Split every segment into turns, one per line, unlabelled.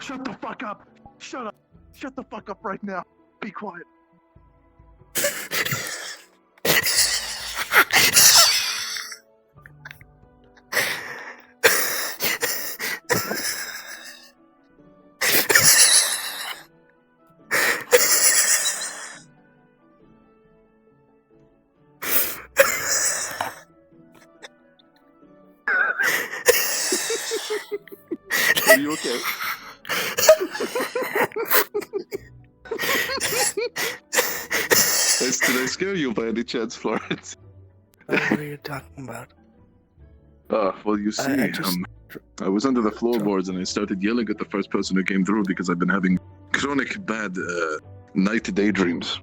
Shut the fuck up! Shut up! Shut the fuck up right now! Be quiet. Are you okay? Did I scare you by any chance, Florence?
What are you talking about?
Well, you see, I was under the floorboards and I started yelling at the first person who came through because I've been having chronic bad night daydreams.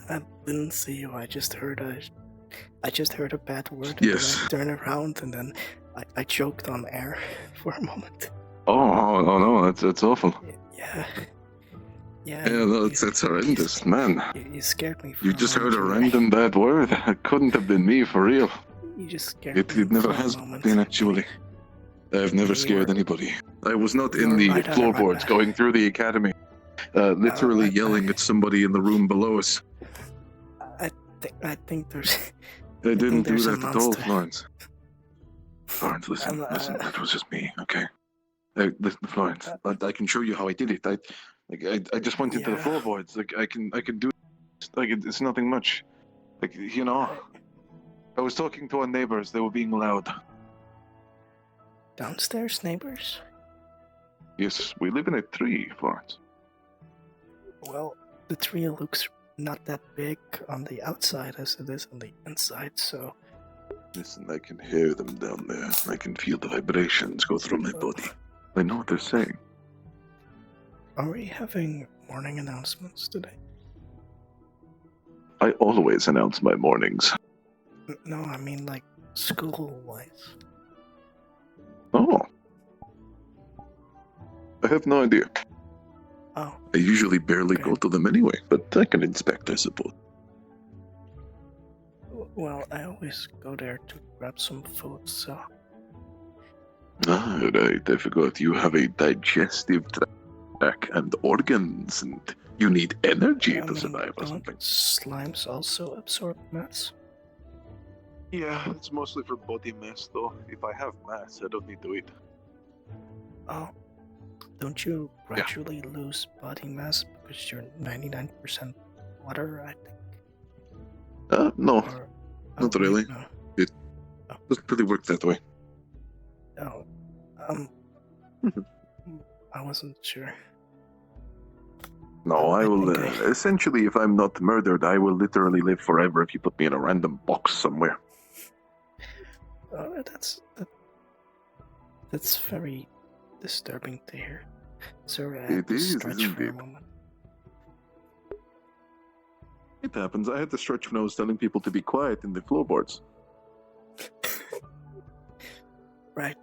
I didn't see you. I just heard a bad word.
Yes.
And then I turned around and then I choked on air for a moment.
Oh no, that's awful.
Yeah.
Yeah, that's horrendous, man.
You scared me.
You just heard a random bad word. It couldn't have been me, for real.
You just scared me.
It never has been, actually. I've never scared anybody. I was not in the floorboards going through the academy, literally yelling at somebody in the room below us.
I think there's...
I didn't do that at all, Florence. Florence, listen, that was just me, okay? Listen, Florence, I can show you how I did it. I just went into the floorboards. Like I can do it. Like it's nothing much. Like, you know, I was talking to our neighbors. They were being loud.
Downstairs neighbors?
Yes, we live in a tree, Florence.
Well, the tree looks not that big on the outside as it is on the inside, so...
Listen, I can hear them down there. I can feel the vibrations go through my body. I know what they're saying.
Are we having morning announcements today?
I always announce my mornings.
No, I mean like school-wise.
Oh. I have no idea.
Oh.
I usually barely go to them anyway, but I can inspect, I suppose.
Well, I always go there to grab some food, so...
Ah, right, I forgot you have a digestive tract and organs, and you need energy to survive or something.
Slimes also absorb mass?
Yeah, it's mostly for body mass, though. If I have mass, I don't need to eat.
Oh. Don't you gradually lose body mass because you're 99% water, I think?
No. Not really.
No.
It doesn't really work that way.
Oh. I wasn't sure.
No, I will, essentially, if I'm not murdered, I will literally live forever if you put me in a random box somewhere.
Oh, that's very disturbing to hear. Sorry, I had to stretch for a moment.
It happens. I had to stretch when I was telling people to be quiet in the floorboards.
Right.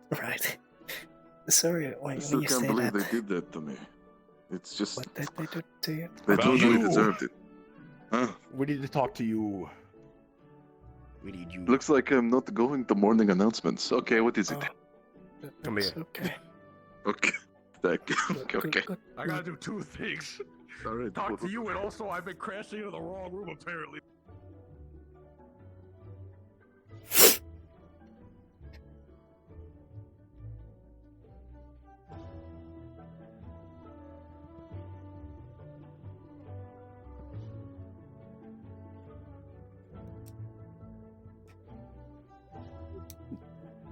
Sorry, when you say that... I
can't believe they did that to me. It's just...
What did they do to you?
They totally deserved it. Huh?
We need to talk to you. We need you.
Looks like I'm not going to morning announcements. Okay, what is it?
Come here.
Okay.
Okay. Okay.
Good.
I gotta do two things.
All right.
Talk to you, and also I've been crashing into the wrong room, apparently.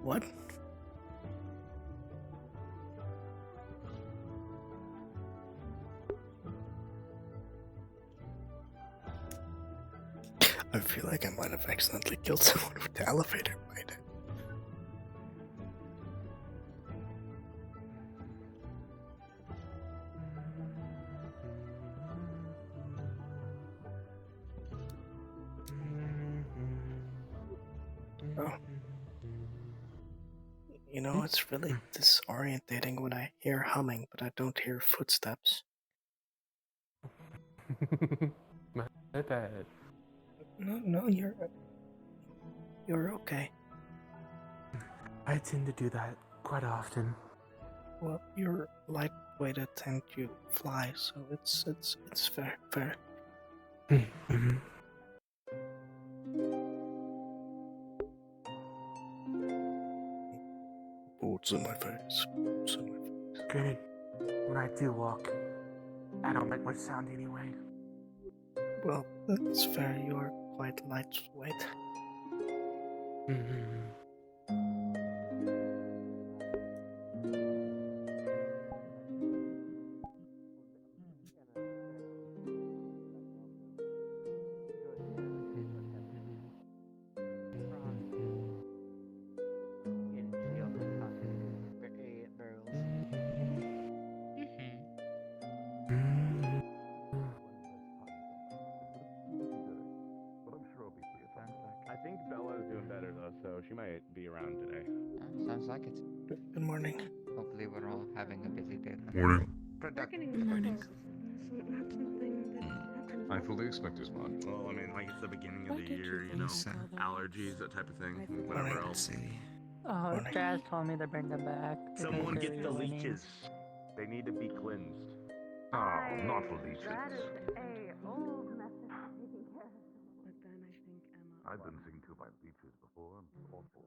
What? I feel like I might have accidentally killed someone with the elevator by then. Oh. You know, it's really disorientating when I hear humming, but I don't hear footsteps.
My bad.
No, you're okay.
I tend to do that quite often.
Well, you're lightweighted and you fly, so it's fair. Boots in my face. Boots in my face.
Good. When I do walk, I don't make much sound anyway.
Well, that's fair. You're quite lightweight.
I think Bella's doing better though, so she might be around today.
Sounds like it.
Good morning.
Hopefully we're all having a busy day.
Morning.
Good morning.
I fully expect this, Mod.
Well, I mean, like it's the beginning of the year, you know, allergies, that type of thing, whatever else.
Oh,
Morning.
Jazz told me to bring them back.
Someone
because
get
they're
the
really
leeches. They need to be cleansed.
Oh, not the leeches. I've been seen to by leeches before. It's awful.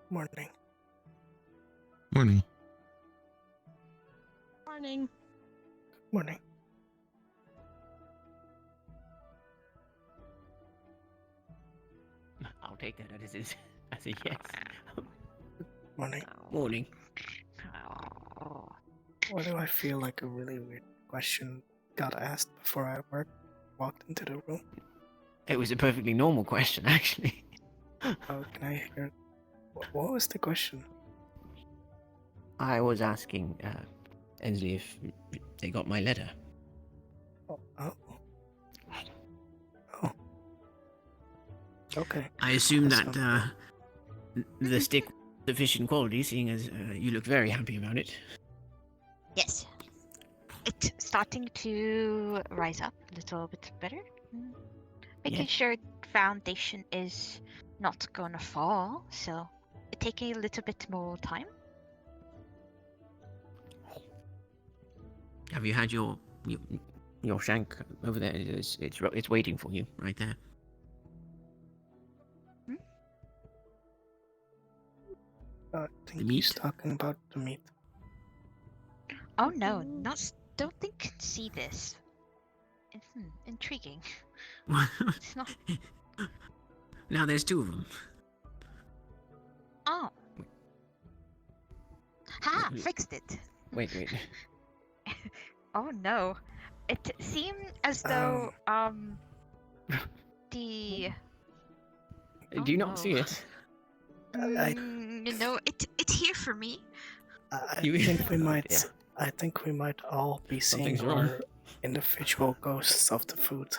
Morning.
Morning.
Morning.
Morning.
I'll take that as a yes.
Morning.
Morning.
Why do I feel like a really weird question got asked before I walked into the room?
It was a perfectly normal question, actually.
Oh, can I hear? What was the question?
I was asking Ensley if they got my letter.
Oh. Okay.
I assume
That's
that the stick was sufficient quality, seeing as you look very happy about it.
Yes. It's starting to rise up a little bit better. Making
Yeah.
sure foundation is not gonna fall, so it's taking a little bit more time.
Have you had your shank over there? It's waiting for you right there.
I think
The
he's
meat?
talking about the meat.
Oh no, don't think can see this. Intriguing. It's not.
Now there's two of them.
Oh. Ha! Fixed it.
Wait.
Oh no. It seemed as though the
Do you not see
no.
it?
It's here for me.
I
You-
think we might.
Yeah.
I think we might all be seeing
Something's wrong.
our individual ghosts of the food.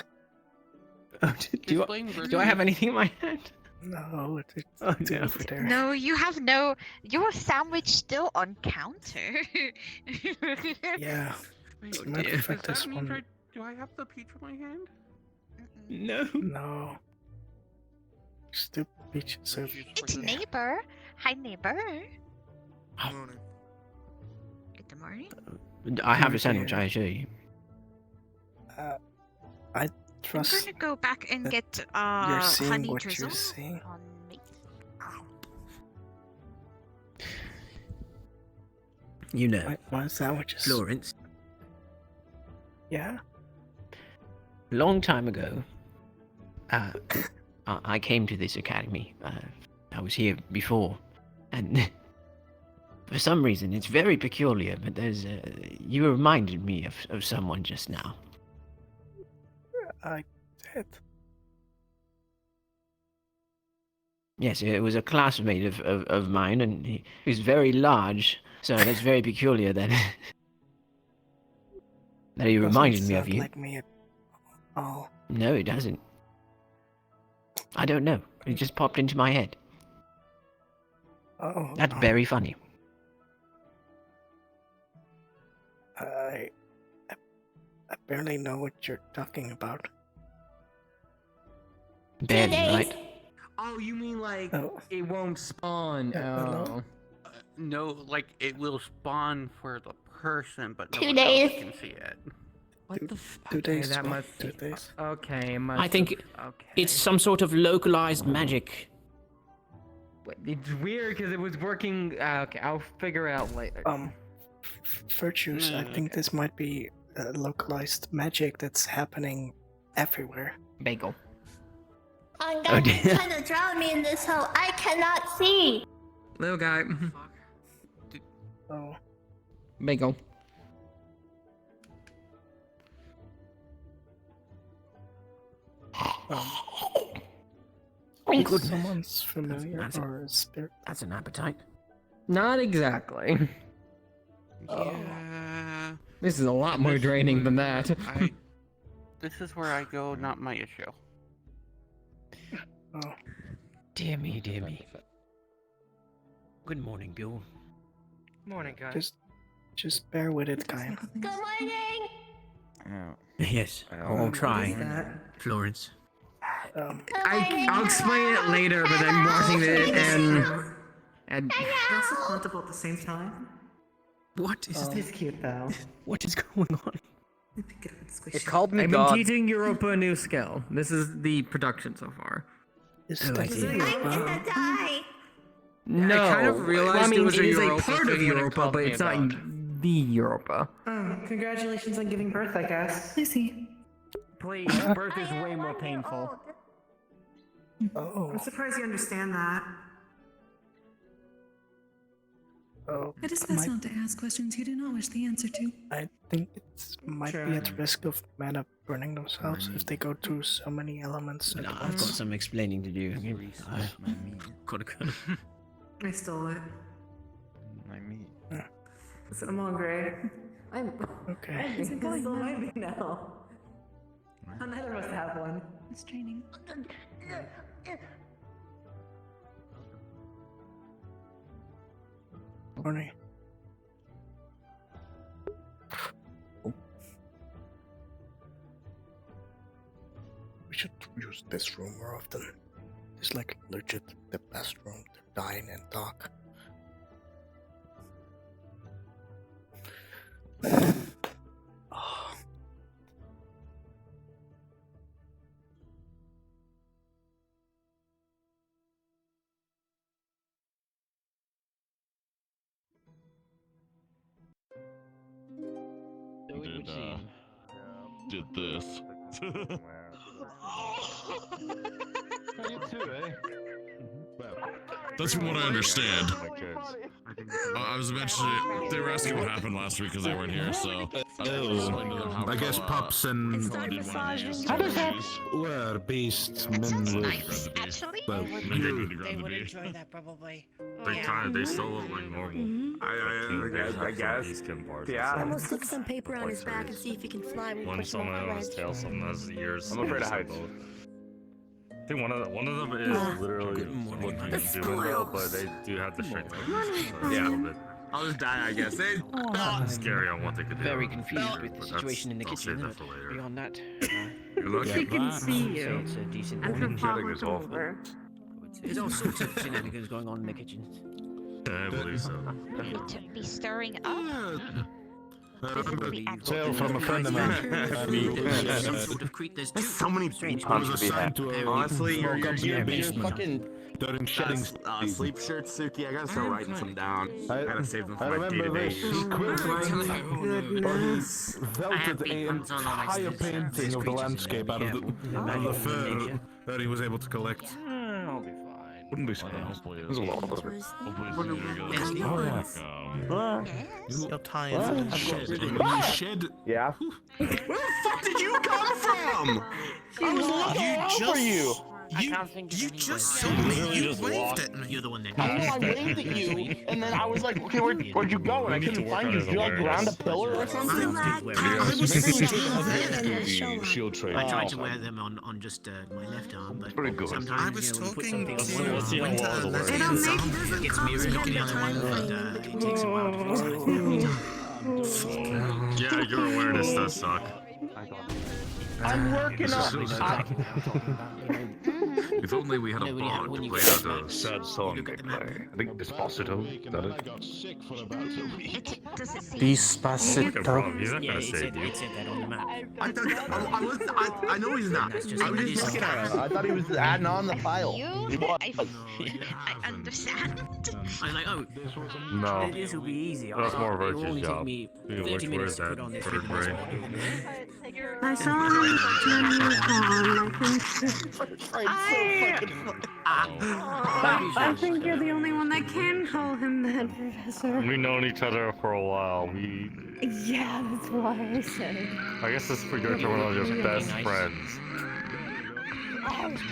Do I have anything in my hand?
No, it's
Oh,
two
no.
over there.
No, you have no. Your sandwich still on counter.
Yeah. As a
Oh,
matter
dear.
of fact, this one.
Do I have the peach in my hand?
No.
No. Stupid peaches.
It's neighbor. Hi, neighbor.
Morning.
Good morning.
I have a sandwich, I assure you.
I trust
I'm gonna go back and
that
get
you're seeing
honey
what
drizzle
you're seeing.
on me.
You know,
my sandwiches.
Florence,
Yeah.
long time ago, I came to this academy. I was here before, and for some reason, it's very peculiar, but you reminded me of someone just now.
I did.
Yes, it was a classmate of mine, and he was very large, so that's very peculiar that that he reminded me of
Doesn't
you.
sound like me at all.
No, it doesn't. I don't know. It just popped into my head.
Oh.
That's very funny.
I barely know what you're talking about.
Barely, right?
Oh, you mean like
Oh.
it won't spawn?
Hello?
No, like it will spawn for the person, but no
2
one else
days.
can see it.
What the?
2 days.
that
what?
must
2 days.
Okay, it must
I think
okay.
it's some sort of localized magic.
It's weird because it was working. Okay, I'll figure it out later.
Virtues, I think this might be localized magic that's happening everywhere.
Bagel.
Oh,
God,
God,
you're
trying to drown me in this hole. I cannot see.
Little guy.
Oh.
Bagel.
Someone's familiar
That's it.
or a spirit?
That's an appetite.
Not exactly.
Yeah.
This is a lot more draining than that.
This is where I go, not my issue.
Oh.
Dear me, dear me. Good morning, Bill.
Morning, guys.
Just bear with it, Kyle.
Good morning.
Yes, I'll try. Florence.
I'll explain it later, but I'm watching it and
Also huntable at the same time.
What is
It's cute though.
What is going on?
it called me I've been teaching Europa a new skill. This is the production so far.
Is
Oh, I
that
see.
I'm gonna die.
No,
I kind of realized it was
it
a
is
Europa
a part of
thing when it
Europa,
called
but
me
it's not
about.
the Europa.
Oh, congratulations on giving birth, I guess. Lucy.
Please, birth is way more painful.
Oh.
I'm surprised you understand that.
Oh.
It is best not to ask questions you do not wish the answer to.
I think it might be at risk of mana burning themselves if they go through so many elements at
No, I've
once.
got some explaining to do. Gotta go.
I stole it.
My meat.
Listen, I'm hungry. I'm.
Okay.
This is so might be now. Neither of us have one.
It's training.
Morning. We should use this room more often. It's like legit the best room to dine and talk. Oh.
Did this.
You too, eh?
That's from what I understand. I was mentioning they were asking what happened last week because they weren't here, so
I guess pups and were beasts, men
Sounds
with
nice, actually.
well,
They would enjoy that probably.
They still look like normal.
I guess. Yeah.
We'll stick some paper on his back and see if he can fly. We'll push him off the ledge.
tail, some has ears.
I'm afraid of heights.
I think one of them is literally looking into the window, but they do have the strength. Yeah. I'll just die, I guess. It's not scary on what they could do.
Very confused with the
But
situation in the
I'll
kitchen.
save that for later.
Beyond that,
You're lucky.
She can see
so
you.
it's a decent
And her
morning.
paw was over.
There's all sorts of shenanigans going on in the kitchen.
I believe so.
It should be stirring up.
Tale from a friend of mine.
Some sort of there's
so many
strange
I was assigned to a
Honestly,
small
you're
company basement
fucking
during shedding season.
sleep shirts, Suki. I gotta start writing some down. I gotta save them
I
for my
remember
day-to-day
this.
use.
He quivering, but he velted an entire painting of the landscape out of the fur that he was able to collect.
I'll be fine.
Wouldn't be surprised.
There's a lot of it.
You'll tie in shed. You shed.
Yeah.
Where the fuck did you come from? I was looking out for you.
You just saw me. You waved at me.
You're the one that.
I waved at you, and then I was like, okay, where'd you go? And I couldn't find you. Did you like ground a pillar or something?
I was
Shield trade.
I tried to wear them on just my left arm, but
Pretty good.
sometimes
I was
when we put
talking
something on
to
one
Winter
wall,
Lesbian
it gets mirrored on the other one, but it takes a while to fix that.
your awareness does suck.
I'm working on
If only we had a bond to play out a sad song they play.
I think Despacito. Is that it?
Despacito.
He's not gonna say dude.
I know he's not. I was just looking at him. I thought he was adding on the file.
I understand.
I was like, oh,
No.
This will be easy.
That's more of
it will
Archie's
only take
job.
me
Where's
30 minutes to
that
put on this
third
big
brain?
I saw him when he was gone. I think you're the only one that can call him that, Professor.
We've known each other for a while.
Yeah, that's why I said it.
I guess this is for you're one of your best friends.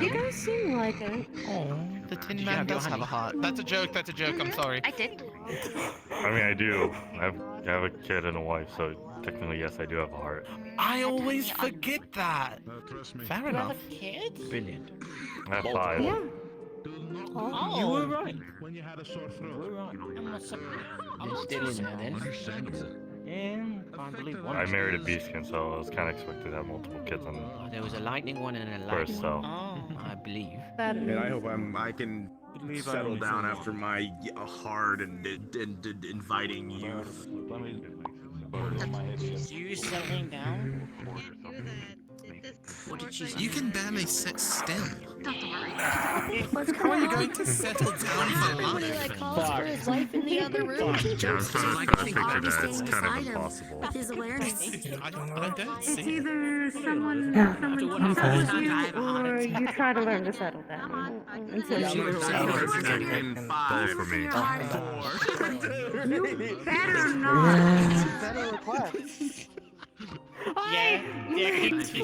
You guys seem like it.
The Tin Man does have a heart. That's a joke, I'm sorry.
I did.
I mean, I do. I have a kid and a wife, so technically, yes, I do have a heart.
I always forget that. Fair enough.
Kid? Brilliant.
I have 5.
Yeah.
Oh, you were right.
When you had a sore throat.
You were right. I'm still in there then. Yeah, can't believe one.
I married a beastskin, so I was kind of expected to have multiple kids on
There was a lightning one and a lightning
first, so.
I believe.
And I hope I can settle down after my hard and inviting youth.
You settling down? What did she say?
You can barely sit still.
Don't worry.
How are you going to settle down for life?
calls for his life in the other room.
Yeah, I was trying to picture that. It's kind of impossible.
With his awareness.
I don't
It's
see.
either someone tells you or you try to learn to settle down. Until you
Both for me.
You better not.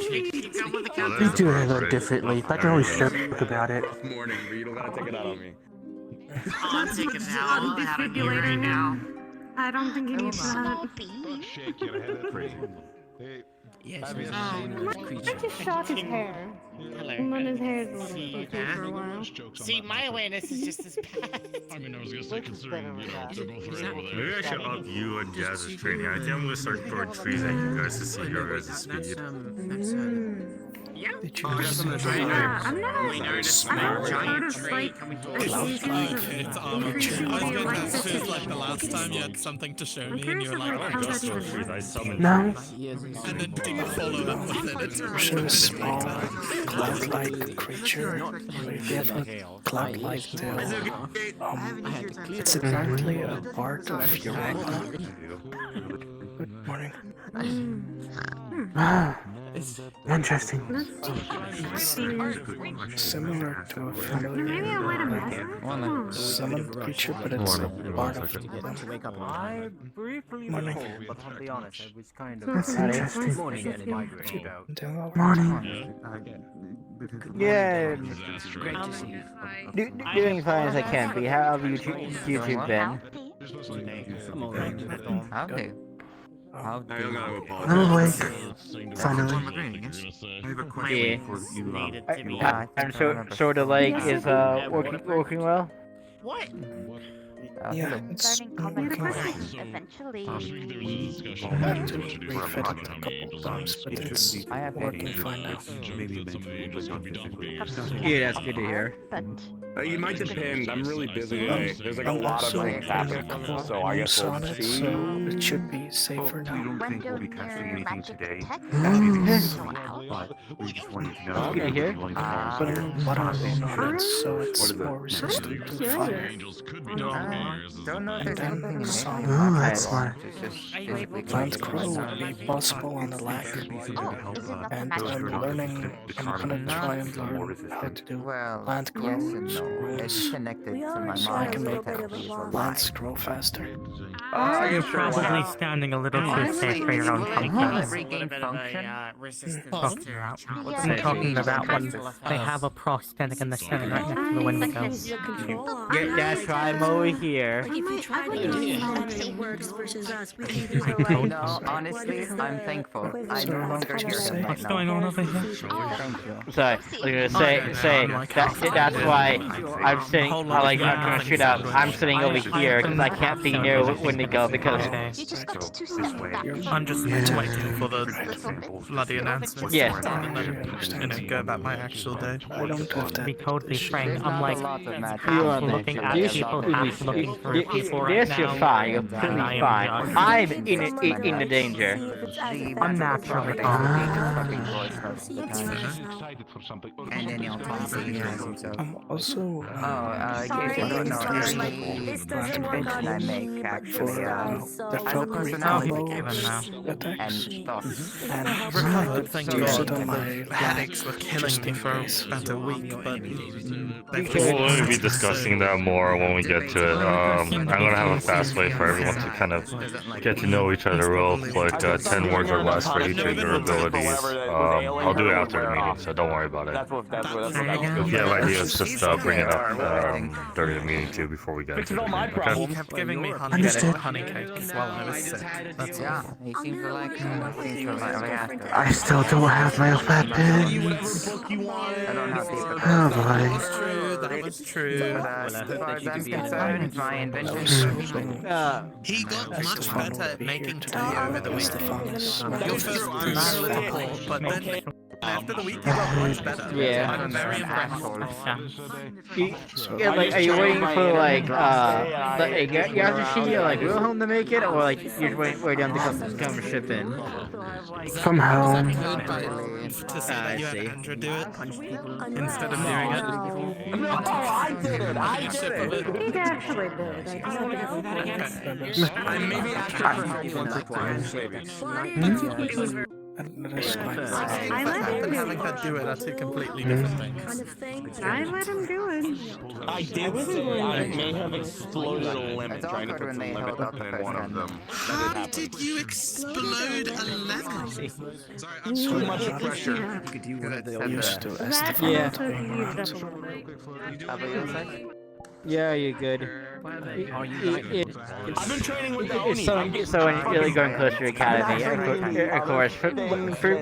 We do it a little differently. I can always joke about it.
Morning, but you don't gotta take it out on me.
I'm taking it out.
Defibrillator now. I don't think he needs that.
Shake your head at me.
Yes,
I just shot his hair. And then his hair is a little funky for a while.
See, my awareness is just as bad.
I mean, I was gonna say, considering, they're both right over there.
Maybe I should up you and Jazz's training. I think I'm gonna start throwing trees at you guys to see your guys' speed.
Did you
I'm not. I've heard of like
It's arbitrary. I was gonna say, like the last time you had something to show me and you were like,
I don't just throw trees, I summon
No.
trees.
and then didn't follow up with it. It's
So a small, cloud-like creature with a cloud-like tail. It's apparently a part of Europa. Good morning.
Interesting.
Similar to a familiar
maybe I would have messed
summoned creature, but it's a part of them.
Morning.
I briefly
Morning.
recall, but I'll be honest, I was kind of
That's interesting.
morning getting migrated out.
Doing all right.
Morning.
Yeah,
Great to see you.
doing as fine as I can be. How have YouTube been?
I'm alright.
Okay.
I don't gotta apologize.
I'm awake. Finally.
I have a
Yeah.
for you.
And so the leg is working well.
What?
Yeah, it's working well.
Eventually.
I had to refit it a couple times, but it's working fine now.
Yeah, that's good to hear.
But
You might depend. I'm really busy today. There's like a lot of things happening, so I guess we'll
Sonnet,
see.
so it should be safer now.
when doing your magic detect,
We just wanted to
Okay, here.
But I'm in on it, so it's more resistant to fire.
Don't know if there's anything in
Song.
Oh, that's smart.
Plant grow would be possible on the lag. And I'm gonna try and learn how to do plant grow rules so I can make plants grow faster.
You're probably standing a little too safe for your own comfort.
regain function.
Fuck I'm talking about when they have a prosthetic and they're standing right next to the window.
That's why I'm over here.
Like if you try to use that and it works versus us, we can do
No, honestly, I'm thankful. I no longer hear him right
What's
now.
going on over here?
Thank you.
Sorry, I was gonna say that's why I'm sitting. I'm gonna shoot out. I'm sitting over here because I can't see near Wendigo because.
You just got to step back.
I'm just waiting for the bloody announcements.
Yeah.
And then go about my actual day.
I don't have to be totally frank. I'm like
You're
looking at people, half looking for people right
Yes,
now.
you're fine. You're completely fine. I'm in the danger.
I'm naturally calm.
Excited for something.
And then you'll talk to me as himself.
I'm also.
Yes, no, every invention I make actually, as a personality and thoughts.
Recovered, thank God. The headaches were killing me for about a week, but
We'll be discussing that more when we get to it. I'm gonna have a fast way for everyone to kind of get to know each other real quick. 10 words or less for each of your abilities. I'll do it after the meeting, so don't worry about it. If you have ideas, just bring it up during the meeting too before we get into the meeting. Okay?
he kept giving me honey cakes while I was sick. That's all.
He seems to like reactive.
I still don't have my weapon.
I don't have the
Oh boy.
That's true.
As far as I'm concerned, my invention.
He got much better at making tea over the week. Your first one was a little poor, but then after the week you got much better.
Yeah.
I'm very impressed.
Are you waiting for like Yasushi or like Wilhelm to make it, or like you're waiting down to come ship in?
From home.
To say that you had Andrew do it instead of doing it.
No, I did it! I did it! He actually did.
Maybe after once or twice.
I let him do
Having her do it, that's a completely different thing.
I let him do it.
I did say I may have exploded a limit trying to put some limit in one of them.
How did you explode a lemon?
Too much pressure.
Yeah, you're good.
I've been training with the Oni.
So when you're really going close to your academy, of course. For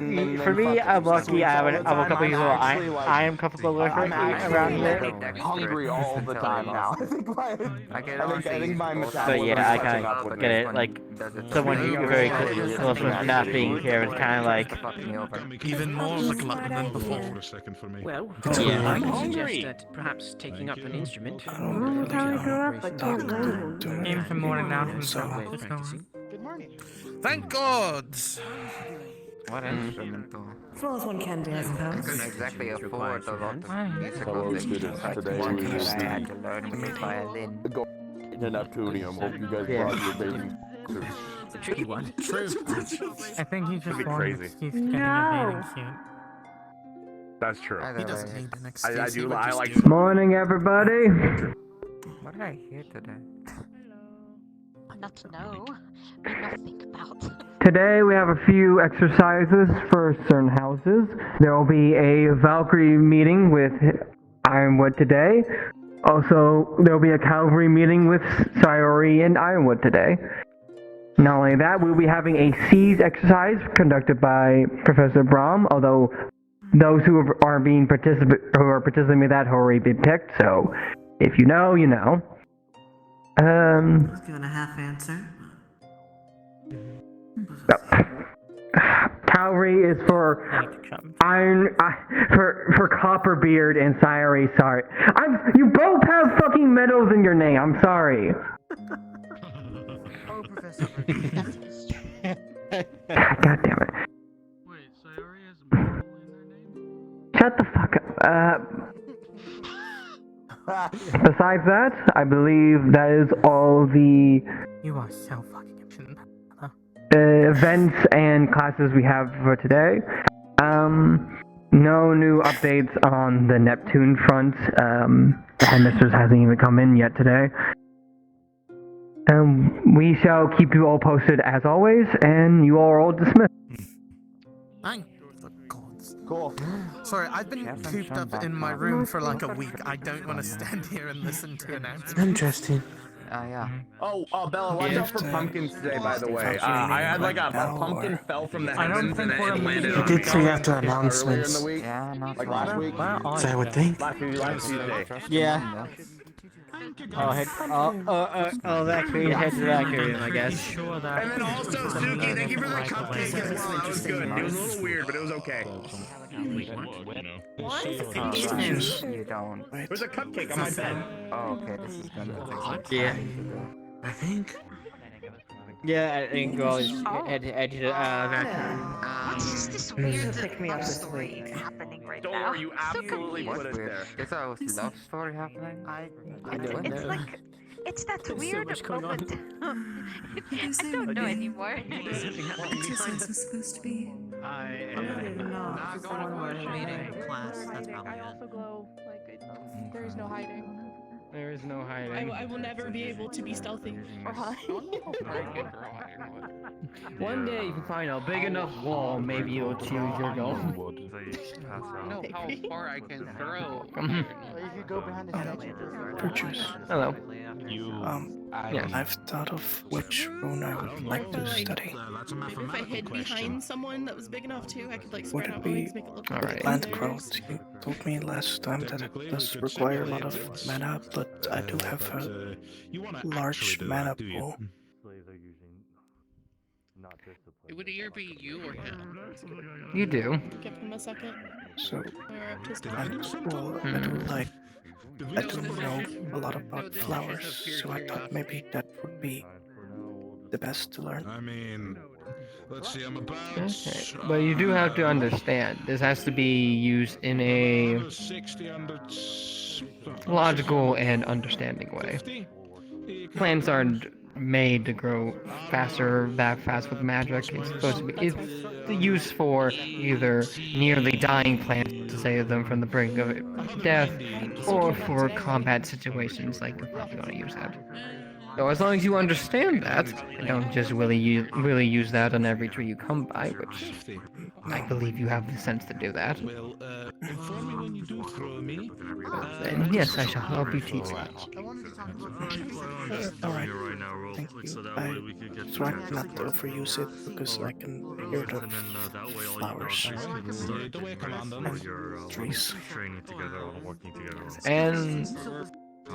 me, I'm lucky. I have a couple people I am comfortable with around here.
Hungry all the time now. I think my
But yeah, I kind of get it. Like someone you're very close with not being here is kind of like
even more of a glutton than before.
Well,
yeah.
I would suggest that perhaps taking up an instrument.
Even for morning now himself.
Thank God!
What instrument though?
Smallest one can do, I
I
suppose.
couldn't exactly afford a lot of musical
Fellow
things.
students,
Like
today
one
we
thing
will
I had to learn was the violin.
In Neptunium, hope you guys brought your bathing suits.
The tricky one.
True.
I think he just
be
wants
crazy.
he's getting a bathing suit.
That's true.
Either
He doesn't
way.
need an excuse.
I
he
do.
would
I
just
like.
do it.
Morning, everybody.
What did I hear today?
Not to know. Not think about.
Today we have a few exercises for certain houses. There will be a Valkyrie meeting with Ironwood today. Also, there will be a Cavalry meeting with Sayori and Ironwood today. Not only that, we'll be having a siege exercise conducted by Professor Brahm, although those who are participating in that have already been picked, so if you know, you know.
Giving a half answer.
Cavalry is for for Copperbeard and Sayori. Sorry, you both have fucking medals in your name. I'm sorry.
Oh, Professor.
God damn it.
Wait, Sayori has a medal in their name?
Shut the fuck up. Besides that, I believe that is all the
You are so fucking efficient.
events and classes we have for today. No new updates on the Neptune front. The headmistress hasn't even come in yet today. We shall keep you all posted as always, and you are all dismissed.
Thank the gods.
Cool.
Sorry, I've been cooped up in my room for like a week. I don't want to stand here and listen to announcements.
Interesting.
Yeah.
Oh, Bella, watch out for pumpkins today, by the way. I had like a pumpkin fell from the heavens and it landed on me.
You did say after announcements.
Yeah, not
Like last week?
So I would think.
Last Tuesday.
Yeah. That could head to that area, I guess.
Sure that.
And then also, Suki, thank you for the cupcake as well. That was good. It was a little weird, but it was okay.
You don't.
There's a cupcake on my bed.
Oh, okay, this is gonna be
Yeah.
I think.
Yeah, I think I'll head to
What's this weird love story happening right
Don't
now?
worry, you absolutely put us there.
Is a love story happening?
I don't
It's
know.
like, it's that
There's so
weird
much going on.
moment. I don't know anymore.
It's supposed to be.
Not going where meeting class. That's probably
I also glow. Like, there is no hiding.
There is no hiding.
I will never be able to be stealthy or hide.
One day you can find a big enough wall, maybe you'll choose your goal.
I know how far I can throw.
You could go behind the statue.
Purchase.
Hello.
I've thought of which rune I would like to study.
Maybe if I hid behind someone that was big enough too, I could like
Would
spread
it
out
be
wings, make it look like
plant growth? You told me last time that it does require a lot of mana, but I do have a large mana pool.
It would either be you or him.
You do.
Give him a second.
So,
Fire up his
I do know a lot about flowers, so I thought maybe that would be the best to learn.
I mean, let's see, I'm about...
Okay, but you do have to understand, this has to be used in a logical and understanding way. Plants aren't made to grow faster, that fast with magic. It's supposed to be, it's used for either nearly dying plants to save them from the brink of death, or for combat situations, like you're probably going to use that. So as long as you understand that, and don't just really use that on every tree you come by, which I believe you have the sense to do that.
Inform me when you do throw me.
Then yes, I shall help you teach that.
Alright, thank you. I try not to overuse it because I can hear the flowers and trees.
And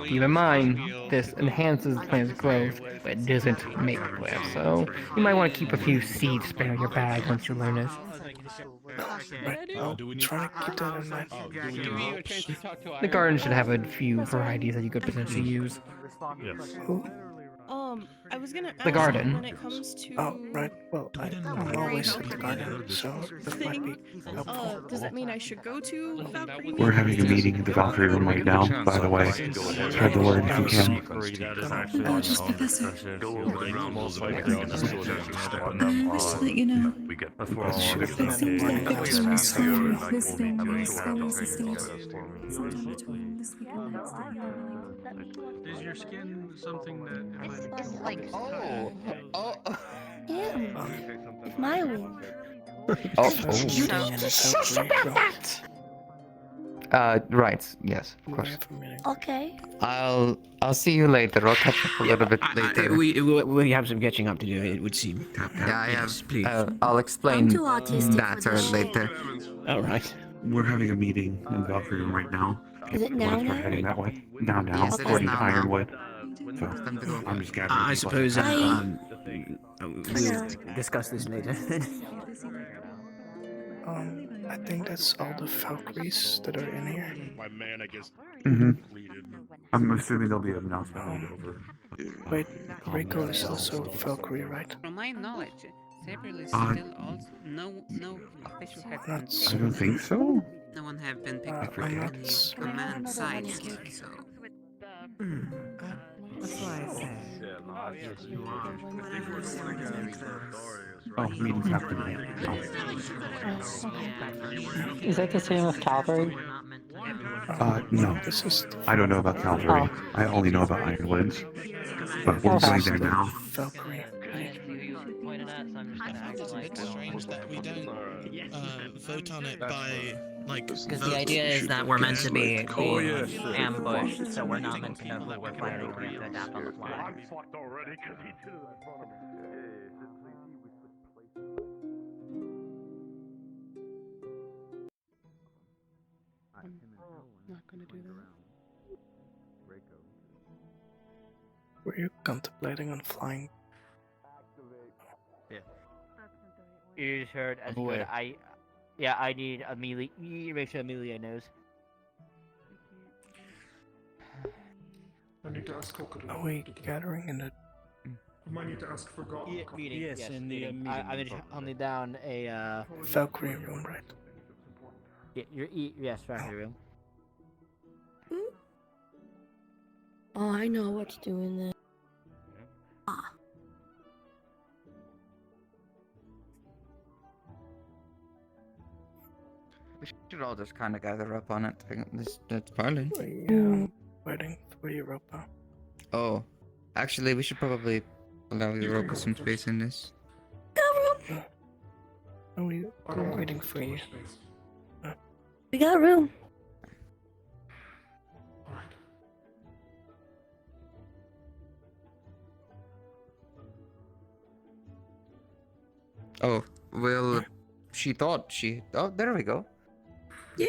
keep in mind, this enhances the plant's growth, but it doesn't make it live, so you might want to keep a few seeds spare in your bag once you learn it.
Right, I'll try to keep that in mind.
The garden should have a few varieties that you could potentially use.
I was gonna ask
The garden.
when it comes to
Oh, right. Well, I'm always at the garden, so that might be helpful.
does that mean I should go to Valkyrie?
We're having a meeting in the Valkyrie room right now, by the way. Spread the word if you can.
Just Professor. Just to let you know.
That should have been
It seems
a morning
like
class.
between studying, listening, and spell resistance. Sometime between this week and next week.
Is your skin something that...
Ew. It's my wing.
You
don't
shush about
that!
Right, yes, of course.
Okay.
I'll see you later. I'll catch up a little bit later.
We have some catching up to do, it would seem.
Yeah, I have.
Please.
I'll explain
I'm too autistic
that
for this
later.
Alright.
We're having a meeting in the Valkyrie room right now.
Is it now?
We're heading that way. Now,
Yes, it is
according to
now.
Ironwood. So, I'm just gathering.
I
people.
suppose
we'll
discuss this later.
I think that's all the Valkyries that are in here.
My mana gets
I'm assuming there'll be an announcement over.
Wait, Reiko is also Valkyrie, right?
From my knowledge, Sabril is
Uh,
still also no official head.
I don't think so.
No one have been picked
I'm
for
not-
any command sites, so.
That's why I said.
Oh, meeting's happening.
Is that the same with Calvary?
No. I don't know about Calvary. I only know about Ironwoods. But we're going there now.
Valkyrie.
pointed at, so I'm just gonna act
It's a
like
bit strange that we don't vote on it by like.
because
vote.
the idea is that we're meant to be
Oh, yes.
ambushed, so we're not meant to know who we're fighting, and we have to adapt on the fly.
fucked already because he did it in front of me.
Not gonna do that.
Were you contemplating on flying?
Yeah. You just heard as
Away.
good. I need Amelia. You make sure Amelia knows.
I need to ask Crocodile.
Are we gathering in the...
I might need to ask for God.
Yeah, meeting.
Yes, in the
meeting.
meeting.
I'm gonna only down a
Valkyrie room, right?
Yeah, yes, Valkyrie room.
Oh, I know what's doing this. Ah.
We should all just kind of gather up on it. That's fine.
Yeah, waiting for Europa.
Oh, actually, we should probably allow Europa some space in this.
We're waiting for you.
We got room.
Oh, well, she thought she. Oh, there we go.
Yeah.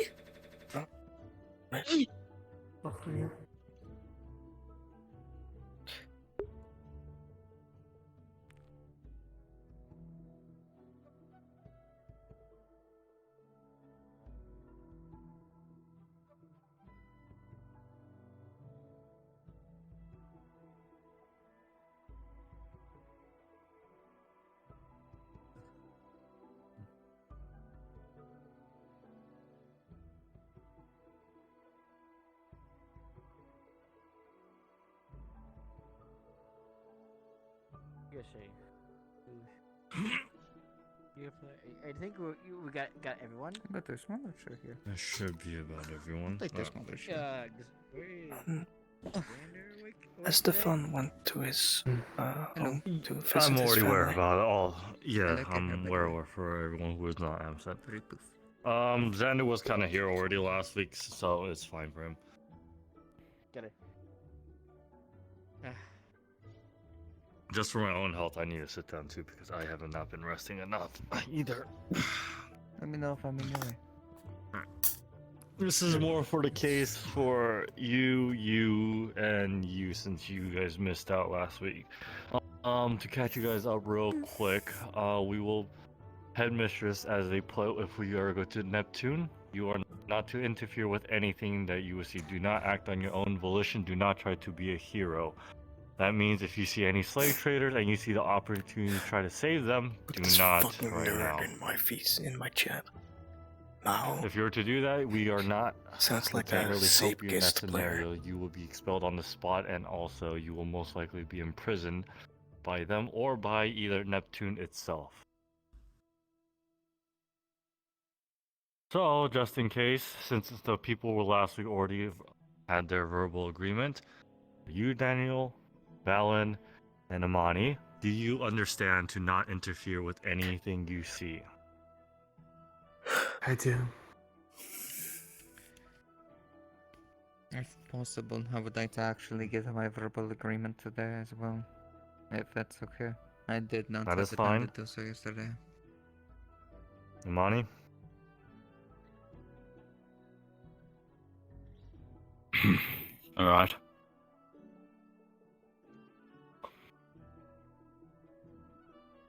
Yes, I think we got everyone.
But there's smaller shit here.
That should be about everyone.
Like this smaller shit.
Estefan went to his home to visit
I'm
his
already aware
family.
about it all. Yeah,
like
I'm aware for everyone who is not absent. Xander was kind of here already last week, so it's fine for him.
Get it.
Just for my own health, I need to sit down too because I have not been resting enough either.
Let me know if I'm in your way.
This is more for the case for you, and you, since you guys missed out last week. To catch you guys up real quick, we will headmistress as a play if we are going to Neptune. You are not to interfere with anything that you will see. Do not act on your own volition. Do not try to be a hero. That means if you see any slave traders and you see the opportunity to try to save them, do
This
not
fucking
right
nerd
now.
in my feet, in my chat. Now.
If you're to do that, we are not.
Sounds like
can't
a
really
safe
help you in that
guest player.
scenario. You will be expelled on the spot, and also you will most likely be imprisoned by them or by either Neptune itself. So, just in case, since the people were last week already had their verbal agreement, you, Daniel, Valen, and Amani, do you understand to not interfere with anything you see?
I do.
If possible, I would like to actually give my verbal agreement today as well. If that's okay. I did not
That
have
is
the
fine.
time to do so yesterday.
Amani?
Alright.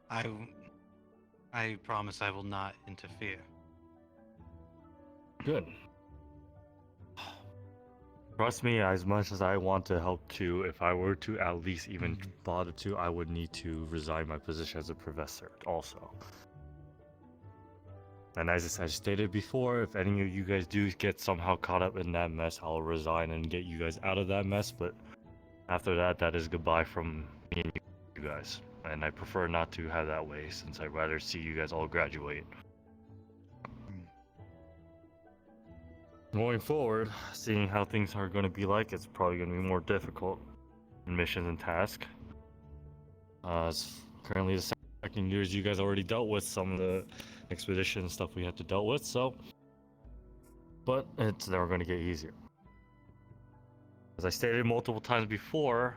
I promise I will not interfere.
Good. Trust me, as much as I want to help too, if I were to at least even bother to, I would need to resign my position as a professor also. And as I stated before, if any of you guys do get somehow caught up in that mess, I'll resign and get you guys out of that mess, but after that, that is goodbye from me and you guys. And I prefer not to have that way, since I'd rather see you guys all graduate. Going forward, seeing how things are going to be like, it's probably going to be more difficult in missions and tasks. Currently the back in years, you guys already dealt with some of the expedition stuff we had to deal with, so. But it's never going to get easier. As I stated multiple times before,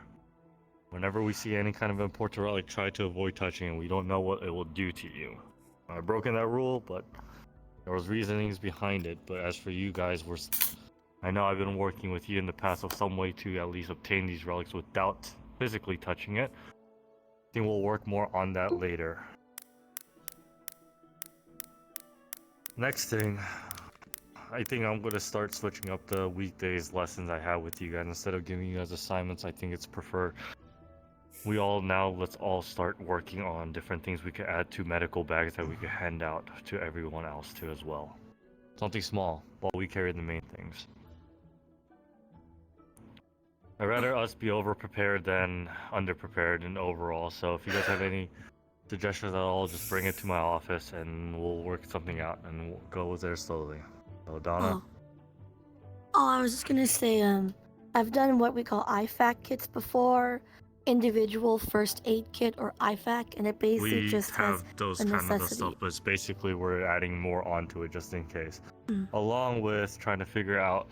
whenever we see any kind of important relic, try to avoid touching it. We don't know what it will do to you. I've broken that rule, but there was reasonings behind it. But as for you guys, I know I've been working with you in the past of some way to at least obtain these relics without physically touching it. I think we'll work more on that later. Next thing, I think I'm going to start switching up the weekdays lessons I have with you guys. Instead of giving you guys assignments, I think it's preferred. Let's all start working on different things we could add to medical bags that we could hand out to everyone else too as well. Something small, while we carry the main things. I'd rather us be over-prepared than under-prepared in overall, so if you guys have any suggestions at all, just bring it to my office and we'll work something out and we'll go there slowly. So Donna?
Oh, I was just gonna say, I've done what we call IFAC kits before, individual first aid kit or IFAC, and it basically just has
those
a
kind of
necessity.
stuff, but it's basically we're adding more onto it just in case. Along with trying to figure out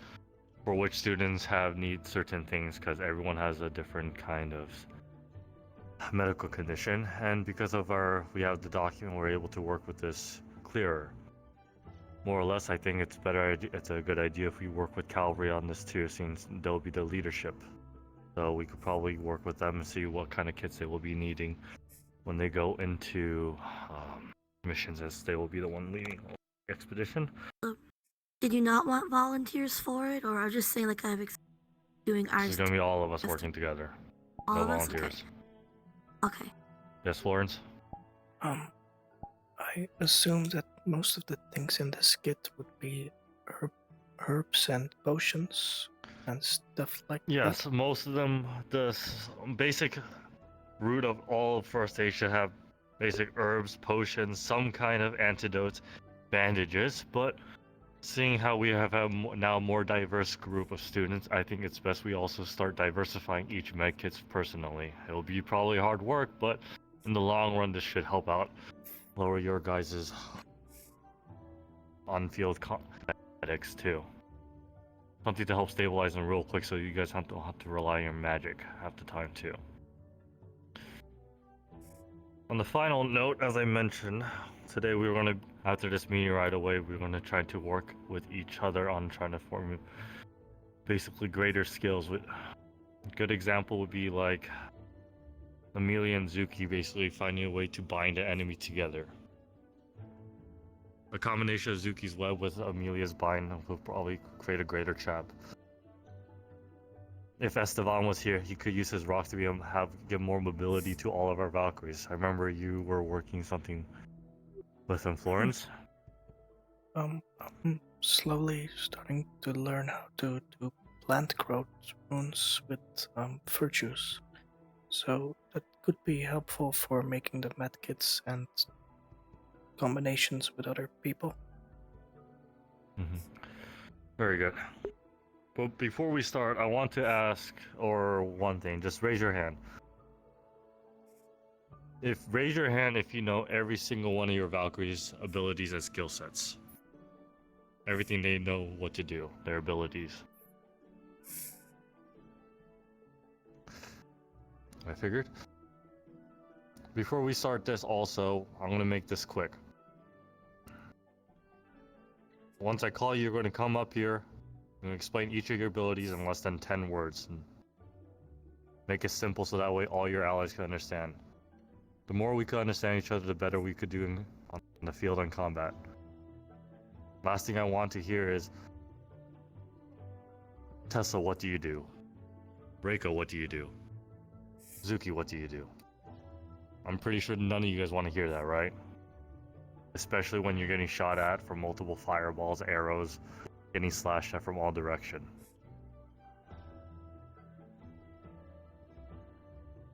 for which students need certain things, because everyone has a different kind of medical condition, and because of we have the document, we're able to work with this clearer. More or less, I think it's a good idea if we work with Calvary on this too, since they'll be the leadership. So we could probably work with them and see what kind of kits they will be needing when they go into missions, as they will be the one leading the expedition.
Did you not want volunteers for it, or I was just saying like I've doing ours?
It's gonna be all of us working together.
All
no
of us?
volunteers.
Okay.
Yes, Florence?
I assume that most of the things in this kit would be herbs and potions and stuff like that.
Yes, most of them, the basic root of all first aid should have basic herbs, potions, some kind of antidotes, bandages, but seeing how we have now a more diverse group of students, I think it's best we also start diversifying each med kits personally. It'll be probably hard work, but in the long run, this should help out lower your guys' on-field medics too. Something to help stabilize them real quick so you guys don't have to rely on your magic half the time too. On the final note, as I mentioned, today we were going to, after this meeting right away, we're going to try to work with each other on trying to form basically greater skills. A good example would be like Amelia and Zuki basically finding a way to bind an enemy together. A combination of Zuki's web with Amelia's bind will probably create a greater trap. If Esteban was here, he could use his rock to give more mobility to all of our Valkyries. I remember you were working something with him, Florence.
I'm slowly starting to learn how to do plant growth runes with virtues. So that could be helpful for making the medkits and combinations with other people.
Very good. But before we start, I want to ask, one thing, just raise your hand. Raise your hand if you know every single one of your Valkyries' abilities and skill sets. Everything they know what to do, their abilities. I figured. Before we start this also, I'm going to make this quick. Once I call you, you're going to come up here and explain each of your abilities in less than 10 words. And make it simple so that way all your allies can understand. The more we can understand each other, the better we could do on the field and combat. Last thing I want to hear is, Tessa, what do you do? Reiko, what do you do? Zuki, what do you do? I'm pretty sure none of you guys want to hear that, right? Especially when you're getting shot at from multiple fireballs, arrows, getting slashed at from all directions.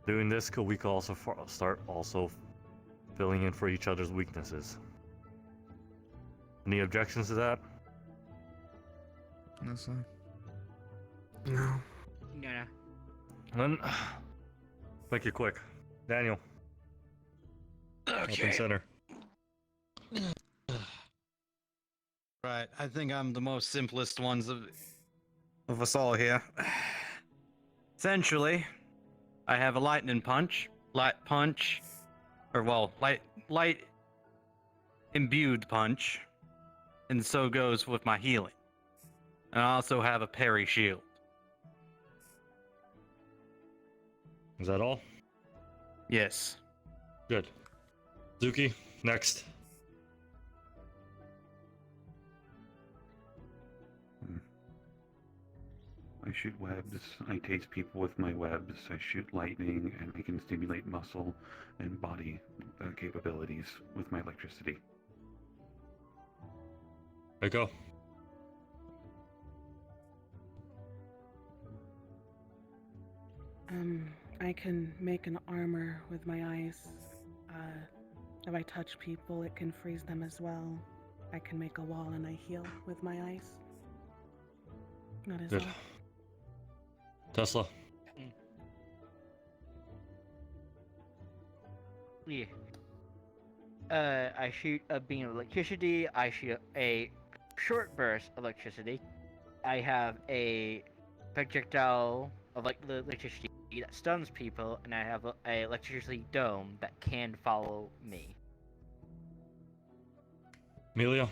Doing this, we could also start filling in for each other's weaknesses. Any objections to that?
No, sir.
No.
Yeah.
Then, make it quick. Daniel. Up in center.
Right, I think I'm the most simplest ones of us all here. Essentially, I have a lightning punch, light punch, or well, light imbued punch, and so goes with my healing. And I also have a parry shield.
Is that all?
Yes.
Good. Zuki, next.
I shoot webs, I taste people with my webs, I shoot lightning, and I can stimulate muscle and body capabilities with my electricity.
There you go.
I can make an armor with my ice. If I touch people, it can freeze them as well. I can make a wall and I heal with my ice. That is
Good.
all.
Tesla.
Yeah. I shoot a beam of electricity. I shoot a short burst of electricity. I have a projectile of electricity that stuns people, and I have a electricity dome that can follow me.
Amelia.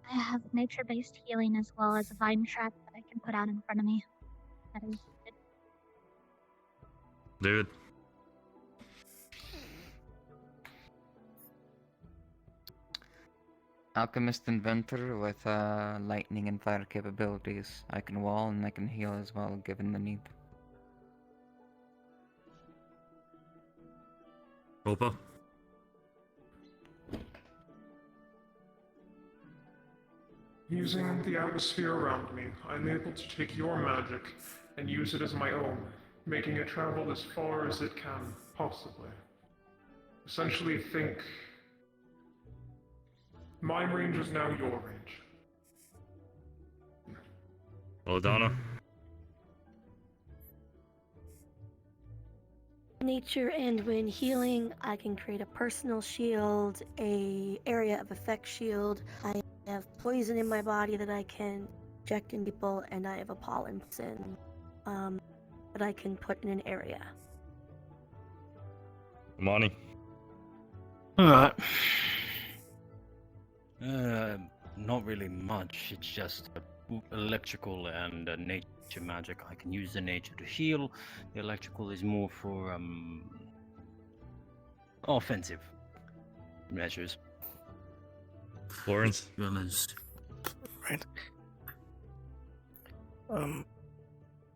I have nature-based healing as well as a vine trap that I can put out in front of me. That is it.
David.
Alchemist Inventor with lightning and fire capabilities. I can wall and I can heal as well, given the need.
Opa.
Using the atmosphere around me, I'm able to take your magic and use it as my own, making it travel as far as it can, possibly. Essentially, think my range is now your range.
Well, Donna.
Nature and when healing, I can create a personal shield, a area of effect shield. I have poison in my body that I can inject in people, and I have a pollen poison that I can put in an area.
Monty.
Alright. Not really much. It's just electrical and nature magic. I can use the nature to heal. The electrical is more for offensive measures.
Florence.
Right.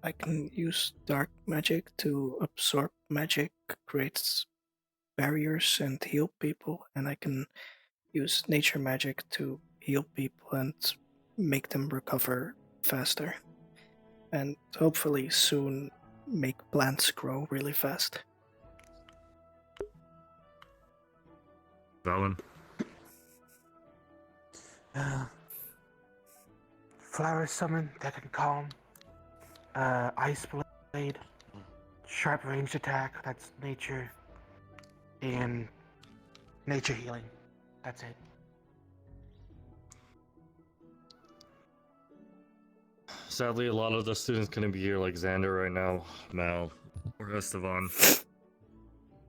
I can use dark magic to absorb magic, creates barriers and heal people, and I can use nature magic to heal people and make them recover faster. And hopefully soon make plants grow really fast.
Valen.
Flower summon that can calm. Ice blade. Sharp ranged attack, that's nature. And nature healing. That's it.
Sadly, a lot of the students couldn't be here, like Xander right now, Mal, or Esteban.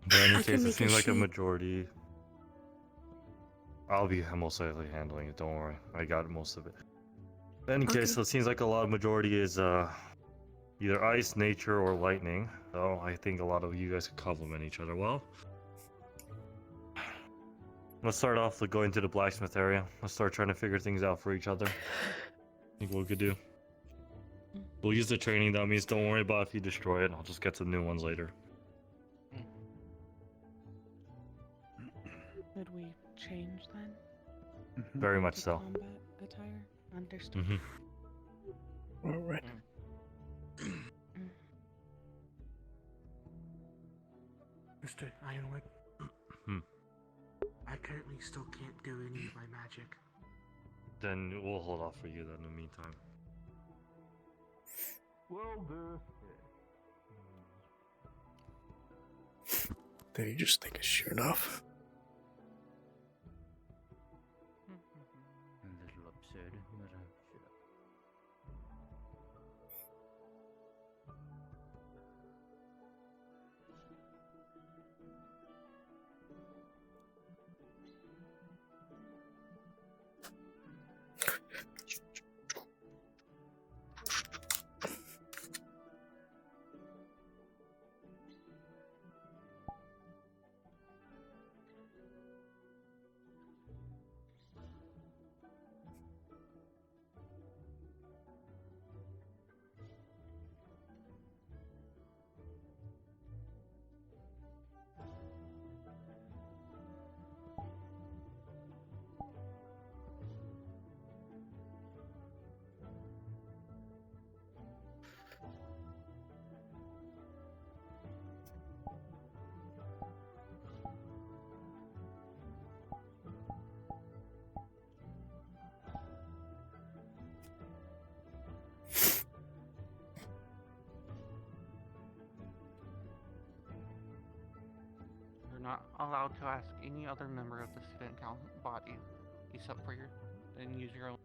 But in any case, it seems like a majority. I'll be most likely handling it, don't worry. I got most of it. In any case, it seems like a lot of majority is either ice, nature, or lightning. So I think a lot of you guys could complement each other well. Let's start off with going to the blacksmith area. Let's start trying to figure things out for each other. I think what we could do. We'll use the training dummies. Don't worry about if you destroy it. I'll just get some new ones later.
Would we change then?
Very much
To
so.
Combat attire? Understood.
Alright.
Mr. Ironwood.
Hmm.
I currently still can't do any of my magic.
Then we'll hold off for you then in the meantime.
Will do.
Did he just take his shirt off?
A little absurd, but shut up.
You're not allowed to ask any other member of the student body, except for and use your own.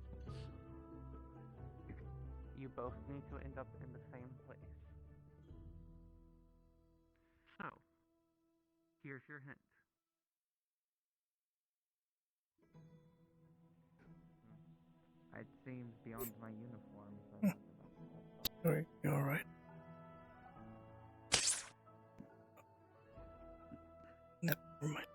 You both need to end up in the same place. So, here's your hint. It seems beyond my uniform.
Alright, you alright? Never mind.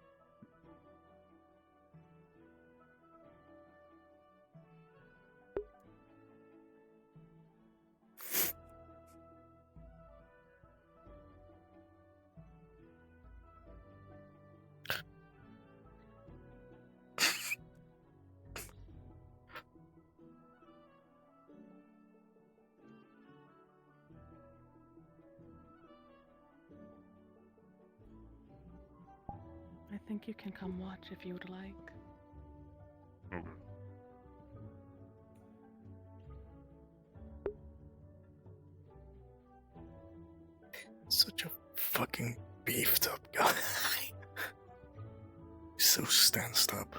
I think you can come watch if you would like.
Okay.
Such a fucking beefed up guy. So stanced up.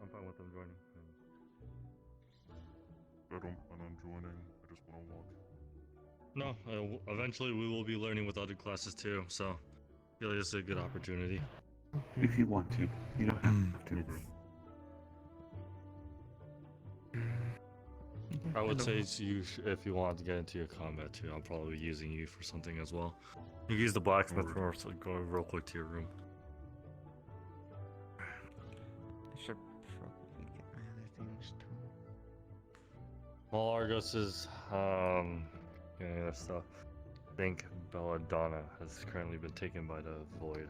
I'm fine with them joining.
I don't plan on joining. I just want to watch.
No, eventually we will be learning with other classes too, so I feel like this is a good opportunity.
If you want to, you don't have to.
I would say it's you if you want to get into your combat too. I'll probably be using you for something as well. You can use the blacksmith room, so go real quick to your room.
I should probably get my other things too.
While Argos is getting this stuff, I think Belladonna has currently been taken by the Void.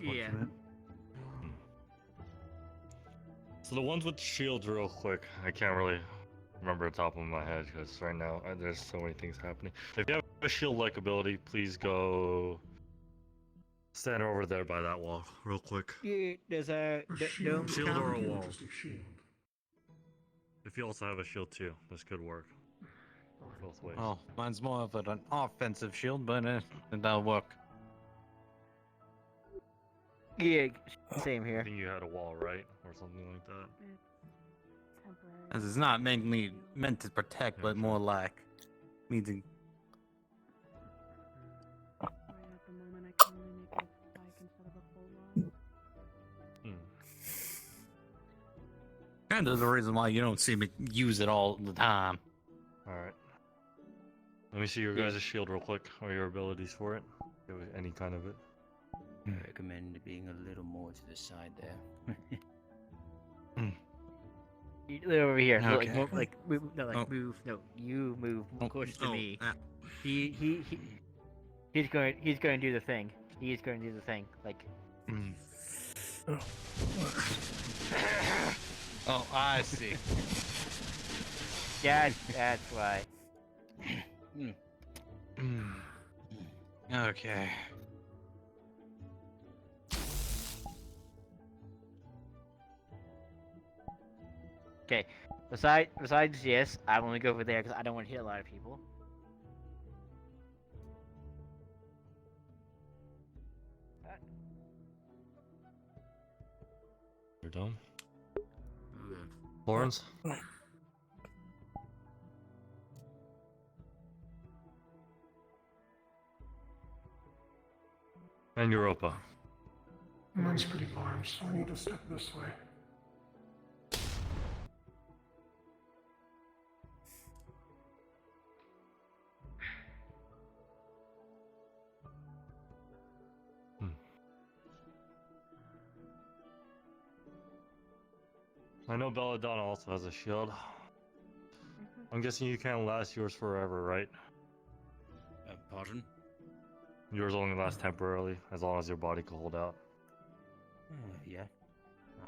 Yeah.
So the ones with shields, real quick, I can't really remember the top of my head because right now there's so many things happening. If you have a shield-like ability, please go stand over there by that wall, real quick.
Yeah, there's a dome
Shield or a
count.
wall. If you also have a shield too, this could work both ways.
Oh, mine's more of an offensive shield, but that'll work.
Yeah, same
I
here.
think you had a wall, right? Or something like that.
As it's not mainly meant to protect, but more like means.
At the moment, I can only make it a spike instead of a full wall.
Kind of the reason why you don't see me use it all the time.
Alright. Let me see your guys' shield real quick, or your abilities for it. Any kind of it.
I recommend being a little more to the side there.
You live over here.
Okay.
Like, more, like move. No, like move. No, you move closer to me. He's going to do the thing. He's going to do the thing. Like.
Oh, I see.
That's why.
Okay.
Okay. Besides yes, I want to go over there because I don't want to hit a lot of people.
You're done? Florence? And Europa.
Mine's pretty large, so I need to step this way.
I know Belladonna also has a shield. I'm guessing you can't last yours forever, right?
Pardon?
Yours only lasts temporarily, as long as your body can hold out.
Yeah.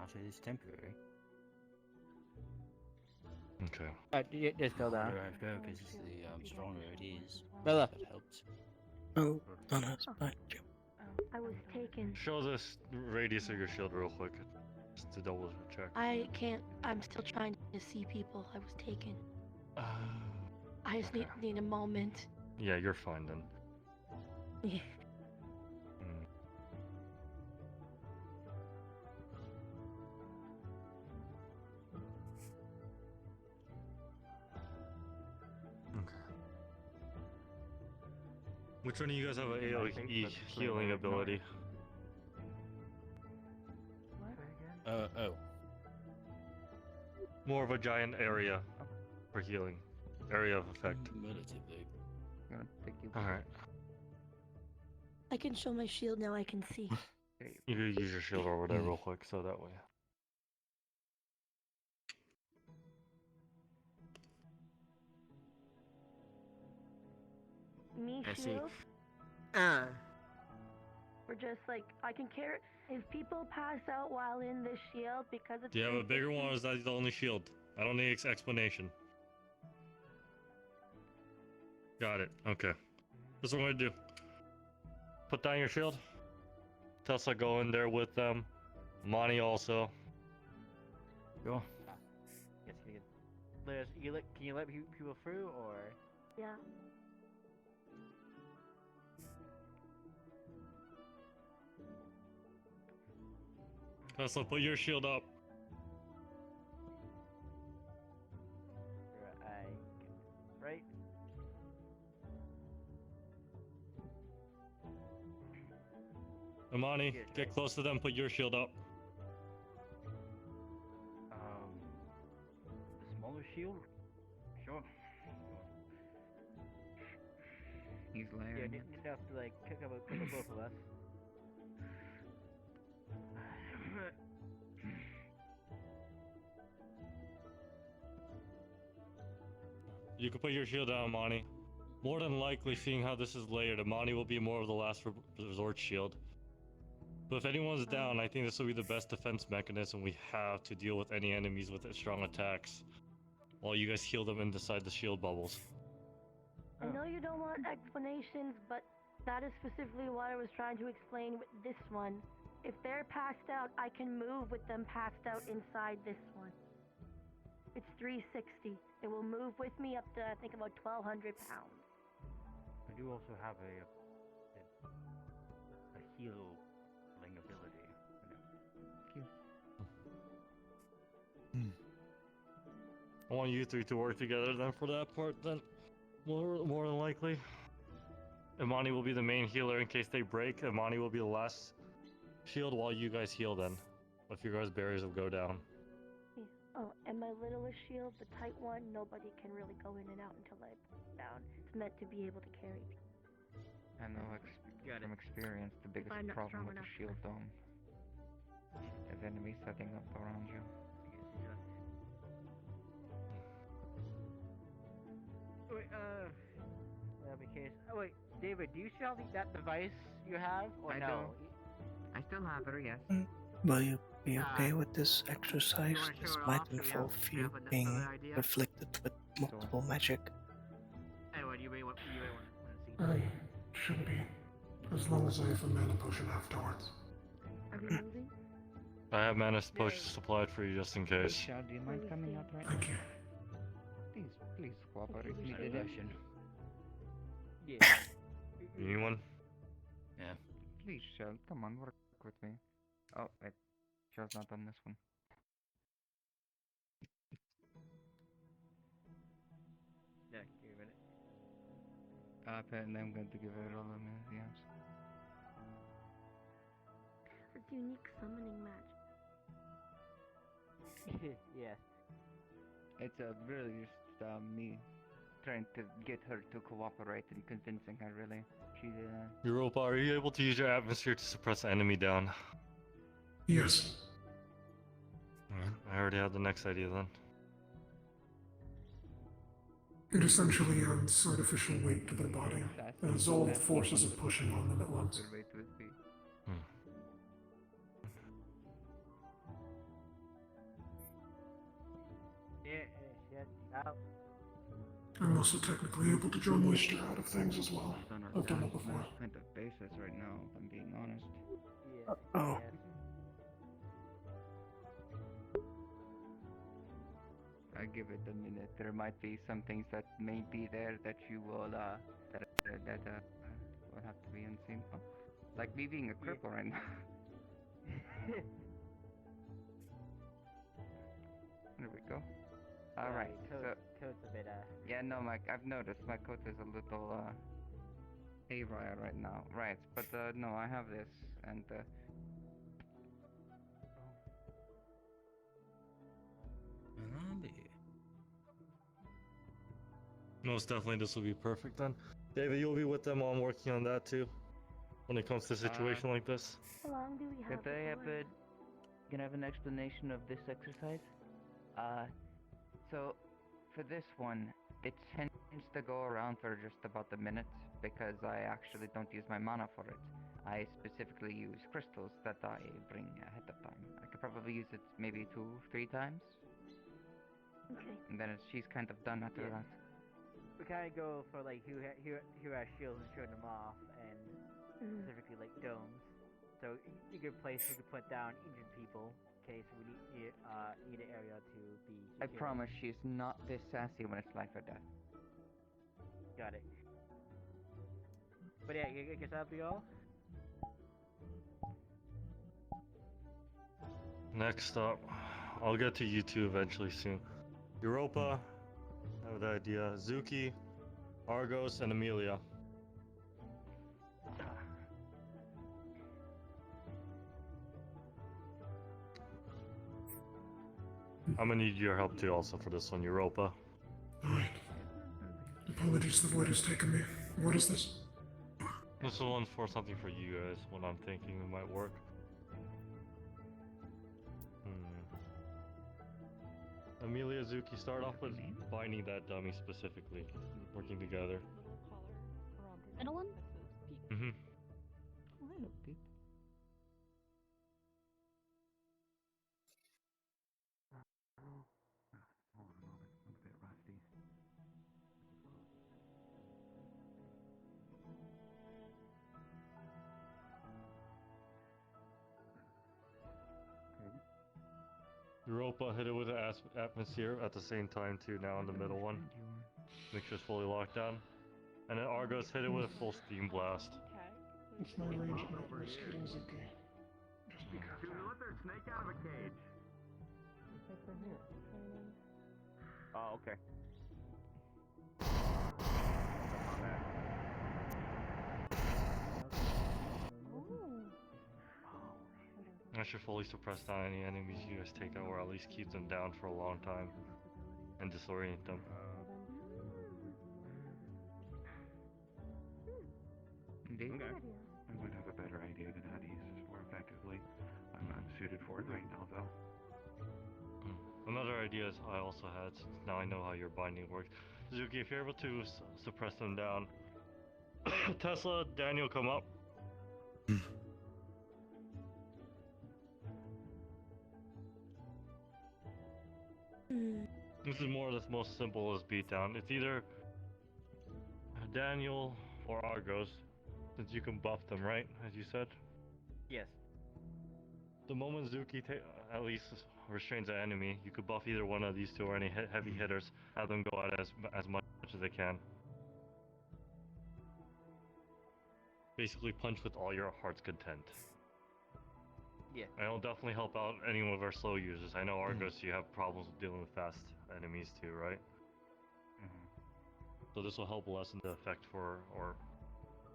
After it's temporary.
Okay.
Just go down.
The higher because the stronger it is.
Bella.
That helps.
Oh, Donna's back.
I was taken.
Show this radius of your shield real quick, just to double check.
I can't. I'm still trying to see people. I was taken. I just need a moment.
Yeah, you're fine then.
Yeah.
Which one of you guys have an AoE healing ability?
Oh.
More of a giant area for healing. Area of effect.
Relatively.
I'm gonna pick you.
Alright.
I can show my shield now. I can see.
You can use your shield over there real quick, so that way.
Me
I see.
shield? Or just like I can carry. If people pass out while in this shield because it's.
Do you have a bigger one, or is that the only shield? I don't need explanation. Got it. Okay. This is what I'm gonna do. Put down your shield. Tesla, go in there with them. Monty also.
Go.
Yes, we can. Liz, can you let people through or?
Yeah.
Tesla, put your shield up.
Right.
Amani, get close to them, put your shield up.
The smaller shield? Sure.
He's layering.
Yeah, didn't enough to like cover both of us.
You can put your shield down, Amani. More than likely, seeing how this is layered, Amani will be more of the last resort shield. But if anyone's down, I think this will be the best defense mechanism we have to deal with any enemies with strong attacks. While you guys heal them inside the shield bubbles.
I know you don't want explanations, but that is specifically what I was trying to explain with this one. If they're passed out, I can move with them passed out inside this one. It's 360. It will move with me up to, I think, about 1,200 pounds.
I do also have a healing ability.
I want you three to work together then for that part then. More than likely. Imani will be the main healer in case they break. Imani will be the last shield while you guys heal then. If your guys' barriers will go down.
Yeah. Oh, and my littlest shield, the tight one, nobody can really go in and out until I put it down. It's meant to be able to carry people.
I know from experience the biggest
I'm not
problem
strong
with the
enough.
shield dome is enemies setting up around you.
Wait, because wait, David, do you still have that device you have, or
I
no?
do. I still have her, yes.
Will you be okay with this exercise? This might involve you being afflicted with multiple magic.
Anyway, you may want to see.
I should be, as long as I have a mana potion afterwards.
Are we moving?
I have mana potion supplied for you just in case.
Child, do you mind coming out right
Thank
now?
you.
Please cooperate.
Need
Need
a
it.
potion.
Yeah.
You need one?
Yeah.
Please, child, come on, work with me. Oh, wait. Child's not on this one.
Yeah, give it a minute.
Apparently I'm going to give it all a minute, yes.
It's a unique summoning magic.
Yes.
It's really just me trying to get her to cooperate and convincing her, really. She,
Europa, are you able to use your atmosphere to suppress the enemy down?
Yes.
Alright, I already have the next idea then.
It essentially adds artificial weight to their body, as all the forces are pushing on them at once.
Yes, out.
I'm also technically able to draw moisture out of things as well. I've done it before.
kind of basis right now, if I'm being honest.
Yeah.
Oh.
Yes.
I give it a minute. There might be some things that may be there that you will will have to be unseen. Oh, like me being a cripple right now. There we go. All right. So
Coat's a bit
yeah, no, I've noticed my coat is a little haywire right now. Right, but no, I have this and
Most definitely this will be perfect then. David, you'll be with them while I'm working on that too. When it comes to a situation like this.
How long do we have?
Can I have an explanation of this exercise? So for this one, it tends to go around for just about a minute because I actually don't use my mana for it. I specifically use crystals that I bring ahead of time. I could probably use it maybe 2-3 times.
Okay.
And then she's kind of done after that.
We kind of go for like who has shields and showing them off, and specifically like domes. So a good place we could put down injured people in case we need an area to be secure.
I promise she's not this sassy when it's life or death.
Got it. But yeah, I guess that'll be all.
Next up, I'll get to you two eventually soon. Europa, I have the idea. Zuki, Argos, and Amelia. I'm gonna need your help too also for this one, Europa.
Alright. Apologies, the void has taken me. What is this?
This is one for something for you guys, what I'm thinking might work. Amelia, Zuki, start off with binding that dummy specifically, working together.
Middle one?
Mm-hmm. Europa, hit it with an atmosphere at the same time too, now in the middle one. Make sure it's fully locked down. And then Argos, hit it with a full steam blast.
It's my range at not risk hitting Zuki. Just be careful.
Dude, let their snake out of a cage. Oh, okay.
I should fully suppress down any enemies you guys take out, or at least keep them down for a long time and disorient them.
Indeed. Okay. I would have a better idea than how to use this more effectively. I'm not suited for it right now, though.
Another idea I also had, now I know how your binding works. Zuki, if you're able to suppress them down, Tesla, Daniel, come up. This is more or less most simple as beatdown. It's either Daniel or Argos, since you can buff them, right? As you said?
Yes.
The moment Zuki at least restrains an enemy, you could buff either one of these two or any heavy hitters, have them go out as much as they can. Basically punch with all your heart's content.
Yeah.
And it'll definitely help out any of our slow users. I know Argos, you have problems with dealing with fast enemies too, right? So this will help lessen the effect for, or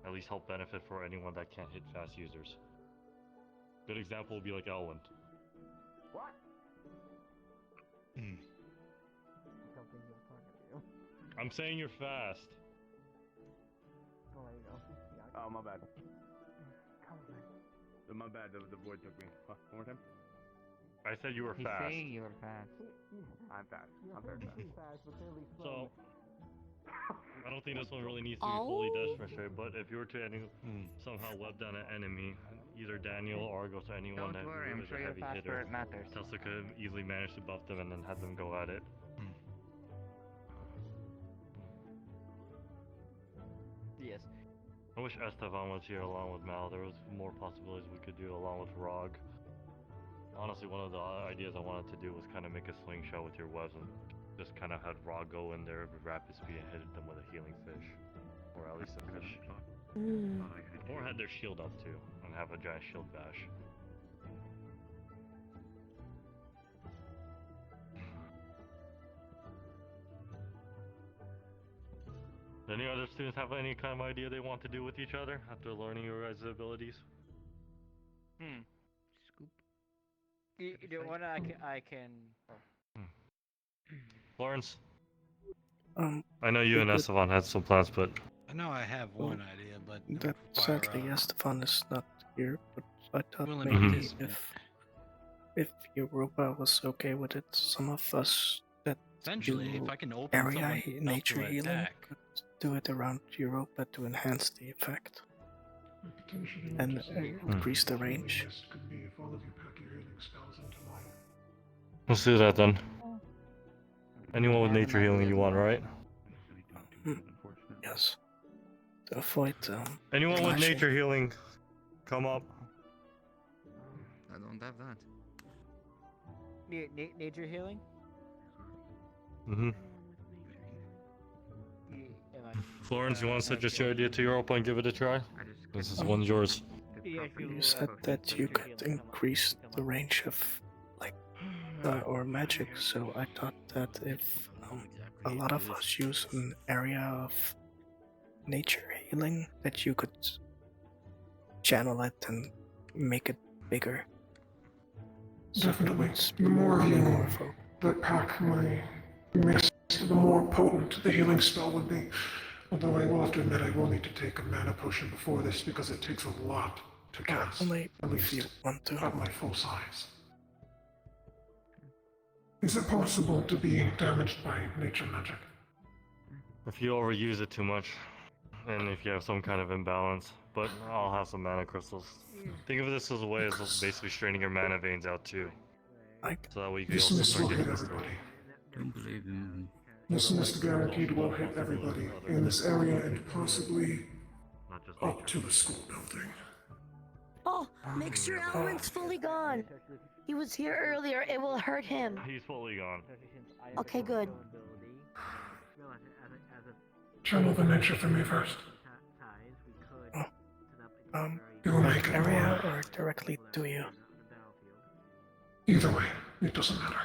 at least help benefit for anyone that can't hit fast users. Good example would be like Elwyn.
What?
I'm saying you're fast.
Oh, my bad. My bad, the boy took me. One more time?
I said you were
He's
fast.
saying you were fast.
I'm fast. I'm very fast.
So, I don't think this one really needs to be fully dash frustrated, but if you were to somehow web down an enemy, either Daniel or Argos or anyone that is a heavy hitter, Tesla could easily manage to buff them and then have them go at it.
Yes.
I wish Estevan was here along with Mal. There was more possibilities we could do along with Rog. Honestly, one of the ideas I wanted to do was kind of make a slingshot with your webs and just kind of had Rog go in there with rapid speed and hit them with a healing fish. Or at least a fish. Or had their shield up too, and have a giant shield bash. Any other students have any kind of idea they want to do with each other after learning your guys' abilities?
Scoop. You don't want I can. Oh.
Florence?
I
know you and Estevan had some plans, but...
I know I have one idea, but...
That sadly Estevan is not here, but I thought
Well,
maybe if Europa was okay with it, some of us that
Essentially,
do
if I can open
area
someone up
nature
to an
healing
attack.
could do it around Europa to enhance the effect and increase the range.
Could be if all of you pack your healing spells into mine.
Let's do that then. Anyone with nature healing you want, right?
Yes. To avoid
anyone with
clashing.
nature healing, come up.
I don't have that.
Nature healing?
Florence, you want to suggest your idea to Europa and give it a try? This is one's yours.
You said that you could increase the range of or magic, so I thought that if a lot of us use an area of nature healing, that you could channel it and make it bigger.
Definitely.
So
The more of you
more folk.
that pack my mist, the more potent the healing spell would be. Although I will have to admit I will need to take a mana potion before this because it takes a lot to cast.
Only
at
if you
least
want to.
at my full size. Is it possible to be damaged by nature magic?
If you overuse it too much, and if you have some kind of imbalance, but I'll have some mana crystals. Think of this as a way of basically straining your mana veins out too. So that way you can
This
also
mist
start
will hit
getting this
everybody.
Don't believe in...
This mist guaranteed will hit everybody in this area and possibly up to the school building.
Oh, make sure Elwyn's fully gone. He was here earlier. It will hurt him.
He's fully gone.
Okay, good.
Channel the nature for me first.
Like area or directly to you?
Either way, it doesn't matter.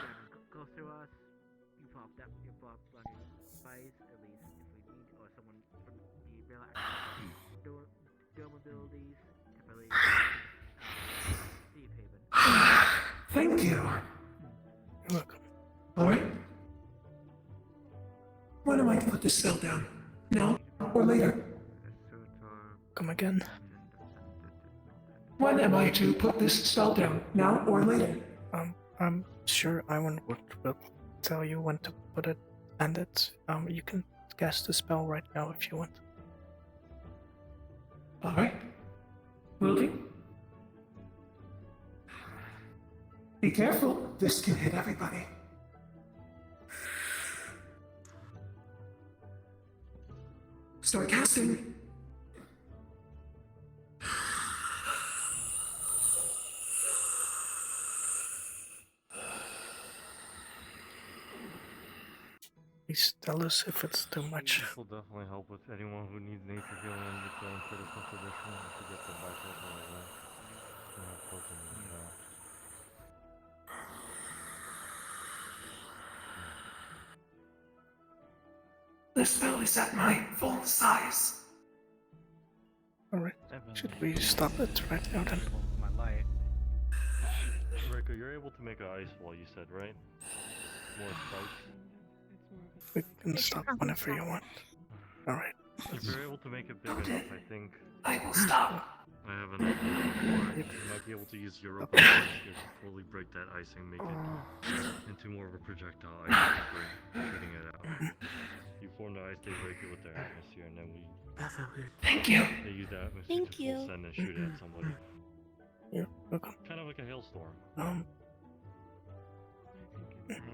Thank you.
You're welcome.
Alright. When am I to put this spell down? Now or later?
Come again?
When am I to put this spell down? Now or later?
I'm sure Iwan will tell you when to put it, and it. You can cast the spell right now if you want.
Alright. Will do. Be careful, this can hit everybody. Start casting.
Please tell us if it's too much.
This will definitely help with anyone who needs nature healing and declaring critical tradition to get them back over the way.
This spell is at my full size.
Alright. Should we stop it right now then?
My light. Rico, you're able to make an ice wall, you said, right? More spikes.
We can stop whenever you want. Alright.
If you're able to make it big enough, I think.
I will stop.
I have an idea for it. You might be able to use your open to fully break that icing, make it into more of a projectile ice vapor, shooting it out. You form the ice, they break it with their atmosphere, and then
Thank you.
they use the atmosphere
Thank
to
you.
full send and shoot it at somebody.
Yeah, welcome.
Kind of like a hailstorm.
I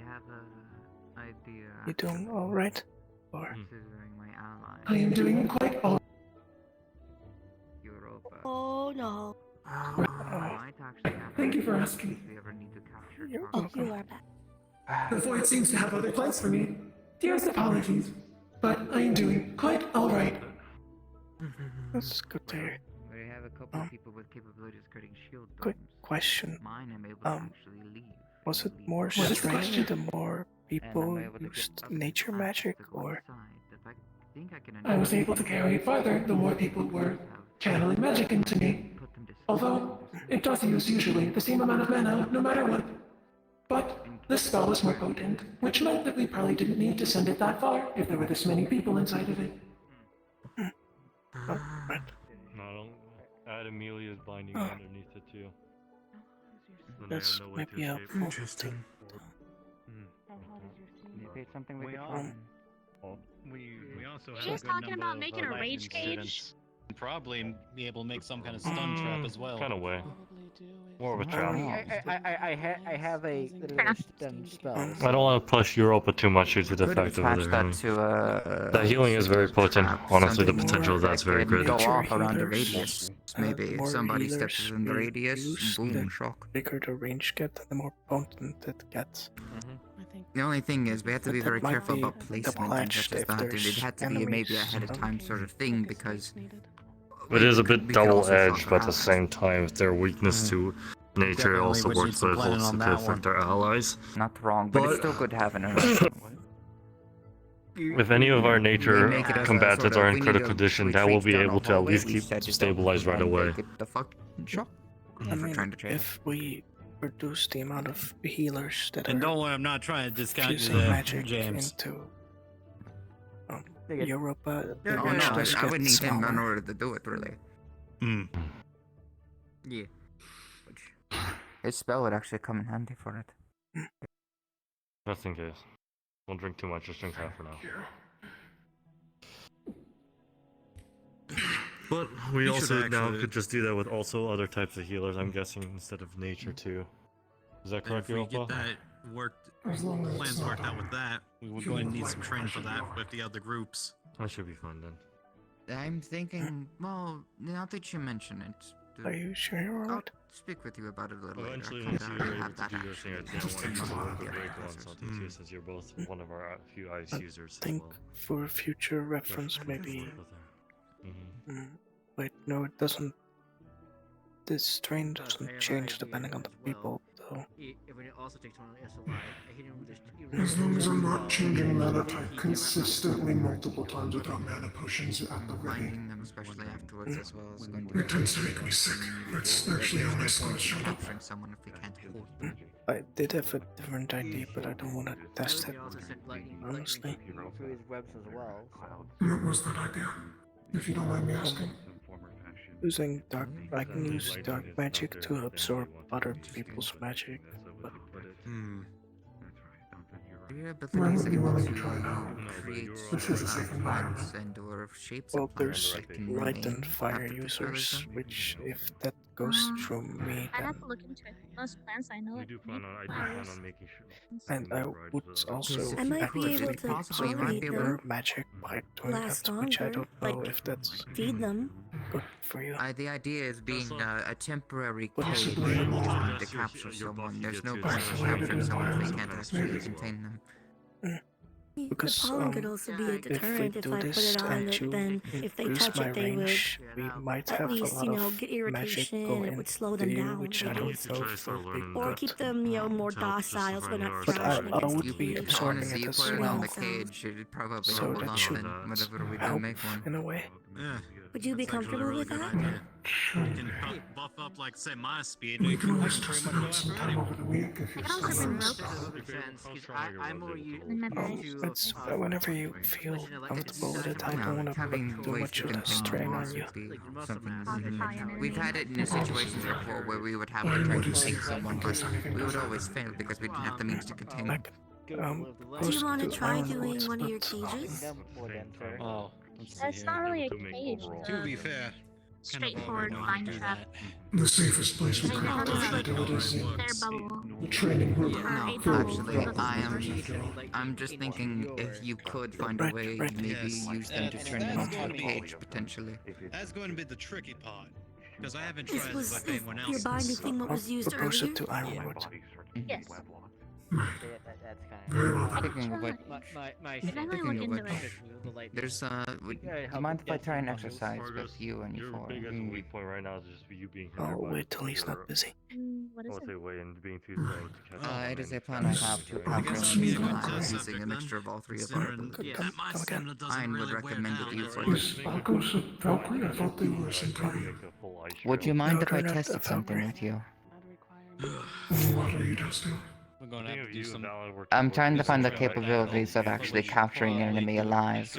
have a idea.
You doing alright? Or
Considering my ally.
I am doing quite all.
Europa.
Oh no.
Might actually have
Thank you for asking.
if we ever need to capture
Oh, you are back.
The void seems to have other plans for me. Dearest apologies, but I am doing quite alright.
that's good to hear.
We have a couple of people with capabilities creating shield domes.
Quick question.
Mine am able to actually leave.
Was it more
What is the
strange
question?
the more people
And I'm able to
used
get up to
nature
the
magic,
physical
or
side that I think I can
I was able to carry it farther the more people were channeling magic into me. Although, it does use usually the same amount of mana no matter what. But this spell was more potent, which meant that we probably didn't need to send it that far if there were this many people inside of it.
Right.
No, add Amelia's binding underneath it too. Then I
That's
have no way to
maybe
escape.
helpful.
Interesting.
Maybe it's something we
We
could
all-
try.
We also have
She
a
was
good
talking
number
about
of,
making a
lightning
rage cage.
students. And probably be able to make some kind of stun trap as well.
Kind of way. More of a trap.
I have a little stun spell.
I don't want to push Europa too much due to the fact of
Attach
their
that to
the healing is very potent. Honestly, the potential of that's very
and
great.
go
Nature
off around the
healers,
radius. Maybe if
more
somebody
healers
steps within the
we
radius,
use,
boom,
the
shock.
bigger the range get, the more potent it gets.
The only thing is, we have to
But
be
that
very
might
careful
be
about placement and
double-edged
such as
if
that. It
there's
had to be maybe ahead of
enemies.
time sort of thing because
It is a bit
we could also
double-edged,
fuck
but at the
around.
same time, their weakness to nature
Definitely
also
would need
works
some
very
planning
closely
on
to
that
affect
one.
their allies.
Not wrong, but it's still good to have an
If any of our nature
make it as a
combatants
sort of,
are
we
in
need
critical
to
condition, that will be
retreat down
able
a
to at
hallway,
least
we
keep
set it up
stabilized right
and
away.
make it the fuck shock.
I
For
mean,
trying to train.
if we reduce the amount of healers that
And
are
don't worry, I'm not trying to discount you
fusing
there,
magic
James.
into Europa, the
Oh no,
range does
I would
get
need him in
smaller.
order to do it, really. Yeah. Which, his spell would actually come in handy for it.
Just in case. Don't drink too much, just drink half for now. But we
You
also
should
now
actually-
could just do that with also other types of healers, I'm guessing, instead of nature too. Is that
And
correct,
if we get
Europa?
that worked, plans worked out with that, we were going to need some training for that with the other groups.
That should be fun then.
I'm thinking, well, now that you mention it,
Are you sure you're
I'll
alright?
speak with you about it a little
Eventually,
later.
once
I
you're
kinda
able
have
to
that
do your thing, I
actually
think I want you to work with
the
Rico
other
on something too, since you're both one of our few ice
I
users as
think
well.
for future reference, maybe.
Mm-hmm.
Wait, no, it doesn't. This strain doesn't change depending on the people, though. so
When it also takes one of the SLI, I hit him with this.
As long as I'm not changing mana type consistently multiple times without mana potions at the ready.
Finding them, especially afterwards, as well, is going to
It tends to make me sick. That's actually how I start shut up.
capturing someone if we can't hold them.
I did have a different idea, but I don't want to test it, honestly.
Through his webs as well.
What was that idea? If you don't mind me asking.
Using dark, I can use dark magic to absorb other people's magic, but
Your
When
abilities
would you
able
want me
to
to try now?
create
This is a second
plants and or shapes
well,
of plants
there's
that can
light
remain
and fire
after the spell is
users,
done.
which if that goes through me,
I'd
then
have to look into it. Most plants I know
I
it
do
make
plan on
flowers.
making sure.
and I would also
I might be able
actively
to
absorb
pollinate
your
them
magic by doing
last
that, which I
longer,
don't know
like
if that's
feed them.
good for you.
The idea is being a temporary cage
Possibly.
to capture someone. There's no point in capturing someone if we can't actually contain them.
The
Because
pollen could also be a
if we
deterrent if
do
I put
this
it on
and
it,
you
then if they
increase
touch
my
it, they would
range, we might
at
have a
least,
lot
you know,
of
get
magic
irritation
go
and it would slow
into
them
you,
down.
which I
maybe.
don't know if will be
Or
good.
keep them, you know, more docile so they're not
But
thrashing
I
against
would
the
be
cage.
absorbing
Honestly,
it
you
as
put it in
well,
the cage, it'd probably
so
hold
that
on
should
than whatever we do
help
make one.
in a way.
Yeah.
Would you be comfortable with that?
You can buff up, like, say, my speed.
We
You
can
can
always
pretty
test
much
it out
go
some
after
time
anyone.
over the week if
I
you're
can also
still
bring
in.
rope.
Oh,
It's whenever you feel comfortable with it. I don't want to
Having
put too
ways
much
to
of a
contain
strain
them
on
would
you.
be something we've had it in situations before where we would have to try to take someone, but we would always fail because we didn't have the means to contain them.
Do you want to try doing one of your cages?
Oh, let's see
It's
here.
not really a cage.
To be fair,
Straightforward vine trap.
The safest place for
So you have this like
crocodile is in
air bubble.
the training group.
Or
No,
a bubble.
actually, I'm just thinking if you could find a way, maybe use them to turn them into a cage potentially.
that's going to be the tricky part. Because I haven't
This
tried
was
this with anyone
your
else.
binding thing what was used
Propose
earlier?
it to Ironwood.
Yes.
That's
Very well.
Speaking of which,
Definitely look into it.
there's do you mind if I try and exercise with you and you
Your
four?
biggest weak point right now is just you being
I'll
hindered by
wait till he's not busy.
What
I
is
would say
it?
wait and being too slow to catch up.
It is a plan I have to capture using a mixture of all three of our abilities. I would recommend it you for
Is Falcos a Valkyrie? I thought they were Centauri.
Would you mind
No,
if I
they're not a
tested something
Valkyrie.
with you?
What are you testing?
We're going to have to do some.
I'm trying to find the capabilities of actually capturing an enemy alive.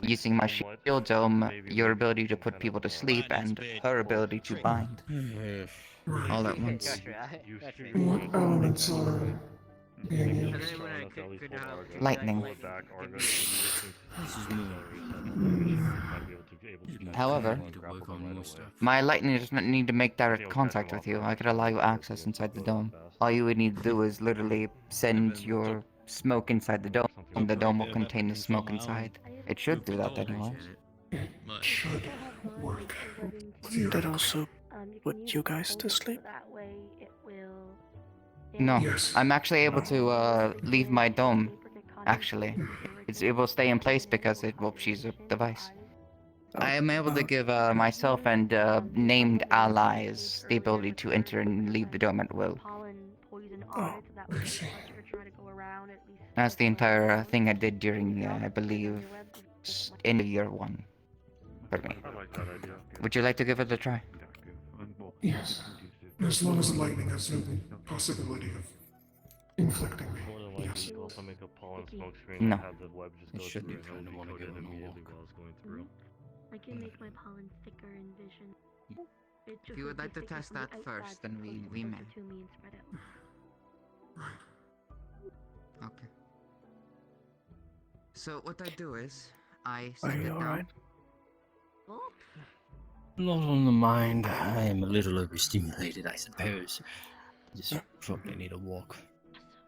Using my shield dome, your ability to put people to sleep, and her ability to bind. All at once.
What elements are being used?
Lightning. However, my lightning does not need to make direct contact with you. I could allow you access inside the dome. All you would need to do is literally send your smoke inside the dome, and the dome will contain the smoke inside. It should do that anyways.
Should work.
Wouldn't that also put you guys to sleep?
No,
Yes.
I'm actually able to leave my dome, actually. It will stay in place because she's a device. I am able to give myself and named allies the ability to enter and leave the dome at will. That's the entire thing I did during, I believe, end of year 1. For me. Would you like to give it a try?
Yes. As long as the lightning has no possibility of inflicting me.
More than likely,
Yes.
you could also make a pollen smoke screen
No.
and have the web just
It
go
shouldn't.
through and it'll be coated immediately while it's going through.
I can make my pollen thicker in vision.
If you would like to test that first, then we may.
To me and spread out.
Okay. So what I do is, I
Are
set it
you
down.
alright?
Not on the mind. I am a little overstimulated, I suppose. Just probably need a walk.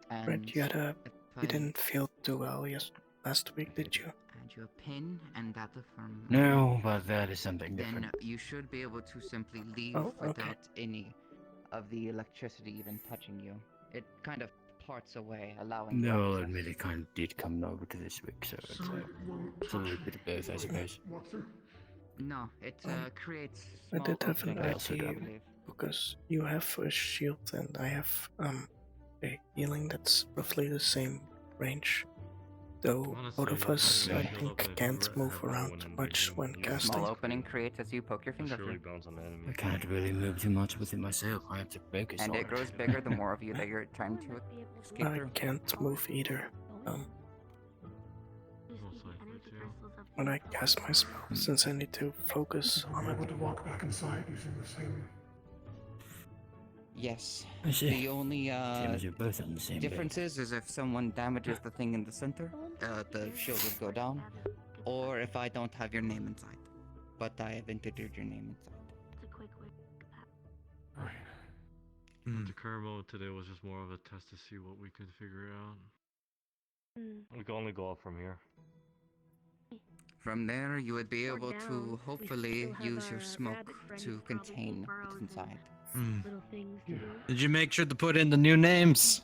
And
Right, you
if
didn't feel too well last week, did you?
add you a pin and data from
No, but that is something
then
different.
you should be able to simply leave
Oh, okay.
without any of the electricity even touching you. It kind of parts away, allowing you
No, I'll
access.
admit it kind of did come over to this week, so it's a little bit of both, I suppose.
No, it creates
I did
small
have an
openings,
idea.
I believe.
because you have a shield and I have a healing that's roughly the same range. Though both of us, I think, can't move around too much when casting.
Small opening creates as you poke your finger through.
I can't really move too much with it myself. I have to focus
And
on
it grows bigger the more of you that you're trying to escape
I
through.
can't move either. When I cast my spell, since I need to focus on
I'm
it.
able to walk back inside using the same.
Yes.
I see.
The only
Seems you're both on the same
difference is if someone damages the thing in the center, the shield would go down, or if I don't have your name inside. But I have entered your name inside.
The current moment today was just more of a test to see what we could figure out. We can only go up from here.
From there, you would be able to hopefully use your smoke to contain what's inside.
Little things to do.
Did you make sure to put in the new names?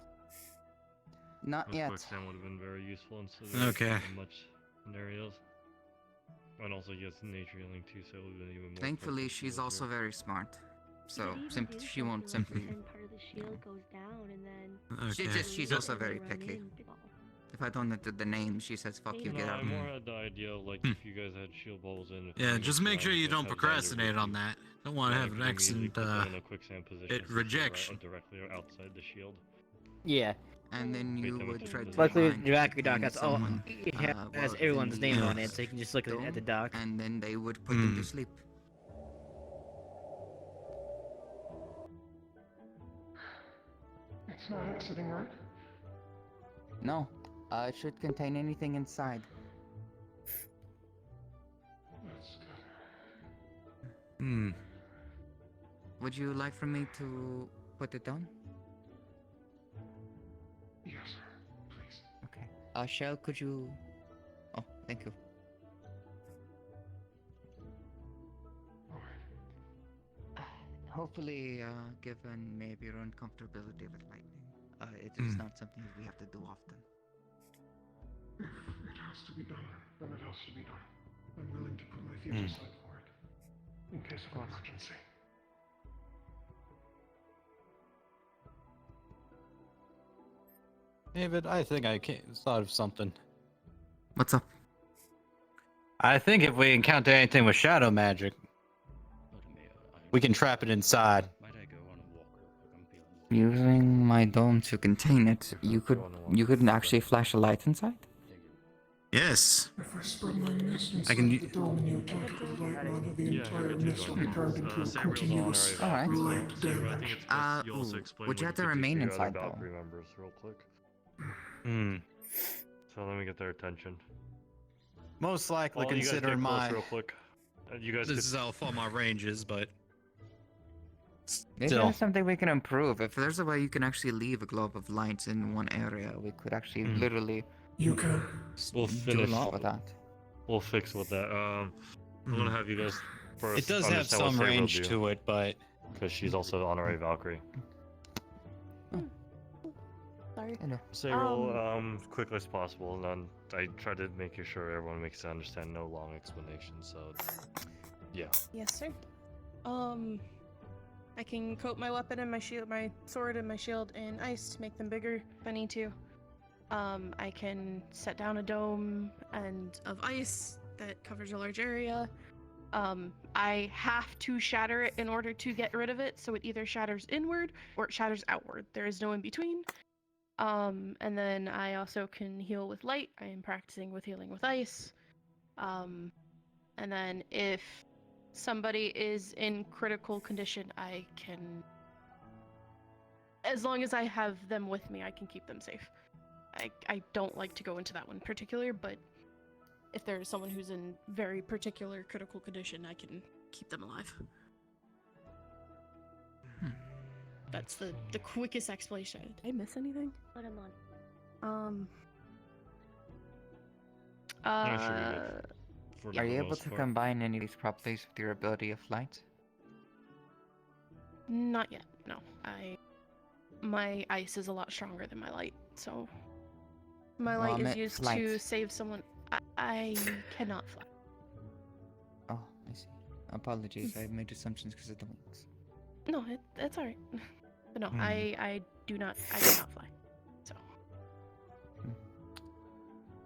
Not yet.
Quicksand would have been very useful instead
Okay.
much scenarios. And also he has nature healing too, so it would have been even more.
Thankfully, she's also very smart. So she won't simply.
Part of the shield goes down and then.
She's also very picky. If I don't enter the name, she says, "Fuck you, get out."
I more had the idea of, like, if you guys had shield balls in.
Yeah, just make sure you don't procrastinate on that. Don't want to have an accident. It rejects.
Directly or outside the shield.
Yeah.
And then you would try to.
Luckily,
find
the back of your dock has
someone,
it has everyone's name on it, so you can just look at the dock.
And then they would put them to sleep.
It's not exiting, right?
No, it should contain anything inside.
That's good.
Would you like for me to put it down?
Yes, sir. Please.
Okay. Shell, could you? Oh, thank you. Hopefully, given maybe your uncomfortability with lightning, it is not something we have to do often.
If it has to be done, then it has to be done. I'm willing to put my future aside for it, in case of emergency.
David, I think I thought of something.
What's up?
I think if we encounter anything with shadow magic, we can trap it inside.
Using my dome to contain it, you couldn't actually flash a light inside?
Yes.
If I spread my mist
I
inside
can
the dome and you attack with a light rod, the entire mist will be turned into a continuous
Alright.
light damage.
Would you have to remain inside though?
Members real quick. So let me get their attention.
Most likely,
Well, you guys get
considering
close
my.
real quick. You guys.
This is how far my range is, but.
Maybe
Still.
that's something we can improve. If there's a way you can actually leave a globe of lights in one area, we could actually literally.
You can.
We'll
do
finish
a lot with that.
We'll fix with that. I'm gonna have you guys first.
It does have
understand what
some
Sabre will
range
do,
to it, but.
because she's also an honorary Valkyrie.
Sorry.
Say roll quickly as possible, and then I try to make sure everyone makes it understand. No long explanation. So, yeah.
Yes, sir. I can coat my weapon and my shield, my sword and my shield in ice to make them bigger if I need to. I can set down a dome of ice that covers a large area. I have to shatter it in order to get rid of it, so it either shatters inward or it shatters outward. There is no in between. And then I also can heal with light. I am practicing with healing with ice. And then if somebody is in critical condition, I can, as long as I have them with me, I can keep them safe. I don't like to go into that one in particular, but if there's someone who's in very particular critical condition, I can keep them alive. That's the quickest explanation. Did I miss anything?
Put him on.
Are you able to combine any of these properties with your ability of flight?
Not yet, no. My ice is a lot stronger than my light, so my
Well, I
light is
meant
used
flight.
to save someone. I cannot fly.
Oh, I see. Apologies, I made assumptions because of the wings.
No, it's alright. But no, I do not fly. So.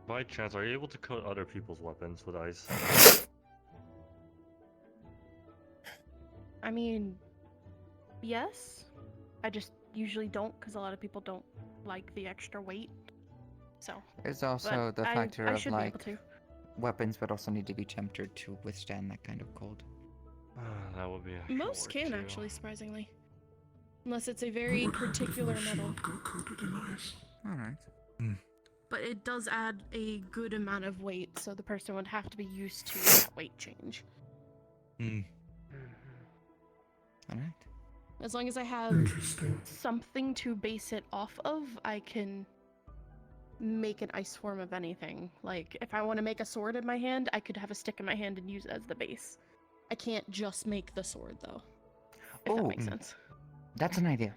By chance, are you able to coat other people's weapons with ice?
I mean, yes. I just usually don't because a lot of people don't like the extra weight. So.
There's also
but
the factor
I
of
should be able
like
to.
weapons would also need to be tempered to withstand that kind of cold.
That would be a
Most can
too.
actually, surprisingly, unless it's a very particular metal.
Alright.
But it does add a good amount of weight, so the person would have to be used to that weight change.
Alright.
As long as I have something to base it off of, I can make an ice form of anything. Like, if I want to make a sword in my hand, I could have a stick in my hand and use it as the base. I can't just make the sword, though. If that makes sense.
That's an idea.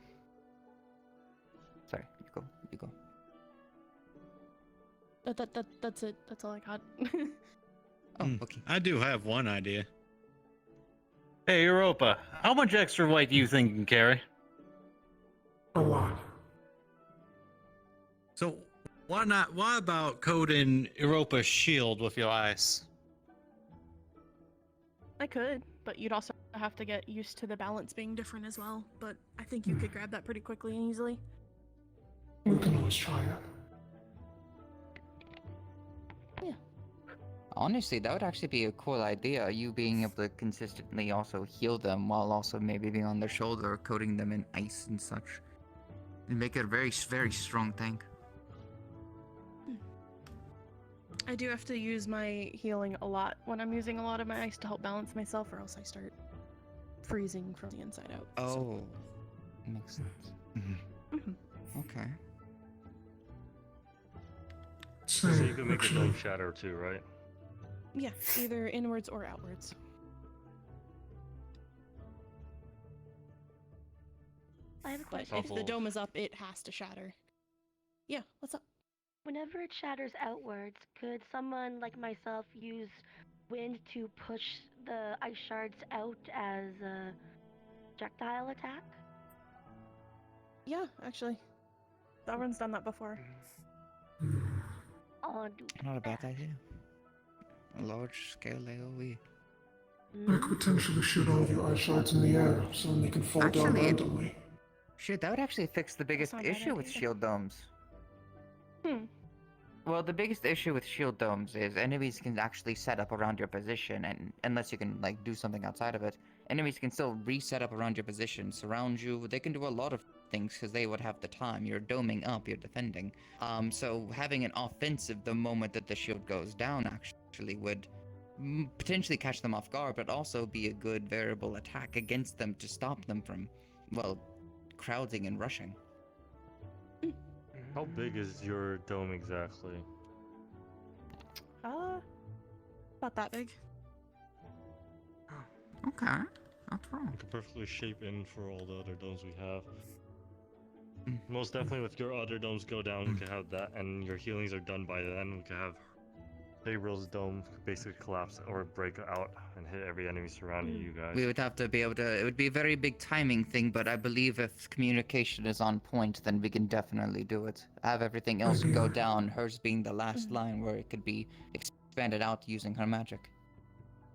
Sorry, you go.
That's it. That's all I got.
Okay.
I do have one idea.
Hey, Europa, how much extra weight do you think you can carry?
A lot.
So why not? Why about coating Europa's shield with your ice?
I could, but you'd also have to get used to the balance being different as well. But I think you could grab that pretty quickly and easily.
We can always try it.
Yeah.
Honestly, that would actually be a cool idea. You being able to consistently also heal them while also maybe being on their shoulder, coating them in ice and such. And make it a very, very strong tank.
I do have to use my healing a lot when I'm using a lot of my ice to help balance myself, or else I start freezing from the inside out.
Oh, makes sense. Okay.
So you can make a dome shatter too, right?
Yeah, either inwards or outwards.
I have a
But
question.
if the dome is up, it has to shatter. Yeah, what's up?
Whenever it shatters outwards, could someone like myself use wind to push the ice shards out as a projectile attack?
Yeah, actually. Dalrin's done that before.
I'll do
Not a bad idea. A large scale AoE.
I could potentially shoot all of your ice shards in the air so they can fall down randomly.
Shit, that would actually fix the biggest
not a bad
issue with
idea.
shield domes. Well, the biggest issue with shield domes is enemies can actually set up around your position, and unless you can like do something outside of it, enemies can still reset up around your position, surround you. They can do a lot of things because they would have the time. You're doming up, you're defending. So having an offensive the moment that the shield goes down actually would potentially catch them off guard, but also be a good variable attack against them to stop them from, well, crowding and rushing.
How big is your dome exactly?
About that big.
Okay, that's wrong.
You can perfectly shape in for all the other domes we have. Most definitely, with your other domes go down, we can have that, and your healings are done by then. We can have Gabriel's dome basically collapse or break out and hit every enemy surrounding you guys.
We would have to be able to, it would be a very big timing thing, but I believe if communication is on point, then we can definitely do it. Have everything else go down, hers being the last line where it could be expanded out using her magic.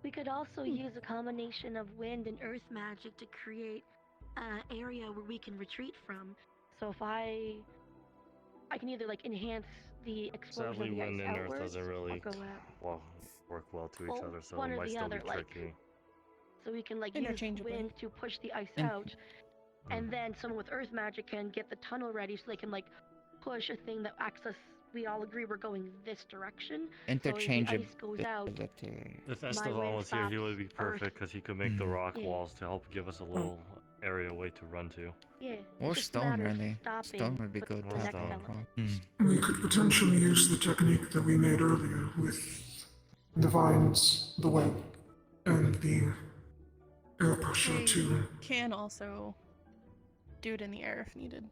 We could also use a combination of wind and earth magic to create an area where we can retreat from. So if I can either like enhance the explosion
Sadly,
of the
wind
ice
and earth
outwards,
doesn't really
or
work well to
Well,
each other, so
one
it
or
might
the
still
other,
be
like-
tricky.
so we can like use
Interchangeably.
wind to push the ice out, and then someone with earth magic can get the tunnel ready so they can like push a thing that acts as we all agree we're going this direction. So if the ice goes out,
If
my
Esteban
wind
was here, he
stops
would be perfect because he could make the rock walls to help give us a little area way to run to.
Yeah.
Or
it's just a
stone,
matter of
really.
stopping
Stone would be
with
good
the
to
next
have on
element.
We could potentially use the technique that we made earlier with the vines, the web, and the air pressure
We
to...
can also do it in the air if needed.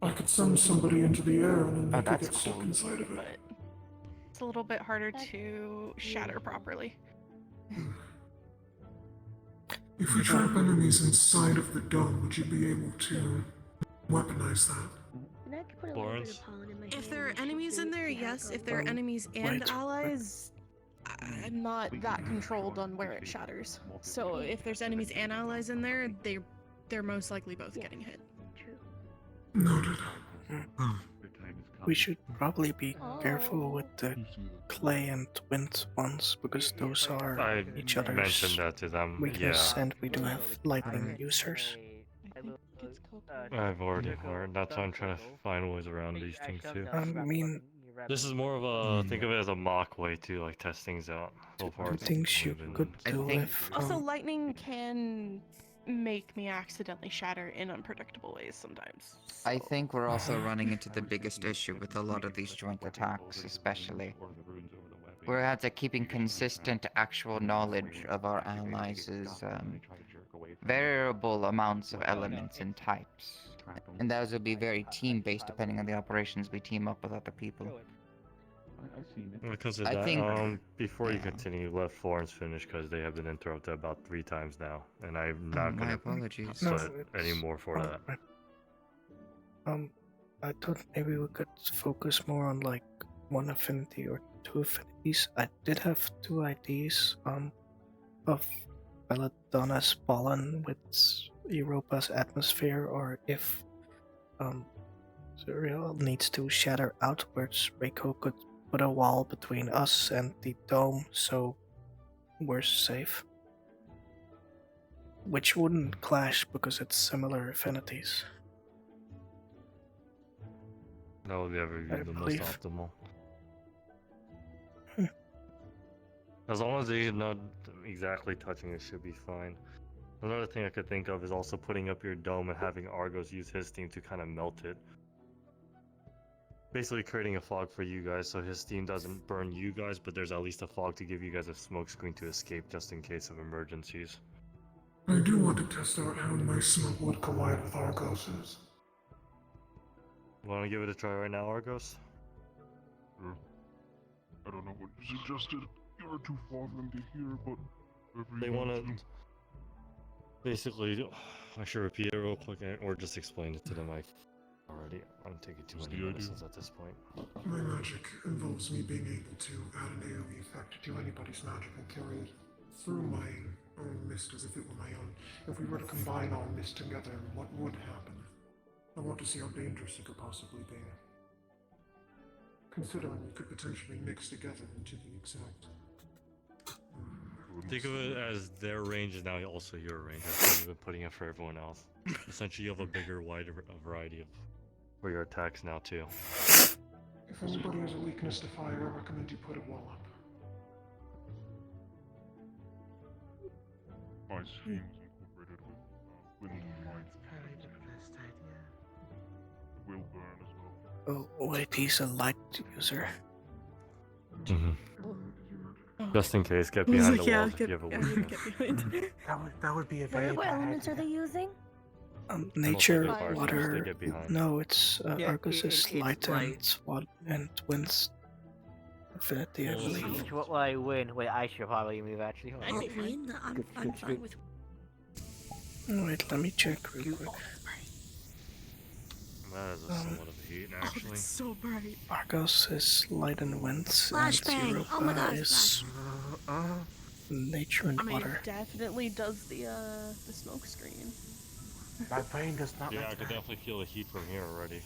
I could send somebody into the air and then they could
that's
get stuck
cool.
inside of it.
But it's a little bit harder to shatter properly.
If you trap enemies inside of the dome, would you be able to weaponize that?
And I could put a little bit of pollen in my
If
hand
there are
and
enemies in there,
see how it
yes. If
goes.
there are enemies and
wait.
allies, I'm not that controlled on where it shatters. So if there's enemies and allies in there, they're most likely both getting hit.
Noted.
We should probably be careful with the clay and wind ones because those are
I
each other's
mentioned that to them.
weakness,
Yeah.
and we do have lightning users.
I've already learned. That's why I'm trying to find ways around these things too.
I mean,
This is more of a think of it as a mock way to like test things out. So far,
two things you could do if
Also, lightning can make me accidentally shatter in unpredictable ways sometimes.
I think we're also running into the biggest issue with a lot of these joint attacks, especially. We're at keeping consistent actual knowledge of our allies' variable amounts of elements and types. And those will be very team-based depending on the operations we team up with other people.
Because of
I
that,
think-
before you continue, let Florence finish because they have been interrupted about 3 times now, and I'm
Oh,
not
my
gonna
apologies.
split any more for that.
I thought maybe we could focus more on like one affinity or 2 affinities. I did have 2 ideas of Belladonna's pollen with Europa's atmosphere, or if Zuriel needs to shatter outwards, Rico could put a wall between us and the dome so we're safe. Which wouldn't clash because it's similar affinities.
That would ever be
I
the
believe.
most optimal. As long as they're not exactly touching it, should be fine. Another thing I could think of is also putting up your dome and having Argos use his steam to kind of melt it. Basically creating a fog for you guys so his steam doesn't burn you guys, but there's at least a fog to give you guys a smoke screen to escape just in case of emergencies.
I do want to test out how my smoke would collide with Argos's.
Want to give it a try right now, Argos?
Sure. I don't know what you suggested. You're too far from to hear, but
They want to... Basically, I should repeat it real quick, or just explain it to them. Already, I'm taking too many medicines at this point.
My magic involves me being able to add an AoE effect to anybody's magic and carry it through my own mist as if it were my own. If we were to combine all mist together, what would happen? I want to see how dangerous it could possibly be. Considering we could potentially mix together into the exact...
Think of it as their range is now also your range. That's why you've been putting it for everyone else. Essentially, you have a bigger, wider variety of for your attacks now too.
If anybody has a weakness to fire, I recommend you put a wall up.
my scheme was incorporated with wind and light.
Probably the best idea.
It will burn as well.
Oh wait, he's a light user.
Just in case, get behind the walls if
get,
you have a
yeah,
weakness.
get behind.
That would be a very
What
bad
elements are
idea.
they using?
Nature,
fire source,
water.
they get behind.
No, it's
Yeah,
Argus is
it's
light
light.
and wind's affinity, I believe.
Each what will I win? Wait, I should probably move actually. Hold on.
Win? I'm fine with.
Wait, let me check real quick.
That is a somewhat of heat, actually.
It's so bright.
Argus is light and wind, and
Flashbang! Oh my
Europa
god,
is nature and
I mean,
water.
it definitely does the smoke screen.
My brain does not
Yeah,
like
I could
that.
definitely feel the heat from here already.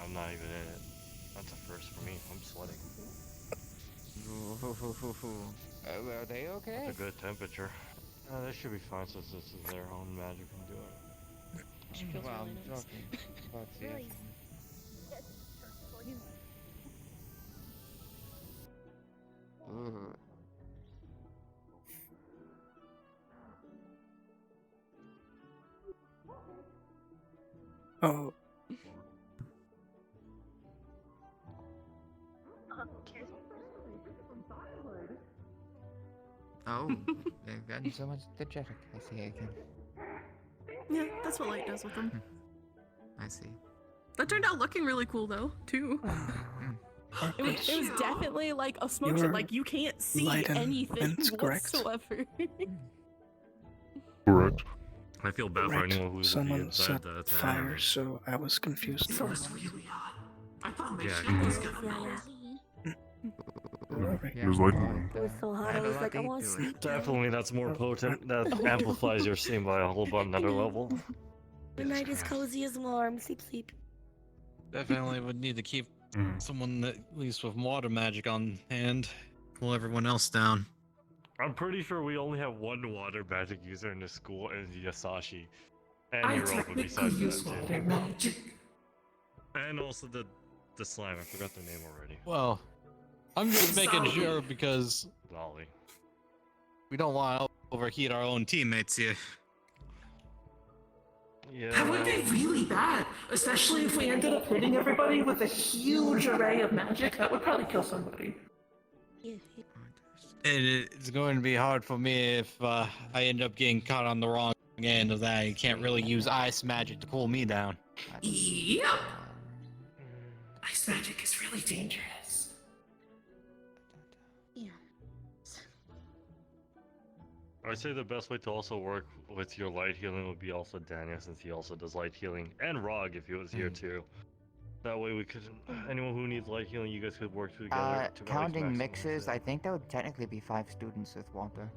I'm not even in it. That's a first for me. I'm sweating.
Are they okay?
That's a good temperature. They should be fine since this is their own magic and do it.
She feels
Well,
really
I'm
nice.
talking about the-
Really?
Ooh.
Oh,
Oh, they've gotten so much energetic. I see again.
Yeah, that's what light does with them.
I see.
That turned out looking really cool though, too. It was definitely like a smoke
You're
shot. Like you can't see
light and
anything
wind's correct.
whatsoever.
Correct.
I feel bad for
Right.
anyone who will be
Someone
inside
set
that
fire,
anime.
so I was confused.
So it's really hot. I thought my
Yeah,
shield was
yeah,
gonna melt.
There's lightning.
It was so hot, I was like, I want to sleep.
Definitely, that's more potent. That amplifies your scene by a whole another level.
The night is cozy as warm. Sleep, sleep.
Definitely would need to keep someone at least with water magic on hand. Cool everyone else down.
I'm pretty sure we only have one water magic user in the school, and it's Yasashi. And
I
Europa
technically
besides
use
that,
water
too.
magic.
And also the slime, I forgot their name already.
Well, I'm just making sure because
Lolly.
we don't want to overheat our own teammates here.
Yeah.
That would be really bad, especially if we ended up hitting everybody with a huge array of magic. That would probably kill somebody.
And it's going to be hard for me if I end up getting caught on the wrong end of that. You can't really use ice magic to cool me down.
Yep. Ice magic is really dangerous.
Yeah.
I'd say the best way to also work with your light healing would be also Daniel, since he also does light healing, and Rog if he was here too. That way we could, anyone who needs light healing, you guys could work together. To at least
Counting
maximize
mixes,
it.
I think that would technically be 5 students with water.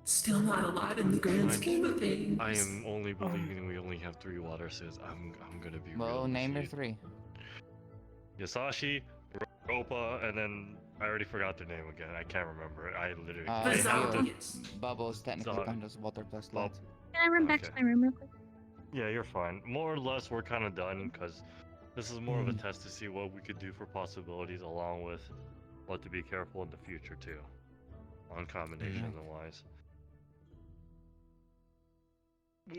Still not a lot in the grand scheme of things.
I am only believing we only have 3 water suits. I'm gonna be
Well,
real
name your
deceived.
3.
Yasashi, Ropa, and then I already forgot their name again. I can't remember. I literally.
Bubbles technically
Sorry.
count as water plus light.
Can I run back to my room real quick?
Yeah, you're fine. More or less, we're kind of done because this is more of a test to see what we could do for possibilities, along with what to be careful in the future too, on combinations and wise.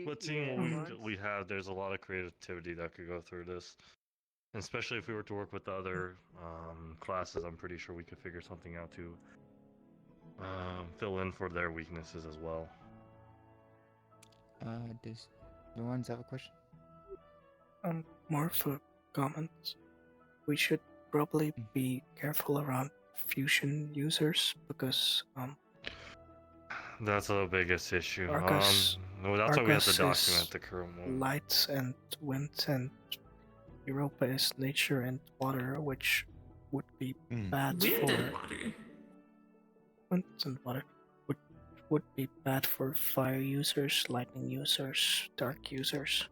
But seeing what we have, there's a lot of creativity that could go through this. And especially if we were to work with the other classes, I'm pretty sure we could figure something out to fill in for their weaknesses as well.
Does the ones have a question?
More for comments. We should probably be careful around fusion users because
That's the biggest issue.
Argus,
Well, that's why we have to
Argus
document
is
the current one.
light and wind, and Europa is nature and water, which would be bad
Wind
for
and water.
wind and water. Would be bad for fire users, lightning users, dark users.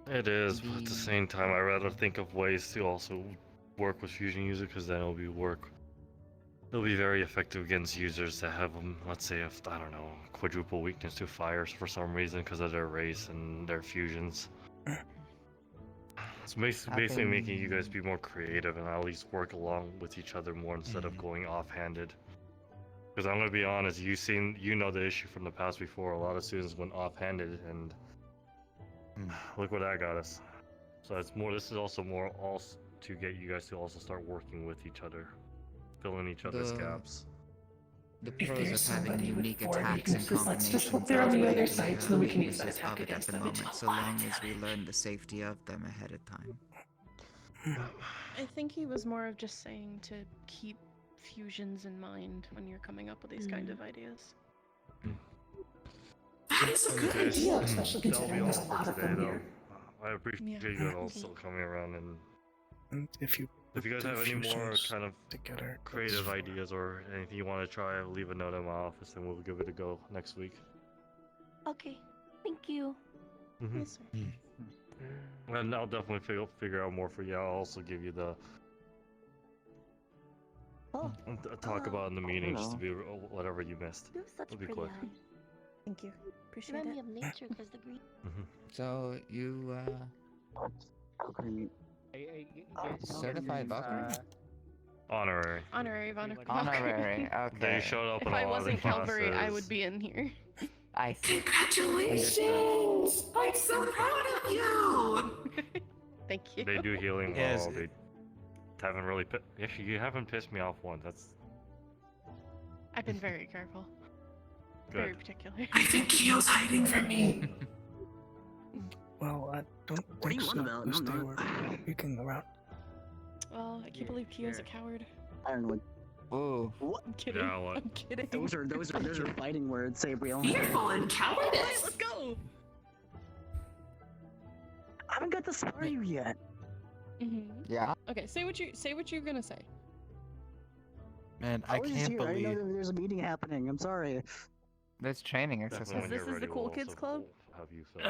It is, but at the same time, I'd rather think of ways to also work with fusion users, because then it'll be very effective against users that have, let's say, I don't know, quadruple weakness to fires for some reason because of their race and their fusions. It's basically making you guys be more creative and at least work along with each other more instead of going offhanded. Because I'm gonna be honest, you know the issue from the past before. A lot of students went offhanded, and look what that got us. So it's more. This is also more to get you guys to also start working with each other, filling each other's gaps.
The
If
pros
there's
of having
somebody with
unique
4
attacks and
weaknesses, let's just hope
combinations
they're on the other
outweigh
side so that we can use that attack
of it at
against
the
them.
moment, so long as we learn the safety of them ahead of time.
I think he was more of just saying to keep fusions in mind when you're coming up with these kind of ideas.
That is a good idea, especially considering there's a lot of them here.
I appreciate you guys all still coming around, and
if you
guys have any more
fusions
kind of
together,
creative ideas or anything you want to try, leave a note in my office and we'll give it a go next week.
Okay, thank you.
Yes, sir.
And I'll definitely figure out more for you. I'll also give you the talk about in the meeting, just to be whatever you missed.
You have such
It'll be
pretty
quick.
eyes.
Thank you. Appreciate
Remind
it.
me of nature because the green.
So you certified Valkyrie?
Honorary.
Honorary of honor.
Honorary. Okay.
They showed up in
If
a
I
lot of
wasn't Calvary, I
classes.
would be in here.
I see.
Congratulations! I'm so proud of you!
Thank you.
They do healing
Yes.
well. They haven't really. Actually, you haven't pissed me off once. That's
I've been very careful.
good.
Very particular.
I think Kyo's hiding from me.
Well, I don't
What do
think
you
so,
want about?
because
No,
they
no.
were peeking around.
well. I can't believe Kyo's a coward.
I don't know.
Ooh.
What?
I'm kidding.
Yeah, what?
I'm kidding.
Those are fighting words, Sabriel.
Fearful and cowardice.
Alright, let's go.
I haven't got to spar you yet.
Yeah.
Okay, say what you're gonna say.
Man, I
was
can't
here. I
believe.
know that there's a meeting happening. I'm sorry.
There's training exercise.
This is the cool kids club.
Have you said?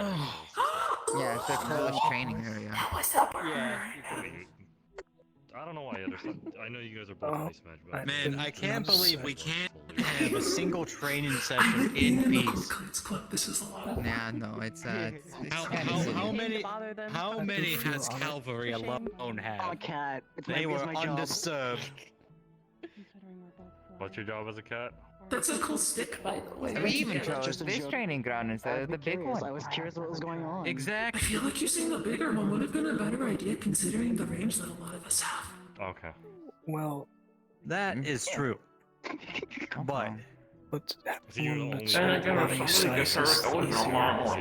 Yeah, it's the coolest training area.
What's up?
I don't know why there's. I know you guys are both nice match, but
Man, I can't believe we can't have a single training session in peace.
This is a lot.
Nah, no, it's
How many has Calvary alone had?
Oh, cat.
They were undisturbed.
what's your job as a cat?
That's a cool stick, by the way.
We even chose this training ground instead of the big one.
I was curious what was going on.
I
Exactly.
feel like using the bigger one would have been a better idea considering the range that a lot of us have.
Okay.
Well,
That is true. But
but
So you
one
only
that's
want
body
to
size is
Traps
easier
Traps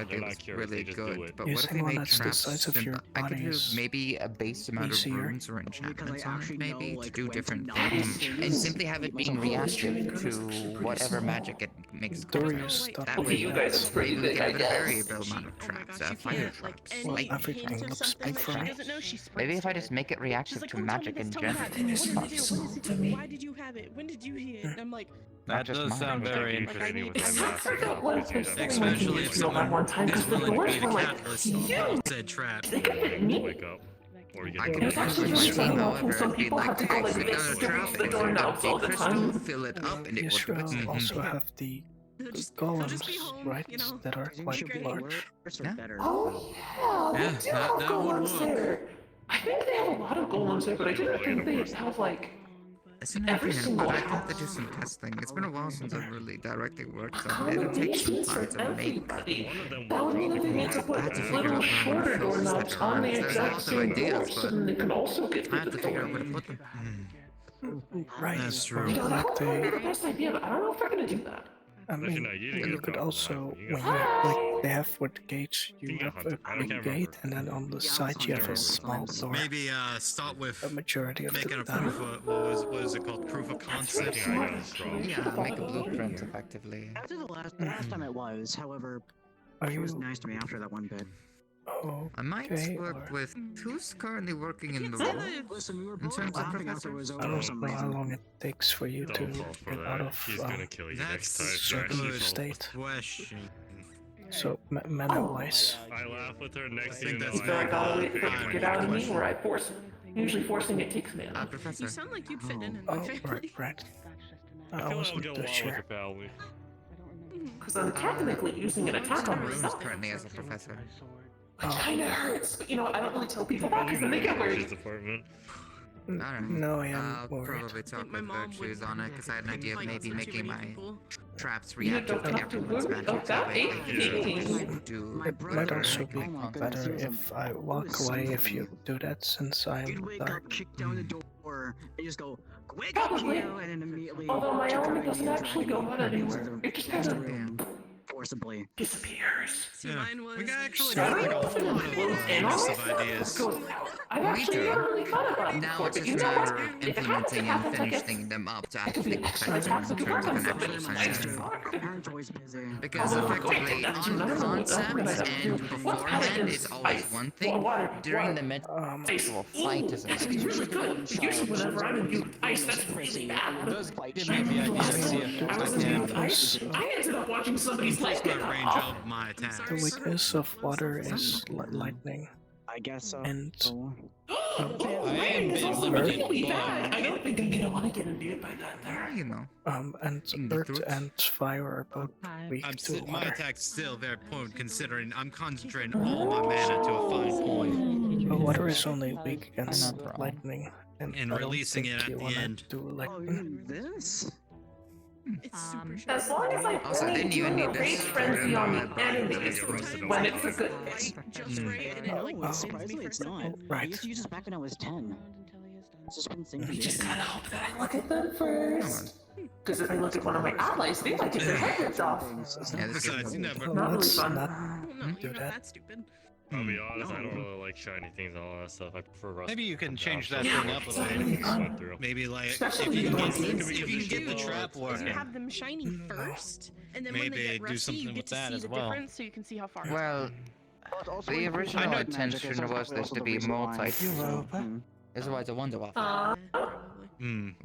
They're not
was
curious,
really
they just do
good,
it.
but what if
Using
we
one
made
that's the
traps
size of your
simple? I could
body
do
is
maybe a base amount of
easier.
runes or enchantments on it, maybe, to
like,
do
when to
different
not
things,
use
and simply have it being reactive to whatever magic it makes contact. That way you guys have a variable amount of traps, fire traps,
Well,
lightning
everything
traps.
looks big for me.
Maybe if I just make it reactive to magic in general.
Why did you have it? When did you hit it? And I'm like,
that
just
does
mine.
sound very
Like, you
interesting.
training with my master
got one
class,
person
please,
Especially if
that one time
someone is
because the
willing to
doors
be the
were like
catalyst
huge.
said trap.
They could hit me.
wake up. Or you
I
get
could
It's
do
actually
it
just
with my team,
fun
however,
watching some
it'd be
people
like,
have to go
hey,
like
sit
this
down a
to
trap,
reach the
and
doorknobs all the
crystal,
time.
fill it up, and it would do it.
Also have the golems, right? That are quite large.
Oh yeah,
Yeah,
they do
that-
have
that would
golems
work.
there. I think they have a lot of golems there, but I didn't think they have like
It's an
every
idea,
single
but I have to do
house.
some testing. It's been a while since I've really directly worked on it. It'll take some time to make.
everybody.
One of them
That would mean that they need to put
I have to figure
little
out how to
shorter
fill this
doorknobs
sucker
on the
around. There's
exact
lots of
same
ideas,
door, so
but
then they can also get
I
through
have
the
to figure out where to
door.
put them.
Right.
That's true.
You know, that
Like
would probably be the
they,
best idea, but I don't know if they're gonna do that.
I
Unless you're
mean,
not using
you
it,
could
no,
also,
you
when
got
you, like, they have with the gates, you
Think
have
of it.
a
I
big
can't
gate,
remember.
and then on the side you have a small door.
Maybe start with
A majority of
making
the
a
time.
proof of what is it called? Proof of concept.
Yeah, make a blueprint effectively.
After the last time it was, however,
Are
he was
you-
nice to me after that one bit.
Oh,
I might
okay,
work
or-
with who's currently working in the
say
role.
that. Listen, we were
In
both
terms of
laughing after it
professor.
was
I
over for some
don't know how
reason.
long it takes for you to
Don't fall for
get out
that.
of
She's gonna kill you next time.
That's
certain
Josh.
good
state.
question.
So, mana-wise.
I laugh with her next
think
thing
that's
you
So
know,
I gotta
I
wait for it to get out of me, or I force it. Usually forcing it takes mana.
Professor.
you sound like you'd fit in
Oh,
my family.
right.
I
I
feel like I'll
wasn't
get
too
along with
sure.
your family.
Because I'm technically using an attack on
Rooms
myself.
currently as a professor.
Which kinda hurts, but you know what, I don't really tell people that because then they get
His
worried.
department.
Alright.
No, I am
I'll
worried.
probably talk
my
with
mom
Virtues
would
on it because I had an idea of
like
maybe
too
making
many
my
people.
traps
You
reactive
don't
to
have to
everyone's
worry
magic.
about that,
way
eh?
they can do
It might
whatever
also be
they want.
better if I walk away if you do that, since I
You'd
am
wake
dark.
up, kick down the door, and just go, quick,
Probably.
you, and then immediately.
Although my
check
element
out
doesn't
the
actually go
dragon
out
and
anywhere.
into the-
It just
into the
kind of
room forcibly.
disappears.
See, mine was.
We got actually
So I
got
don't
like
know
a
if it
lot
flows in
of
on
list
myself
of
or
ideas.
goes out. I've
We
actually
do.
never really thought about it
Now
before,
it's
but
just
you
a
know
matter
what?
of
If it
implementing
happens
and
I guess
finishing them up to
it could be
actually
extra
affect them
attacks
in
that could
terms
work
of
on
an actual
somebody.
scenario.
Parents always busy.
Because
Although,
effectively,
that's
on
another one that
concept
I have to do.
and beforehand is always one thing. During the actual fight is
This
another.
is really good. But usually whenever I'm in Mute Ice, that's really bad.
Give me the idea to see if
I was
I
in
can
Mute Ice. I ended up watching somebody's leg
increase
get
my
cut
range
off.
of my attack.
The weakness of water is lightning.
I guess so.
And
I am
It's
being
also
limited
really
by.
bad. I don't think I'm gonna want to get imbued by that there.
You know.
and earth and fire are both weak
I'm
to
my
water.
attack's still very potent considering I'm concentrating all my mana to a fine point.
But water is only weak against
Not wrong.
lightning, and
And
I don't
releasing
think
it at
you
the
wanna
end.
do
Oh,
lightning.
this?
It's super short.
As long as I
Also,
only
didn't you
do a
need this?
rage frenzy on the enemies
Sometimes
when it's a good
Right,
hit.
just right, and it like
Oh,
spins me
surprisingly
for a
it's not.
second.
I
Right.
used to use this back when I was 10. It's just been things
You just
to do.
gotta hope that I look at them first. Because if I look at one of my allies, they might get their head ripped off.
Yeah, this
Besides,
is
never.
Not really
Let's
fun.
not
Oh no,
do
you're not
that.
that stupid.
I'll be honest, I don't really like shiny things and all that stuff. I prefer rust.
Maybe you can change
down
that
stuff
thing up a
that
bit.
just went through.
Maybe like if
Especially
you can
ones
get,
that
if you can get the trap
You
working.
have them shiny first, and then when
Maybe
they get
do
rusty,
something
you
with
get to
that
see
as
the
well.
difference, so you can see how far.
Well, the original intention was this to be multi-tool. This is why it's a Wonder Waffle.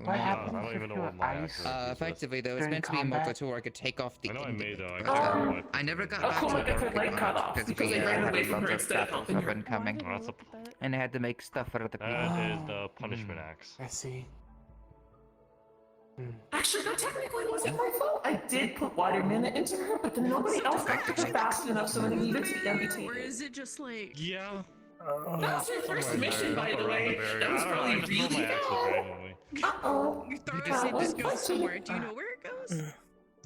What happened? I don't even know what my actual
Effectively, though, it's
during
meant to be a
combat?
multi-tool where I could take off the
I know I
end
made
of
though. I
it.
can't remember what
I never got
Oh,
back
cool,
to
I got the
working
light
on
cut
it
off
because
because
we
I ran
had
away
a
from
lot
her
of
instead of
battles
helping
up
her.
and coming,
That's a,
and I had to make stuff out of the
that
people.
is the punishment axe.
I see.
Actually, that technically wasn't my fault. I did put water minute into her, but then nobody else got pushed fast enough, so it needed to be
Or
amputated.
is it just like?
Yeah.
That was your first mission, by the way. That was
I
probably
just throw my
really
axes
bad.
randomly.
Uh-oh.
You throw it and it just goes somewhere. Do you know where it goes?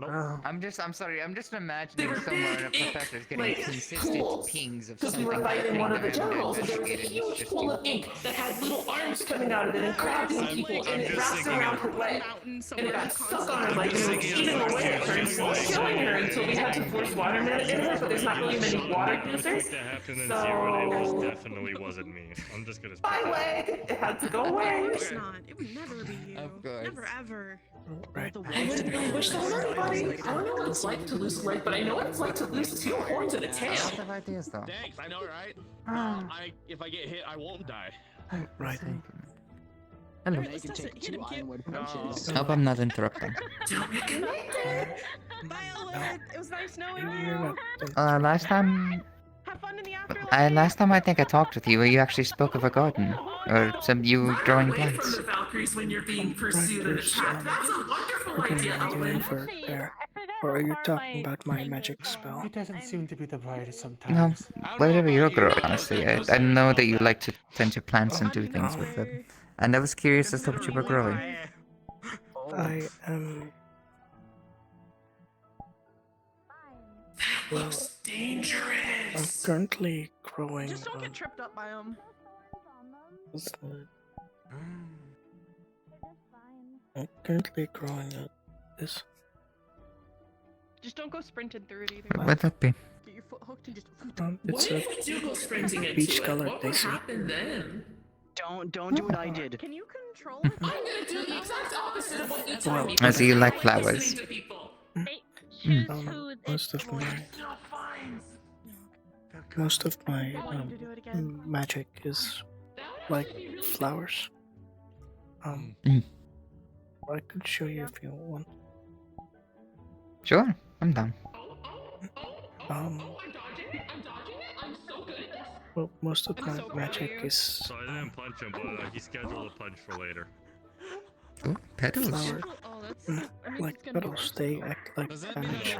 I'm sorry, I'm just
They
imagining
were
somewhere in a
big ink,
professor's getting
like,
consistent
pools.
pings of
Because we
something
were fighting one of the
happening
generals, and there was a
and it's
huge
just
pool
you.
of ink that had little arms coming out of it and grabbing people, and it wrapped around her leg. And it got stuck on her leg, and it was eating away at her, and it was killing her until we had to force water minute in her, but there's not really many water users.
That happened in Zero Day was
So...
definitely wasn't me. I'm just gonna.
My leg! It had to go away!
Of course not. It would never be you.
Of course.
Never ever.
Right.
I wouldn't really wish that on anybody. I don't know what it's like to lose a leg, but I know what it's like to lose 2 horns and a tail.
Lots of ideas, though.
Thanks, I know, right? If I get hit, I won't die.
Right.
Hello.
Alright, let's test it. Hit him, kid.
Hope I'm not interrupting.
Bye, Elwood. It was nice knowing you.
Last time...
Have fun in the afterlife.
last time I think I talked with you actually spoke of a garden. Or some you growing
Away from
plants.
the Valkyries when you're being pursued and attacked. That's a wonderful idea, Elwood.
There. Or are you talking about my magic spell?
It doesn't seem to be the brightest
No,
sometimes.
whatever you're growing, honestly. I know that you like to tend to plants and do things with them. And I was curious as to what you were growing.
I am.
That looks dangerous.
I'm currently growing.
Just don't get tripped up by them.
I'm currently growing this.
Just don't go sprinting through it either.
What would that be?
Get your foot hooked and just.
It's
What if we do go sprinting into
peach
it?
colored
What would
daisy.
happen then?
Don't do what I did.
Can you control it?
I'm gonna do the exact opposite of what you
Well,
told me.
I see you like
I'm
flowers.
listening to people.
Most of my magic is like flowers. I could show you if you want.
Sure, I'm down.
Well, most of my magic is
So I didn't punch him, but he scheduled a punch for later.
Ooh, petals.
flower. Like petals, they act like damage.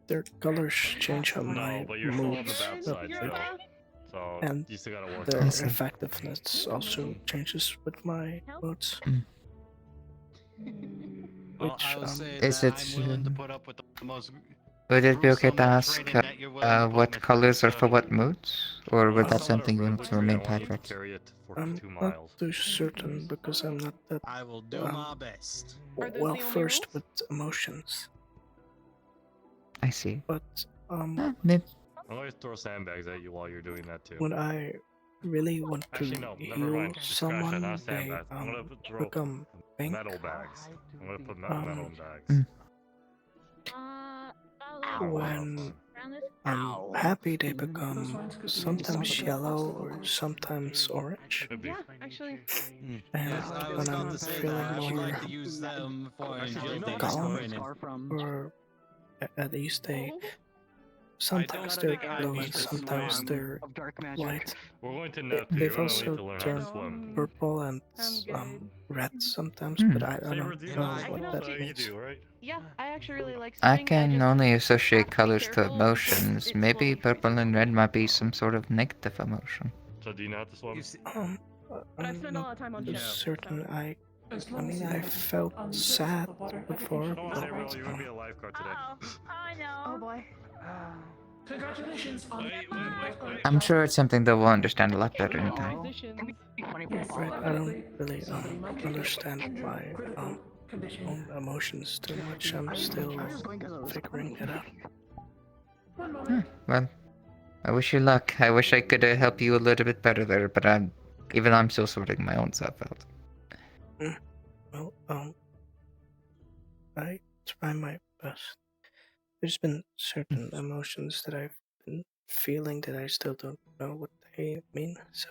Their colors change on my
but you're still on the
moods,
bad side still. So
and
you still gotta work
their
on it.
effectiveness also changes with my moods.
Well,
Which,
I would say
Is
that
it,
I'm willing to put up with the most.
Would it be okay to
gruesome
ask
training that you're willing to put
what
me
colors are
through.
for what moods? Or would that something you want to remain
I want you to
private?
carry it for
I'm
2
not
miles.
too certain because I'm not that
I will do my best.
well versed with emotions.
I see.
But
Maybe.
I'm gonna throw sandbags at you while you're doing that too.
when I really want to
Actually, no, never
heal
mind. Scratch that,
someone,
not
they
sandbags. I'm gonna throw
become pink.
metal bags. I'm gonna put metal bags.
When I'm happy, they become sometimes yellow or sometimes orange.
Yeah, actually.
And
I was
when
about
I'm
to say
feeling
that. I would
more
like to use them for agility
calm,
training.
or at least they sometimes they're blue and sometimes they're white.
We're going to Neptune.
They've
We're
also
going to learn how to
turned
swim.
purple and red sometimes, but I don't know what that means.
Yeah, I actually really like
I
swimming.
can only associate colors to emotions. Maybe purple and red might be some sort of negative emotion.
So do you know how to swim?
But I spend a lot of time on
I'm
show.
certain I mean, I felt sad before,
Don't
but
say real, you're gonna be a lifeguard today.
Oh boy.
Congratulations on
I'm sure it's something that we'll understand a lot better in time.
right, I don't really understand my own emotions too much. I'm still figuring it out.
Well, I wish you luck. I wish I could help you a little bit better there, but I'm still sorting my own stuff out.
Well, I try my best. There's been certain emotions that I've been feeling that I still don't know what they mean, so.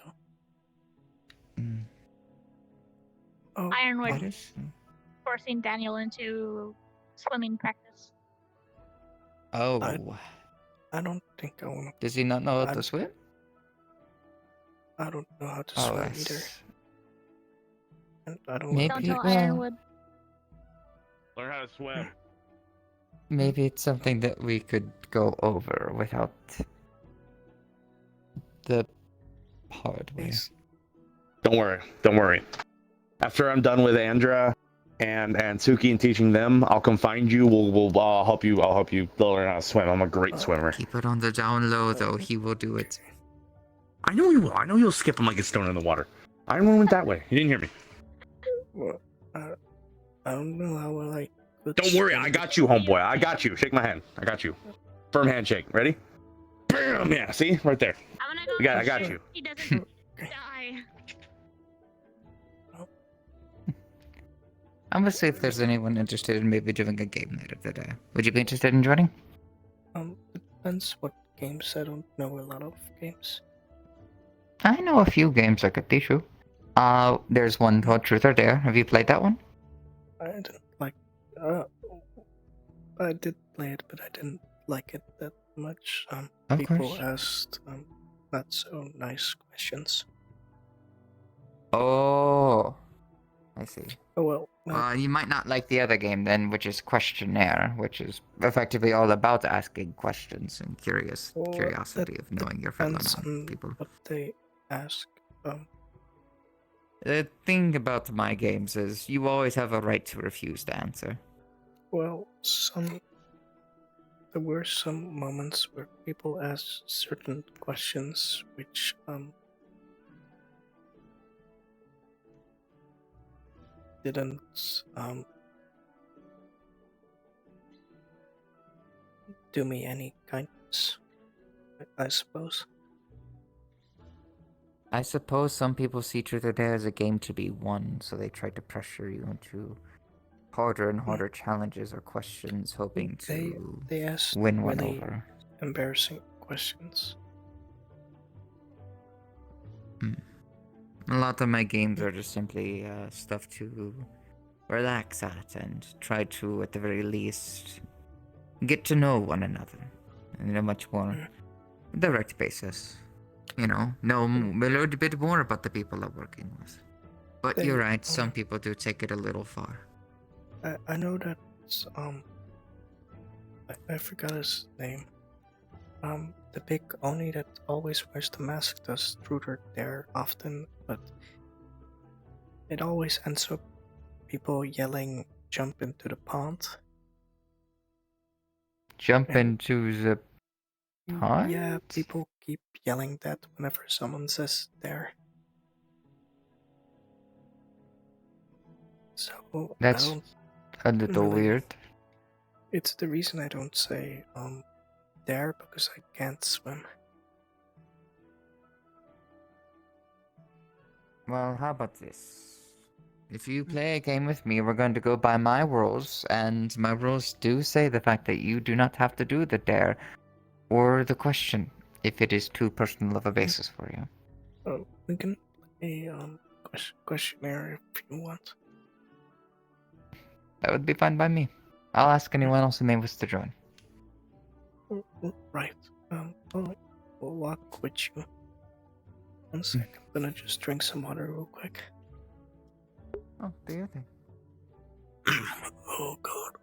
Oh,
Ironwood forcing Daniel into swimming practice.
Oh.
I don't think I want to.
Does he not know how to swim?
I don't know how to
Oh,
swim either. And I don't
Maybe,
Don't tell
well,
Ironwood.
Learn how to swim.
maybe it's something that we could go over without the hard way.
Don't worry. After I'm done with Andra and Suki and teaching them, I'll come find you. I'll help you. I'll help you learn how to swim. I'm a great swimmer.
Keep it on the down low, though. He will do it.
I know you will. I know you'll skip him like a stone in the water. I went that way. You didn't hear me.
Well, I don't know how well I.
Don't worry. I got you, homeboy. I got you. Shake my hand. I got you. Firm handshake. Ready? Bam! Yeah. See, right there.
I'm gonna go.
I got you.
He doesn't die.
I'm gonna see if there's anyone interested in maybe doing a game night of the day. Would you be interested in joining?
Depends what games. I don't know a lot of games.
I know a few games I could teach you. There's one called Truth or Dare. Have you played that one?
I didn't like. I did play it, but I didn't like it that much.
Of
People
course.
asked not so nice questions.
Oh, I see.
Oh well.
You might not like the other game then, which is Questionnaire, which is effectively all about asking questions and curiosity of knowing your fellow
Depends on
people.
what they ask.
The thing about my games is you always have a right to refuse to answer.
Well, there were some moments where people asked certain questions which didn't do me any kindness, I suppose.
I suppose some people see Truth or Dare as a game to be won, so they try to pressure you into harder and harder challenges or questions, hoping to
They asked
win one
really
over.
embarrassing questions.
A lot of my games are just simply stuff to relax at and try to, at the very least, get to know one another in a much more direct basis. You know a little bit more about the people I'm working with. But you're right, some people do take it a little far.
I know that I forgot his name. The big Oni that always wears the mask does Truth or Dare often, but it always ends up people yelling, "Jump into the pond."
Jump into the pond?
Yeah, people keep yelling that whenever someone says "Dare." So
That's
I don't
a little weird.
It's the reason I don't say "Dare" because I can't swim.
Well, how about this? If you play a game with me, we're going to go by my rules, and my rules do say the fact that you do not have to do the dare or the question if it is too personal of a basis for you.
Oh, we can play questionnaire if you want.
That would be fine by me. I'll ask anyone else who may wish to join.
Right. I'll walk with you. 1 sec, I'm gonna just drink some water real quick.
Oh, do your thing.
Oh god.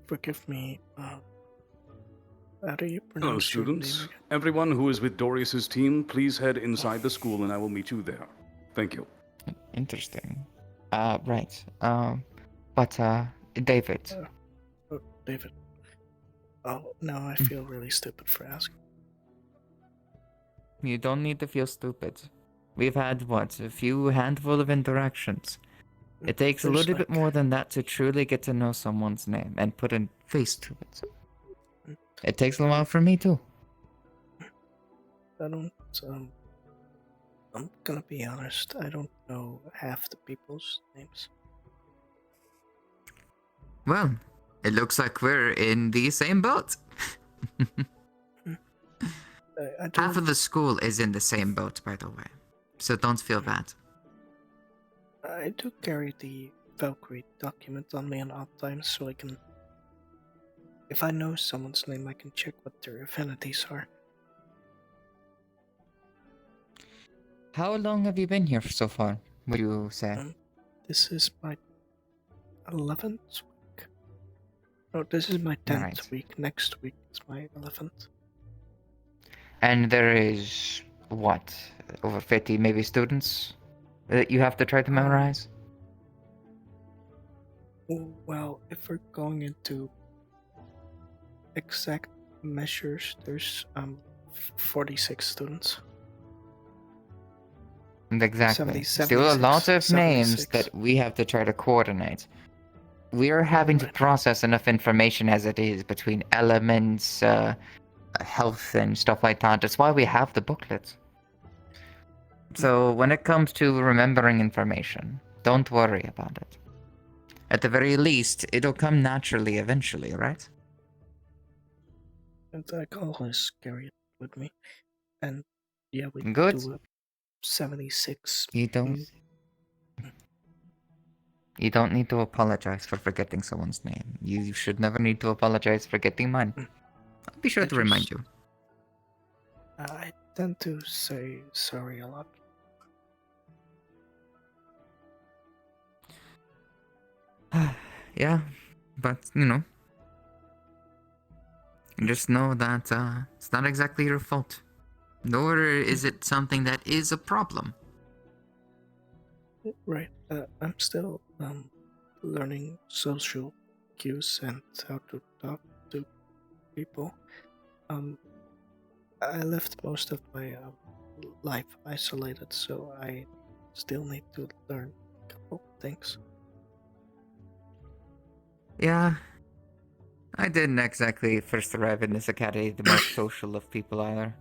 Forgive me. How do you pronounce
Hello,
your name
students.
again?
Everyone who is with Dorius's team, please head inside the school and I will meet you there. Thank you.
Interesting. Right. But, David.
David. Oh, now I feel really stupid for asking.
You don't need to feel stupid. We've had, what, a few handful of interactions. It takes a
There's
little bit
like-
more than that to truly get to know someone's name and put a face to it. It takes a while for me too.
I don't, I'm gonna be honest, I don't know half the people's names.
Well, it looks like we're in the same boat. Half of the school is in the same boat, by the way. So don't feel bad.
I do carry the Valkyrie document on me at all times, so I can... If I know someone's name, I can check what their affinities are.
How long have you been here so far, would you say?
This is my 11th week. No, this is my 10th
Right.
week. Next week is my 11th.
And there is, what, over 50 maybe students that you have to try to memorize?
Well, if we're going into exact measures, there's 46 students.
Exactly.
70,
Still a lot of
76.
names that we have to try to coordinate. We are having to process enough information as it is between elements, health and stuff like that. That's why we have the booklets. So when it comes to remembering information, don't worry about it. At the very least, it'll come naturally eventually, right?
And I can always carry it with me. And yeah, we
Good.
do 76.
You don't need to apologize for forgetting someone's name. You should never need to apologize for getting mine. I'll be sure to remind you.
I tend to say sorry a lot.
Yeah, but, you know, just know that it's not exactly your fault. Nor is it something that is a problem.
Right. I'm still learning social cues and how to talk to people. I left most of my life isolated, so I still need to learn a couple things.
Yeah, I didn't exactly first arrive in this academy the most social of people either.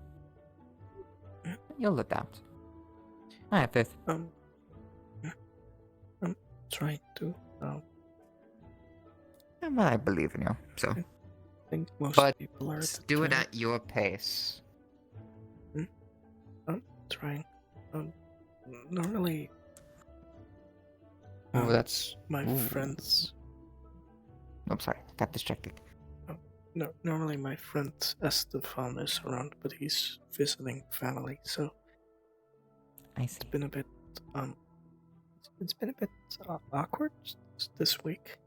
You'll adapt. I have faith.
I'm trying to.
Well, I believe in you, so.
I think most
but
people are.
Do it at your pace.
I'm trying. Normally.
Oh, that's
my friends.
I'm sorry, got distracted.
No, normally my friend Estefan is around, but he's visiting family, so
I see.
It's been a bit awkward this week.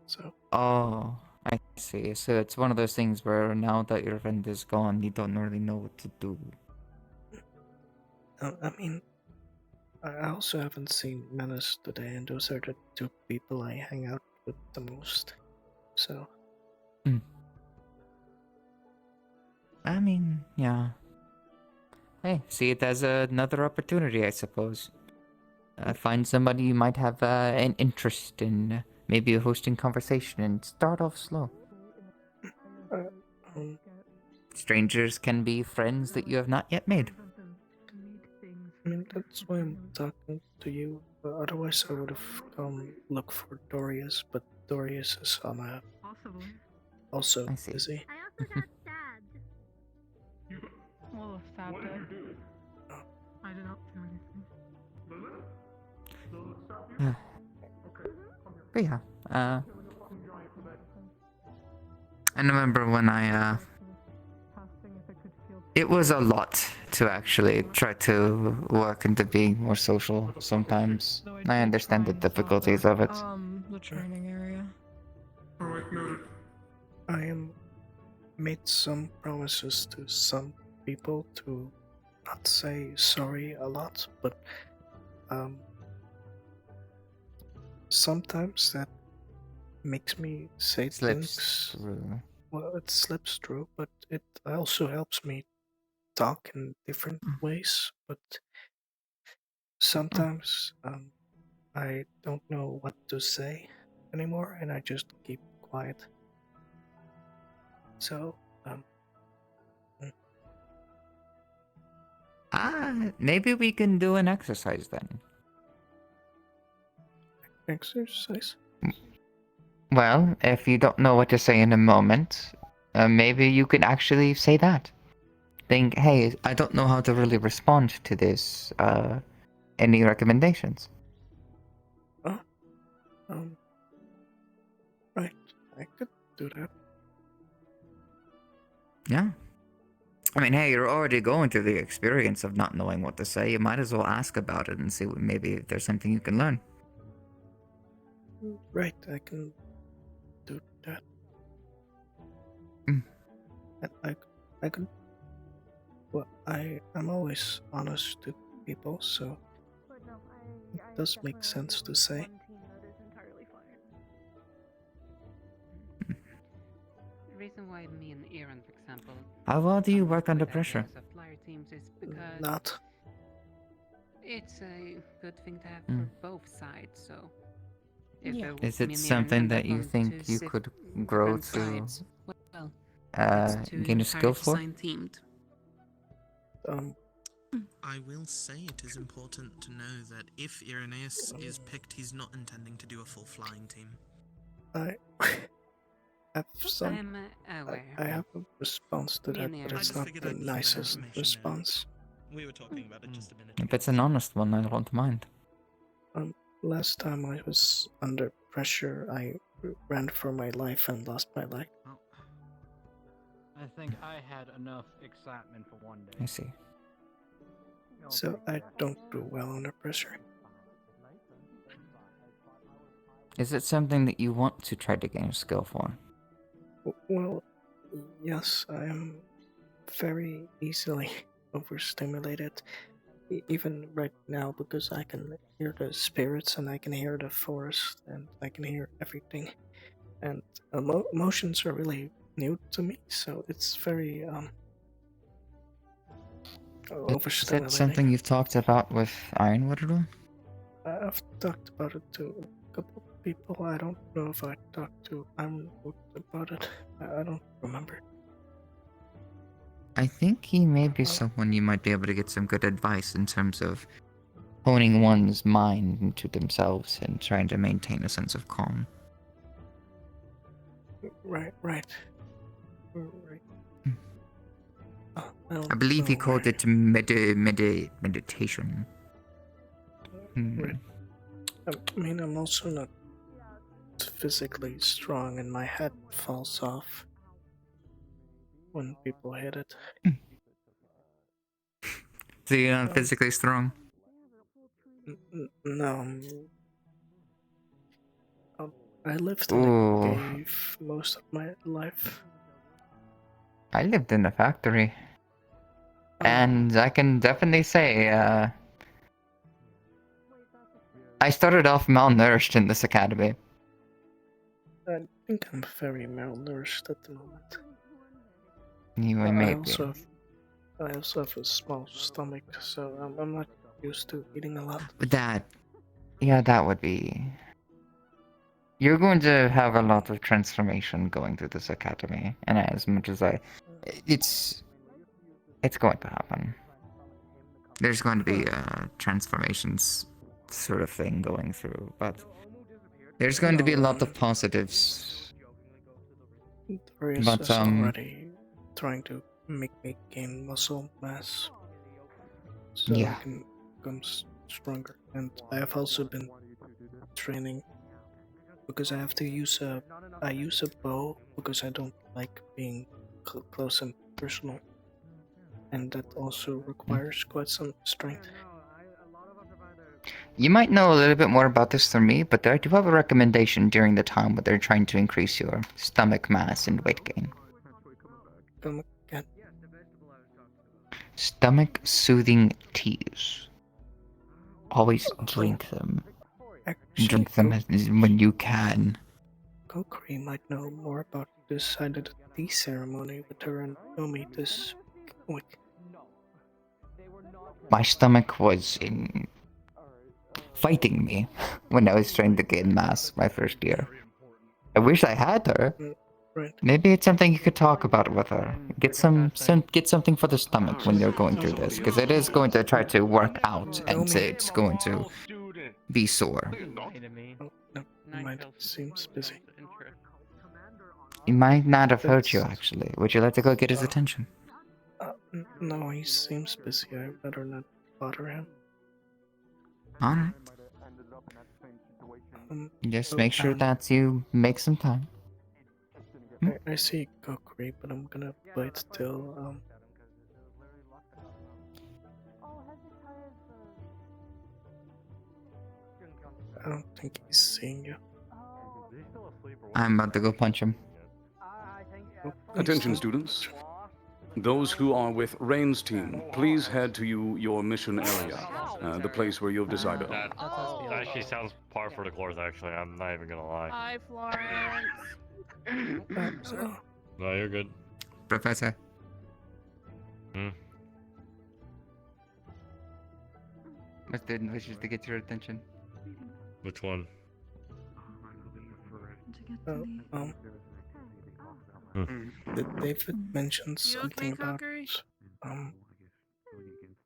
So.
Oh, I see. So it's one of those things where now that your friend is gone, you don't really know what to do.
I mean, I also haven't seen Menace today, and those are the two people I hang out with the most. So.
I mean, yeah. Hey, see it as another opportunity, I suppose. Find somebody you might have an interest in, maybe hosting conversation, and start off slow. Strangers can be friends that you have not yet made.
I mean, that's why I'm talking to you. Otherwise, I would have gone look for Dorius, but Dorius is on a... Also busy.
I also got stabbed.
Well, stabbed it.
I did not do anything.
But yeah, I remember when it was a lot to actually try to work into being more social sometimes. I understand the difficulties of it.
The training area.
I made some promises to some people to not say sorry a lot, but sometimes that makes me say things.
Through.
Well, it slips through, but it also helps me talk in different ways. But sometimes I don't know what to say anymore, and I just keep quiet. So,
Maybe we can do an exercise then.
exercise?
Well, if you don't know what to say in a moment, maybe you can actually say that. Think, hey, I don't know how to really respond to this. Any recommendations?
Oh, right. I could do that.
Yeah. I mean, hey, you're already going through the experience of not knowing what to say. You might as well ask about it and see what, maybe if there's something you can learn.
Right, I can do that. I could. Well, I'm always honest to people, so it does make sense to say.
The reason why me and Aaron, for example,
How well do you work under pressure?
flyer teams is because
Not.
it's a good thing to have
Mm.
for both sides. So,
Is it something that you think you could grow to gain a skill for?
I will say it is important to know that if Irenaeus is picked, he's not intending to do a full flying team.
I have some.
I'm aware.
I have a response to that, but it's not the nicest response.
We were talking about it just a minute.
If it's an honest one, I don't mind.
Last time I was under pressure, I ran for my life and lost my leg.
I think I had enough excitement for one day.
I see.
So I don't do well under pressure.
Is it something that you want to try to gain a skill for?
Well, yes, I am very easily overstimulated. Even right now, because I can hear the spirits and I can hear the forest and I can hear everything. And emotions are really new to me, so it's very
Is that something you've talked about with Ironwood at all?
I've talked about it to a couple of people. I don't know if I talked to Ironwood about it. I don't remember.
I think he may be someone you might be able to get some good advice in terms of honing one's mind into themselves and trying to maintain a sense of calm.
Right.
I believe he called it meditation.
Right. I mean, I'm also not physically strong, and my head falls off when people hit it.
So you're not physically strong?
No. I lived in a cave most of my life.
I lived in a factory. And I can definitely say, I started off malnourished in this academy.
I think I'm very malnourished at the moment.
You may
I
be.
also have a small stomach, so I'm not used to eating a lot.
But that would be... You're going to have a lot of transformation going through this academy, and as much as it's going to happen. There's going to be a transformations sort of thing going through, but there's going to be a lot of positives.
Darius
But
is already trying to make me gain muscle mass, so I can become stronger. And I have also been training because I have to use a bow because I don't like being close and personal, and that also requires quite some strength.
You might know a little bit more about this than me, but I do have a recommendation during the time where they're trying to increase your stomach mass and weight gain. Stomach soothing teas. Always drink them. Drink them when you can.
Kokri might know more about this. I did a tea ceremony with her and Nomi this week.
My stomach was in fighting me when I was trying to gain mass my first year. I wish I had her.
Right.
Maybe it's something you could talk about with her. Get get something for the stomach when you're going through this, because it is going to try to work out, and it's going to be sore.
Oh, never mind. Seems busy.
He might not have hurt you, actually. Would you like to go get his attention?
No, he seems busy. I'd better not bother him.
Alright. Just
so,
make sure that you make some time.
I see Kokri, but I'm gonna wait till I don't think he's seeing you.
I'm about to go punch him.
Attention, students. Those who are with Rain's team, please head to your mission area, the place where you've decided on.
That actually sounds par for the course, actually. I'm not even gonna lie.
Hi, Florence.
No, you're good.
Professor. My student wishes to get your attention.
Which one?
David mentioned something about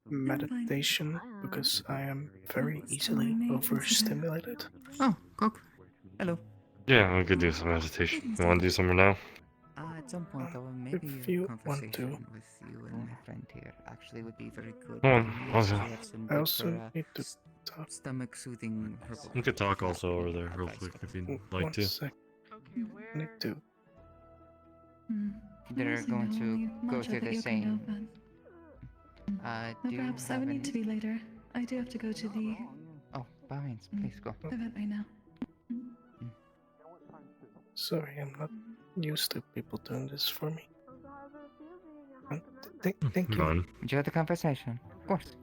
meditation because I am very easily overstimulated.
Oh, Cook. Hello.
Yeah, we could do some meditation. You want to do some now?
At some point, though, maybe
if you
a conversation with you and my friend here actually would be very good.
I also need to talk.
Stomach soothing herbal.
We could talk also over there real quick if you'd like to.
1 sec. I need to.
They're going to go through the same.
Perhaps I would need to be later. I do have to go to the
Oh, by all means, please go.
event right now.
Sorry, I'm not used to people doing this for me. Thank you.
None.
Enjoy the conversation. Of course.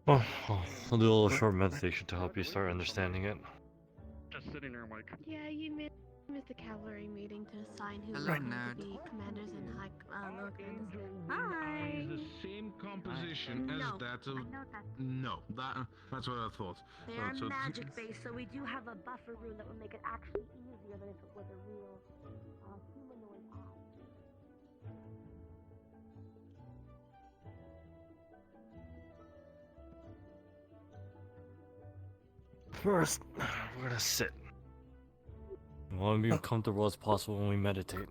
Oh, I'll do a little short meditation to help you start understanding it.
Just sitting there, Mike.
Yeah, you missed the cavalry meeting to assign who
Hello,
was going
nerd.
to be commanders and lower commanders.
Is the same composition as that of. No, that's what I thought.
They are magic based, so we do have a buffer room that would make it actually easier than if it was a real humanoid eye.
First, we're gonna sit. We want to be as comfortable as possible when we meditate.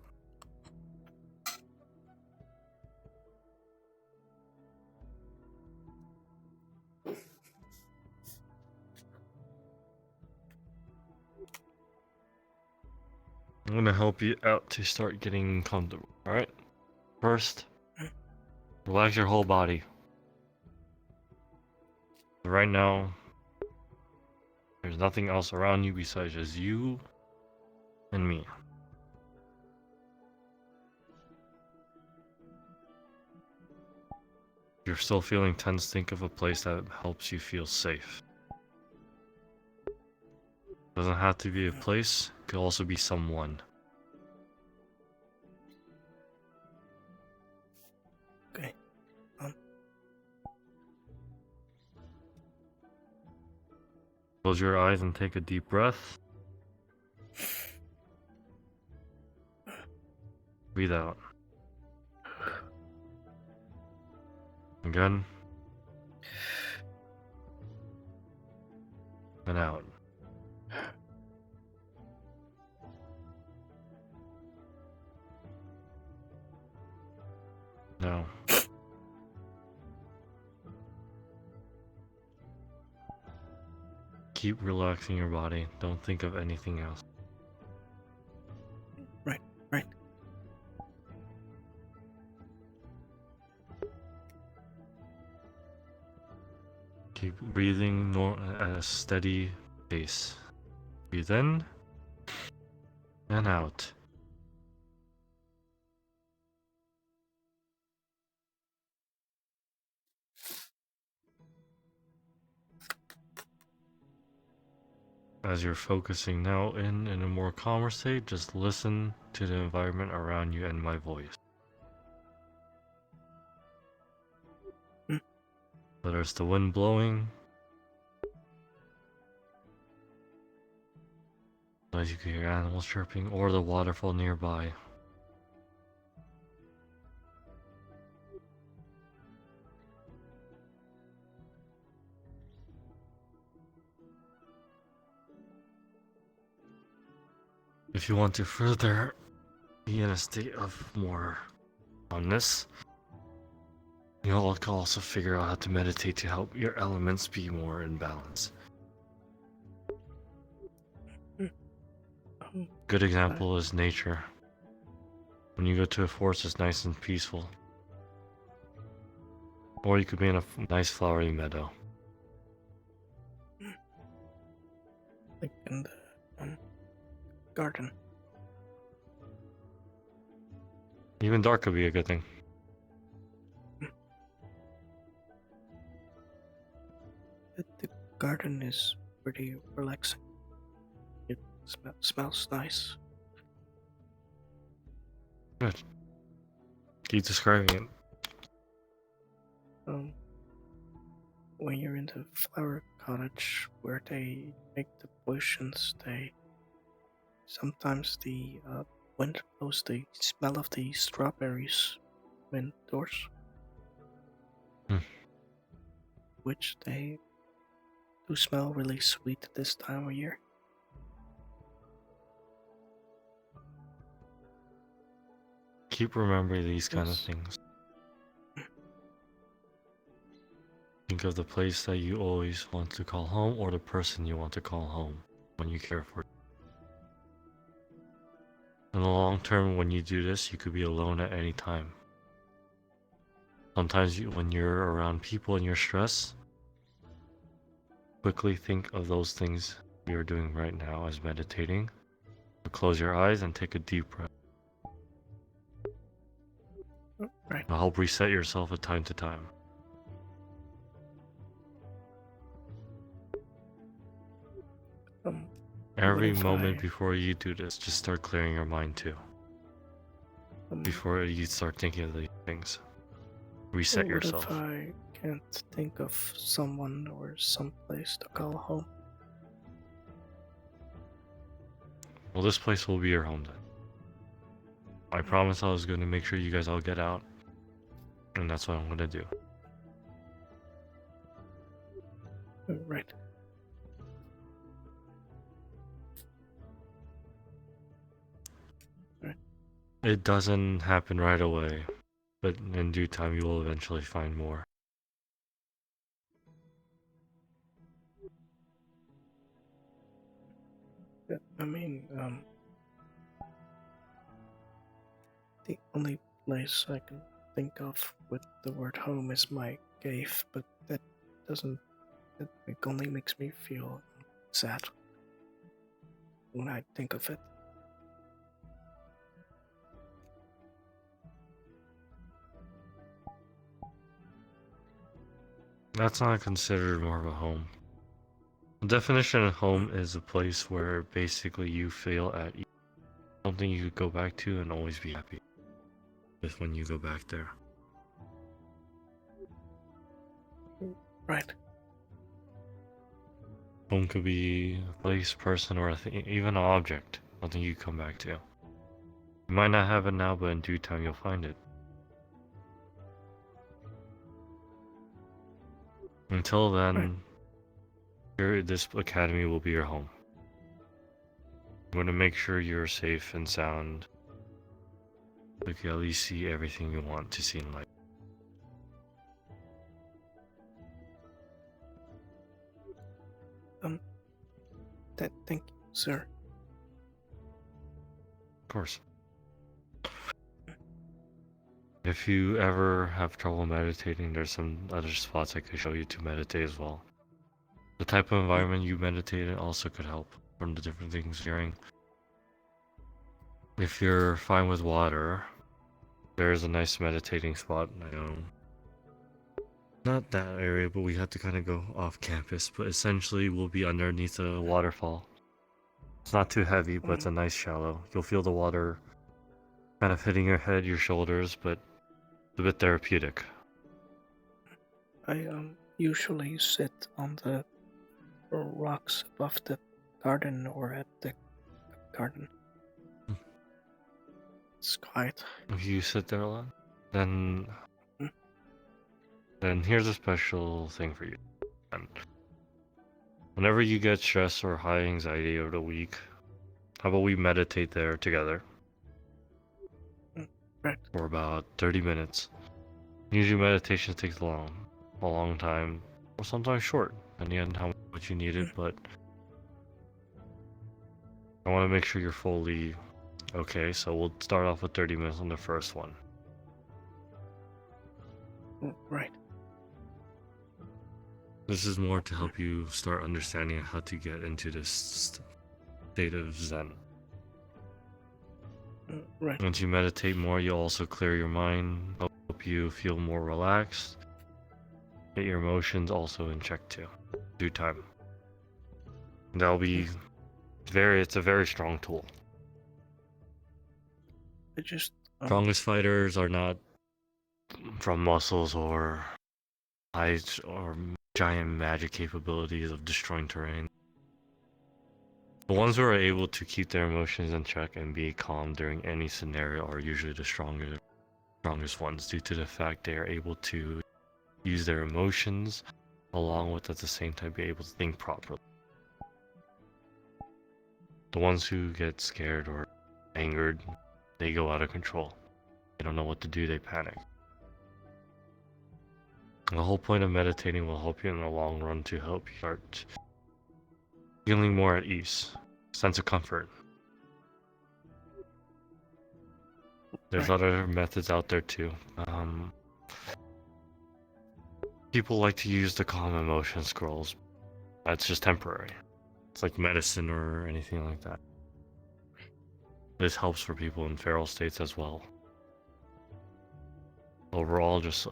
I'm gonna help you out to start getting comfortable, alright? First, relax your whole body. Right now, there's nothing else around you besides just you and me. If you're still feeling tense, think of a place that helps you feel safe. Doesn't have to be a place, it could also be someone.
Okay.
Close your eyes and take a deep breath. Breathe out. Again. And out. Now. Keep relaxing your body. Don't think of anything else.
Right.
Keep breathing at a steady pace. Breathe in and out. As you're focusing now in a more calmer state, just listen to the environment around you and my voice. whether it's the wind blowing, as you can hear animals chirping, or the waterfall nearby. If you want to further be in a state of more calmness, you'll also figure out how to meditate to help your elements be more in balance. Good example is nature. When you go to a forest, it's nice and peaceful. Or you could be in a nice flowery meadow.
Like in the garden.
Even dark could be a good thing.
The garden is pretty relaxing. It smells nice.
Good. Keep describing it.
When you're in the flower cottage where they make the potions, sometimes the wind blows the smell of the strawberries indoors, which they do smell really sweet this time of year.
Keep remembering these kind of things. Think of the place that you always want to call home, or the person you want to call home when you care for it. In the long term, when you do this, you could be alone at any time. Sometimes when you're around people and you're stressed, quickly think of those things you're doing right now as meditating. Close your eyes and take a deep breath.
Right.
It'll help reset yourself at time to time. Every moment before you do this, just start clearing your mind too. Before you start thinking of these things. Reset yourself.
What if I can't think of someone or someplace to call home?
Well, this place will be your home then. I promised I was going to make sure you guys all get out. And that's what I'm going to do.
Right.
It doesn't happen right away, but in due time you will eventually find more.
I mean, the only place I can think of with the word home is my cave, but that only makes me feel sad when I think of it.
That's not considered more of a home. The definition of home is a place where basically you feel at ease. Something you could go back to and always be happy with when you go back there.
Right.
Home could be a place, person, or even an object. Something you come back to. You might not have it now, but in due time you'll find it. Until then, this academy will be your home. I'm going to make sure you're safe and sound. You can at least see everything you want to see in life.
Thank you, sir.
Of course. If you ever have trouble meditating, there's some other spots I could show you to meditate as well. The type of environment you meditate in also could help from the different things you're hearing. If you're fine with water, there's a nice meditating spot. I know, not that area, but we have to kind of go off campus. But essentially, we'll be underneath a waterfall. It's not too heavy, but it's a nice shallow. You'll feel the water kind of hitting your head, your shoulders, but it's a bit therapeutic.
I usually sit on the rocks above the garden or at the garden. It's quiet.
If you sit there a lot, then here's a special thing for you. And whenever you get stress or high anxiety over the week, how about we meditate there together?
Right.
For about 30 minutes. Usually meditation takes a long time, or sometimes short, depending on how much you need it, but I want to make sure you're fully okay, so we'll start off with 30 minutes on the first one.
Right.
This is more to help you start understanding how to get into this state of Zen.
Right.
Once you meditate more, you'll also clear your mind, help you feel more relaxed, get your emotions also in check too, due time. That'll be it's a very strong tool.
I just
Strongest fighters are not from muscles or height or giant magic capabilities of destroying terrain. The ones who are able to keep their emotions in check and be calm during any scenario are usually the strongest ones, due to the fact they are able to use their emotions along with at the same time be able to think properly. The ones who get scared or angered, they go out of control. They don't know what to do, they panic. The whole point of meditating will help you in the long run to help you start feeling more at ease, sense of comfort. There's other methods out there too. People like to use the calm emotion scrolls. That's just temporary. It's like medicine or anything like that. This helps for people in feral states as well. Overall, just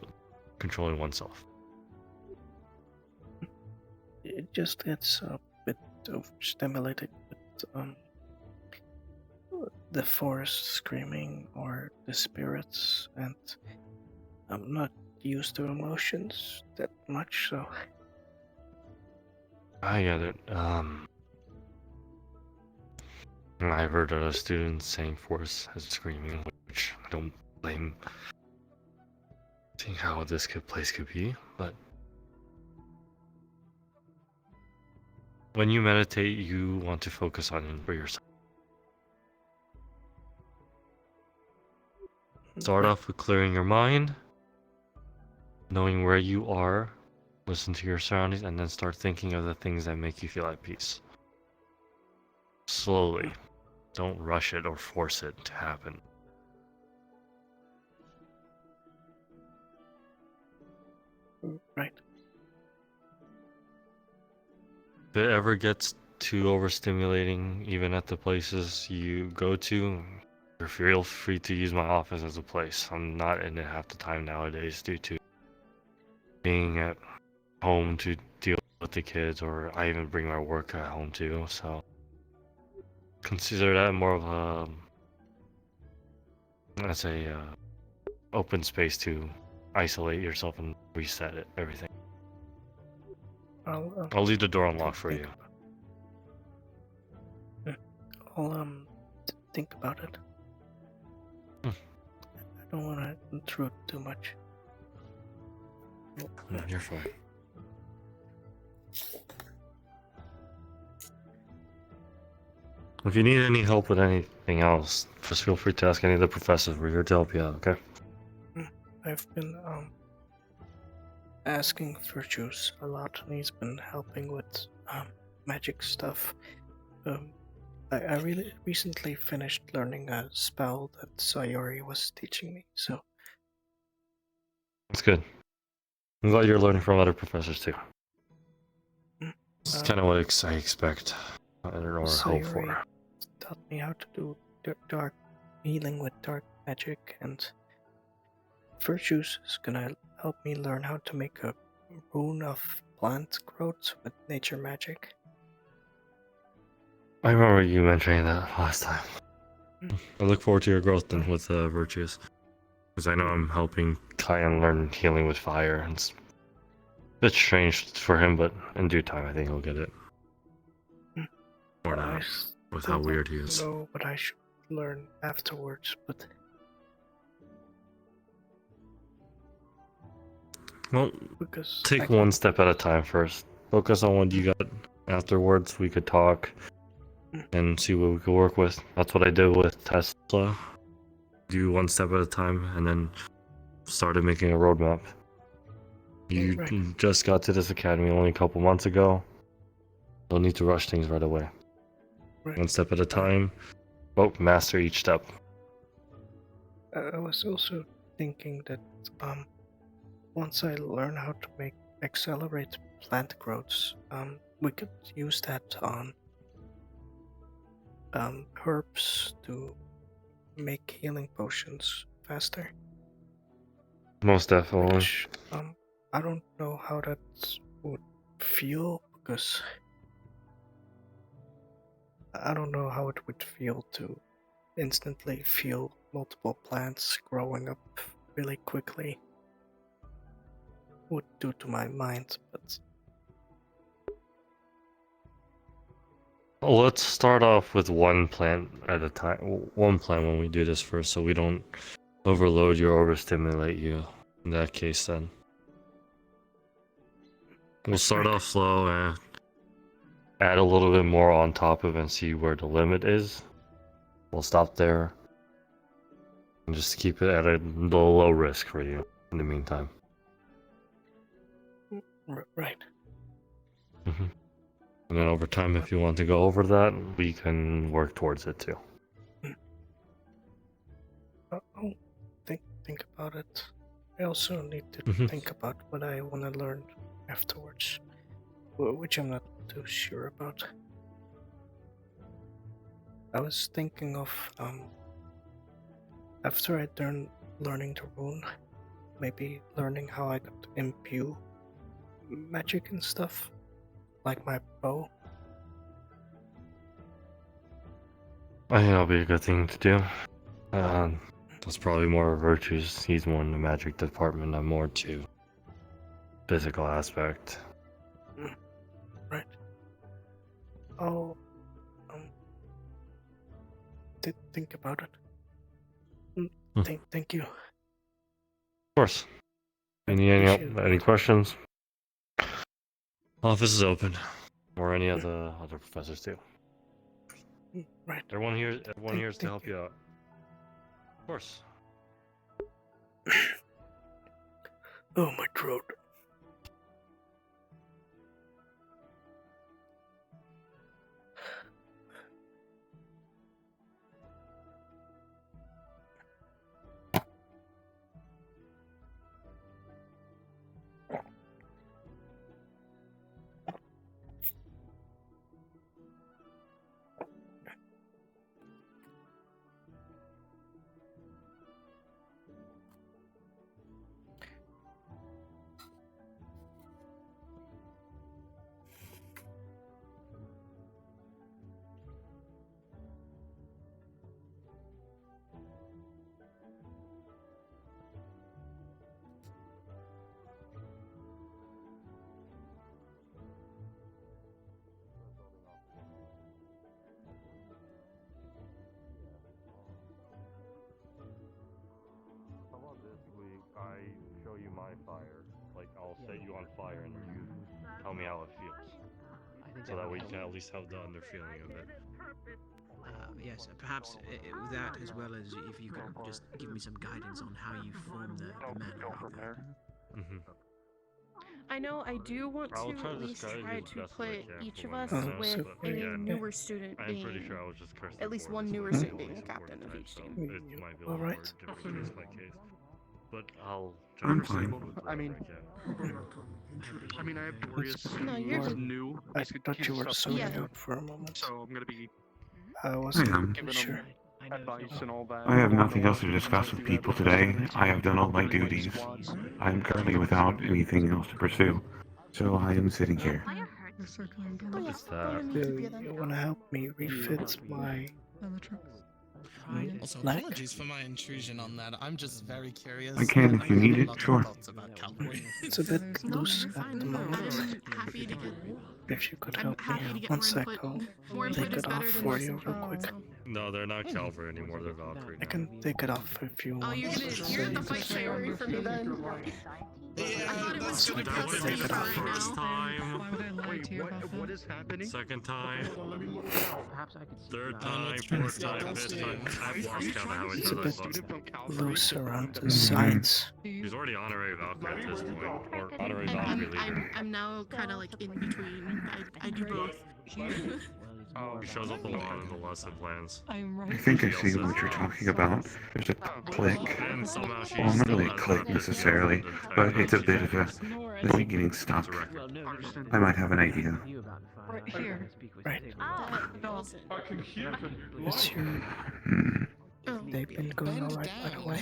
controlling oneself.
It just gets a bit overstimulated with the forest screaming or the spirits, and I'm not used to emotions that much, so
I get it. I've heard other students saying force has screaming, which I don't blame. Seeing how this place could be, but when you meditate, you want to focus on it for yourself. Start off with clearing your mind, knowing where you are, listen to your surroundings, and then start thinking of the things that make you feel at peace. Slowly. Don't rush it or force it to happen.
Right.
If it ever gets too overstimulating, even at the places you go to, feel free to use my office as a place. I'm not in it half the time nowadays due to being at home to deal with the kids, or I even bring my work at home too, so consider that more of a, let's say, open space to isolate yourself and reset everything. I'll leave the door unlocked for you.
I'll think about it. I don't want to intrude too much.
No, you're fine. If you need any help with anything else, just feel free to ask any of the professors. We're here to help you out, okay?
I've been asking Virtues a lot, and he's been helping with magic stuff. I really recently finished learning a spell that Sayori was teaching me, so
That's good. I'm glad you're learning from other professors too. It's kind of what I expect or hope for.
Sayori taught me how to do dark healing with dark magic, and Virtues is gonna help me learn how to make a rune of plant growth with nature magic.
I remember you mentioning that last time. I look forward to your growth then with Virtues. Because I know I'm helping Kyan learn healing with fire. Bit strange for him, but in due time, I think he'll get it. Or
But I
not, with
still
how weird
don't
he is.
know what I should learn afterwards, but
Well,
because
take one step at a time first. Focus on what you got. Afterwards, we could talk and see what we could work with. That's what I did with Tesla. Do one step at a time, and then started making a roadmap. You just got to this academy only a couple months ago. Don't need to rush things right away. One step at a time. Master each step.
I was also thinking that once I learn how to accelerate plant growths, we could use that on herbs to make healing potions faster.
Most definitely.
Which, I don't know how that would feel because I don't know how it would feel to instantly feel multiple plants growing up really quickly. Would do to my mind, but
Let's start off with one plant at a time. One plant when we do this first, so we don't overload you or overstimulate you. In that case, then we'll start off slow and add a little bit more on top of it and see where the limit is. We'll stop there and just keep it at a low risk for you in the meantime.
Right.
And then over time, if you want to go over that, we can work towards it too.
I'll think about it. I also need to think about what I want to learn afterwards, which I'm not too sure about. I was thinking of after I done learning the rune, maybe learning how I could imbue magic and stuff, like my bow.
I think that'll be a good thing to do. That's probably more virtues. He's more in the magic department. I'm more to physical aspect.
Right. I'll think about it. Thank you.
Of course. Any questions? Office is open. Or any other professors too.
Right.
Everyone here is to help you out. Of course.
Oh, my throat.
I show you my fire. Like, I'll set you on fire and you tell me how it feels. So that we can at least have the under feeling of it.
Yes, perhaps that as well as if you could just give me some guidance on how you form the mana like that.
I know I do want
I'll
to
try
at
to
least
describe
try
it as
to
best as I
put
can
each
for
of
my
us
sense,
with
but
a
yeah,
newer student
I'm pretty sure I was just cursed
at least
before,
one
so
newer
it's
student
at
being the
least
captain of
important
each
that,
team.
so it might be a little more different in case by case. But I'll try
I'm
to
fine.
I mean,
I have Dorius.
No,
He's
you're good.
new.
I thought you were zoning out for a moment.
So I'm gonna be.
I wasn't
giving
sure.
him advice and all that. I have nothing else to discuss with people today. I have done all my duties. I am currently without anything else to pursue. So I am sitting here.
Do you want to help me refit my
Also,
Like-
apologies for my intrusion on that. I'm just very curious.
I can if you
have
need
a
it,
lot of
sure.
thoughts about cavalry.
It's a bit loose at the moment.
I'm happy to get.
If you could
I'm
help me,
happy to get
once
more
I
input.
go
More input
take
is
it off
better than
for
less
you real
input.
quick.
So.
No, they're not cavalry anymore. They're Valkyrie.
I can take it off if you
Oh,
want.
you're
so
at the
you
fight
just-
priority for me then. I thought it was
That
past
wouldn't be
the
the
right
first
now.
time.
Why would I lie to you about that?
What is happening?
Second time. Third time.
let's
Fourth
try
time.
this.
Fifth time. I've lost count of how many
It's a
times
bit
I've lost.
loose around the sides.
He's already honorary Valkyrie at this point, or honorary Valkyrie leader.
I'm now kind of like in between. I do both.
He shows up a lot in the lesson plans.
I'm
I
right.
think I see what you're talking about. There's a click.
And somehow she
Well, not
still
really a
has
click
weapons
necessarily,
and
but it's a bit
attacks.
of the beginning stuck. I might have an idea.
Right here.
Right.
No.
Is your
Oh,
day been going alright, by the way?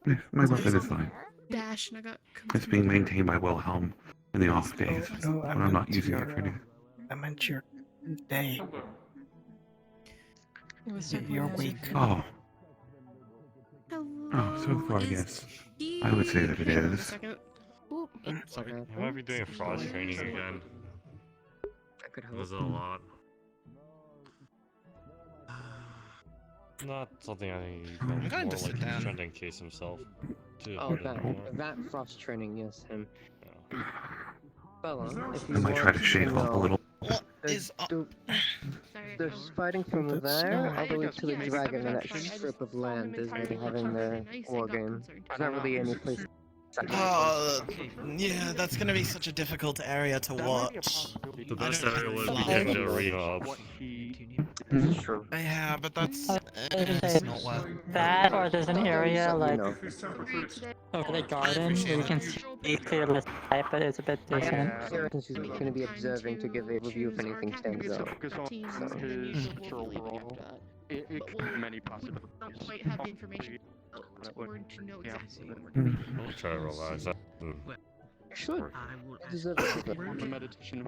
Yeah, my weapon is fine.
Dash, and I got.
It's being maintained by Wilhelm in the off days,
No,
when I'm not using it for anything.
I meant your day.
It was
Your week.
Oh. Oh, so far, yes. I would say that it is.
You might be doing frost training again. Was it a lot? Not something I think he's
I'm going to
more
sit
like
down.
he's trying to encase himself. To
Oh, that frost training, yes, him. Bella, if you
I might try
want
to shave
know,
off a little.
There's fighting from there all the way to the dragon, and that strip of land is where they're having their war game. There's not really any place.
Yeah, that's gonna be such a difficult area to watch.
The best area would be in the arena.
Yeah, but that's
There's
not what.
that, or there's an area like
know.
over the garden where you can see clearly the sky, but it's a bit different.
Since she's going to be observing to give a review if anything stands out.
It could be many possibilities.
Don't quite have the information or to know exactly what we're
I'll try to realize that.
Should. Deserve
The meditation.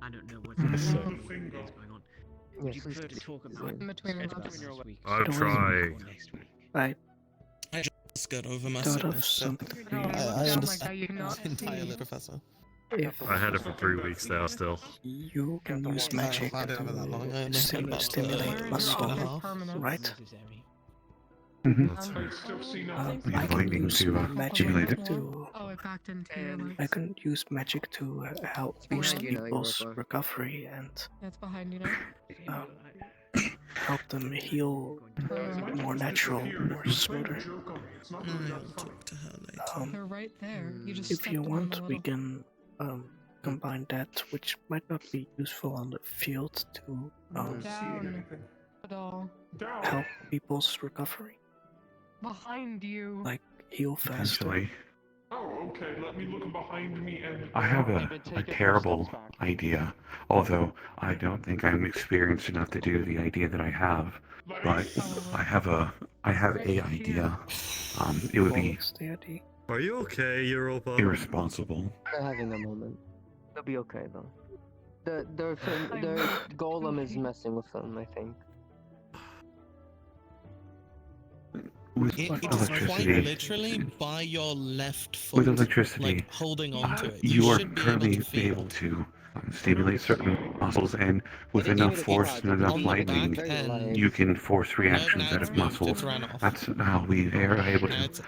I don't know what's going on.
Yes,
You prefer to talk about
In between
it
us.
this week?
I'm trying.
I
Just got over my
thought of
sickness. So
something.
I
Oh my god,
understand
you cannot
entirely,
see.
Professor.
If
I had it for 3 weeks now still.
you can use magic
I don't have that long. I only
to
had about
stimulate muscle,
Permanent.
right?
That's
We have lightning to
Magic
stimulate it.
to
Oh, it backed into your legs.
I can use magic to help boost
you know,
people's
Europa.
recovery and
That's behind you now.
help them heal more natural, more smoother.
I'll talk to her later.
They're right there. You just
If
stepped
you
on
want,
them a
we
little.
can combine that, which might not be useful on the field, to
Down. At all.
help people's recovery,
Behind you.
like heal faster.
Potentially.
Oh, okay. Let me look behind me and.
I have a terrible idea, although I don't think I'm experienced enough to do the idea that I have. But I have a idea. It would be
What's the idea?
Are you okay, Europa?
irresponsible.
They're having a moment. They'll be okay though. Their golem is messing with them, I think.
With
It is quite
electricity,
literally by your left foot.
with electricity,
like holding on to it.
you are
should be
currently
able to feel
able to stimulate certain muscles, and with enough force and enough
on the
lightning,
back end.
you can force reactions
now
out
it's
of
moved,
muscles.
it's ran off.
That's how we are able
Now
to
it's-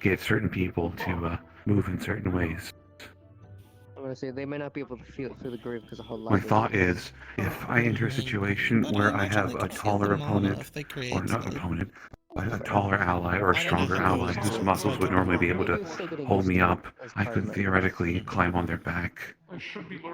get certain people to move in certain ways.
I'm gonna say they may not be able to feel it through the groove because a whole lot.
My thought is, if I enter a situation where I have a taller opponent, or not opponent, a taller ally or a stronger ally whose muscles would normally be able to hold me up, I could theoretically climb on their back,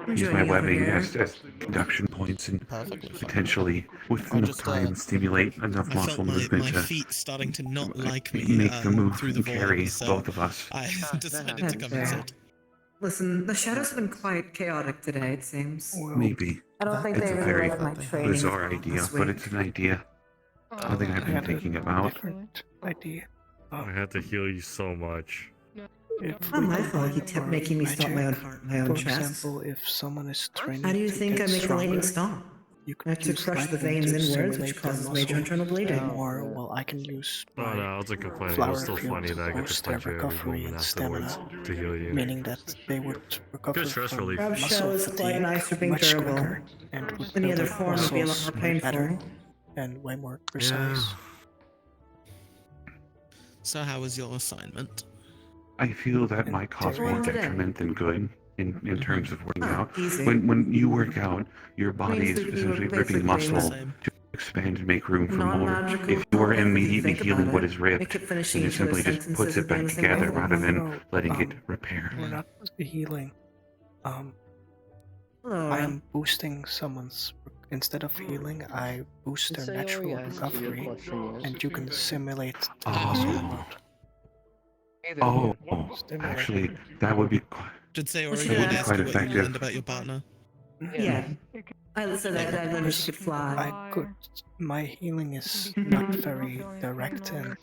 use my webbing as conduction points, and potentially, with enough time, stimulate enough
I
muscle
felt my
movement to
feet starting to not like me
make the move
through the
and carry
void, so
both of us.
I decided to
That's
come
fair.
inside.
Listen, the shadows have been quite chaotic today, it seems.
Maybe.
I don't think
It's
they
a
really
very
like my training
bizarre idea,
this
but
week.
it's an idea. Something I've been thinking about.
Different idea.
I had to heal you so much.
If
Not
we
my fault. You kept
combine
making me stop my own
magic,
heart, my own
For
chest.
example, if someone is training
How do you
to
think
get
I make a lightning
stronger,
stop?
you could
To
use
crush the
lightning
veins
to
inwards, which
stimulate their
causes major
muscle,
internal bleeding.
or well, I can use
Oh
my
no, I wasn't complaining. It
flower
was still
field
funny
to
that I get to
boost their
punch you every
recovery
moment
and
afterwards
stamina,
to heal you.
meaning that they would recover
Good stress
from
relief.
Crab
muscle
shell is quite
fatigue
nice for being
much
durable.
quicker and would
Any
build
other
their
form would be a lot
muscles
more
way better
painful.
and way more
Yeah.
precise.
So how was your assignment?
I feel that might cause more
Well, today.
detriment than good in terms of working out.
Easy.
When you work out, your body
Means
is
that you
essentially
were
ripping
basically
muscle
Same.
to expand and make room for
Not
more.
magical,
If you are
if you
immediately
think
healing
about
what
it.
is
They
ripped,
keep
then
finishing
it
each of
simply
their
just puts
sentences
it
with being
back
the same
together
way.
rather than
No,
letting it repair.
we're not healing.
Hello.
I am boosting someone's. Instead of healing, I boost their natural recovery, and you can simulate the muscle growth.
Oh, actually, that would be
Did Sayori
Well, she
that would
did
be
ask
quite
what you learned
effective.
about your partner?
Yeah. I said that I learned she could fly.
I could. My healing is not very direct and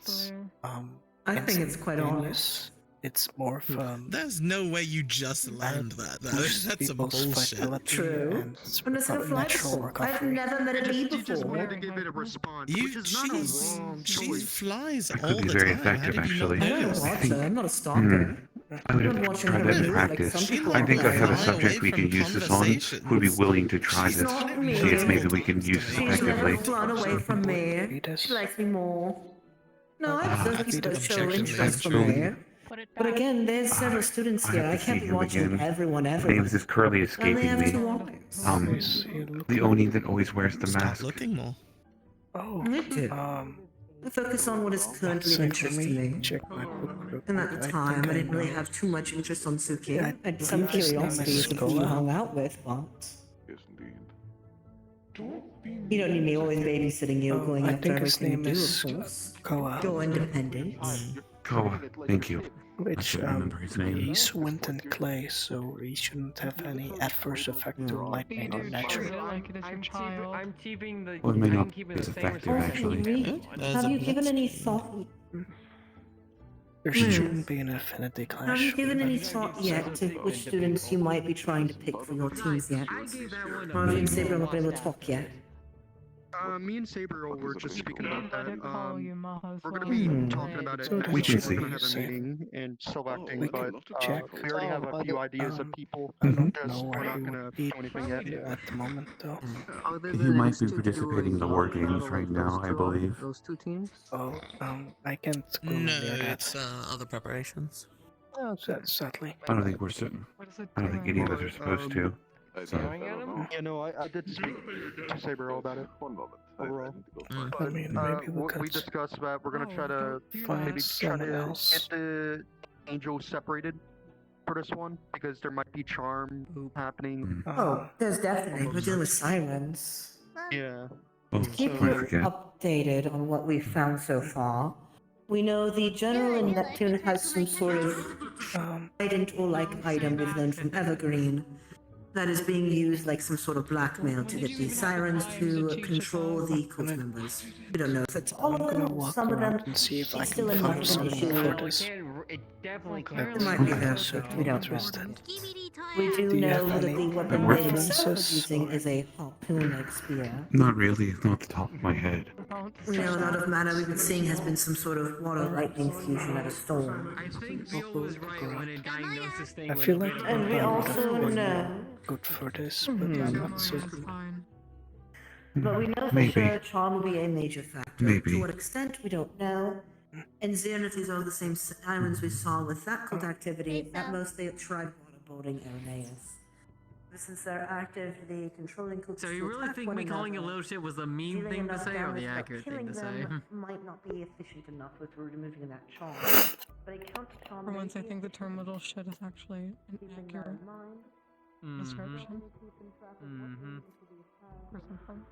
I think it's quite
instantaneous. It's more of
There's no way you just learned that.
boost
That's some
people's
bullshit.
vitality
True.
and
I'm just gonna fly
natural
before. I've
recovery.
never met a bee before.
to give it a response,
You,
which is not a wrong
she
choice.
flies
That
all
could be
the
very
time. How
effective,
did you not
actually.
I don't
notice?
watch
think-
her. I'm not a stalker.
I would
I'm
have to
watching
try
her
that in
move like
practice.
some people
I think I
do.
have a
Fly
subject
away
we can
from
use this on who would be willing to try
She's
this.
not
See if
me.
maybe we can use this
She's never
effectively.
flown away from me. She likes me more. No, I have those people that show interest from
Actually,
there. But again, there's several students
I
here.
have
I
to see
can't be
him
watching
again.
everyone
His
everywhere.
name is currently
And they
escaping
have
me.
two eyes.
The Oni that always wears the
Start
mask.
looking more.
Oh,
I do. I focus on what is currently of
so
interest to me.
check my book real
And at
quick.
the
I
time,
think
I didn't really
know.
have too much interest on Suki.
Yeah,
I had some
his name
curiosities
is
of who you
Skola.
hung out with, but
Yes, indeed.
you don't need me always babysitting you,
Oh,
going
I
after
think his
everything
name
you do,
is
of course.
Koa,
Your independence.
Koa, thank you. I
which
should remember his name.
he's wind and clay, so he shouldn't have any adverse effect to lightning or nature.
I'm keeping the.
Well, it may
I'm
not
keeping
be
the
as
same
effective, actually.
Reed, have you given any thought?
There shouldn't be an affinity clash.
Have you given any thought yet to which students you might be trying to pick for your teams yet? Or have you and Saber not been able to talk yet?
Me and Saber were just speaking about that. We're gonna be talking about it.
So
next
we can
week.
see.
We're gonna have a meeting and selecting,
We
but
could check.
we already have a few ideas of people.
I don't
Just
know
we're
where
not
he
gonna
would be
do anything yet.
at the moment, though.
He might be participating in the war games right now, I believe.
Those two teams?
Oh, I can't go
No,
near that.
it's other preparations.
Sadly.
I don't think we're certain. I don't think any of us are supposed to. So,
Yeah, no, I did speak to Saber all about it. Overall.
I mean, maybe we
We
could
discussed that we're gonna try to
find
maybe try
someone
to
else.
get the angels separated for this one because there might be charm happening.
Oh, there's definitely. We're dealing with sirens.
Yeah.
oh,
To keep
I
you
forget.
updated on what we've found so far, we know the general in Neptune has some sort of trident or like item we've learned from Evergreen that is being used like some sort of blackmail to get the sirens to control the cult members. We don't know if it's all
I'm
of
gonna
them,
walk
some of them.
around and see if I
It's
can
still
find
enough of an
someone
issue.
for this.
It definitely
It might be there, we don't know. We do
Do you
know
have
that
any
the weapon they themselves
references
using is a harpoon-like spear.
Not really, it's not off the top of my head.
We know a lot of mana we've been seeing has been some sort of water lightning fusion at a storm.
I think Bill was right when it diagnosed this thing
I
with
feel like
And we
Papa would
also
have been
know.
good for this, but I'm not certain.
But we know for
Maybe.
sure charm will be a major factor.
Maybe.
To what extent, we don't know. And Xehanort is all the same sirens we saw with that cult activity. At most, they tried waterboarding Irenaeus. But since they're actively controlling cults
So
to
you really
attack
think
one
me calling you
another,
little shit was a mean
dealing
thing to
enough
say or
damage
the
that
accurate thing
killing
to say?
them might not be efficient enough with removing that charm. But a counter charm
For
may
once, I
be
think the
efficient.
term little shit is actually an
Keeping that
accurate
in mind,
description.
keeping track of what
Mhm.
needs to be attacked.
For some fun.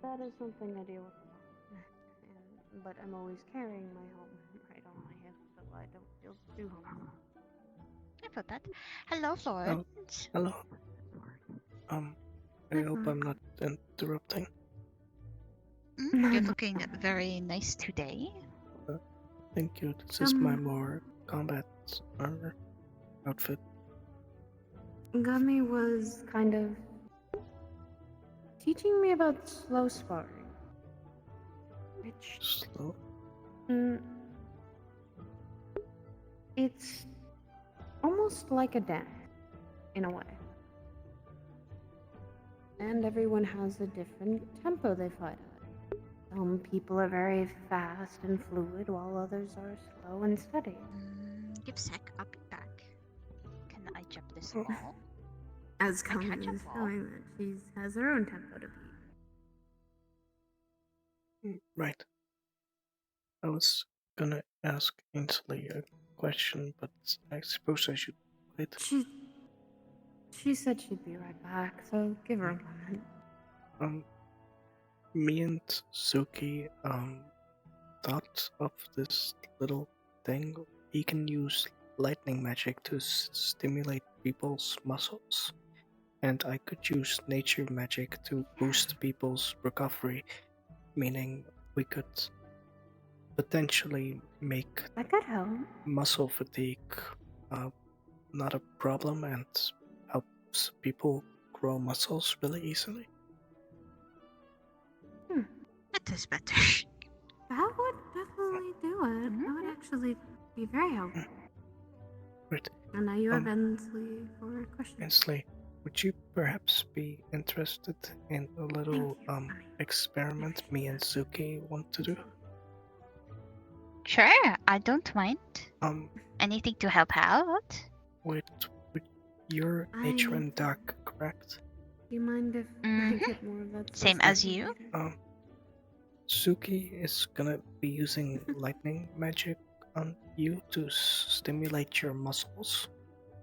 That is something I deal with a lot. But I'm always carrying my home right on my hip, so I don't feel too home.
I felt that. Hello, Florence.
Hello. I hope I'm not interrupting.
You're looking very nice today.
Thank you. This is my more combat armor outfit.
Gummy was kind of teaching me about slow sparring. Which
slow?
It's almost like a dance, in a way. And everyone has a different tempo they fight at. Some people are very fast and fluid, while others are slow and steady.
Give sec, I'll be back. Can I jump this wall?
As Gummy is showing that she has her own tempo to beat.
Right. I was gonna ask Ainsley a question, but I suppose I should wait.
She said she'd be right back, so give her a moment.
Me and Suki, thought of this little thing. He can use lightning magic to stimulate people's muscles. And I could use nature magic to boost people's recovery, meaning we could potentially make
That could help.
muscle fatigue not a problem and helps people grow muscles really easily.
That is better.
That would definitely do it. That would actually be very helpful.
Right.
And now you have Ensley for questions.
Ainsley, would you perhaps be interested in a little experiment me and Suki want to do?
Sure, I don't mind. Anything to help out?
With your nature and dark, correct?
Do you mind if I get more of that?
Same as you?
Suki is gonna be using lightning magic on you to stimulate your muscles,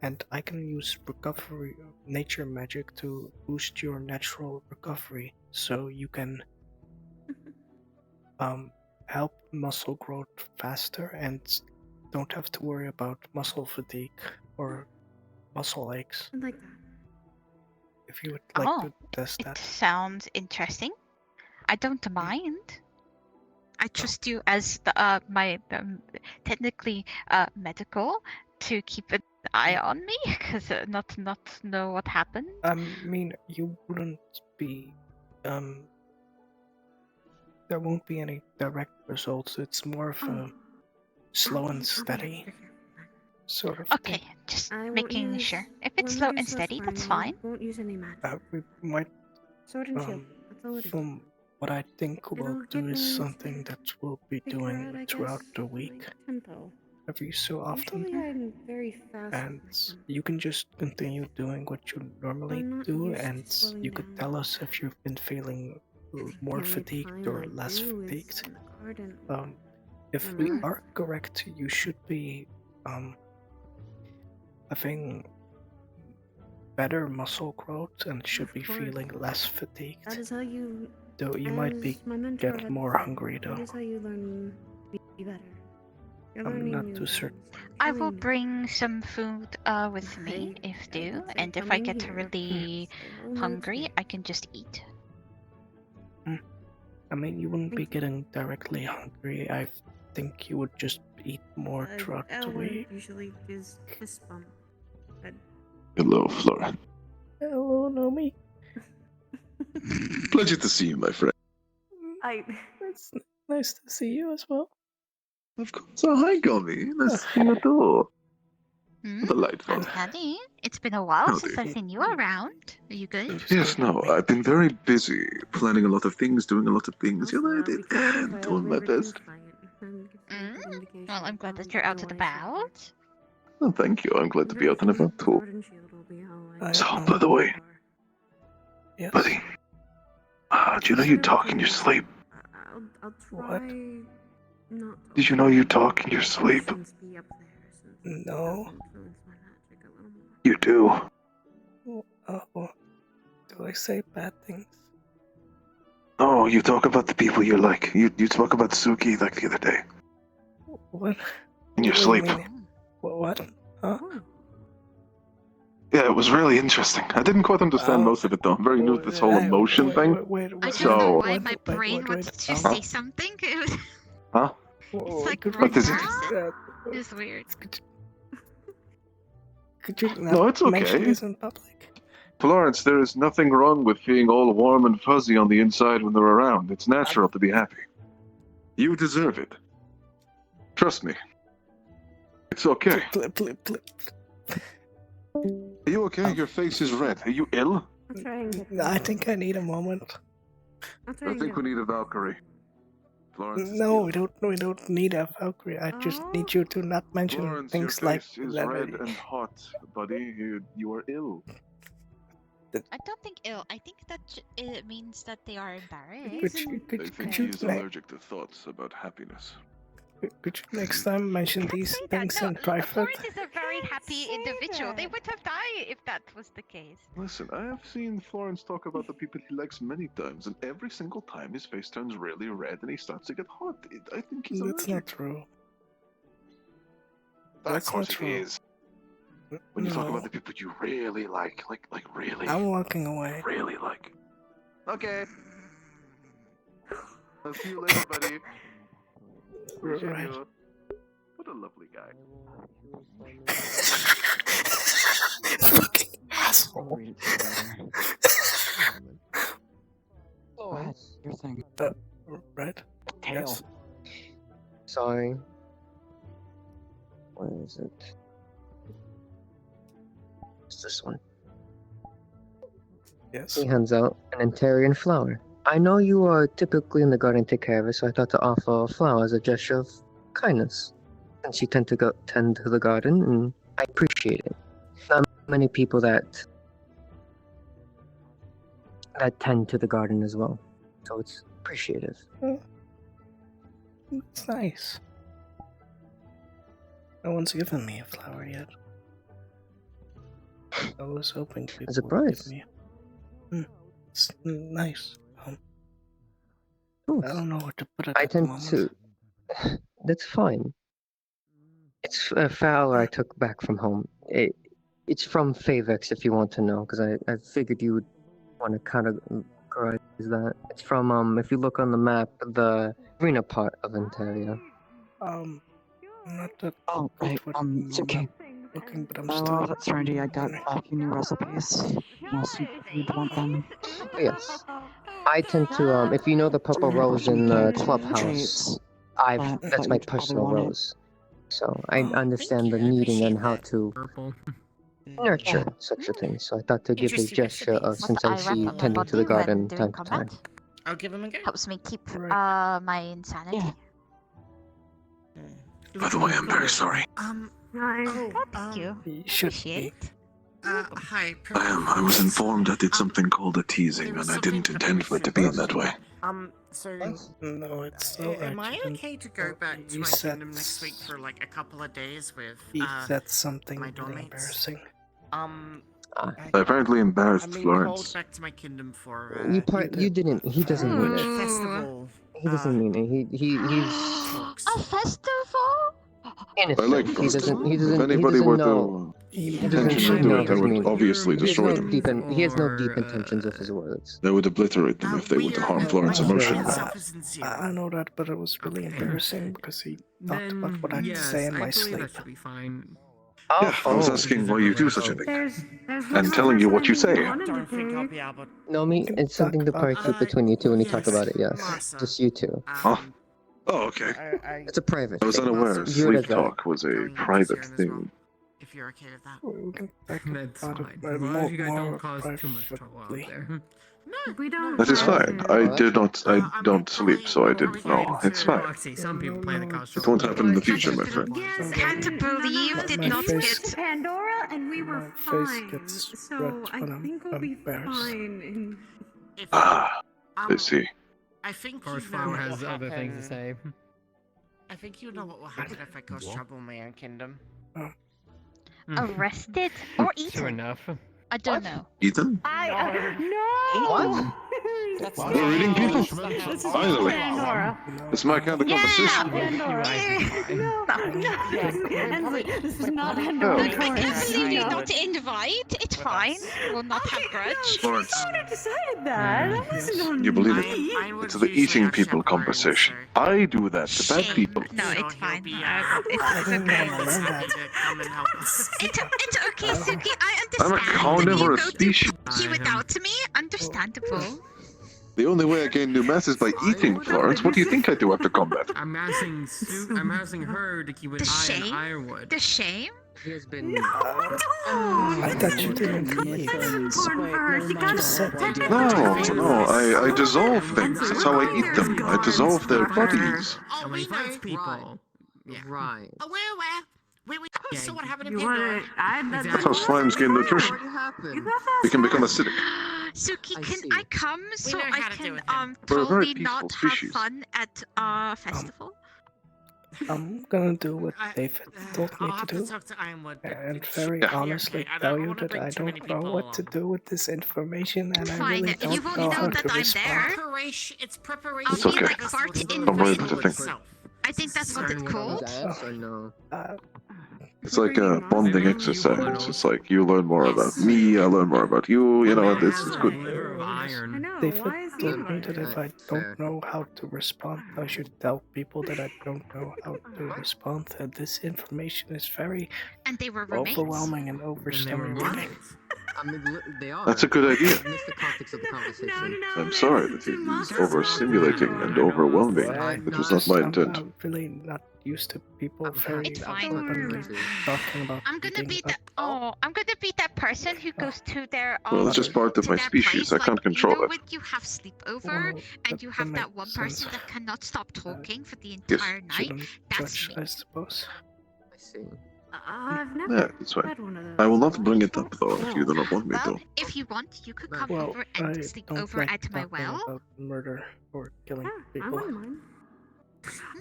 and I can use recovery nature magic to boost your natural recovery, so you can help muscle growth faster and don't have to worry about muscle fatigue or muscle aches.
I like that.
If you would like to test that.
Sounds interesting. I don't mind. I trust you as the, my technically medical to keep an eye on me, because not know what happened.
I mean, you wouldn't be. There won't be any direct results. It's more of a slow and steady sort of
Okay,
thing.
just making sure. If it's slow and steady, that's fine.
Won't use any magic.
We might.
Sword and shield. That's all it is.
From what I think we'll do is something that we'll be doing throughout the week,
Tempo.
every so often.
Usually I'm very fast.
And you can just continue doing what you normally do, and you could tell us if you've been feeling more fatigued or less fatigued. If we are correct, you should be having better muscle growth and should be feeling less fatigued.
That is how you.
Though you might be get more hungry though.
That is how you learn to be better. You're
I'm
learning
not
new
too
things.
certain.
I will bring some food with me if due, and if I get really hungry, I can just eat.
I mean, you wouldn't be getting directly hungry. I think you would just eat more throughout the week.
Usually is fist bump. But
Hello, Flora.
Hello, Nomi.
Pleasure to see you, my friend.
It's nice to see you as well.
Of course. Oh, hi, Gummy. Nice to see you too. Delightful.
Howdy. It's been a while since I've seen you around. Are you good?
Yes, no, I've been very busy planning a lot of things, doing a lot of things. You know, doing my best.
Well, I'm glad that you're out and about.
Oh, thank you. I'm glad to be out and about too. So, by the way, buddy, do you know you talk in your sleep?
I'll try not to.
Did you know you talk in your sleep?
No.
You do.
Oh, do I say bad things?
Oh, you talk about the people you like. You talk about Suki like the other day.
What?
In your
What do you
sleep.
mean? What? Huh?
Yeah, it was really interesting. I didn't quite understand most of it though. I'm very new to this whole emotion thing.
I
So,
don't know why my brain wanted to say something.
huh?
It's like
What is it?
It's weird.
Could you
No, it's
mention
okay.
this in public?
Florence, there is nothing wrong with being all warm and fuzzy on the inside when they're around. It's natural to be happy. You deserve it. Trust me. It's okay. Are you okay? Your face is red. Are you ill?
I think I need a moment.
I think we need a Valkyrie. Florence.
No, we don't need a Valkyrie. I just need you to not mention
Florence,
things
your
like
face is
that.
red and hot, buddy. You are ill.
I don't think ill. I think that it means that they are embarrassed.
I think he is allergic to thoughts about happiness.
Could you next time mention these things in private?
Florence is a very happy individual. They would have died if that was the case.
Listen, I have seen Florence talk about the people he likes many times, and every single time his face turns really red and he starts to get hot. I think he's
That's
allergic.
not true.
Of
That's
course
not
it
true.
is. When you talk about the people you really like really.
I'm walking away.
Really like. Okay. I'll see you later, buddy. Appreciate
Right.
you. What a lovely guy.
Fucking asshole.
Oh, your thing.
Right?
Tail.
Yes.
Sorry. Where is it? It's this one.
Yes.
He hands out an Antarian flower. I know you are typically in the garden to take care of it, so I thought to offer a flower as a gesture of kindness. Since you tend to tend to the garden, and I appreciate it. Not many people that tend to the garden as well, so it's appreciative.
It's nice. No one's given me a flower yet. I was hoping people
As a
would
prize.
give me. It's nice.
Cool.
I don't know what to put it
I
at the
tend
moment.
to. That's fine. It's a flower I took back from home. It's from Favex, if you want to know, because I figured you would want to categorize that. It's from if you look on the map, the arena part of Ontario.
I'm not that
Oh, right. It's okay.
looking, but I'm still.
That's Randy. I got a few new recipes. Unless you'd want them.
Yes. I tend to if you know the purple rose in the clubhouse, that's my personal rose. So I understand the needing and how to nurture such a thing. So I thought to give a gesture of since I see you tending to the garden time to time.
I'll give him a go.
Helps me keep my insanity.
Yeah.
By the way, I'm very sorry.
Thank you.
You should
Appreciate.
Hi.
I was informed I did something called a teasing, and I didn't intend for it to be in that way.
So
No, it's
am
alright.
I okay to go back to
you
my
said
kingdom next week for like a couple of days with
that's something
my
really
dorm mates?
embarrassing.
I apparently embarrassed
I'm being
Florence.
called back to my kingdom for
You didn't. He doesn't mean it.
festival.
He doesn't mean it. He's
A festival?
innocent.
I like
He
Frost.
doesn't. He
If
doesn't.
anybody
he doesn't
were
know.
to
He
intentionally
doesn't
do
know
it, I
his
would
meaning.
obviously
He has
destroy
no
them.
deep. He has no deep intentions of his words.
I would obliterate them if they were to harm Florence emotionally.
I know that, but it was really embarrassing because he talked about what I had to say in my sleep.
That should be fine.
Yeah, I was asking why you do such a thing. And telling you what you say.
Don't think I'll be able.
No, me. It's something to probably keep between you two when you talk about it. Yes, just you two.
Huh? Oh, okay.
It's a private.
I was
thing.
unaware
View it
sleep
as that.
talk was a private thing.
If you're okay with that.
We can talk
That's
about
fine.
it
As long as you guys
more
don't cause too much trouble out
privately.
there.
We don't.
That is fine. I don't sleep, so I didn't know. It's fine.
Actually, some people plan to cause
It won't happen in the future, my friend.
Yes,
Can't believe did
My
not
face-
get.
Pandora, and we were
My face
fine.
gets
So
red
I
when I'm
think we'll be
embarrassed.
fine.
Ah, I see.
I think Course you know Flower what has will other things to happen. say. I think you know what will happen if I cause trouble in my own kingdom.
Arrested or
Sure
eaten?
enough.
I don't know.
Ethan?
No.
What?
We're eating people? Finally. It's my kind of conversation.
This is not
I
Pandora.
can't believe you not invite. It's fine. We'll not have grudge.
Florence,
Decided that. That wasn't on
you believe it?
me.
It's the eating people conversation. I do that to bad people.
No, it's fine. It's okay, Suki. I
I'm a
understand.
carnivorous species.
He without me. Understandable.
The only way I gain new mass is by eating, Florence. What do you think I do after combat?
I'm asking her to keep an eye on Ironwood.
The shame?
He has been.
I thought you didn't eat.
No, I dissolve things. That's how I eat them. I dissolve their bodies.
Oh, we know people. Right. Oh, where? So what happened to
You wanna add that?
That's how slimes gain nutrition. They can become acidic.
Suki, can I come so
know
I
how to do
can
with him.
We're a very
totally not
peaceful
have
species.
fun at festival?
I'm gonna do what David told me
I'll
to
have to
do.
talk to Ironwood.
And very
Yeah.
honestly
Okay, I
tell
don't
you
wanna
that
bring
I
too many
don't know
people
what to do with this information, and I
Fine,
really
you
don't
won't
know
know
how
that
to
I'm
respond.
there.
It's preparation.
It's okay.
Like part in
I'm ready to think.
I think that's what it's called.
It's like a bonding exercise. It's like you learn more about me, I learn more about you. You know, it's good.
David told me that if I don't know how to respond, I should tell people that I don't know how to respond. And this information is very
And they were roommates.
overwhelming and overstimulating.
I mean, they are.
That's a good idea.
I missed the context of the conversation.
I'm sorry that it is overstimulating and overwhelming. It was not my intent.
I'm really not used to people very
It's fine.
openly talking about
I'm gonna be
beating
the I'm gonna be that person who goes to their
Well, it's just part of my species. I can't control
you know
it.
when you have sleepover and you have that one person that cannot stop talking for the entire night?
shouldn't
That's
judge,
me.
I suppose.
I see.
I've never
Yeah, that's fine.
had one of those.
I will not bring it up though if you do not want me
Well,
to.
if you want, you could come
Well,
over
I
and sleep
don't
over
like
at my
talking
well.
about murder or killing
I
people.
wouldn't mind.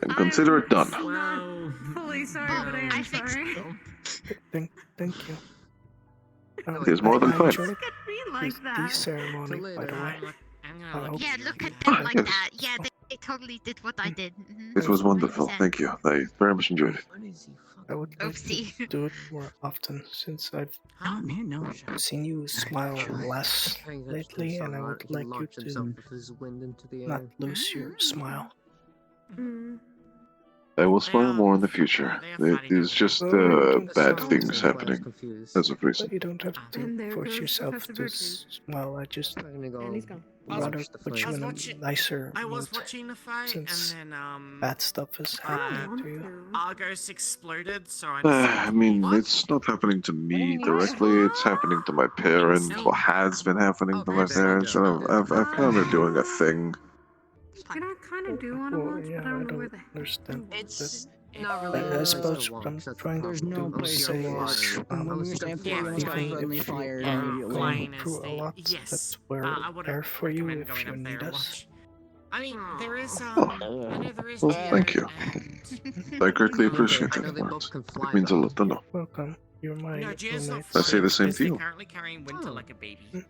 And consider it done.
Well,
Fully sorry, but I am sorry.
Thank you.
It is more than
I
fine.
enjoyed
Be like
the
that.
ceremony, by the way. I hope
Yeah, look at
Oh,
them like
yes.
that. Yeah, they totally did what I did.
It was wonderful. Thank you. I very much enjoyed it.
I would like
Oopsie.
to do it more often since I've
oh man, no.
seen you smile less lately, and I would like you to not lose your smile.
I will smile more in the future. It is just bad things happening as of
But
recent.
you don't have
And
to
there
force
goes
yourself to
Professor
smile. I just
And he's gone.
rather put you in a nicer
I was
mood
watching the fight,
since
and then
bad stuff is happening to you.
Argos exploded, so I
I mean, it's not happening to me directly. It's happening to my parents, or has been happening to my parents, and I've kind of doing a thing.
You know, I kind of do want to
Well,
watch,
yeah,
but I
I
don't know
don't
where the heck.
understand
It's
that.
not
I
really.
suppose what I'm trying to say is, even if you going through a lot, that we're there for you if you need us.
I mean, there is I know there is.
Well, thank you. I greatly appreciate it, Florence. It means a lot to know.
Welcome. You're my
No, Gia's not
roommate.
I say the same to you.
currently carrying Winter like a baby.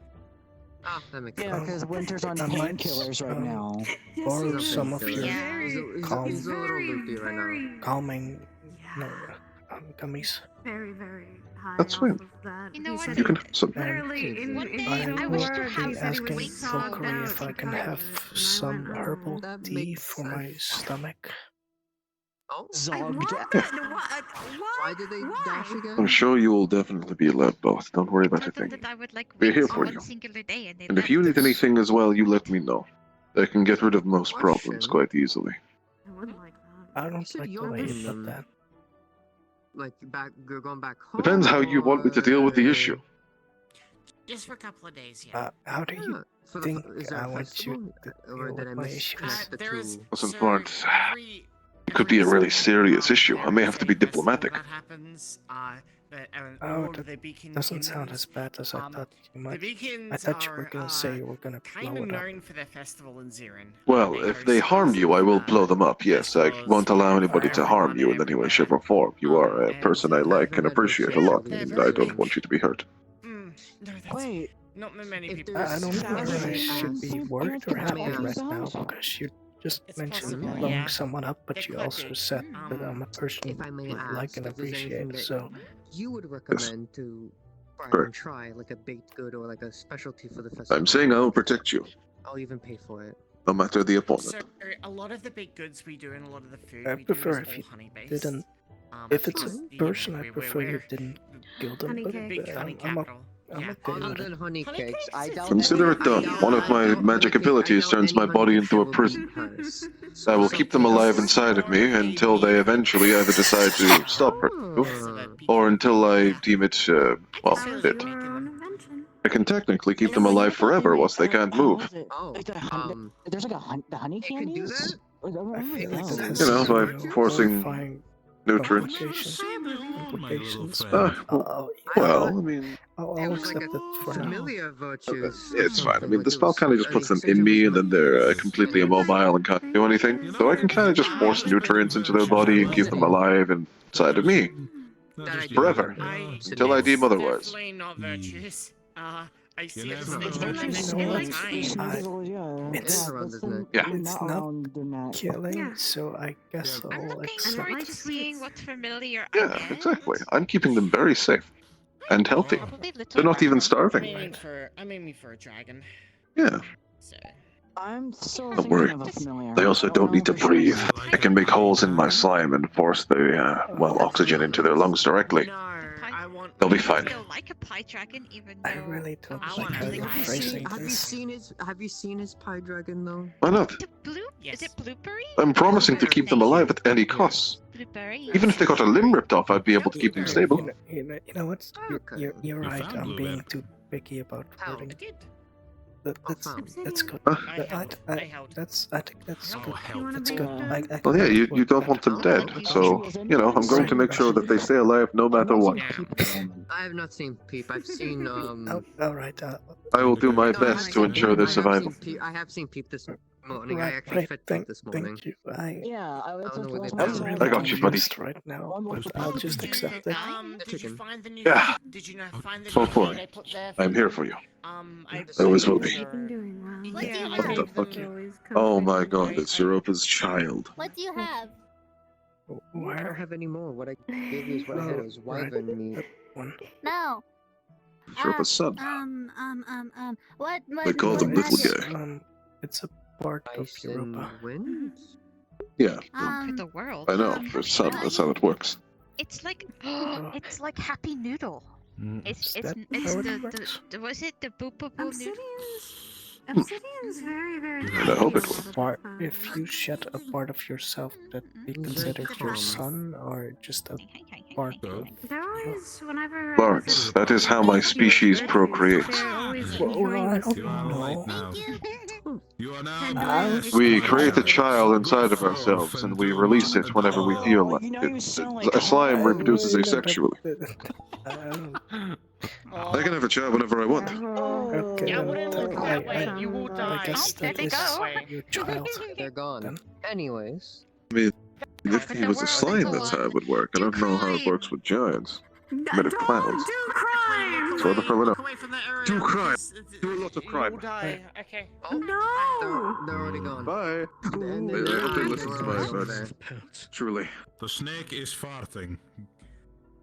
Ah, that makes
Yeah, because Winter's on
I might,
painkillers right now.
borrow some of your calm,
He's a little loopy right now.
calming gummies.
Very, very high.
That's
off
fine.
of that.
You know
He
what?
said
You can have some.
literally in
One day
I
I
will
wish to
be
have
he said he
asking
was
wings
so
locally
bad
if I
in
can
college,
have
and I
some
went,
herbal
that
tea
makes
for my stomach.
Zogged.
Why did they dash again?
I'm sure you will definitely be allowed both. Don't worry about a thing.
that I would like
We're here
wings
for
one
you.
singular day, and they
And if you
left.
need anything as well, you let me know. I can get rid of most problems quite easily.
I wouldn't like that.
I don't like the way you put that.
Like you're going back home.
Depends how you want me to deal with the issue.
Just for a couple of days, yeah.
How do you
For the
think
is there
I
a
want you
festival?
to
Or
deal
did I
with my
miss
issues?
the
There is
two?
Listen, Florence, it could be a really serious issue. I may have to be diplomatic.
That happens.
Oh,
all of
that
the beacon
doesn't sound
kingdoms,
as bad as I thought you
The
might.
beacons
I thought you were
are,
gonna say you were gonna
kind
blow
of
it up.
known for their festival in Zirin.
Well, if they harm you, I will blow them up, yes. I won't allow anybody to harm you in any way, shape, or form. You are a person I like and appreciate a lot, and I don't want you to be hurt.
No, that's,
Wait,
Not many people.
I don't know whether I should be worried or happy right now because you just mentioned
possible,
blowing
yeah.
someone up, but
It
you
could
also
be.
said that I'm a person
If I may
you like
ask,
and
if there's anything
appreciate.
that
So
you would recommend to try
Correct.
and try, like a baked good or like a specialty for the festival.
I'm saying I'll protect you,
I'll even pay for it.
no matter the opponent.
So a lot of the baked goods we do and a lot of the food
I
we
prefer
do is
if
all
you
honey based.
didn't. If it's a
because, you
person,
know,
I prefer you didn't kill them.
Honey
But
cake.
Big honey
I'm
capital.
okay
Other
with
than
it.
honey cakes, I doubt
Consider it done. One of my magic abilities turns my body into a prison. I will keep them alive inside of me until they eventually either decide to stop hurting you, or until I deem it, well, fit. I can technically keep them alive forever once they can't move.
Oh,
there's like the honey candies?
I feel like that has
You know, by
some
forcing
horrifying
nutrients.
implications.
Well, I mean,
I'll accept it for now.
familiar virtues.
it's fine. I mean, the spell kind of just puts them in me, and then they're completely immobile and can't do anything. So I can kind of just force nutrients into their body and keep them alive inside of me. Forever. Until I deem otherwise.
Definitely not virtuous. I see it as
never
an
know.
extension of time.
It's not killing, so I guess I'll accept.
I'm just seeing what familiar
Yeah, exactly. I'm keeping them very safe and healthy. They're not even starving.
I'm aiming for a dragon.
Yeah.
I'm still
Don't worry. They also don't need to breathe. I can make holes in my slime and force the, well, oxygen into their lungs directly. They'll be fine.
Like a pie dragon, even
I really don't like how you're phrasing this.
Have you seen his pie dragon though?
Why not?
Is it blueberry?
I'm promising to keep them alive at any cost.
Blueberry.
Even if they got a limb ripped off, I'd be able to keep them stable.
You know what? You're right. I'm being too picky about wording. That's good. I think that's good. That's good.
Well, yeah, you don't want them dead, so, you know, I'm going to make sure that they stay alive no matter what.
I have not seen Peep. I've seen
Alright.
I will do my best to ensure their survival.
I have seen Peep this morning.
Right,
I actually fed Peep this morning.
Thank you.
I don't know where they
I'm
went.
really
I got you, buddy.
confused right now, but I'll just accept it.
Did you find the new?
Yeah.
Did you not find the
So
new
far,
food I put there?
I'm here for you.
I
I always will be.
You've been doing well.
Yeah.
What the fuck? Oh my god, it's Europa's child.
What do you have?
I don't have any more. What I gave you is what I had. It was wyvern meat.
No.
It's Europa's son.
What?
They call them little
magic?
guy.
It's a part of Europa.
Yeah,
For the world.
I know. For son, that's how it works.
It's like it's like Happy Noodle. It's
that
it's
how it
the was it the boo boo boo noodle?
Obsidian's very, very
And I hope it will.
If you shed a part of yourself, that be considered your son, or just a part of
There always, whenever
Florence, that is how my species procreates.
I don't know.
You are now.
We create a child inside of ourselves, and we release it whenever we feel like it. A slime reproduces asexually. I can have a child whenever I want.
Okay, I guess that is your child.
They're gone. Anyways.
I mean, if he was a slime, that's how it would work. I don't know how it works with giants. I made of clowns. So the hell do crime. Do a lot of crime.
Okay.
No!
They're already gone.
Bye. I hope they listen to my advice. Truly.
The snake is farting.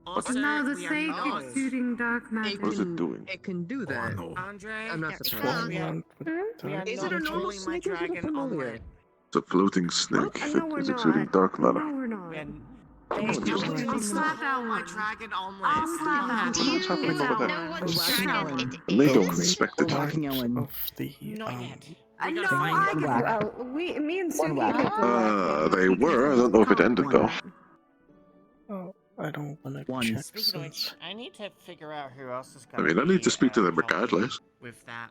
No, the snake is shooting dark magic.
What is it doing?
It can do that.
Andre,
I'm not surprised.
is it a normal snake dragon omelet?
It's a floating snake that is exuding dark matter.
No, we're not.
I'll slap out my dragon omelet.
I'll slap out.
What's happening over there?
No one's dragon.
And they don't inspect it.
Not yet.
I know. Me and Suki
They were. I don't know if it ended though.
Oh, I don't want to check
Speaking of which,
since...
I need to figure out who else is
I
going
mean, I need to speak to them regardless.
with that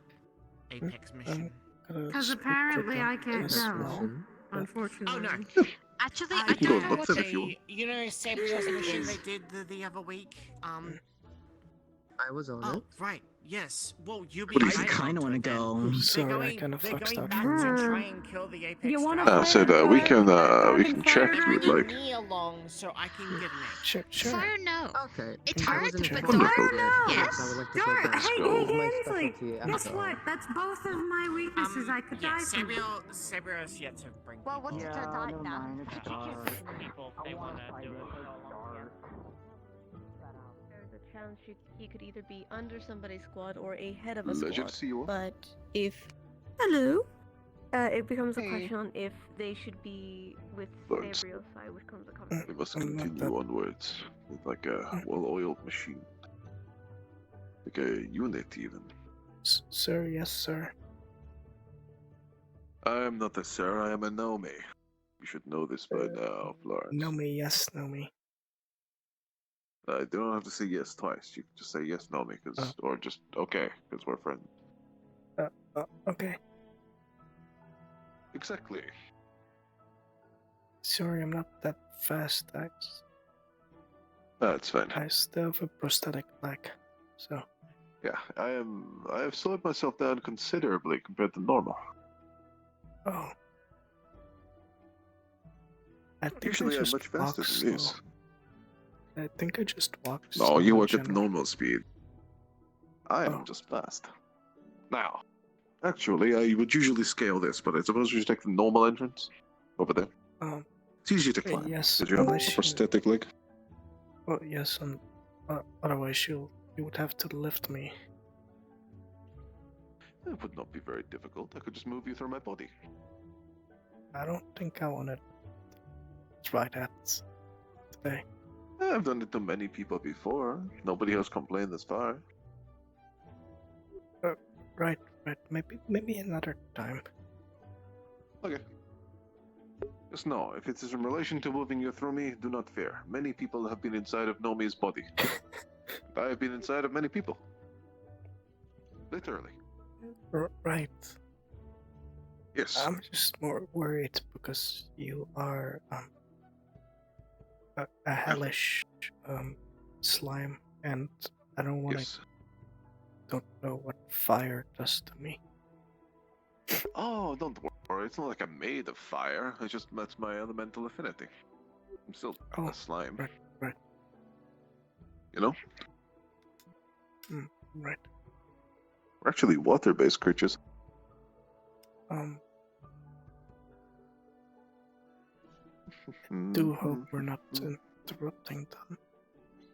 Apex mission.
Because apparently I can't go. Unfortunately.
Oh no.
Actually,
I
I
can go
don't know
look
what
for it if you want.
You know Saber's mission they did the other week?
I was on
Oh,
it.
right. Yes, well, you
What do you
guiding
think?
kinda
wanna
go.
I'm sorry, I kinda
They're
fucked
going
up.
back to try and kill the Apex
You wanna
Dragon.
I said we can check
They're
if you would
bringing
like.
me along so I can get an egg.
Sure.
Fire no.
Okay.
It's
I
hard,
wasn't
but
informed
Wonderful.
of it.
yes.
I would like to
Sure.
say that
Hey,
go.
is my
Higgins, like,
specialty.
guess what? That's both of my weaknesses I could die from.
Sabrio's yet to bring
Well, what's
people.
the thought now?
People, they want to do it so long.
There's a chance he could either be under somebody's squad or a head of a
Legend
squad.
see you.
But if
Hello.
it becomes a
Hey.
question on if they should be with
Florence.
Sabriel's side, which comes a conversation.
We must continue onwards. It's like a well-oiled machine. Like a unit, even.
Sir, yes, sir.
I am not a sir, I am a Naomi. You should know this by now, Florence.
Know me, yes, know me.
You don't have to say yes twice. You can just say yes, Naomi, or just okay, because we're friends.
Okay.
Exactly.
Sorry, I'm not that fast.
That's fine.
I still have a prosthetic leg, so.
Yeah, I have slowed myself down considerably compared to normal.
Oh. I think
Usually
I
I'm
just
much faster
walk
than this.
slow. I think I just walk
No,
slow
you
in
work at
general.
normal speed. I am just fast. Now, actually, I would usually scale this, but I suppose we should take the normal entrance over there. It's easier to climb.
Yes,
Did you have a
unless you-
prosthetic leg?
Well, yes, and otherwise you would have to lift me.
It would not be very difficult. I could just move you through my body.
I don't think I want to try that today.
I've done it to many people before. Nobody has complained this far.
Right. Maybe another time.
Okay. Just know, if it is in relation to moving you through me, do not fear. Many people have been inside of Nomi's body. I have been inside of many people. Literally.
Right.
Yes.
I'm just more worried because you are a hellish slime, and I don't want to. Don't know what fire does to me.
Oh, don't worry. It's not like I'm made of fire. It's just that's my elemental affinity. I'm still a slime.
Right.
You know?
Right.
We're actually water-based creatures.
Do hope we're not interrupting them.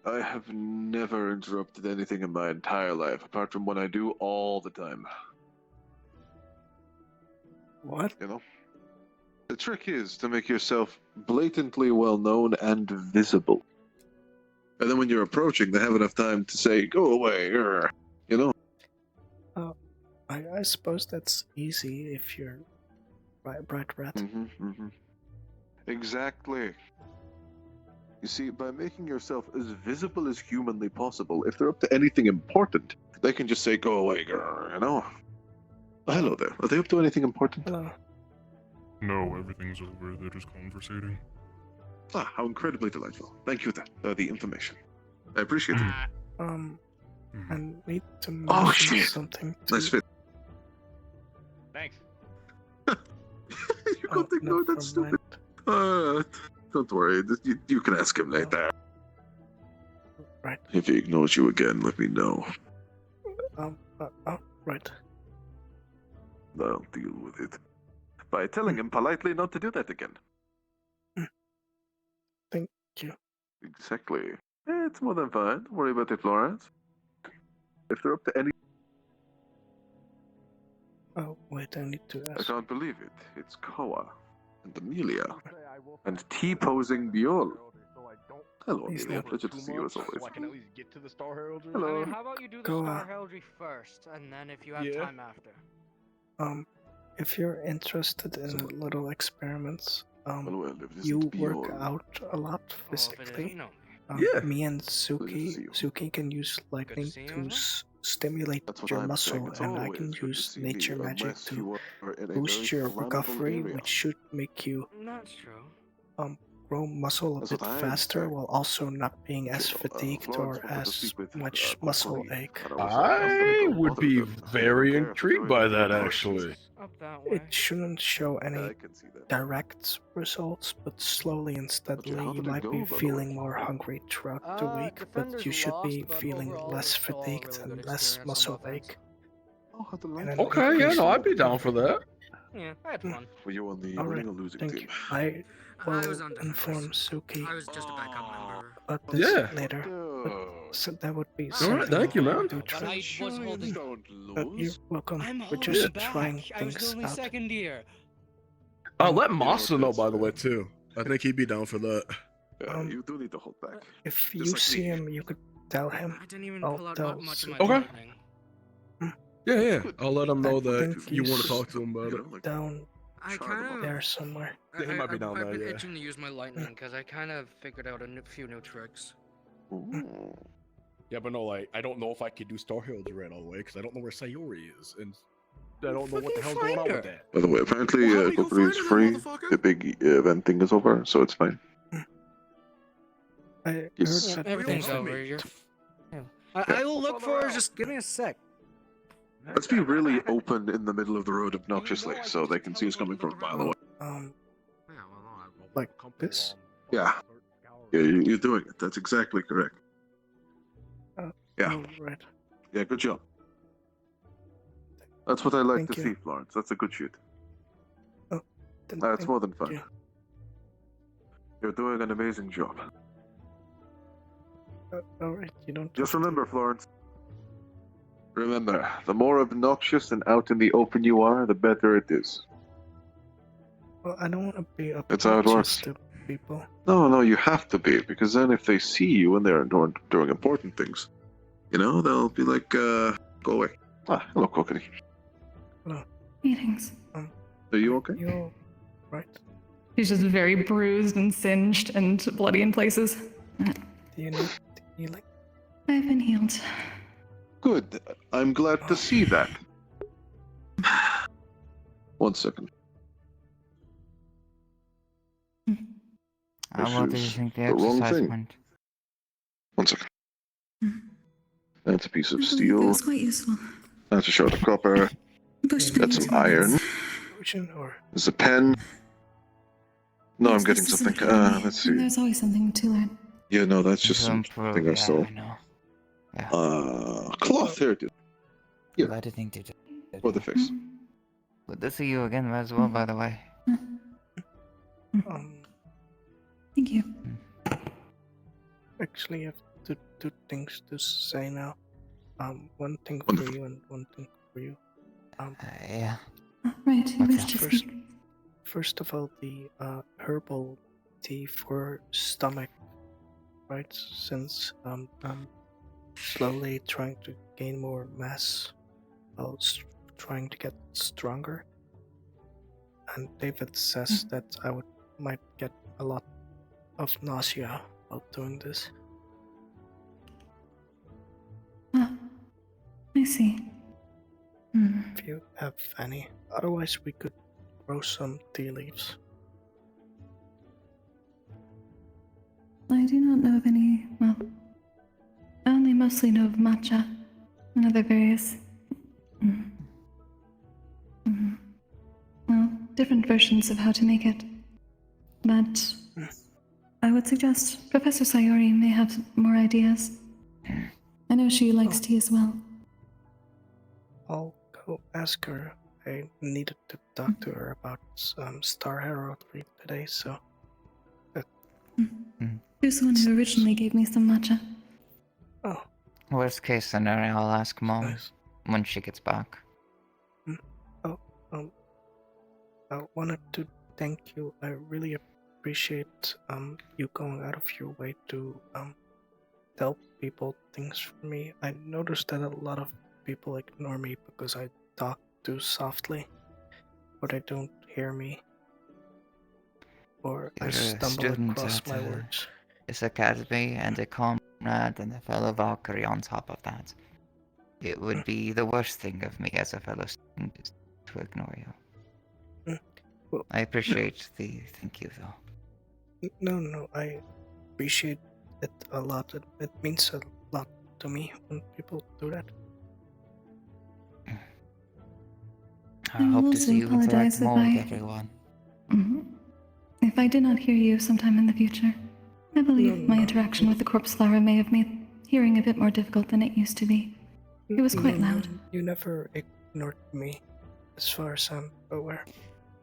I have never interrupted anything in my entire life, apart from when I do all the time.
What?
You know? The trick is to make yourself blatantly well known and visible. And then when you're approaching, they have enough time to say, go away, you know?
I suppose that's easy if you're bright red.
Exactly. You see, by making yourself as visible as humanly possible, if they're up to anything important, they can just say, go away, you know? Oh, hello there. Are they up to anything important?
Hello.
No, everything's over. They're just conversating.
Ah, how incredibly delightful. Thank you for the information. I appreciate it.
I need to mention
Oh, shit.
something to...
Nice fit.
Thanks.
You can't ignore that stupid... don't worry. You can ask him later.
Right.
If he ignores you again, let me know.
Right.
I'll deal with it. By telling him politely not to do that again.
Thank you.
Exactly. It's more than fine. Don't worry about it, Florence. If they're up to any...
Oh, wait, I need to
I
ask.
can't believe it. It's Koa. And Amelia. And T-posing Biol. Hello, Amelia. Pleasure to see you as always.
So I can at least get to the Star Heraldry.
Hello.
I mean, how about you do the
Go
Star
on.
Heraldry first, and then if you have Yeah. time after.
If you're interested in little experiments,
well, if
you
isn't
work
Biol.
out a lot
Oh, if it
physically.
isn't, no.
Yeah.
Me and
Pleasure to see you.
Suki can use lightning
see you
to
as well.
stimulate
That's what
your
I'm
muscle,
saying. It's
and I
always
can
good to
use
see me,
nature magic
unless
to
you are in a
boost
very
your
flammable
recovery,
area.
which should make you
That's true.
grow muscle a bit faster while also not being as fatigued or as much muscle ache.
I would be very intrigued by that, actually.
It shouldn't show any direct results, but slowly and steadily you might be feeling more hungry throughout the week, but you should be feeling less fatigued and less muscle ache.
Okay, yeah, no, I'd be down for that.
Yeah, I had fun.
Were you on the
All
winning
right,
or losing
thank
team?
you. I will
was on
inform Suki
I was just a backup member.
about this
Yeah.
later. But so that would be
All
something
right, thank you,
we
man.
do try.
I was holding.
You're welcome.
I'm
We're
holding
just
back.
trying
I was
things
only
out.
second year.
Let Masa know, by the way, too. I think he'd be down for that.
You do need to hold back.
If you see him, you could tell him.
I didn't even
I'll
pull out
tell
much of my
Suki.
lightning.
Yeah. I'll let him know
I
that
think
you want to
he's
talk to him about it.
down
I kind of
there somewhere.
Yeah, he might be down
I've
there,
been
yeah.
itching to use my lightning because I kind of figured out a few new tricks.
Yeah, but no, like, I don't know if I could do Star Heraldry right all the way, because I don't know where Sayori is, and I don't know what the hell's going on with that.
By the way, apparently Kokiri is free. The big event thing is over, so it's fine.
I
Yes.
heard that
Everything's
thing-
over. I will look for. Just give me a sec.
Let's be really open in the middle of the road obnoxiously, so they can see us coming from a mile away.
Like this?
Yeah. Yeah, you're doing it. That's exactly correct. Yeah.
Oh, right.
Yeah, good job. That's what I like
Thank
to
you.
see, Florence. That's a good shoot.
Then
That's
thank
more than fun.
you.
You're doing an amazing job.
All right, you don't.
Just remember, Florence. Remember, the more obnoxious and out in the open you are, the better it is.
Well, I don't want to be
That's how it
obnoxious
works.
to people.
No, you have to be, because then if they see you and they're doing important things, they'll be like, go away. Ah, hello, Kokiri.
Hello.
Meetings.
Are you okay?
You right?
He's just very bruised and singed and bloody in places.
Do you need healing?
I've been healed.
Good. I'm glad to see that. 1 second.
What do you
This
think the
is the wrong
exercise
thing.
went?
1 second. That's a piece of
I believe it
steel.
was quite useful.
That's a shard of copper.
Pushed me
That's
into
some iron.
Or
There's a pen. No, I'm
Yes,
getting
this is
something.
okay for me.
Let's see.
There's always something to learn.
Yeah, no, that's just
To
something I saw.
know.
Cloth, here it is. Yeah.
Glad to think you did.
For the fix.
Good to see you again as well, by the way.
Thank you.
Actually, I have two things to say now. One thing for you and one thing for you.
Yeah.
Right, you wish to
First,
speak.
first of all, the herbal tea for stomach, right? Since I'm slowly trying to gain more mass, while trying to get stronger. And David says that I might get a lot of nausea while doing this.
I see.
If you have any, otherwise we could grow some tea leaves.
I do not know of any, well, I only mostly know of matcha and other various, well, different versions of how to make it. But I would suggest Professor Sayori may have more ideas. I know she likes tea as well.
I'll go ask her. I needed to talk to her about Star Heraldry today, so.
She was the one who originally gave me some matcha.
Oh.
Worst case scenario, I'll ask Mom when she gets back.
I wanted to thank you. I really appreciate you going out of your way to tell people things for me. I noticed that a lot of people ignore me because I talk too softly, or they don't hear me, or I
You're a
stumble
student
across
at
my words.
this academy and a comrade and a fellow Valkyrie on top of that. It would be the worst thing of me as a fellow student to ignore you. I appreciate the thank you, though.
No, I appreciate it a lot. It means a lot to me when people do that.
I
will
hope to
also
see you interact
apologize if
more with
I-
everyone.
If I did not hear you sometime in the future, I believe
No,
my
no.
interaction with the corpse flower may have made hearing a bit more difficult than it used to be. It was quite loud.
You never ignored me, as far as I'm aware.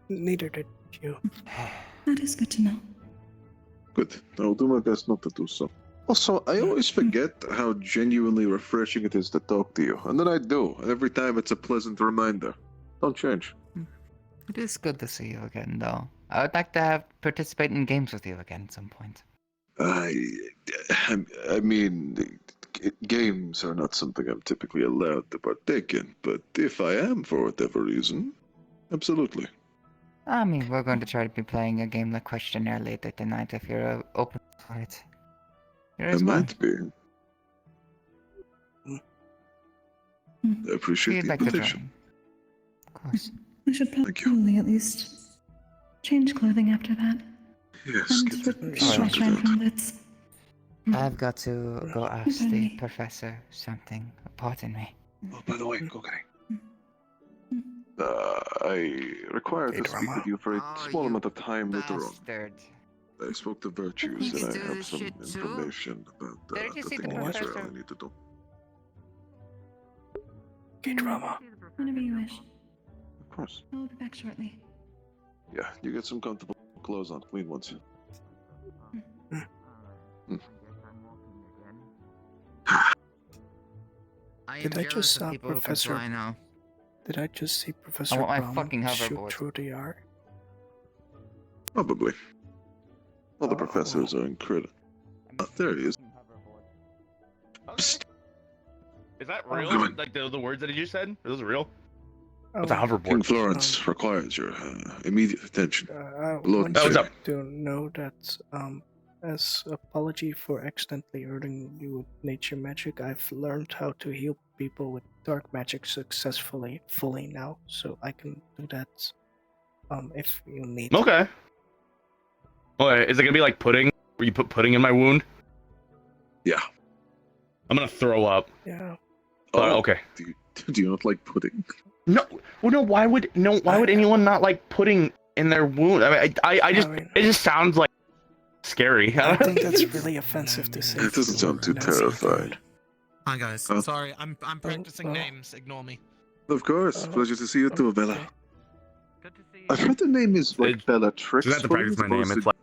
Neither did you.
That is good to know.
Good. I'll do my best not to do so. Also, I always forget how genuinely refreshing it is to talk to you, and then I do. Every time it's a pleasant reminder. Don't change.
It is good to see you again, though. I would like to participate in games with you again at some point.
I mean, games are not something I'm typically allowed to partake in, but if I am for whatever reason, absolutely.
I mean, we're going to try to be playing a game like Questionnaire later tonight if you're open for it. Here
I
as well.
might be. I appreciate
You'd
the
like to
invitation.
join. Of course.
We should probably at least change clothing after that.
Yes,
and
get to
refresh our invalids.
I've got to go ask
Pardon
the
me.
professor something. Pardon me.
Oh, by the way, Kokari. I require to speak with you for a small amount of time later on.
Bastard.
I spoke to Virtues and I have some information about
Did you
the
see the
thing in
professor?
Israel I need to do.
K-drama.
Whenever you wish.
Of course.
I will be back shortly.
Yeah, you get some comfortable clothes on. Clean ones.
Did I just saw
people who can
Professor?
fly now.
Did I just see Professor
want my
Brahman
fucking
shoot
hoverboard.
through the yard?
Probably. All the professors are incredible. Oh, there he is. Psst.
Is that
Oh,
real?
come on.
Like the words that you just said? Are those real?
What's a hoverboard?
King Florence requires your immediate attention.
I
Lord
want
Sir.
you to know that, as apology for accidentally hurting you with nature magic, I've learned how to heal people with dark magic successfully, fully now, so I can do that, if you need.
Okay. Okay, is it gonna be like pudding? Where you put pudding in my wound?
Yeah.
I'm gonna throw up.
Yeah.
But okay.
Do you not like pudding?
No. Well, no. Why would anyone not like pudding in their wound? I mean, I just it just sounds like scary.
I think that's really offensive to say.
It doesn't sound too terrifying.
Hi guys.
Oh.
Sorry, I'm practicing names. Ignore me.
Of course. Pleasure to see you too, Bella. I've heard the name is like Bellatrix.
You have to practice my name. It's like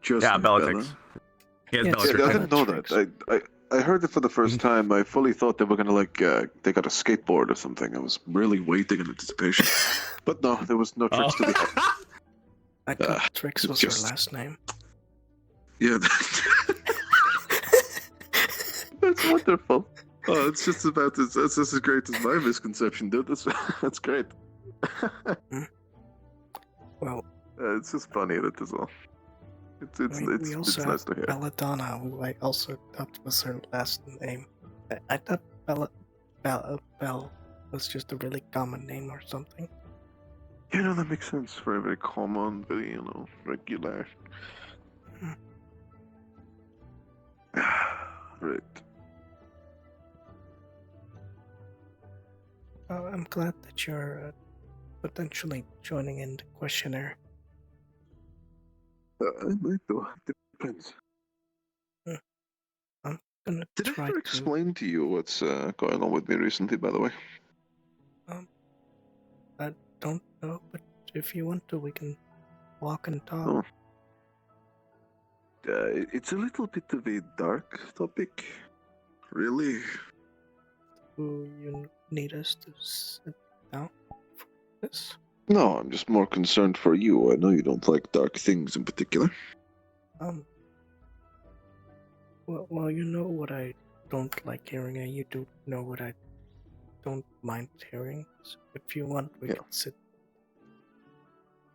just
Bellatrix. Yeah, it's
Yeah,
Bellatrix.
I didn't know that. I heard it for the first time. I fully thought they were gonna like take out a skateboard or something. I was really waiting in anticipation. But no, there was no tricks to be had.
I thought Trix was
just-
her last name.
Yeah. That's wonderful. Oh, it's just about as great as my misconception, dude. That's great.
Well,
it's just funny that is all.
we also
nice to
have
hear.
Belladonna, who I also thought was her last name. I thought Bell was just a really common name or something.
You know, that makes sense. Very, very common, very, regular. Right.
I'm glad that you're potentially joining in the questionnaire.
I might though. Depends.
I'm gonna
Did I
try
ever
to.
explain to you what's going on with me recently, by the way?
I don't know, but if you want to, we can walk and talk.
Oh. It's a little bit of a dark topic. Really?
Do you need us to sit down for this?
No, I'm just more concerned for you. I know you don't like dark things in particular.
Well, you know what I don't like hearing, and you do know what I don't mind hearing. So if you want, we can sit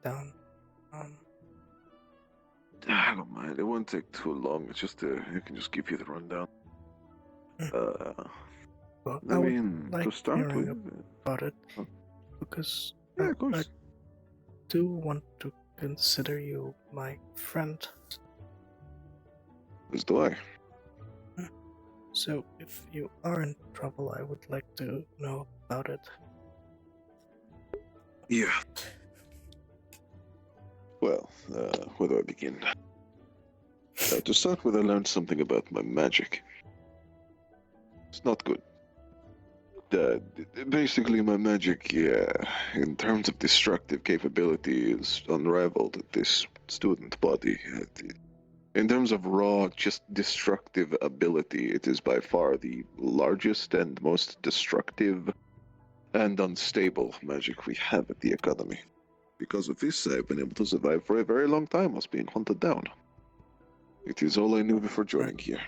down.
I don't mind. It won't take too long. It's just I can just give you the rundown.
Well,
I
I would
mean,
like
to start
hearing
with,
about it because
of course.
I do want to consider you my friend.
As do I.
So, if you are in trouble, I would like to know about it.
Yeah. Well, where do I begin? To start with, I learned something about my magic. It's not good. Basically, my magic, in terms of destructive capability, is unrivaled at this student body. In terms of raw, just destructive ability, it is by far the largest and most destructive and unstable magic we have at the Academy. Because of this, I've been able to survive for a very long time whilst being hunted down. It is all I knew before joining here.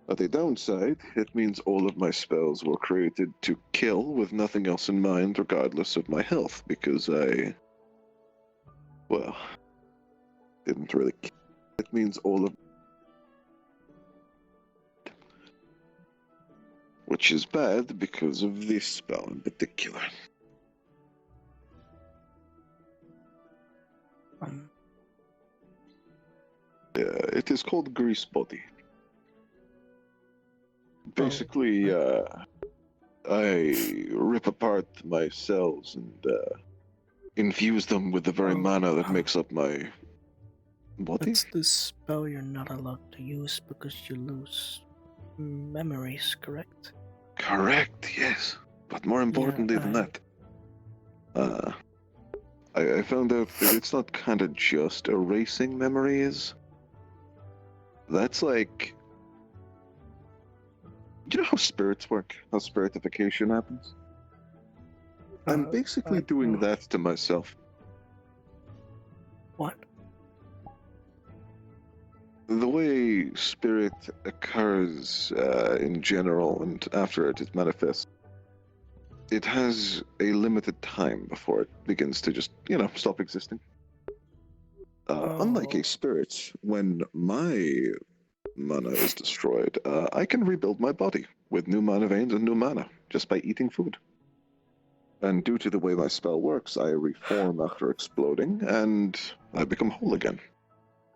At the downside, it means all of my spells were created to kill with nothing else in mind, regardless of my health, because I... well, didn't really kill. It means all of... which is bad because of this spell in particular. It is called Grease Body. Basically, I rip apart my cells and infuse them with the very mana that makes up my body.
That's the spell you're not allowed to use because you lose memories, correct?
Correct, yes. But more importantly than that, I found out that it's not kind of just erasing memories. That's like... you know how spirits work? How spiritification happens? I'm basically doing that to myself.
What?
The way spirit occurs in general and after it manifests, it has a limited time before it begins to just, stop existing. Unlike a spirit, when my mana is destroyed, I can rebuild my body with new mana veins and new mana just by eating food. And due to the way my spell works, I reform after exploding, and I become whole again.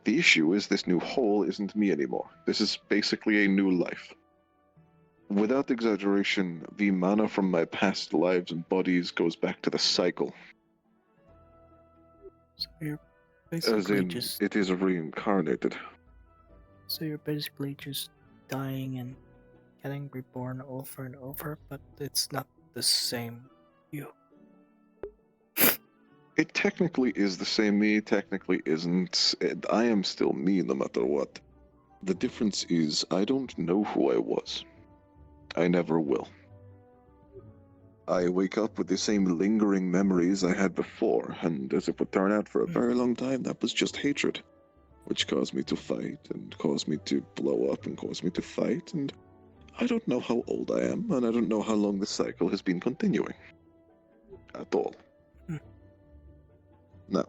The issue is this new whole isn't me anymore. This is basically a new life. Without exaggeration, the mana from my past lives and bodies goes back to the cycle.
So you're
As
basically
in, it is reincarnated.
So you're basically just dying and getting reborn over and over, but it's not the same you.
It technically is the same me, technically isn't. I am still me no matter what. The difference is I don't know who I was. I never will. I wake up with the same lingering memories I had before, and as it would turn out for a very long time, that was just hatred, which caused me to fight, and caused me to blow up, and caused me to fight, and I don't know how old I am, and I don't know how long the cycle has been continuing. At all. Now,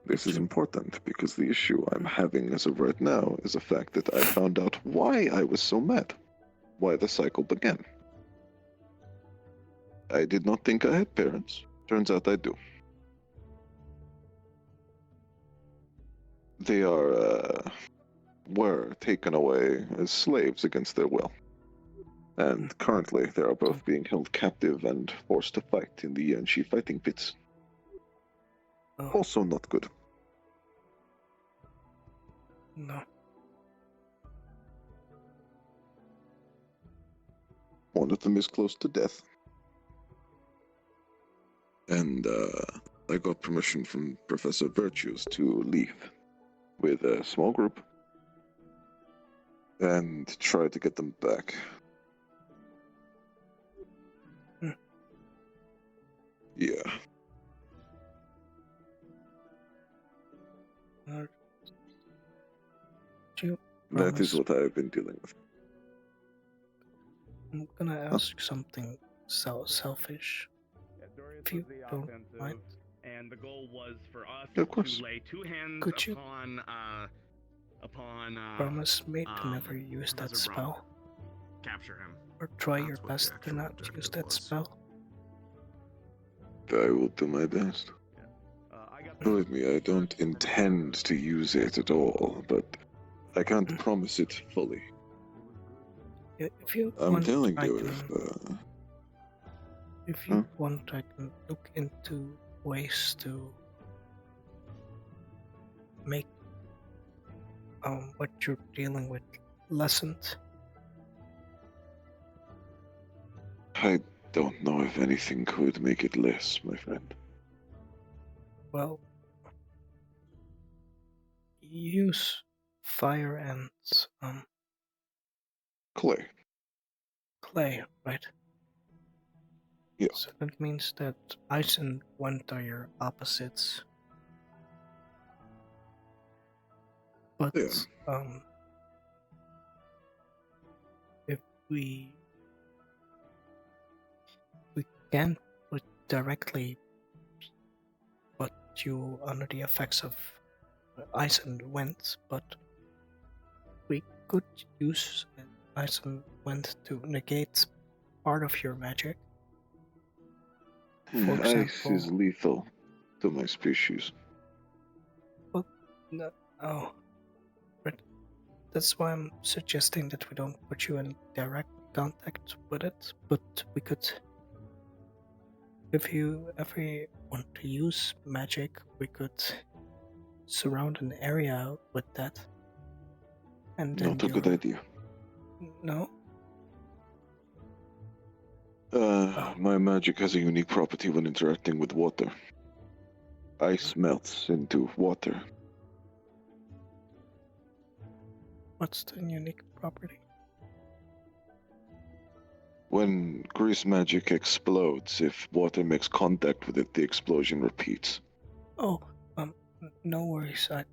this is important, because the issue I'm having as of right now is the fact that I found out why I was so mad. Why the cycle began. I did not think I had parents. Turns out I do. They were taken away as slaves against their will. And currently they are both being held captive and forced to fight in the Yanshi fighting pits. Also not good.
No.
One of them is close to death. And I got permission from Professor Virtues to leave with a small group and try to get them back. Yeah. That is what I have been dealing with.
I'm gonna ask something selfish. If you don't mind.
And the goal was for us
to
lay two hands
Could you
upon
promise me to never use that spell?
Capture him.
Or try your best to not use that spell?
I will do my best. Believe me, I don't intend to use it at all, but I can't promise it fully.
If you
I'm
want,
telling
I
you,
can, if you want, I can look into ways to make what you're dealing with lessened.
I don't know if anything could make it less, my friend.
Well, use fire and
clay.
Clay, right?
Yeah.
So that means that ice and wind are your opposites. But if we can't put directly put you under the effects of ice and wind, but we could use ice and wind to negate part of your magic. For
Ice is
example,
lethal to my species.
but no, oh, but that's why I'm suggesting that we don't put you in direct contact with it, but we could, if you ever want to use magic, we could surround an area with that. And then
Not a good idea.
No?
My magic has a unique property when interacting with water. Ice melts into water.
What's the unique property?
When grease magic explodes, if water makes contact with it, the explosion repeats.
Oh, no worries. I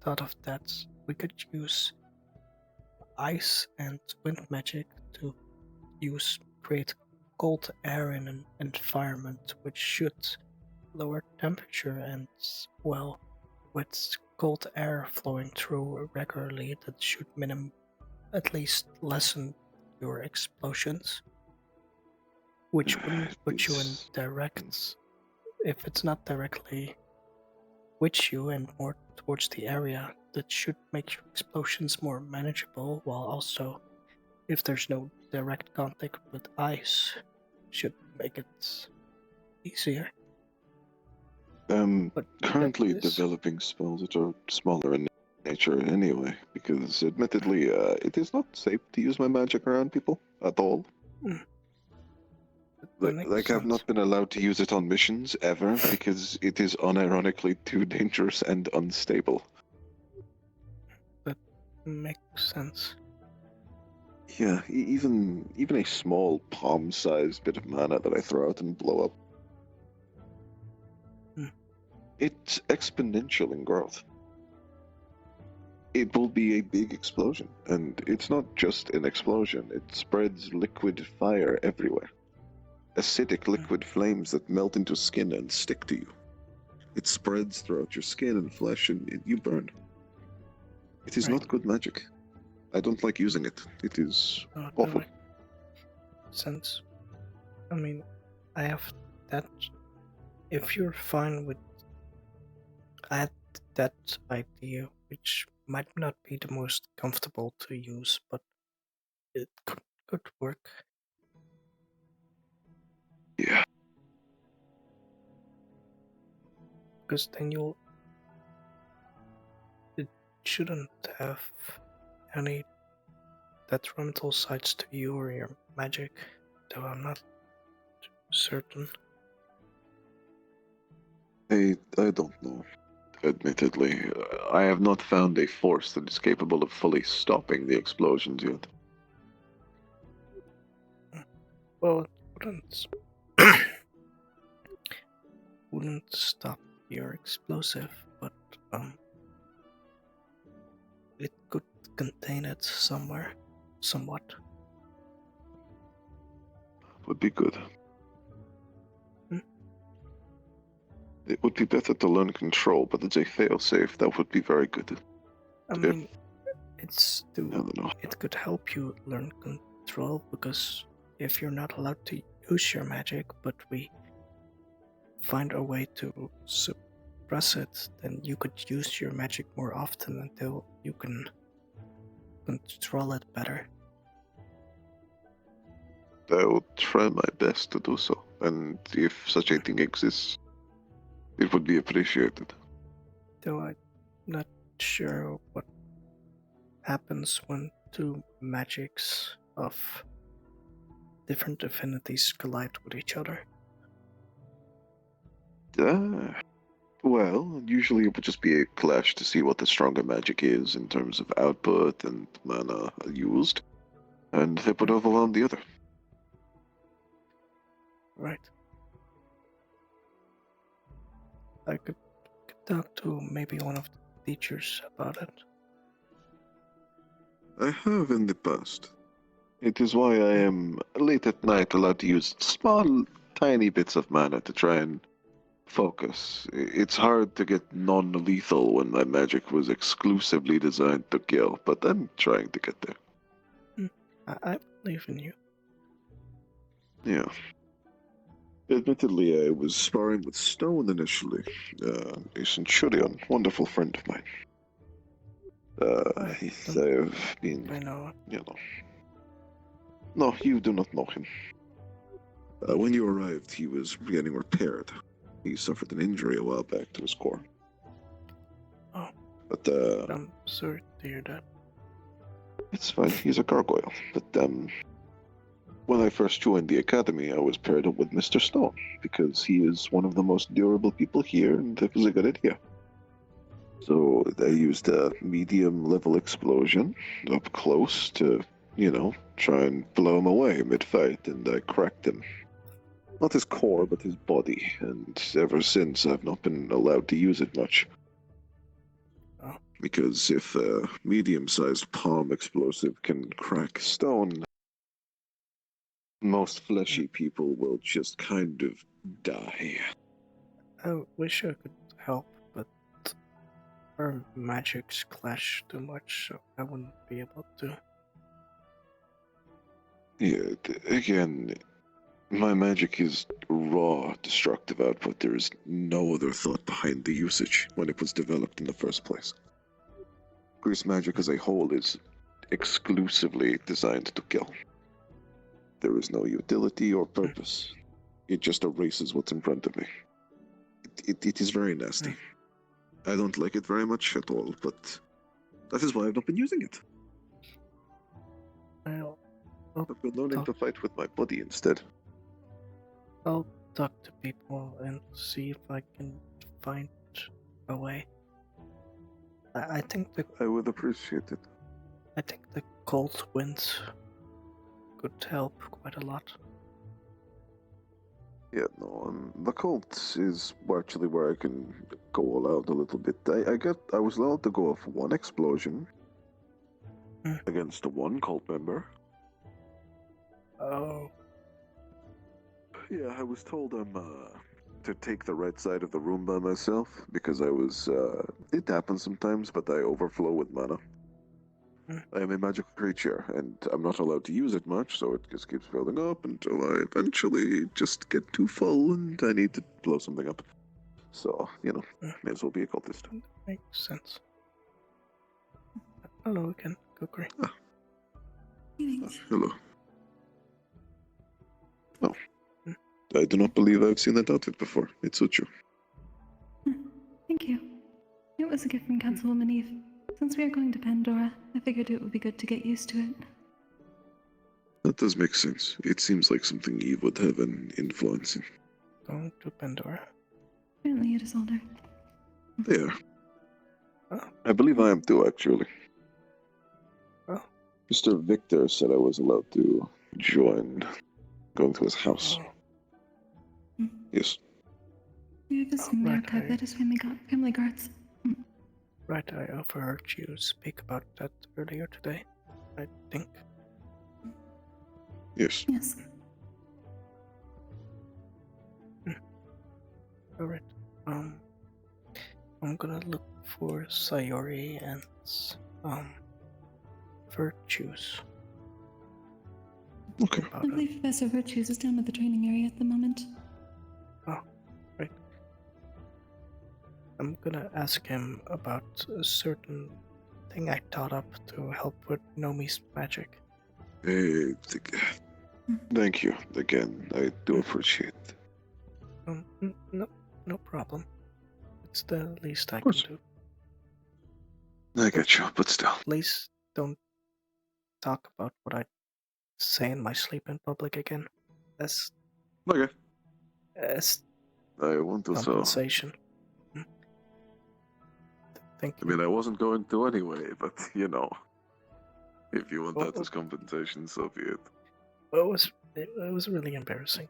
thought of that. We could use ice and wind magic to create cold air in an environment, which should lower temperature and, well, with cold air flowing through regularly, that should at least lessen your explosions, which wouldn't put you in direct, if it's not directly with you and more towards the area, that should make your explosions more manageable, while also, if there's no direct contact with ice, should make it easier.
Currently developing spells that are smaller in nature anyway, because admittedly, it is not safe to use my magic around people at all. Like I've not been allowed to use it on missions ever because it is unironically too dangerous and unstable.
That makes sense.
Yeah, even a small palm-sized bit of mana that I throw out and blow up. It's exponential in growth. It will be a big explosion, and it's not just an explosion, it spreads liquid fire everywhere. Acidic liquid flames that melt into skin and stick to you. It spreads throughout your skin and flesh, and you burn. It is not good magic. I don't like using it. It is awful.
Since, I mean, I have that. If you're fine with, I had that idea, which might not be the most comfortable to use, but it could work.
Yeah.
Because then it shouldn't have any detrimental sides to you or your magic, though I'm not certain.
I don't know. Admittedly, I have not found a force that is capable of fully stopping the explosions yet.
Well, it wouldn't stop your explosive, but it could contain it somewhere, somewhat.
Would be good. It would be better to learn control, but as a failsafe, that would be very good.
I mean, it could help you learn control, because if you're not allowed to use your magic, but we find a way to suppress it, then you could use your magic more often until you can control it better.
I will try my best to do so, and if such a thing exists, it would be appreciated.
Though I'm not sure what happens when two magics of different affinities collide with each other.
Well, usually it would just be a clash to see what the stronger magic is in terms of output and mana used, and it would overwhelm the other.
Right. I could talk to maybe one of the teachers about it.
I have in the past. It is why I am late at night allowed to use small, tiny bits of mana to try and focus. It's hard to get non-lethal when my magic was exclusively designed to kill, but I'm trying to get there.
I believe in you.
Yeah. Admittedly, I was sparring with Stone initially, a Centurion, wonderful friend of mine. I've been,
I know.
No, you do not know him. When you arrived, he was getting repaired. He suffered an injury a while back to his core.
Oh.
But,
I'm sorry to hear that.
It's fine, he's a gargoyle. But, when I first joined the academy, I was paired up with Mr. Stone, because he is one of the most durable people here, and it was a good idea. So I used a medium-level explosion up close to, try and blow him away mid-fight, and I cracked him. Not his core, but his body, and ever since I've not been allowed to use it much.
Oh.
Because if a medium-sized palm explosive can crack stone, most fleshy people will just kind of die.
I wish I could help, but our magics clash too much, so I wouldn't be able to.
Yeah, again, my magic is raw, destructive output. There is no other thought behind the usage when it was developed in the first place. Grease magic as a whole is exclusively designed to kill. There is no utility or purpose. It just erases what's in front of me. It is very nasty. I don't like it very much at all, but that is why I've not been using it. I've been learning to fight with my body instead.
I'll talk to people and see if I can find a way. I think
I would appreciate it.
I think the cold winds could help quite a lot.
Yeah, no, the cult is actually where I can go all out a little bit. I was allowed to go off one explosion against one cult member.
Oh.
Yeah, I was told to take the right side of the room by myself because I was. It happens sometimes, but I overflow with mana. I am a magical creature, and I'm not allowed to use it much, so it just keeps building up until I eventually just get too full and I need to blow something up. So, may as well be a cultist.
Makes sense. Hello again, Kukri.
Hello. Oh. I do not believe I've seen that outfit before. It suits you.
Thank you. It was a gift from Councilwoman Eve. Since we are going to Pandora, I figured it would be good to get used to it.
That does make sense. It seems like something Eve would have an influence in.
Going to Pandora?
Apparently it is older.
They are. I believe I am too, actually.
Oh.
Mr. Victor said I was allowed to join, going to his house. Yes.
We are visiting the archive. That is family guards.
Right, I overheard you speak about that earlier today, I think.
Yes.
Yes.
Alright. I'm gonna look for Sayori and Virtues.
Okay.
I believe Professor Virtues is down at the training area at the moment.
Oh, right. I'm gonna ask him about certain thing I taught up to help with Nomi's magic.
Thank you again. I do appreciate it.
No problem. It's the least I can do.
I get you, but still.
Please don't talk about what I say in my sleep in public again. As
Okay.
As
I won't do so.
compensation. Thank you.
I mean, I wasn't going to anyway, but you know, if you want that as compensation, so be it.
It was really embarrassing.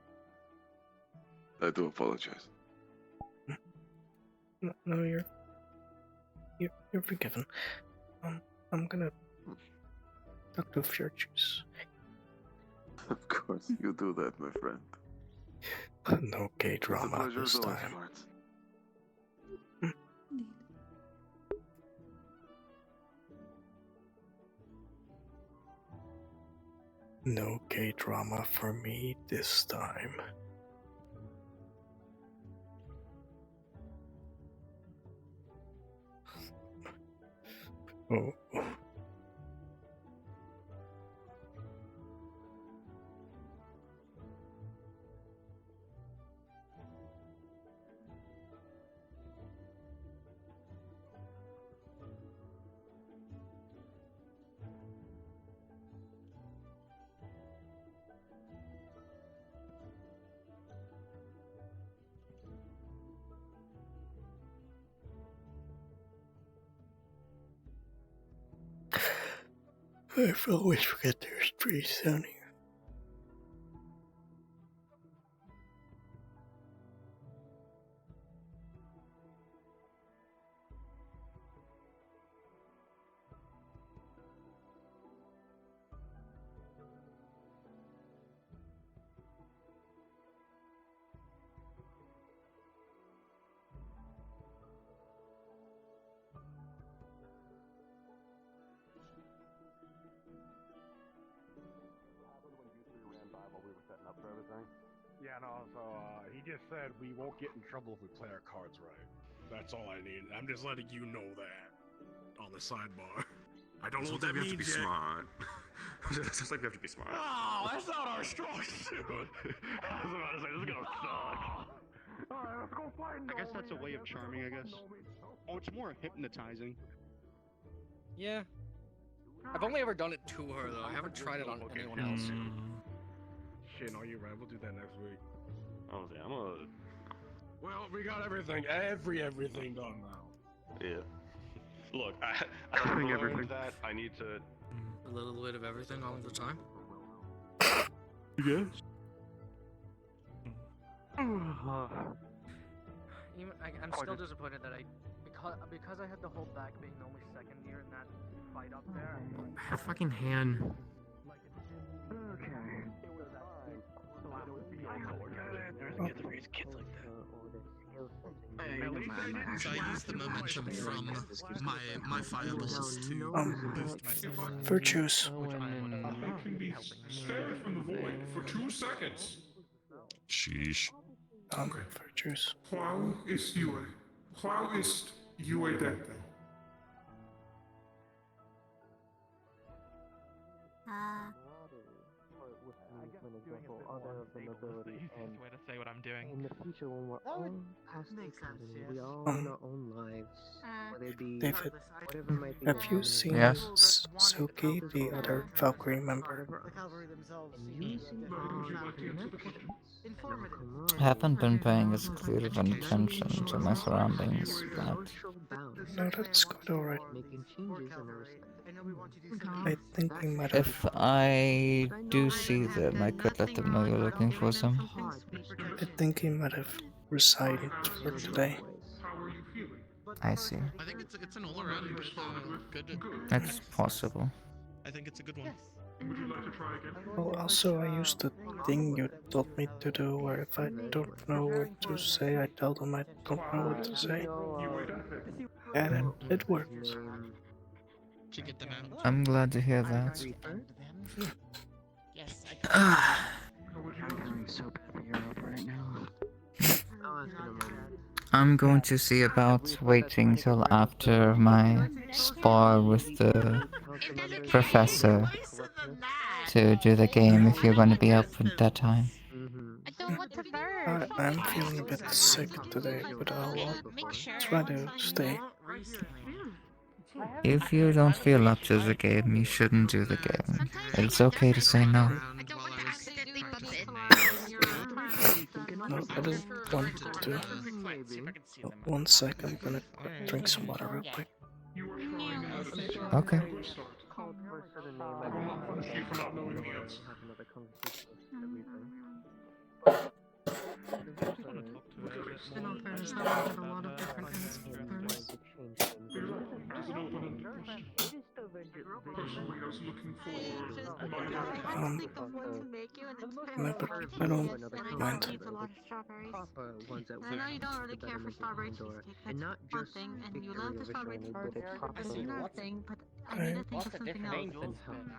I do apologize.
No, you're forgiven. I'm gonna talk to VRCRP.
Of course, you do that, my friend.
No gay drama this time. No gay drama for me this time. Oh. I always forget there's trees down here.
Yeah, no, so he just said we won't get in trouble if we play our cards right. That's all I need. I'm just letting you know that on the sidebar. I don't know what that means.
We have to be
yet.
smart. It's just like we have to be smart.
Oh, that's not our strong suit. I was about to say, this is gonna suck. Alright, let's go find
I guess that's a way of charming, I guess. Oh, it's more hypnotizing. Yeah. I've only ever done it to her, though. I haven't tried it on anyone else.
Shit, no, you're right. We'll do that next week.
Honestly, I'm a...
Well, we got everything done now.
Yeah. Look, I learned that I need to...
A little bit of everything all the time.
Yes.
I'm still disappointed that because I had to hold back being the only second year in that fight up there.
Her fucking hand.
So I use the momentum from my fireballs to boost myself.
VRCRP.
I can be stared from the void for 2 seconds.
Sheesh.
VRCRP.
How ist Yue Dente?
Other of the nobility, and
way to say what I'm doing.
in the future when we're all past the academy, we all in our own lives, whether it be
David,
whatever might be
have
going
you
on.
seen
Yes.
Suki, the other Valkyrie member?
I haven't been paying as clear of an attention to my surroundings, but
No, that's good, alright.
Making changes in our
I think we might have.
if I do see them, I could let them know you're looking for some.
I think he might have resigned for today.
I see.
I think it's an all-around good.
It's possible.
I think it's a good one.
Would you like to try again?
Well, also I used the thing you told me to do, where if I don't know what to say, I tell them I don't know what to say. And it worked.
Did you get them out?
I'm glad to hear that.
Yes,
I'm doing so bad for Europe right now. I'll ask in a moment.
I'm going to see about waiting till after my spar with the professor to do the game if you're going to be up at that time.
I'm feeling a bit sick today, but I'll try to stay.
If you don't feel up to the game, you shouldn't do the game. It's okay to say no.
No, I don't want to. Oh, 1 sec, I'm gonna drink some water real quick.
Okay.
In all fairness, I had a lot of different answers.
No, but I don't mind.
I know you don't really care for strawberry cheesecake. That's one thing, and you love the strawberry tart. That's another thing, but I need to think of something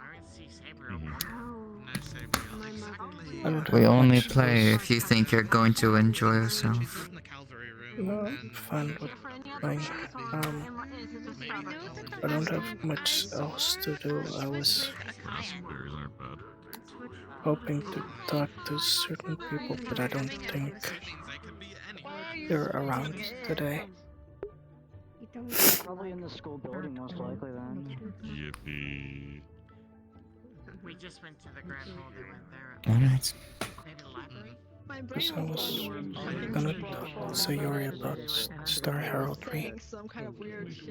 else.
We only play if you think you're going to enjoy yourself.
No, fine with playing. I don't have much else to do. I was hoping to talk to certain people, but I don't think they're around today.
Probably in the school building, most likely then.
Yippee.
We just went to the Grand Hall, they went there.
Alright.
Maybe the library?
Because I was gonna talk to Sayori about Star Heraldry,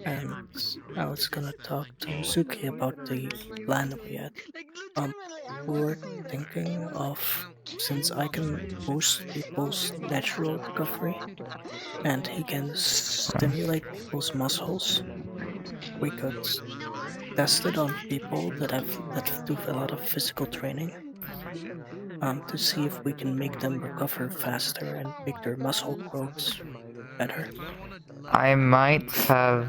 and I was gonna talk to Suki about the plan we had. We were thinking of, since I can boost people's natural recovery, and he can stimulate people's muscles, we could test it on people that do a lot of physical training. To see if we can make them recover faster and make their muscle growths better.
I might have...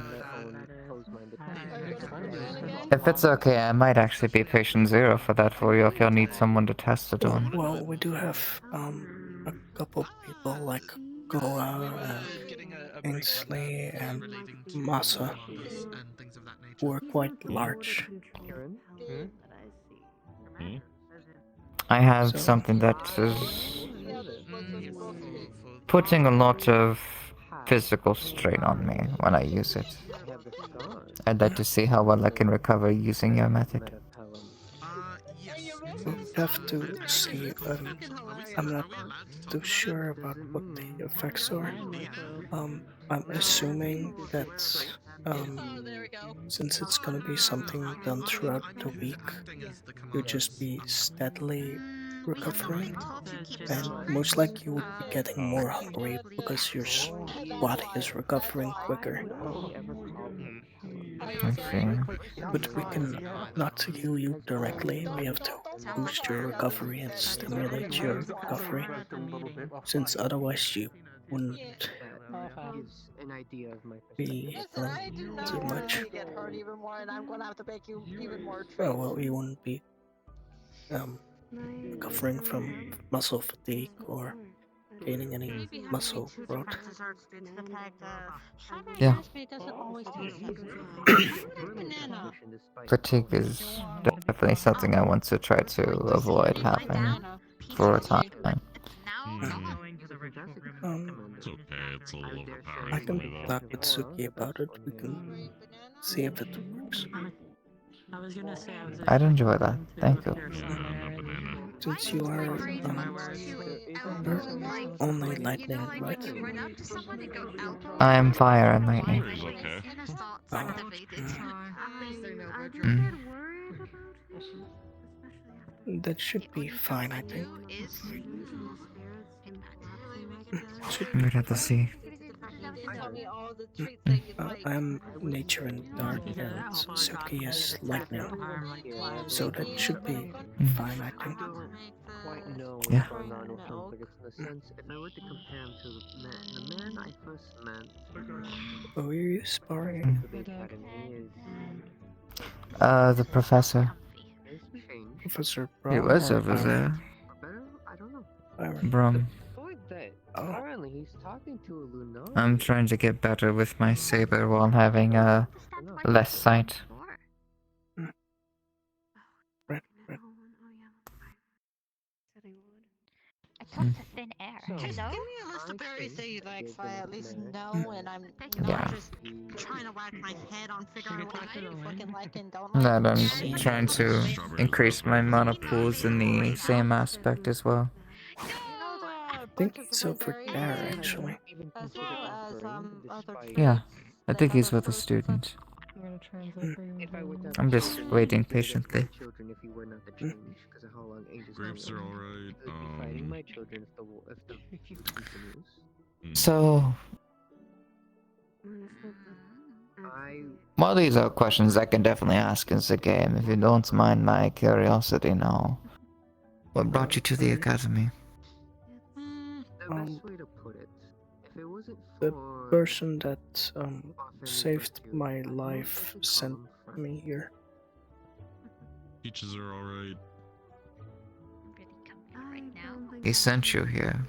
If it's okay, I might actually be patient 0 for that for you if you'll need someone to test it on.
Well, we do have a couple people like Goa and Ainsley and Masa who are quite large.
I have something that is putting a lot of physical strain on me when I use it. I'd like to see how well I can recover using your method.
We'll have to see. I'm not too sure about what the effects are. I'm assuming that since it's gonna be something done throughout the week, you'll just be steadily recovering, and most likely you would be getting more hungry because your body is recovering quicker.
I see.
But we can not heal you directly, we have to boost your recovery and stimulate your recovery, since otherwise you wouldn't be healing too much. Oh, well, you wouldn't be recovering from muscle fatigue or gaining any muscle growth.
Yeah. Fatigue is definitely something I want to try to avoid happening for a time.
It's okay, it's a little overpowering
I
for
can
me though.
talk with Suki about it. We can see if it works.
I'd enjoy that. Thank you.
Since you are you're only lightning, right?
I am fire and lightning.
That should be fine, I think.
We'd have to see.
I'm nature and dark, and Suki is lightning, so that should be fine, I think.
Yeah.
Who are you sparring?
The professor.
Professor
He
Brom
was
or
over
Byron?
there. Brom.
Apparently, he's talking to a Lunar.
I'm trying to get better with my saber while having less sight.
I talk to thin air.
Just
Hello?
give me a list of berries that you like so I at least know and I'm
Yeah.
not just trying to whack my head on figuring out what I fucking like and don't
That
like.
I'm trying to increase my mana pools in the same aspect as well.
I think he's over there, actually.
As well as other
Yeah,
traits.
I think he's with a student. I'm just waiting patiently.
Grapes are alright.
So, well, these are questions I can definitely ask in the game, if you don't mind my curiosity now. What brought you to the academy?
The person that saved my life sent me here.
Peaches are alright.
He sent you here.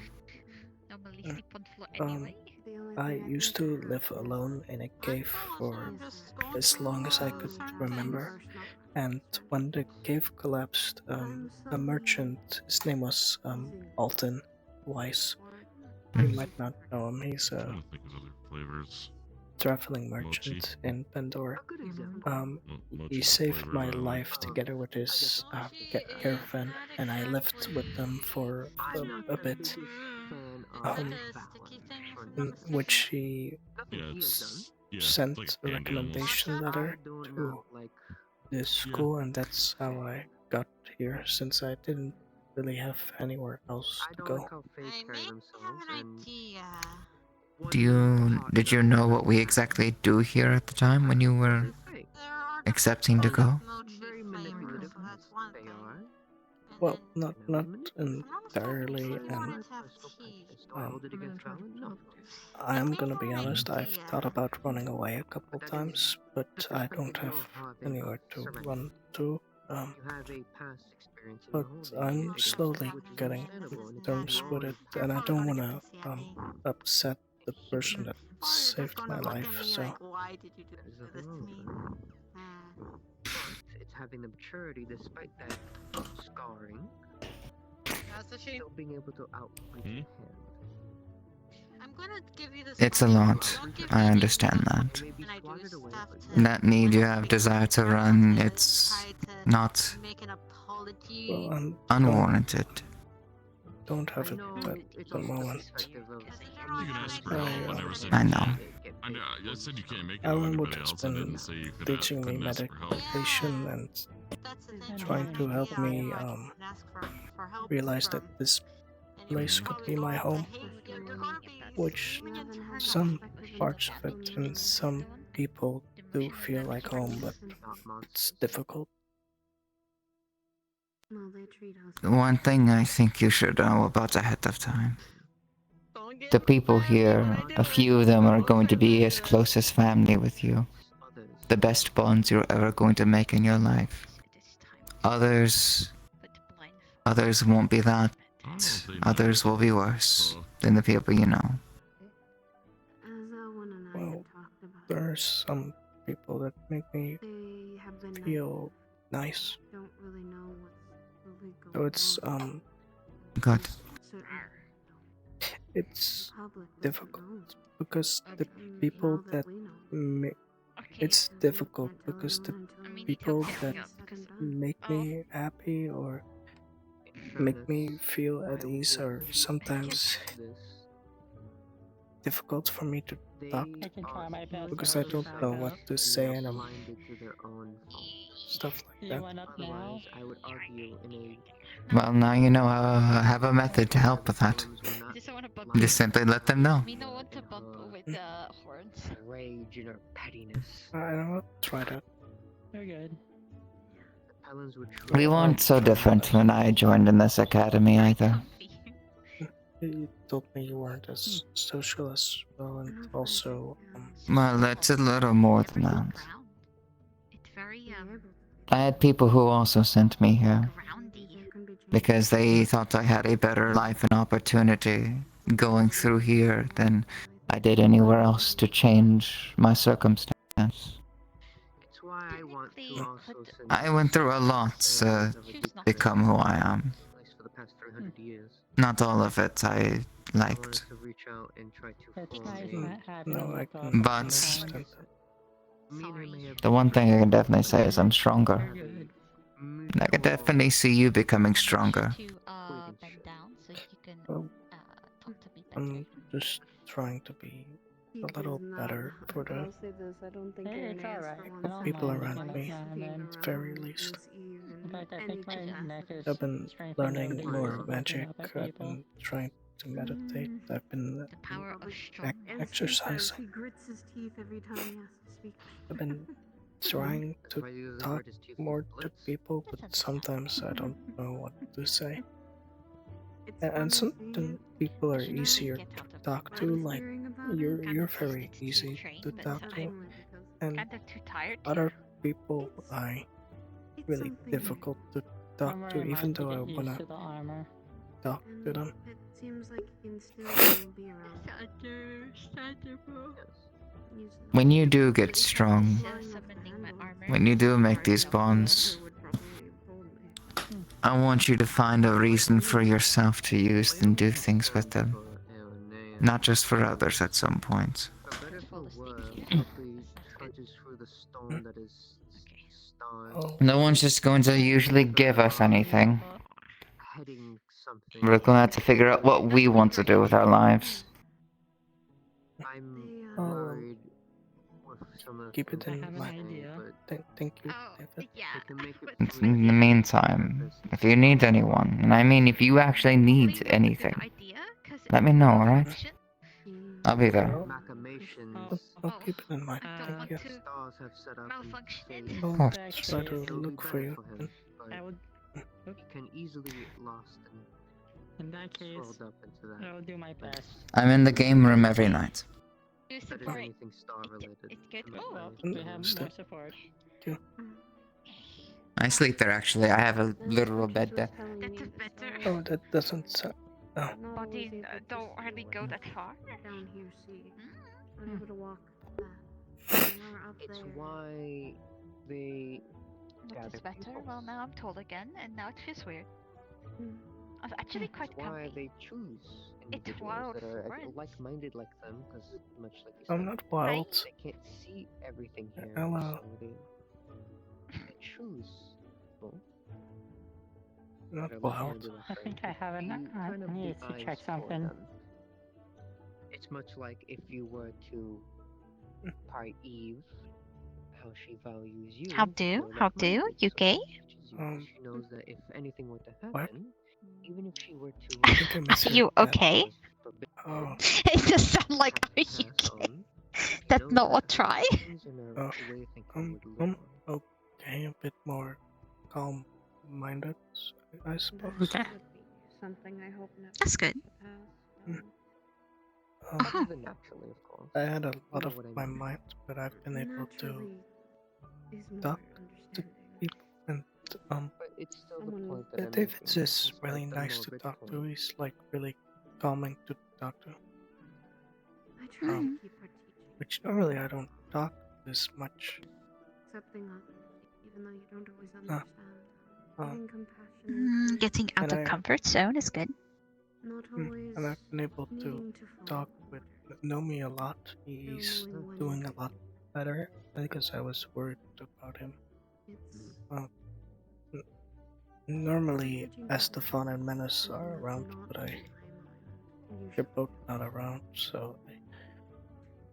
I used to live alone in a cave for as long as I could remember, and when the cave collapsed, a merchant, his name was Alton Weiss. You might not know him. He's a
Flavors.
traveling merchant in Pandora. He saved my life together with his caravan, and I lived with them for a bit. In which he sent a recommendation letter to this school, and that's how I got here, since I didn't really have anywhere else to go.
Did you know what we exactly do here at the time when you were accepting to go?
Well, not entirely, and I'm gonna be honest, I've thought about running away a couple times, but I don't have anywhere to run to. But I'm slowly getting to terms with it, and I don't wanna upset the person that saved my life, so.
Why did you do this to me?
It's having the maturity despite that scarring. Still being able to outreach a hand.
I'm gonna give you this.
It's a lot. I understand that. That need you have desire to run, it's not unwarranted.
Don't have it at the moment.
I know.
I said you can't make it
Alan
with
Wood
anybody
has
else. I
been
didn't say you could
teaching me
couldn't ask for help.
meditation and trying to help me realize that this place could be my home, which some parts of it and some people do feel like home, but it's difficult.
One thing I think you should know about ahead of time. The people here, a few of them are going to be as close as family with you. The best bonds you're ever going to make in your life. Others won't be that. Others will be worse than the people you know.
Well, there are some people that make me feel nice. So it's
Good.
it's difficult because the people that make it's difficult because the people that make me happy or make me feel at ease are sometimes difficult for me to talk to because I don't know what to say and stuff like that.
Well, now you know how I have a method to help with that. Just simply let them know.
We know what to bump with the horns.
Rage and her pettiness.
I don't know, try that.
You're good.
We weren't so different when I joined in this academy either.
You told me you weren't as social as well, and also
Well, it's a little more than that. I had people who also sent me here because they thought I had a better life and opportunity going through here than I did anywhere else to change my circumstance.
It's why I want to also since
I went through a lot to become who I am.
at least for the past 300 years.
Not all of it I
I wanted
liked,
to reach out and try to
It's
form
nice
a
No, I can
but
understand that.
the one thing I can definitely say is I'm stronger. And I can definitely see you becoming stronger.
Bend down so you can
Well,
talk to me better.
I'm just trying to be a little better for
But
the
I'll say this, I don't think
It's
Irenaeus
alright.
for
I
one
don't
people
mind
around
being
me,
a shaman.
at the very least.
In fact, I think my neck is
I've been
strengthened over the
learning
years
more
of looking
magic.
up at
I've
people.
been trying to meditate. I've been
The power of strong.
exercising.
He grits his teeth every time he has to speak.
I've been trying to talk more to people, but sometimes I don't know what to say. And some people are easier to talk to. Like you're very easy to talk to, and
Kind of too tired.
other people I really difficult to talk
I'm
to,
very
even
much to
though I
get used
wanna
to the armor.
talk to them.
It seems like he can still be around.
Understandable.
When you do get strong, when you do make these bonds, I want you to find a reason for yourself to use and do things with them. Not just for others at some point.
For better for worse, probably trudges through the storm that is stars.
No one's just going to usually give us anything.
Heading something.
We're going to have to figure out what we want to do with our lives.
I'm
Oh,
worried with some of the
keep it
things
in
he's
mind.
saying, but
Thank you, David.
we can make it
In the meantime, if you need anyone, and I mean if you actually need anything, let me know, alright? I'll be there.
machinations
I'll keep it in mind. Thank you.
stars have set up in fate.
I'll
course.
try to look for you.
I would.
He can easily get lost
In that case,
swirled up into that.
I will do my best.
I'm in the game room every night.
That is anything star related.
It's good.
Oh, well, we have more support.
I sleep there actually. I have a literal bed there.
That's better.
Oh, that doesn't sound. Oh,
Body don't hardly go that far.
Down here, see.
Hmm.
Unable to walk that. You're up
It's
there.
why they
What
gather
is better?
people.
Well, now I'm told again, and now it feels weird. I was actually quite
It's why
comfy.
they choose individuals
wild
that are
friends.
like-minded like them, because much like you
I'm
said,
not wild.
they can't see everything here,
Hello.
so they choose people
Not
that are
wild.
like-minded like
I
them.
think I have an.
You kind
I
of
need
be
to check
eyes for
something.
them. It's much like if you were to part Eve, how she values you.
How do?
you're
How do?
like-minded,
You
so
gay?
She knows that if anything were to
What?
happen, even if she were to
I think I
Are
misheard
you
that.
okay?
Oh,
It just sounds like, are you gay? That's not what try.
oh. I'm okay. A bit more calm-minded, I suppose.
Okay.
Something I hope never
That's good.
Naturally, of course.
I had a lot
know
of
what I
my
mean.
mind, but I've been able to
Naturally is more
talk to people, and
But it's still the point that I'm
David
making.
is
It's
really
like the
nice to
morbid
talk to.
point.
He's like really calming to talk to.
I try to keep her teaching,
Which normally I don't talk this much.
accepting others, even though you don't always understand.
um,
Having compassion.
Getting out
And
of
I-
comfort zone is good.
Not
Mm,
always.
and I've been able to
needing to
talk with Nomi a lot. He's doing a lot better because I was worried about him. Normally, Estefan and Menace are around, but they're both not around, so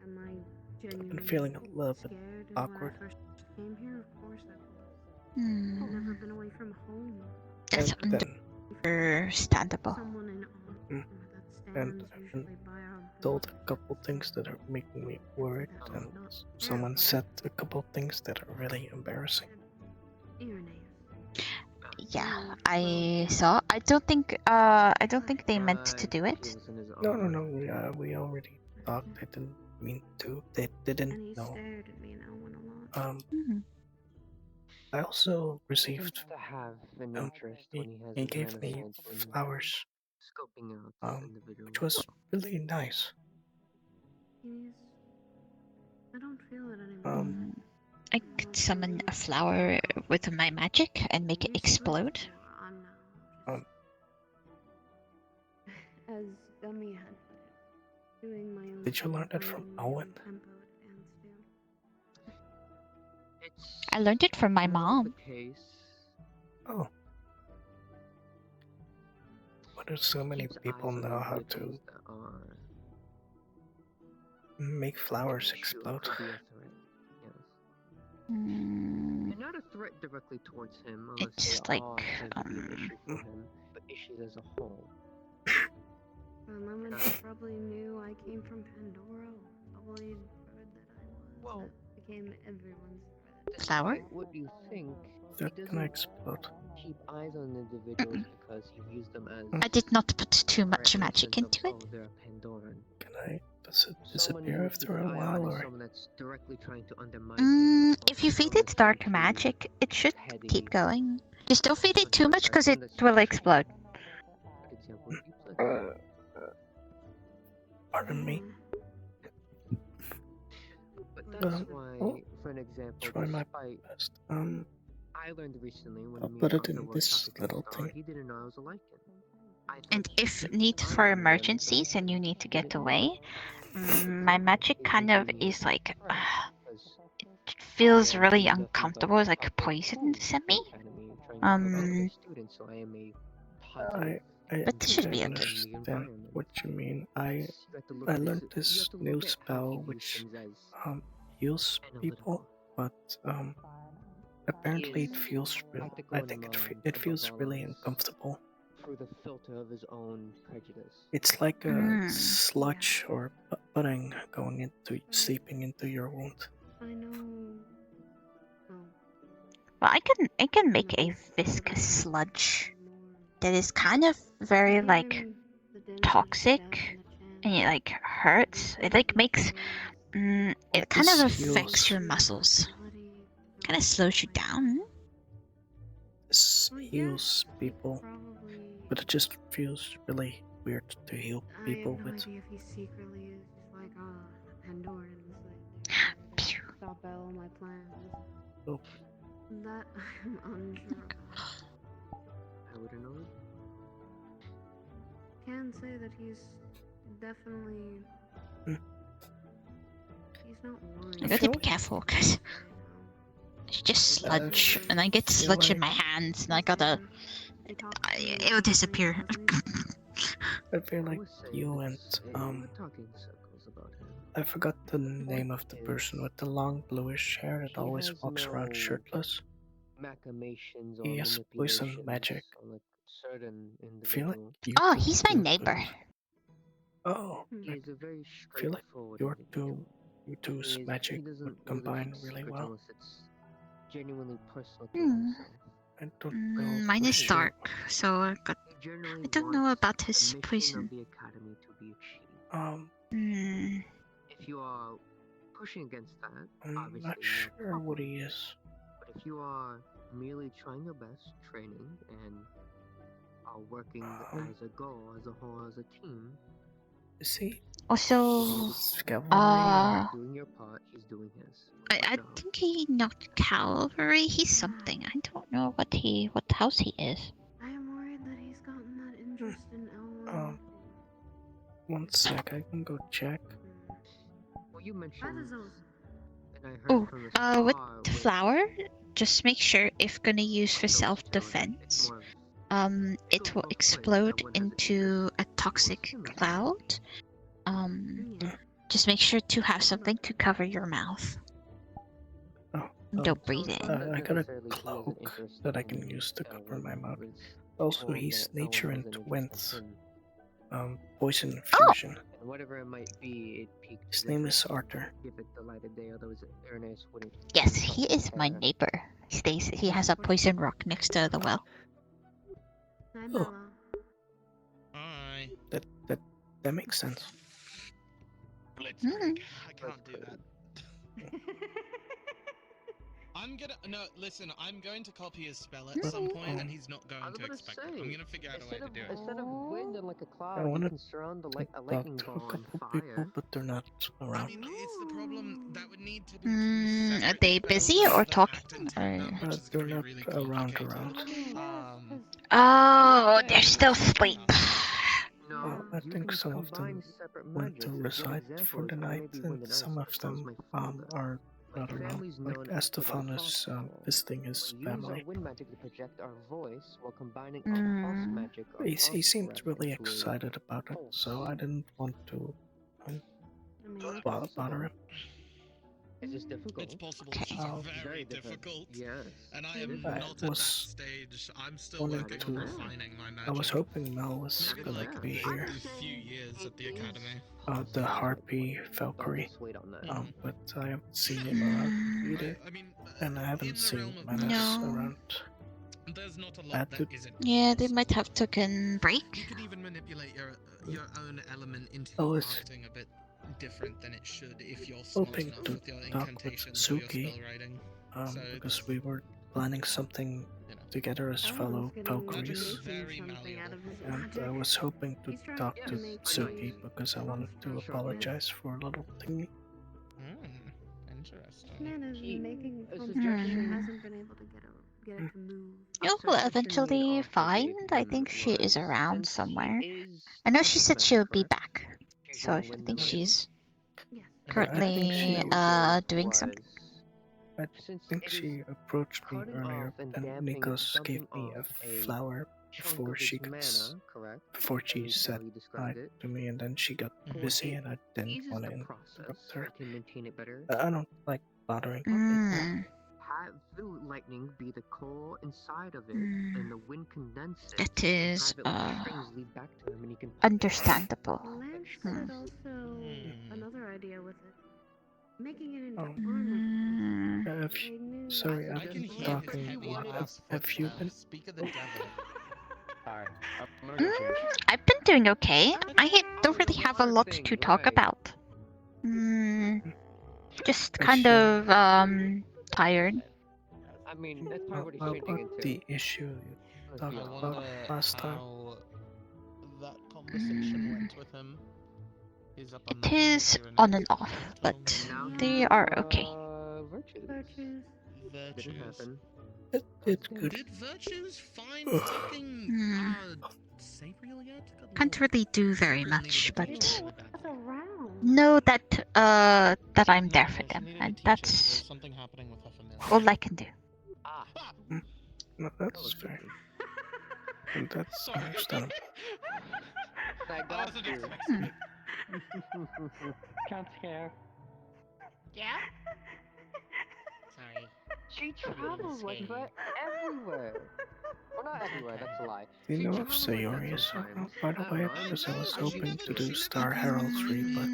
Am I
I've been
genuinely
feeling a little bit
scared
awkward.
when I first came here? Of course I was.
Hmm.
I've never been away from home.
That's
And then,
understandable.
Someone in
Mm.
that
and
stands
I've
usually
been
by our
told a couple things that are making me worried, and someone said a couple things that are really embarrassing.
Yeah, I saw. I don't think they meant to do it.
No, we already talked. They didn't mean to. They didn't know.
stared at me now and a lot.
I also received.
To have an interest when he has
He
his
gave me
renaissance in
flowers
scoping out this individual.
which was really nice.
I don't feel it anymore.
I could summon a flower with my magic and make it explode.
As Gummy had put it, doing my own.
Did you learn that from Owen?
I learned it from my mom.
Oh. But there's so many people know how to make flowers explode.
And not a threat directly towards him, unless
It's
they
like,
are tend to be an issue for him, but issues as a whole.
Mama probably knew I came from Pandora. Probably heard that I was.
Well,
that became everyone's threat.
Flower?
What do you think?
They're gonna explode.
Keep eyes on individuals because he views them as.
I did not put too much magic into it.
They're a Pandoran.
Does it disappear after a while, or?
That's directly trying to undermine.
If you feed it dark magic, it should keep going. Just don't feed it too much because it will explode.
Pardon me.
But that's why, for an example,
Try my best.
I learned recently when
I'll
me
put
and
it in
Arthur were
this
talking to
little
Star,
thing.
he didn't know I was a Lycan.
And if need for emergencies and you need to get away, my magic kind of is like, it feels really uncomfortable. It's like poison to me.
I
But this should
think
be
I
okay.
understand what you mean. I learned this new spell which heals people, but apparently it feels I think it feels really uncomfortable.
Through the filter of his own prejudice.
It's like a sludge or pudding going into seeping into your wound.
I know.
Well, I can make a viscous sludge that is kind of very like toxic and it like hurts. It like makes it kind of affects your muscles. Kind of slows you down.
This heals people, but it just feels really weird to heal people
I have no
with.
idea if he secretly is just like, Pandoran was like, stop at all my plans.
Oh.
That I'm unsure about.
I wouldn't know.
Can say that he's definitely. He's not worried.
I gotta be careful because it's just sludge, and I get sludge in my hands, and I gotta. It'll disappear.
I feel like you and I forgot the name of the person with the long bluish hair that always walks around shirtless. He has poison magic. I feel like you
Oh,
could
he's my
do
neighbor.
good. Oh, I feel like you two's magic would combine really well.
Genuinely personal to
Hmm.
himself.
I don't know.
Mine
for
is
sure.
dark, so I don't know about his poison.
The academy to be achieved. If you are pushing against that,
I'm
obviously
not sure what he is.
But if you are merely trying your best, training, and are working as a goal, as a whole, as a team,
Is he?
Also,
doing your part, he's doing his.
I think he's not cavalry. He's something. I don't know what house he is.
I am worried that he's gotten that interest in L1.
One sec, I can go check.
Well, you mentioned.
Oh, with flower, just make sure if gonna use for self-defense, it will explode into a toxic cloud. Just make sure to have something to cover your mouth. Don't breathe in.
I got a cloak that I can use to cover my mouth. Also, he's nature and wind. Poison fusion.
And whatever it might be, it peaked.
His name is Arthur.
Give it the light of day, otherwise Irenaeus wouldn't.
Yes, he is my neighbor. He has a poison rock next to the well.
Oh.
Hi.
That makes sense.
I can't do that. Listen, I'm going to copy his spell at some point, and he's not going to expect it. I'm gonna figure out a way to do it.
Instead of wind and like a
I
cloud, you
wanted
can surround a
to
lightning
talk to a
ball on
couple people,
fire.
but they're not around.
I mean, it's the problem that would need to be
Are they busy or talking? Or...
They're not around.
Oh, they're still asleep.
I think some of them went to reside for the night, and some of them are not around. Like Estefanus visiting his family.
Wind magic to project our voice while combining our pulse magic.
He seemed really excited about it, so I didn't want to bother him.
Is this difficult?
It's possible. It's just very difficult.
Yes.
And I am not at that stage. I'm still working on refining my magic.
I was hoping Mel was gonna be here.
A few years at the academy.
The Harpy Valkyrie. But I haven't seen him around either. And I haven't seen Manus around.
There's not a lot that isn't.
Yeah, they might have taken break.
You could even manipulate your own element into acting a bit different than it should if you're smart
Hoping
enough
to
with your
talk with
incantations or your
Suki,
spell writing.
because we were planning something together as fellow Valkyries. And I was hoping to talk to Suki because I wanted to apologize for a little thingy.
Interesting.
Man is making a suggestion, hasn't been able to get it to move.
You'll eventually find. I think she is around somewhere. I know she said she'll be back. So I think she's currently doing something.
I think she approached me earlier, and Nikos gave me a flower before she said hi to me, and then she got busy, and I didn't want to interrupt her. I don't like bothering people.
Have the lightning be the core inside of it, and the wind condenses.
It is understandable.
Lance said also another idea with it. Making it into armor.
Sorry, I've been talking. Have you been?
Speak of the devil.
I've been doing okay. I don't really have a lot to talk about. Just kind of tired.
I mean, that's probably what he's
About the issue you talked about last time.
That conversation went with him.
It is on and off, but they are okay.
Virtues.
It's good.
Did Virtues find something sacred yet?
Can't really do very much, but know that that I'm there for them, and that's all I can do.
No, that's fair. And that's understandable.
Can't scare.
Yeah? Sorry.
She travels like that everywhere. Well, not everywhere, that's a lie.
Do you know if Sayori is around, by the way? Because I was hoping to do Star Heraldry, but...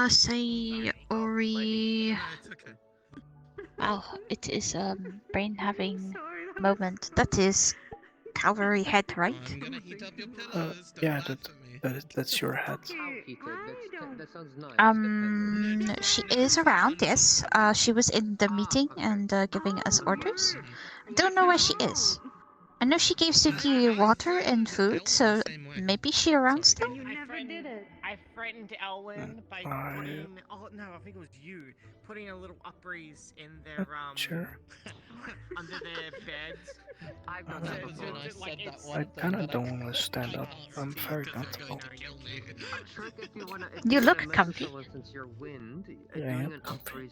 Sayori... Wow, it is a brain-having moment. That is cavalry head, right?
Yeah, that's your head.
She is around, yes. She was in the meeting and giving us orders. I don't know where she is. I know she gave Suki water and food, so maybe she around still?
You never did it.
I frightened Elwyn by putting... Oh, no, I think it was you. Putting a little upbreeze in their,
Sure.
under their beds.
I've done that before.
I kinda don't want to stand up. I'm very comfortable.
You look comfy.
Yeah, I am comfy.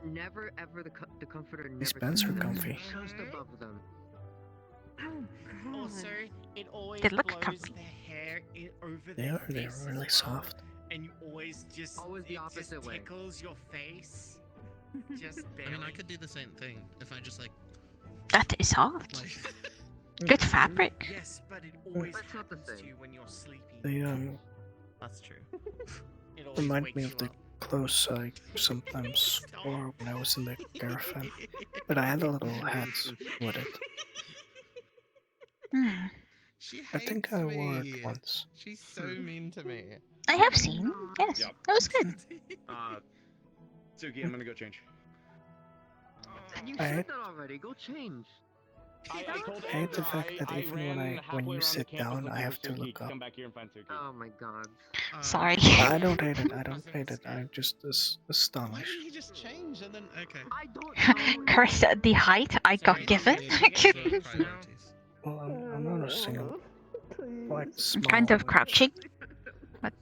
Never ever the comforter never
These beds are comfy.
just above them.
Also, it always
They look
blows
comfy.
their hair over
They're
their faces
really
as well,
soft.
and you always just
the opposite way.
tickles your face. Just
I
barely.
mean, I could do the same thing if I just like.
That is soft. Good fabric.
Yes, but it always happens to you when you're sleeping.
They
That's true.
It always
remind
wakes
me
you
of the
up.
clothes I sometimes wore when I was in the caravan. But I had a little hat with it. I think I wore it once.
She's so mean to me.
I have seen. Yes,
Yep.
that was good.
Suki, I'm gonna go change.
I hate the fact that even when you sit down, I have to look up.
Oh my god.
Sorry.
I don't hate it. I don't hate it. I'm just astonished.
He just changed and then okay.
Curse the height I got given.
Well, I'm not a single. Quite
I'm
small.
kind of crouching, but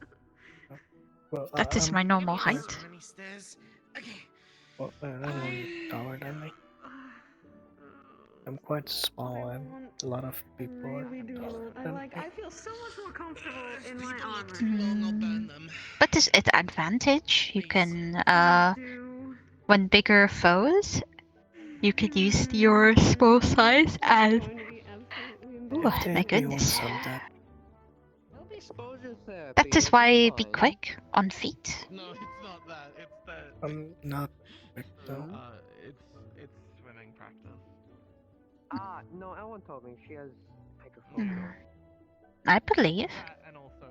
Well,
that is my normal height.
Well, I don't know you're taller than me. I'm quite small, and a lot of people are taller than me.
I feel so much more comfortable in my armor.
But is it advantage? You can, when bigger foes, you could use your small size as. Oh my goodness. That is why be quick on feet.
No, it's not that. It's that.
I'm not quick though.
It's swimming practice.
No, Ellen told me she has hydrophobia.
I believe.
And also,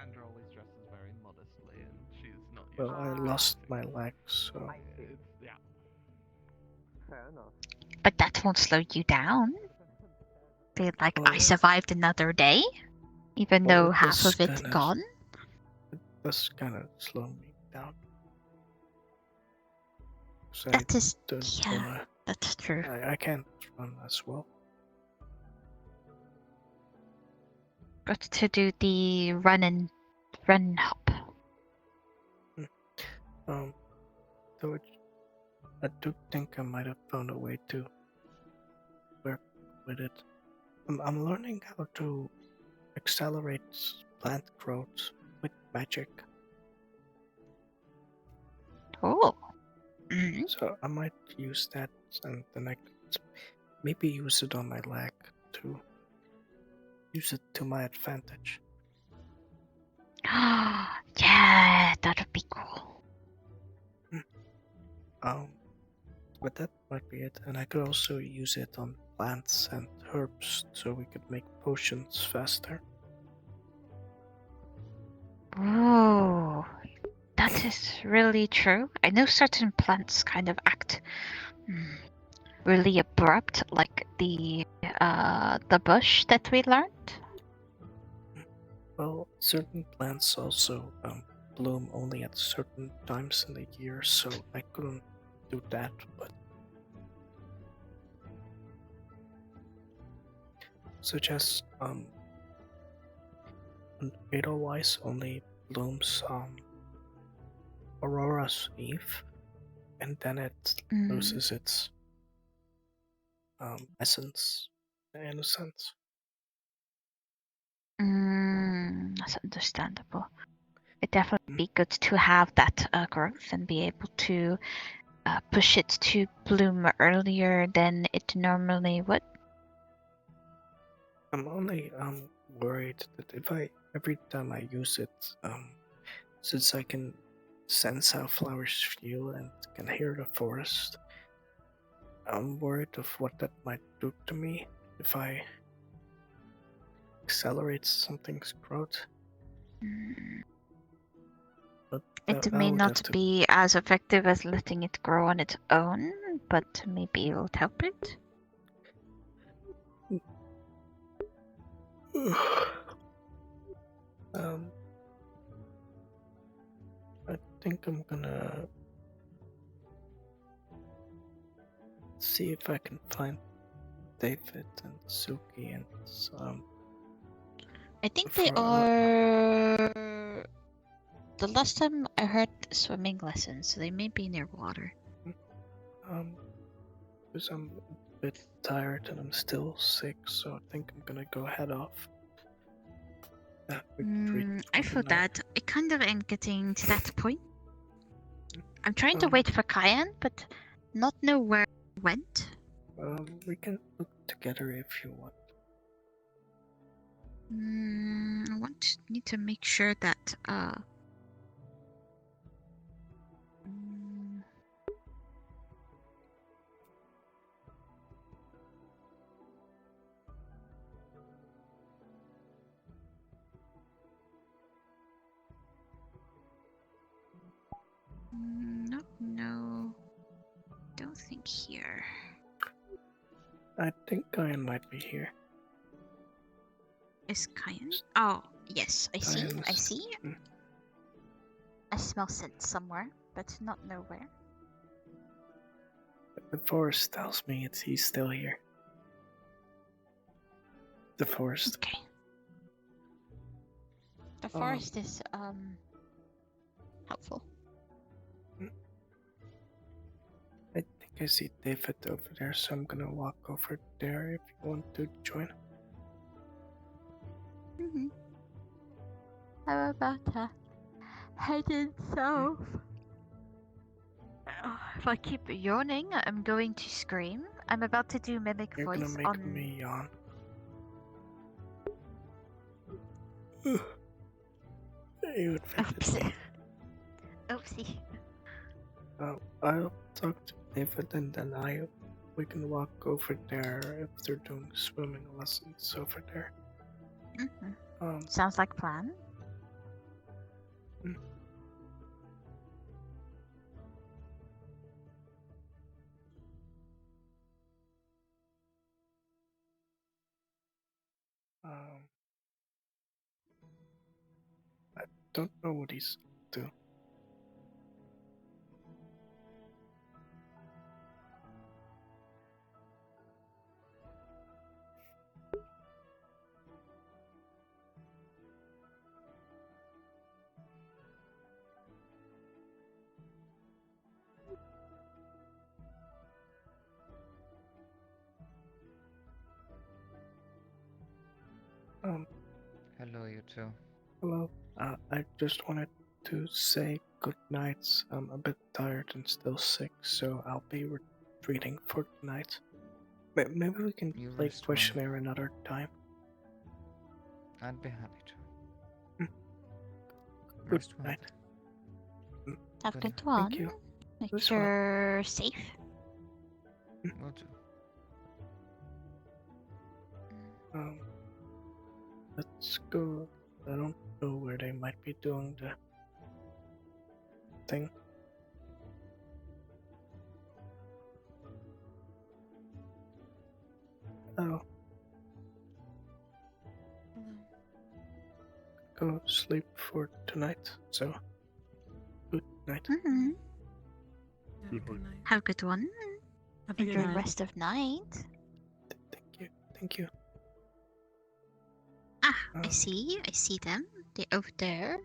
Andrew always dresses very modestly, and she's not.
Well, I lost my legs, so.
Yeah.
Fair enough.
But that won't slow you down. Be like, I survived another day, even though half of it's gone.
It does kind of slow me down. So
That is, yeah, that's true.
I can't run as well.
Got to do the run hop.
Though I do think I might have found a way to work with it. I'm learning how to accelerate plant growth with magic.
Oh.
So I might use that, and then I could maybe use it on my leg to use it to my advantage.
Yeah, that would be cool.
But that might be it, and I could also use it on plants and herbs, so we could make potions faster.
Oh, that is really true. I know certain plants kind of act really abrupt, like the bush that we learned.
Well, certain plants also bloom only at certain times in the year, so I couldn't do that, but such as Edelweiss only blooms on Aurora's Eve, and then it loses its essence, in a sense.
That's understandable. It'd definitely be good to have that growth and be able to push it to bloom earlier than it normally would.
I'm only worried that if every time I use it, since I can sense how flowers feel and can hear the forest, I'm worried of what that might do to me if I accelerate something's growth. But
It
I
may
would
not
have to-
be as effective as letting it grow on its own, but maybe it'll help it.
I think I'm gonna see if I can find David and Suki and
I think they are. The last time I heard swimming lessons, so they may be near water.
Because I'm a bit tired and I'm still sick, so I think I'm gonna go head off.
I feel that. I kind of am getting to that point. I'm trying to wait for Cayenne, but not know where it went.
We can look together if you want.
Need to make sure that no, don't think here.
I think Guyan might be here.
Is Cayenne? Oh, yes, I see. I
Guyan's-
see. I smell scent somewhere, but not nowhere.
The forest tells me he's still here. The forest.
Okay. The forest is helpful.
I think I see David over there, so I'm gonna walk over there if you want to join.
Mm-hmm. How about heading south? If I keep yawning, I'm going to scream. I'm about to do mimic
You're
voice
gonna make
on.
me yawn. You infected me.
Oopsie.
I'll talk to David and then we can walk over there if they're doing swimming lessons over there.
Mm-hmm. Sounds like plan.
I don't know what he's up to.
Hello, you two.
Hello. I just wanted to say good night. I'm a bit tired and still sick, so I'll be retreating for tonight. Maybe we can
You
play
rest well.
questionnaire another time.
I'd be happy to.
Good
Rest well.
night.
Have a
Good
good
night.
one.
Thank you.
Make
This
sure you're safe.
Will do.
Let's go. I don't know where they might be doing the thing. Oh. Go sleep for tonight. So, good night.
Mm-hmm.
Good night.
Have a good one.
Have a good
Enjoy the
night.
rest of night.
Thank you.
Ah, I see them. They're over there.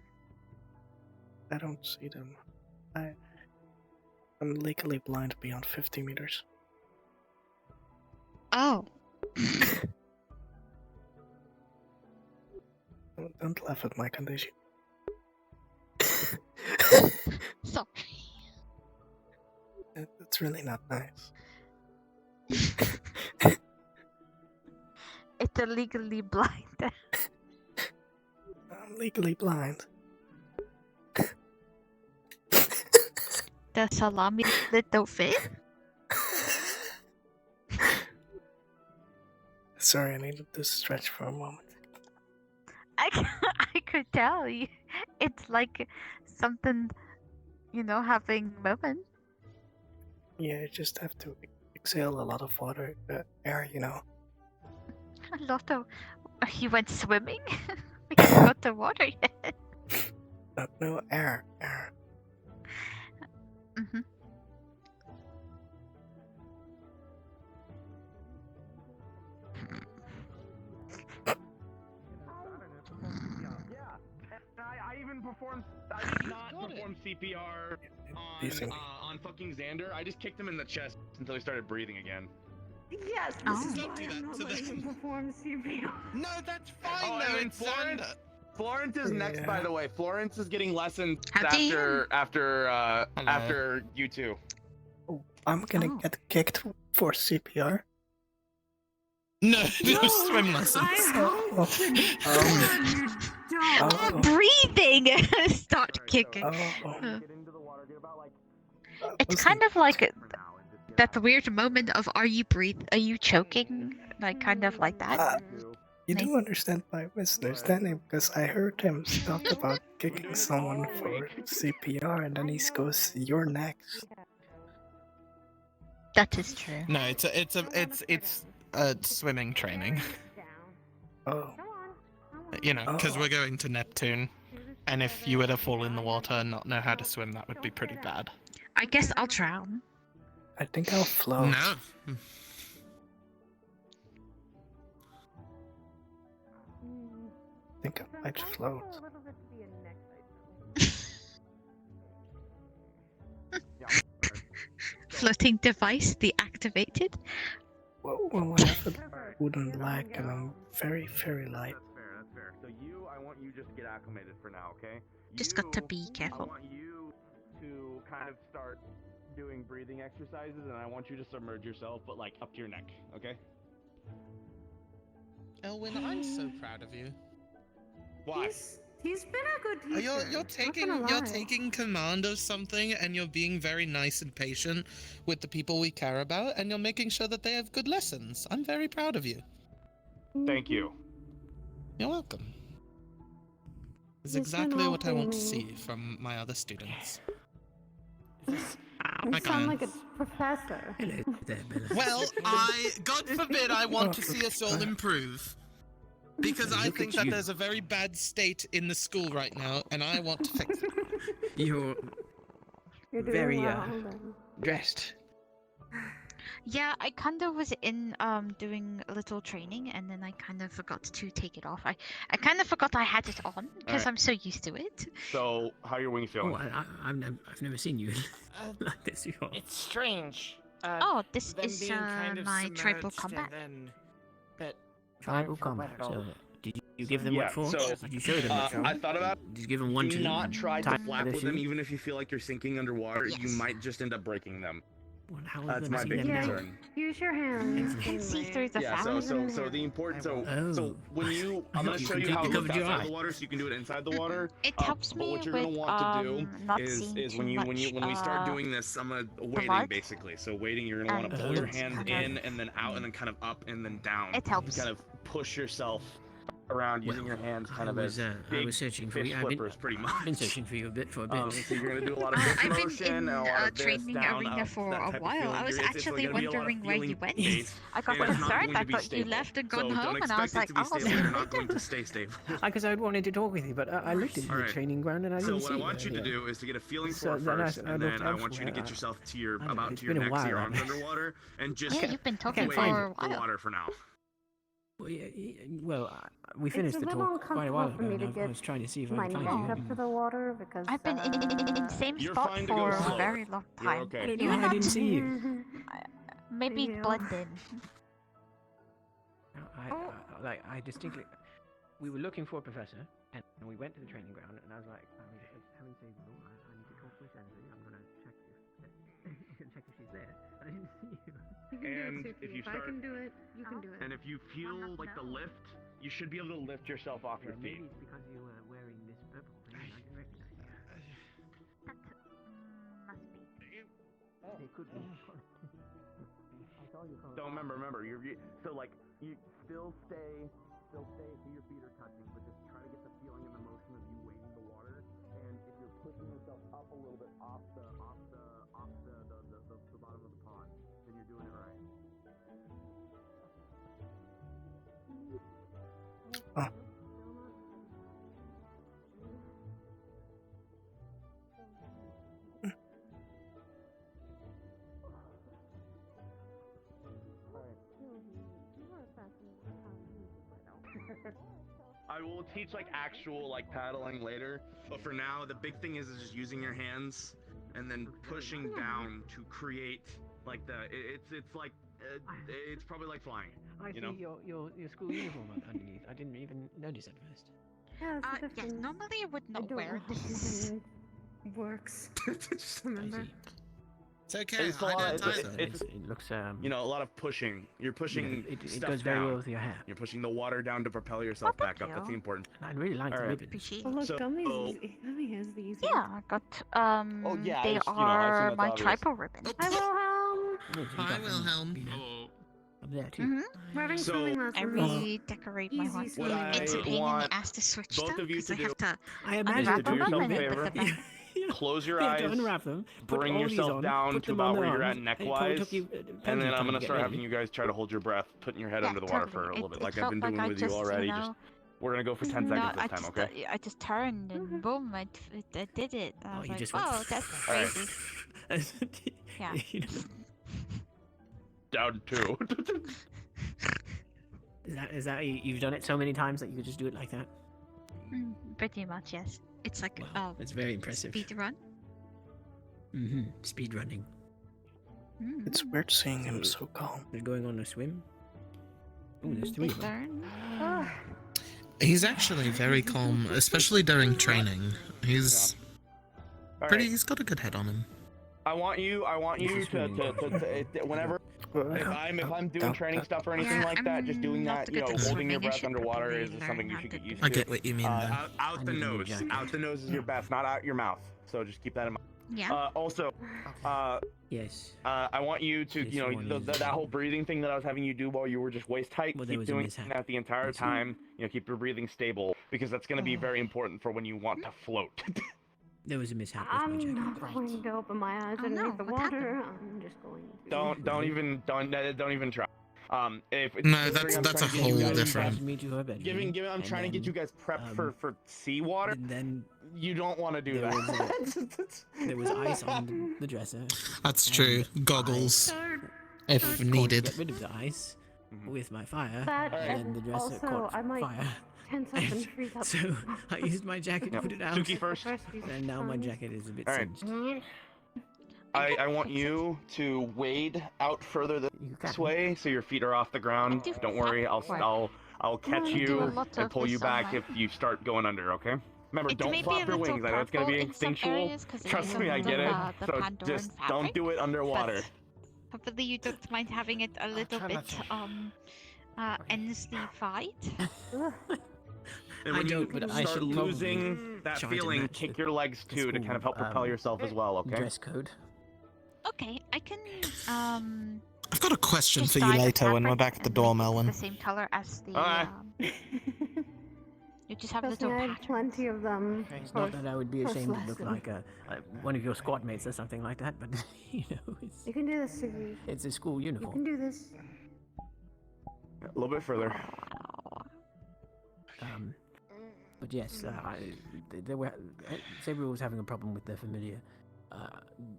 I don't see them. I'm legally blind beyond 50 meters.
Oh.
Don't laugh at my condition.
Sorry.
It's really not nice.
It's illegally blind.
I'm legally blind.
The salami that don't fit?
Sorry, I needed to stretch for a moment.
I could tell you. It's like something, having moment.
Yeah, you just have to exhale a lot of water, air,
A lot of. You went swimming? We haven't got the water yet.
No, air.
Mm-hmm.
I even performed. I did not perform CPR on fucking Xander. I just kicked him in the chest until he started breathing again.
Yes, this is why I'm not letting him perform CPR.
No, that's fine
Oh,
though.
and
It's
Florence.
Xander.
Florence is next, by the way. Florence is getting lessons
How do you-
after you two.
I'm gonna get kicked for CPR.
No, just swim lessons.
Breathing! Start kicking. It's kind of like that weird moment of are you choking? Like kind of like that.
You do understand my misunderstanding because I heard him talk about kicking someone for CPR and then he goes, "You're next."
That is true.
No, it's swimming training.
Oh.
You know, because we're going to Neptune, and if you were to fall in the water and not know how to swim, that would be pretty bad.
I guess I'll drown.
I think I'll float.
No.
I think I might float.
Floating device deactivated.
Well, I have a wooden leg and I'm very, very light.
That's fair. So I want you just to get acclimated for now, okay?
Just got to be careful.
I want you to kind of start doing breathing exercises, and I want you to submerge yourself, but like up to your neck, okay?
Elwin, I'm so proud of you.
Why?
He's been a good teacher.
You're taking command of something, and you're being very nice and patient with the people we care about, and you're making sure that they have good lessons. I'm very proud of you.
Thank you.
You're welcome. It's exactly what I want to see from my other students.
You sound like a professor.
Hello there, Bella.
Well, God forbid I want to see us all improve. Because I think that there's a very bad state in the school right now, and I want to fix it.
You're very dressed.
Yeah, I kind of was in doing a little training, and then I kind of forgot to take it off. I kind of forgot I had it on because I'm so used to it.
So, how are your wings feeling?
Oh, I've never seen you like this before.
It's strange.
This is my tribal combat.
Tribal combat. So, did you give them what for? Did you show them what for?
I thought about.
Did you give them one
do
to
not try to
tie
flap
their
with them,
shoe?
even if you feel like you're sinking underwater.
Yes.
You might just end up breaking them.
Well, how
That's
them
my
see
big
them now?
concern.
Use your hands.
You can see through the
So the important. So when you, I'm gonna show you how it looks outside the water, so you can do it inside the water.
It helps me
But what you're
with
gonna want to
not
do
seeing
is
too
when you
much,
start doing this, I'm gonna waiting
blood.
basically. So waiting, you're gonna want to pull your hands in and then out and then kind of up and then down.
It helps.
Kind of push yourself around using your hands kind of as
I
big
was searching for
fish
you.
flippers, pretty much.
I've been searching for you for a bit.
So you're gonna do a lot of wrist
I've been
motion
in
and a lot of this,
training
down,
arena
up,
for
that
a
type of
while.
feeling.
I was
It's
actually
gonna be a lot of
wondering where you
feeling
went.
based,
I got
and it's not
concerned.
going
I
to be
thought you
stable.
left and
So
gone
don't
home, and I was
expect
like,
it to be
oh,
stable. You're not going to stay stable.
Because I wanted to talk with you, but I looked at the
Alright.
training ground and I
So
didn't
what
see
I want you to
here.
do is to get a feeling
So
for it
then
first,
I
and
looked
then I want you to
elsewhere.
get yourself to your
I know,
about
it's
to your
been a
neck, so your
while,
arms
haven't it?
underwater, and just
Yeah, you've been talking
wait
for a
in the
while.
water for now.
Well, we finished
It's
the
a little
talk quite a while
uncomfortable
ago.
for me to
and I
get
was trying to see if
my
I could
neck
find
up
you.
to the water because
I've been in the same
You're
spot
fine to go
for a
slower.
very long
You're
time.
okay.
I don't know
You're
how I
not-
didn't see you.
Maybe
Yeah.
blend in.
I distinctly. We were looking for a professor, and we went to the training ground, and I was like, having said, I need to talk with Andrew. I'm gonna check check if she's there. But I didn't see you.
You can
And
do it,
if you
Suki. If I
start-
can do it, you can do it.
And if you feel like the lift, you should be able to lift yourself off your feet.
Maybe it's because you were wearing this purple thing. I didn't recognize you.
That must be.
It could be. I saw you from.
Don't remember. So like you still stay so your feet are touching, but just try to get the feeling and the motion of you wading the water. And if you're pushing yourself up a little bit off the bottom of the pond, then you're doing it right. I will teach like actual like paddling later, but for now the big thing is just using your hands and then pushing down to create like it's like it's probably like flying.
I see your school uniform underneath. I didn't even notice at first.
Yeah, normally I would not
don't
wear
know how
this.
it works. Remember?
It's okay.
It's a
I
lot.
don't either.
It looks
a lot of pushing. You're pushing.
It
stuff
goes very
down.
well with your hair.
You're pushing the water down to propel yourself back up. That's the important.
I really like the
Alright.
ribbon.
Appreciate
Oh, look,
So-
Gummy has these.
Yeah, I got
Oh, yeah,
they
I've seen
are
that's
my
obvious.
tribal ribbon.
Hi, Wilhelm.
Hi, Wilhelm.
I'm there too.
Mm-hmm.
We're having
So-
swimming
I
lessons.
redecorate my
Easy
horse.
What I
It's a pain in
want
the ass to switch
both
them
of you
because
to
I have
do
to
I
unwrap
imagine
to do
them
yourself a
and then
favor.
put them back.
close your
We have
eyes,
to unwrap them, put
bring
all these
yourself
on,
down
put
to
them on
about where
their
you're at
arms, and it probably
neck-wise,
took you,
and then I'm
time
gonna
to
start
get
having
ready.
you guys try to hold your breath, putting your head
Yeah,
under the water
totally.
for a little bit,
It
like I've
felt
been
like
doing
I
with you
just,
already.
you
Just
know,
we're gonna go for 10
no,
seconds
I
this time,
just,
okay?
I just turned and boom, I did it. I was
you
like,
just went
oh, that's
All right.
crazy. Yeah.
You know,
Down 2.
is that you've done it so many times that you could just do it like that?
Pretty much, yes. It's like
That's very impressive.
speed run.
Speed running.
It's weird seeing him so calm.
They're going on a swim. Oh, there's 3 of them.
He's actually very calm, especially during training. He's pretty. He's got a good head on him.
I want you to whenever if I'm doing training stuff or anything like that, just doing that, you know, holding your breath underwater is something you should get used to.
I get what you mean, though.
Out the nose. Out the nose is your best, not out your mouth. So just keep that in mind.
Yeah.
Also,
yes.
I want you to, you know, that whole breathing thing that I was having you do while you were just waist tight.
Well, there
Keep
was a
doing
mishap.
that the entire time. You know, keep your breathing stable because that's going to be very important for when you want to float.
There was a mishap with my
I'm
jacket.
not going to open my eyes
Oh,
underneath
no,
the
what
water. I'm just going to.
Don't even try. If
No,
considering
that's
I'm
that's a
trying to get you
whole
guys
different.
Me to her bedroom.
I'm
and
trying to get
then,
you guys prepped for seawater.
Then
you don't want to do
there
that.
there was ice on the dresser.
That's true. Goggles, if
I
needed.
get rid of the ice with my fire,
That
and then the dresser
also,
caught
I might
fire.
tense up and freeze up.
So I used my jacket to put it out.
Suki first.
And now my jacket is a bit
All right.
singed.
I want you to wade out further this way so your feet are off the ground. Don't worry, I'll catch
I do a
you
lot
and
of
pull you
this
back
on
if you start going under, okay? Remember,
It
don't
may be
flop
a
your
little
wings. I know it's going to be
purple in some
instinctual.
areas 'cause it
Trust
is
me, I
of
get it.
the
So
Pandoran
just
fabric,
don't do it underwater.
Hopefully you don't mind having it a little bit endlessly fight.
And
I
when
don't,
you
but I
start
should probably
losing that
try to
feeling,
match
kick
the-
your legs
the
too to kind of help
school,
propel yourself as well, okay?
Dress code.
Okay, I can
I've got a question
just
for you
dye the
later when we're
fabric
back at the
and
door,
make it
Melvin.
the same color as the
Alright.
you just have
Trust me,
little
I
patterns.
had plenty of them.
It's not that I would be
first
ashamed to look
lesson.
like one of your squad mates or something like that, but you know,
You can do this, Suki.
it's a school
You
uniform.
can do this.
A little bit further.
But yes, there were. Sabri was having a problem with their familiar.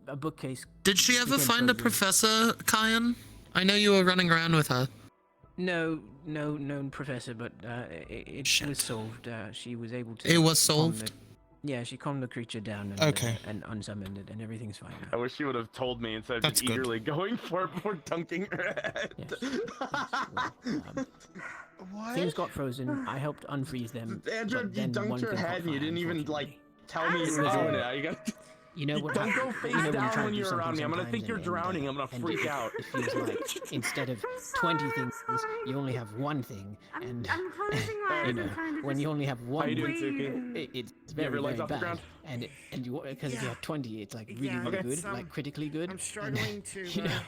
A bookcase.
Did she ever
became
find a
frozen.
professor, Kyan? I know you were running around with her.
No known professor, but it was solved. She was able to.
It was
calm
solved?
Yeah, she calmed the creature down and,
Okay.
And unsummoned it, and everything's fine now.
I wish you would have told me instead of
That's
just
good.
eagerly going for it before dunking her head.
Things got frozen. I helped unfreeze them.
Andrew,
but
you
then one
dunked your
thing
head
caught
and you
fire,
didn't even like tell me
It
you were
was
doing
all-
it. Now you got.
You know what?
Don't go
hap-
face
you know when
down
try to
when
do
you're
something
around me. I'm gonna
sometimes
think you're
and,
drowning. I'm gonna
and
freak
it,
out.
It feels like instead of 20 things, you only have one thing, and
I'm closing my eyes
you know
and trying to
when you
just
only have one,
How you doing,
thing,
Suki?
it's
You
very
have your legs
very
off the
bad.
ground?
And you because if you have 20, it's like really
Yeah,
really
Okay.
good,
it's,
like critically good.
I'm
and,
struggling to
you know.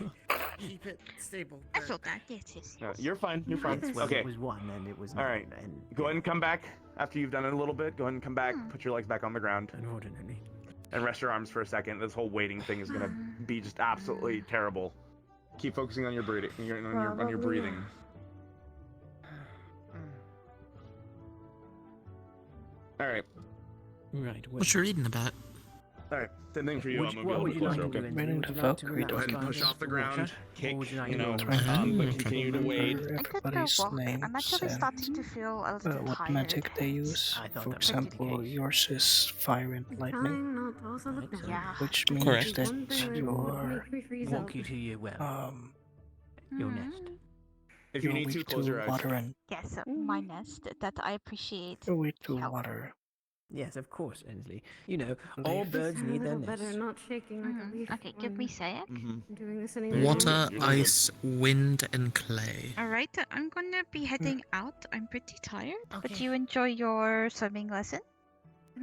keep it stable.
I
but-
thought that. Yes.
No, you're fine. You're fine.
Well,
Okay.
it was one, and it was
All right.
and
Go ahead and come back after you've done it a little bit. Go ahead and come back. Put your legs back on the ground
unfortunately.
and rest your arms for a second. This whole waiting thing is gonna be just absolutely terrible. Keep focusing on your breathing. On your breathing. All right.
Right.
What you reading about?
All right. Same thing for you.
Would
I'm
you-
gonna be a
what
little
would
bit
you
closer.
like to
Okay.
do?
Reading
Would
the
you like to
Valkyrie
Go ahead and push
document.
off the ground. Kick.
would you like
You
to
know.
do?
But
Trying
continue to wade.
remember
I could
everybody's
walk. I'm
names
actually
and
starting to feel a little
what
tired.
magic they use.
I thought
For
that was the
example,
case.
yours is fire and lightning,
Trying not to also look down.
Yeah.
which means
Correct.
that
One thing that would
your
make me freeze up.
Walk you to your well, your
Mhm.
nest.
If you
you're
need to,
weak
close your eyes.
water and
Yes, my nest. That I appreciate.
you're weak to
Help.
water.
Yes, of course, Ensley. You know,
Leaf.
all birds
I'm a
need their
little better
nests.
not shaking like a leaf.
Okay, give me
when
sec.
Mm-hmm.
I'm doing this anymore.
Water,
You're doing good.
ice, wind, and clay.
Alright, I'm gonna be heading out. I'm pretty tired. But
Okay.
you enjoy your swimming lesson?
I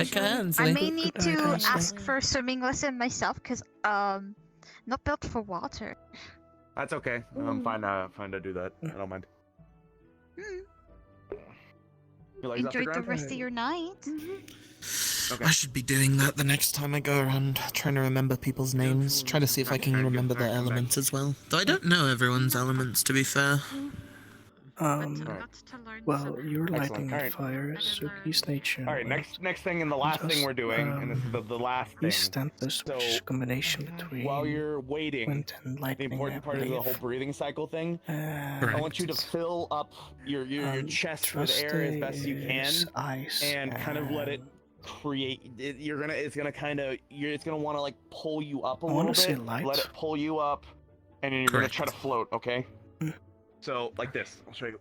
can,
I may
Ansley.
need
Good
to
night, Ansley.
ask for a swimming lesson myself, because not built for water.
That's okay. I'm fine. Fine to do that. I don't mind.
Hmm.
Your legs off the
Enjoy the
ground.
rest of your night.
I should be doing that the next time I go around, trying to remember people's names. Try to see if I can remember their elements as well. Though I don't know everyone's elements, to be fair.
Well, you're lighting
Excellent.
a fire, Suki's nature.
All right, next thing and the last thing we're doing, and this is the last thing.
East Tempest, which is a combination between
While you're waiting,
wind and lightning,
the important part is the whole breathing cycle thing. I want you to fill up your chest with air as best you can, and kind of let it create. It's gonna want to like pull you up a little bit. Let it pull you up, and then you're gonna try to float. Okay. So like this. I'll show you.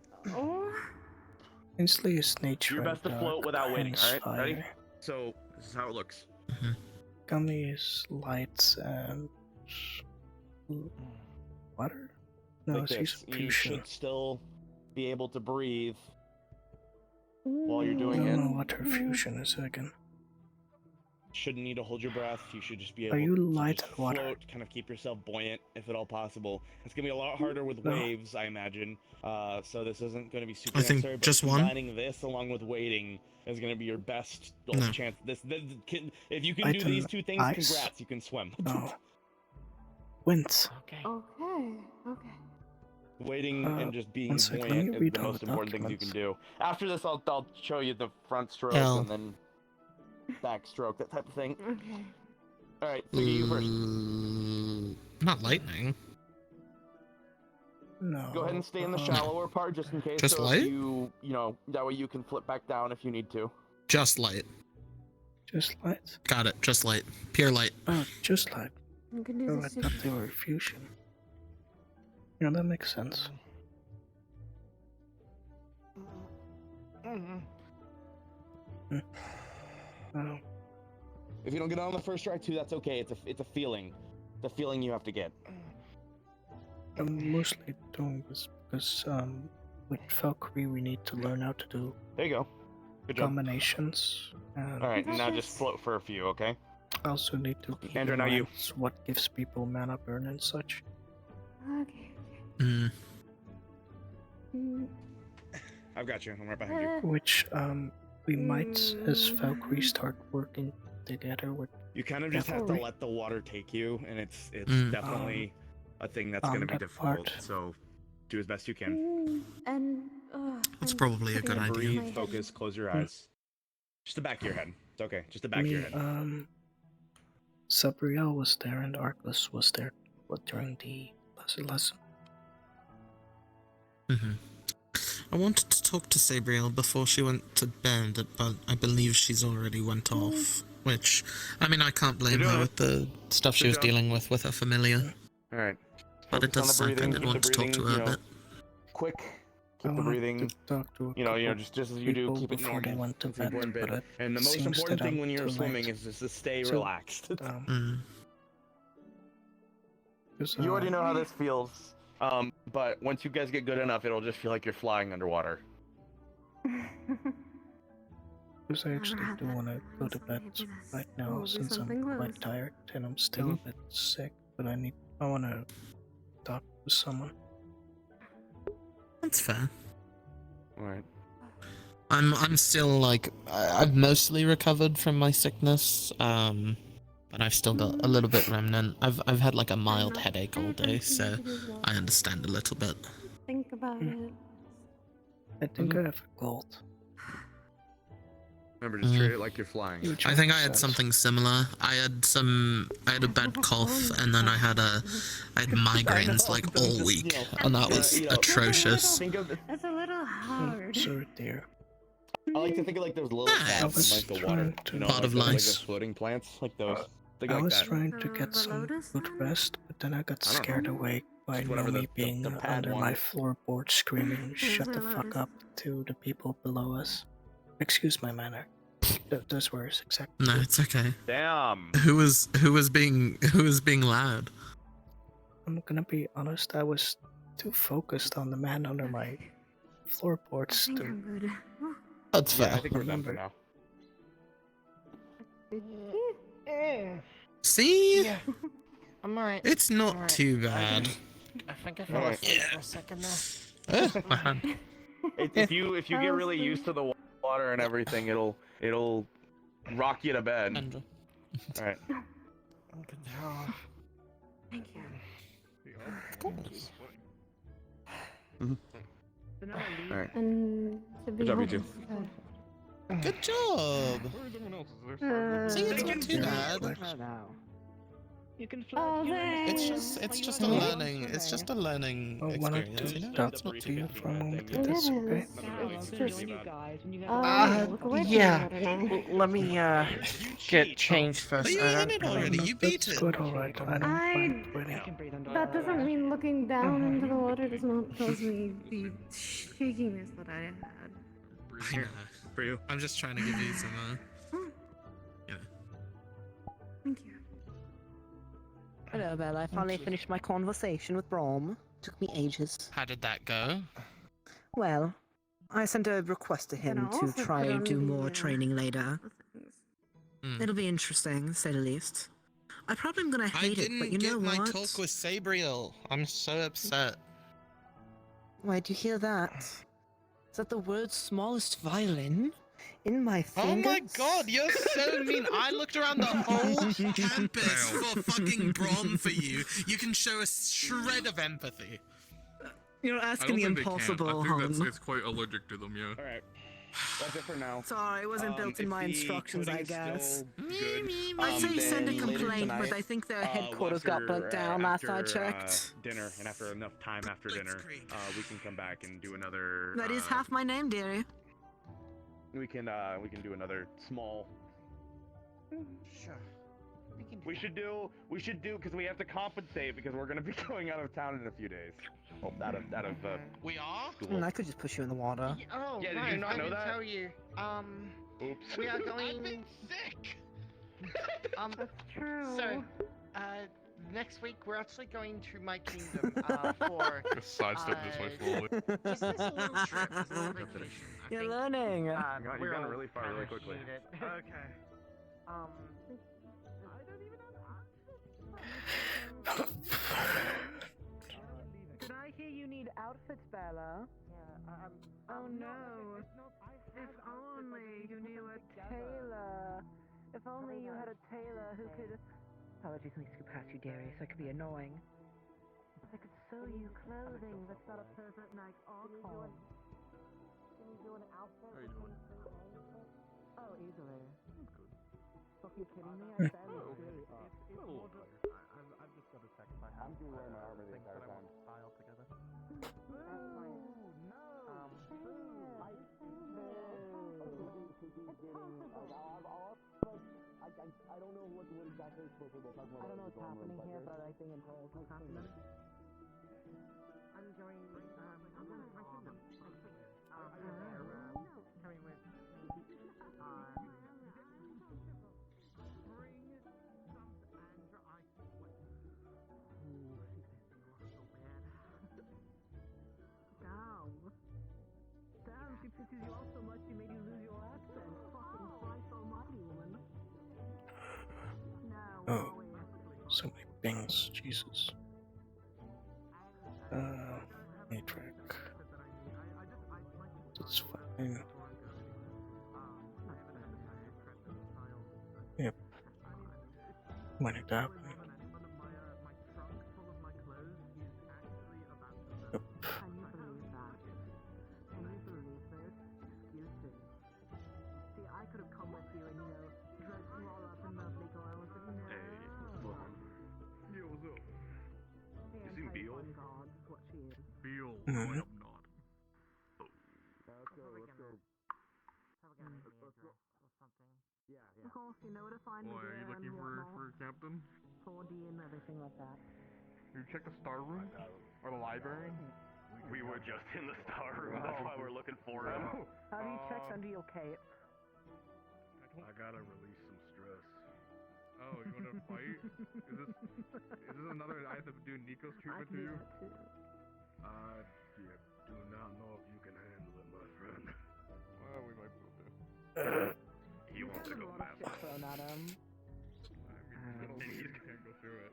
Inslee is nature.
Your best to float without waiting. All right.
Fire.
Ready? So this is how it looks.
Gummy is light and water. No,
Like
she's
this. You should still be able to breathe while you're
I
doing
don't
it.
know what her fusion is again.
Shouldn't need to hold your breath. You should just be able
Are you
to
light
just
and water?
float, kind of keep yourself buoyant if at all possible. It's gonna be a lot harder with waves, I imagine. So this isn't gonna be super
I think
necessary. But
just one?
combining this along with waiting is gonna be your best chance. If you can do these two things,
ice?
congrats. You can swim.
No. Winds.
Okay.
Waiting and just being
one second, let
buoyant
me
is
read
the
all
most
the
important things you can do. After this, I'll show you the front stroke
L.
and then back stroke, that type of thing.
Okay.
All right, so you first.
Not lightning.
No.
Go ahead and stay in the shallower part just in case.
Just
so
light?
If you know, that way you can flip back down if you need to.
Just light.
Just light?
Got it, just light. Pure light.
Oh, just light.
I'm gonna do
Oh, I
this.
thought they were fusion. Yeah, that makes sense. Oh.
If you don't get on the first try too, that's okay. It's a feeling. The feeling you have to get.
I'm mostly doing this because with Valkyrie we need to learn how to do
There you go. Good job.
combinations. And
All right, now just float for a few, okay?
I also need to keep
Andrew,
in
now you.
mind what gives people mana burn and such.
Okay.
I've got you. I'm right behind you.
Which we might, as Valkyrie, start working together with.
You kind of just have to
Valkyrie.
let the water take you, and it's definitely a thing that's
on
going to be
that
difficult.
part.
So do as best you can.
And
That's
I'm
probably a good
putting
idea.
my
Breathe,
head-
focus, close your eyes. Just the back of your head. It's okay. Just the back of your head.
Sabriel was there and Arcus was there during the lesson.
I wanted to talk to Sabriel before she went to bed, but I believe she's already went off. Which, I mean, I can't blame her with the stuff she was dealing with her familiar.
All right.
But it
Focus on
does
the
suck. I
breathing,
did
keep
want
the
to talk to
breathing,
her a bit.
Quick.
I
Keep the
wanted
breathing.
to talk to a
You know,
couple
just as you do,
people
keep it
before they
normal.
went to
That's the
bed,
important
but
bit.
it
And the most
seems
important
that
thing
I'm
when you're
too
swimming
late.
is just to stay
So,
relaxed. You already know how this feels. But once you guys get good enough, it'll just feel like you're flying underwater.
Because I actually do want to go to bed right now
be
since I'm
something
quite
close.
tired and I'm still a bit sick, but I want to talk to someone.
That's fair.
Alright.
I'm still like I've mostly recovered from my sickness, but I've still got a little bit remnant. I've had like a mild headache all day, so I understand a little bit.
Think about it.
I think I have a gold.
Remember, just treat it like you're flying.
I think I had something similar. I had a bad cough, and then I had migraines like all week, and that was atrocious.
That's a little hard.
Sorry, dear.
I like to think of like those little plants in like the water. You know,
Pot
like
of
those, like
lice.
those floating plants, like those. Think
I
like
was
that.
trying to get some good rest, but then I got scared away by
Just whatever
Nomi being
the pad
under
one.
my floorboard screaming, "Shut the fuck up!" to the people below us. Excuse my manner. Those words, exactly.
No, it's okay.
Damn.
Who was being loud?
I'm gonna be honest. I was too focused on the man under my floorboards to.
Good.
That's fair.
I think we're done for now.
See?
Yeah. I'm alright.
It's not
Alright.
too bad.
I think I fell
Alright.
asleep for a second there.
Oh, my hand.
If you get really used to the water and everything, it'll rock you to bed.
Andrew.
All right.
Thank you.
Of course.
All right.
And to be
Good job, you two.
honest,
Good job. See, it's not too
Let
bad.
her know. You can
Oh,
It's just a learning. It's just a learning
I wanted
experience.
to
You know,
talk
it's not
to
too
you
bad.
for a moment,
It
if that's
is.
okay.
It's just, look away from
Yeah.
the water now.
Let me get changed first.
But you're in it already.
No,
You beat
that's
it.
good, alright. I don't mind waiting.
That doesn't mean looking down into the water does not cause me the shakiness that I had.
I know.
For you.
I'm just trying to give you some, you know.
Thank you.
Hello, Bella. I finally finished my conversation with Brom. Took me ages.
How did that go?
Well, I sent a request to him to
also
try
put
and
on
do
the,
more training later. It'll be interesting, to say the least. I probably am gonna
I
hate it, but you
didn't
know
get my
what?
talk with Sabriel. I'm so upset.
Wait, you hear that? Is that the world's smallest violin? In my
Oh
fingers?
my god, you're so mean. I looked around the whole campus for fucking Brom for you. You can show a shred of empathy.
You're asking the impossible,
I think
hon.
it's quite allergic to them, yeah.
All right. That's it for now.
Sorry, it wasn't built in
if
my
the
instructions, I
pudding's
guess.
still good,
I'd say send a
then later
complaint, but
tonight,
I think their
well,
headquarters got
after,
burnt down last I
after,
checked.
Dinner, and after enough time after dinner, we can come back and do another.
That is half my name, dearie.
We can do another small.
Sure.
We should do because we have to compensate because we're gonna be going out of town in a few days. Well, out of
We are?
school.
I could just push you in the water.
Oh,
Yeah, did
right,
you
I
know
didn't
that?
tell you.
Oops.
We are going.
I've been sick.
That's true.
So, next week we're actually going to my kingdom for.
Just sidestep this way slowly.
Just this little trip, this little vacation. I
You're
think,
learning.
You've gone really far really quickly.
appreciate it. Okay.
Did I hear you need outfits, Bella? Yeah, oh no. If only you knew a tailor. If only you had a tailor who could. Apologies, let me scoop past you, Darius. That could be annoying. I could sew you clothing that's got a perfect Nike archive. Can you do an outfit? Oh, easily. Fuck, you kidding me? I barely agree.
I've just got to check if I have. I'm doing my armor the entire time. Style together. I don't know what exactly is supposed to be. I don't know what's happening here, but I think it's all happening.
I'm going. I'm going to my kingdom next week. Coming with me.
Damn, she pisses you off so much she made you lose your accent. Fucking Christ almighty, woman.
Oh, so many things, Jesus. Matrix. That's fine. Yep. When it happened. Yep.
Can you believe that? Can you believe this? Excuses. See, I could have come with you and, dressed you all up in lovely clothes, but no.
Yo, what's up?
The
You seen Beal?
God, is what she is.
Beal,
Mhm.
I am not.
Of course, you know where to find
Boy,
me
are you
there
looking
and
for
whatnot.
a captain?
4D and everything like that.
You check the star room? Or the library?
We were just in the star room. That's why we're looking for him.
Have you checked under your cape?
I gotta release some stress.
Oh, you wanna fight? Is this another I have to do Nico's treatment to you?
I do not know if you can handle it, my friend.
Well, we might be able to.
You want to go fast.
Thrown at him.
I mean, he can't go through it.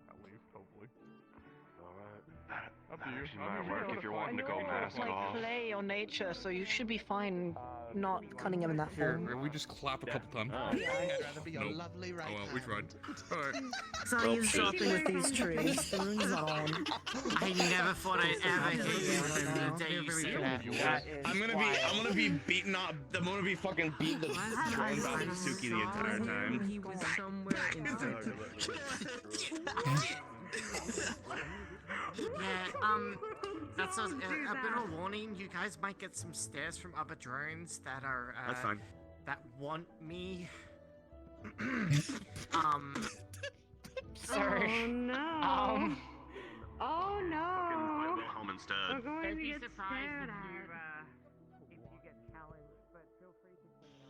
At least, hopefully.
Alright.
Up to you.
Actually might work if you're wanting to go
It's
mask
like
off.
play or nature, so you should be fine.
not Cunningham in that
Here,
form.
we just clap a couple times.
I'd
rather be a lovely right. Oh well, we tried. Alright.
So eavesdropping with these trees. The moon's not on.
I never thought I'd ever hit you from the day you said that.
I'm gonna be beating up. I'm gonna be fucking beating the drones out of Suki the entire time.
He was somewhere inside.
Yeah, that's a bit of a warning. You guys might get some stares from other drones that are,
That's fine.
that want me.
Sorry. Oh no. Oh no.
Home instead.
We're going
Don't
to
be
get
surprised
stared
if
at.
you get challenged, but feel free to say no.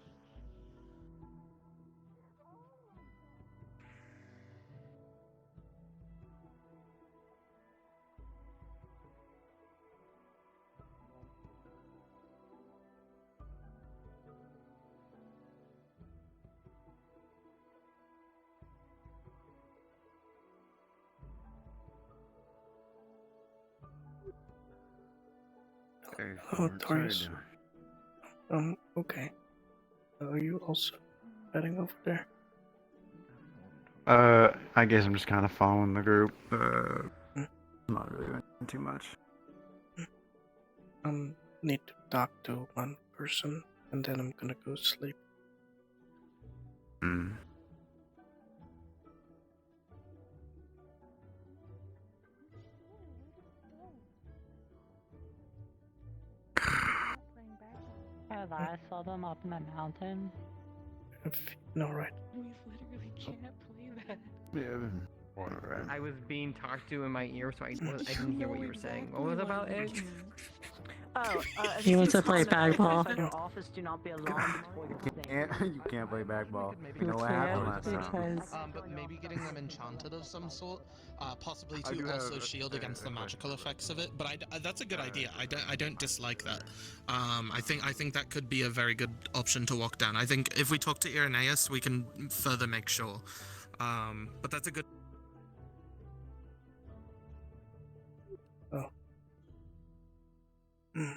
Oh, Torius. Okay. Are you also heading over there?
I guess I'm just kind of following the group. Not really doing too much.
Need to talk to one person, and then I'm gonna go sleep.
Hmm.
I saw them up in the mountain.
No, right.
We literally can't play that.
Yeah.
I was being talked to in my ear, so I didn't hear what you were saying. What was about Edge? Oh,
He wants to play basketball.
Office, do not be alarmed.
You can't play backball. You know what happened last time.
But maybe getting them enchanted of some sort, possibly
I do
to also
have
shield against the magical effects of it. But that's a good idea. I don't dislike that. I think that could be a very good option to walk down. I think if we talk to Irenaeus, we can further make sure. But that's a good.
Oh. Hmm.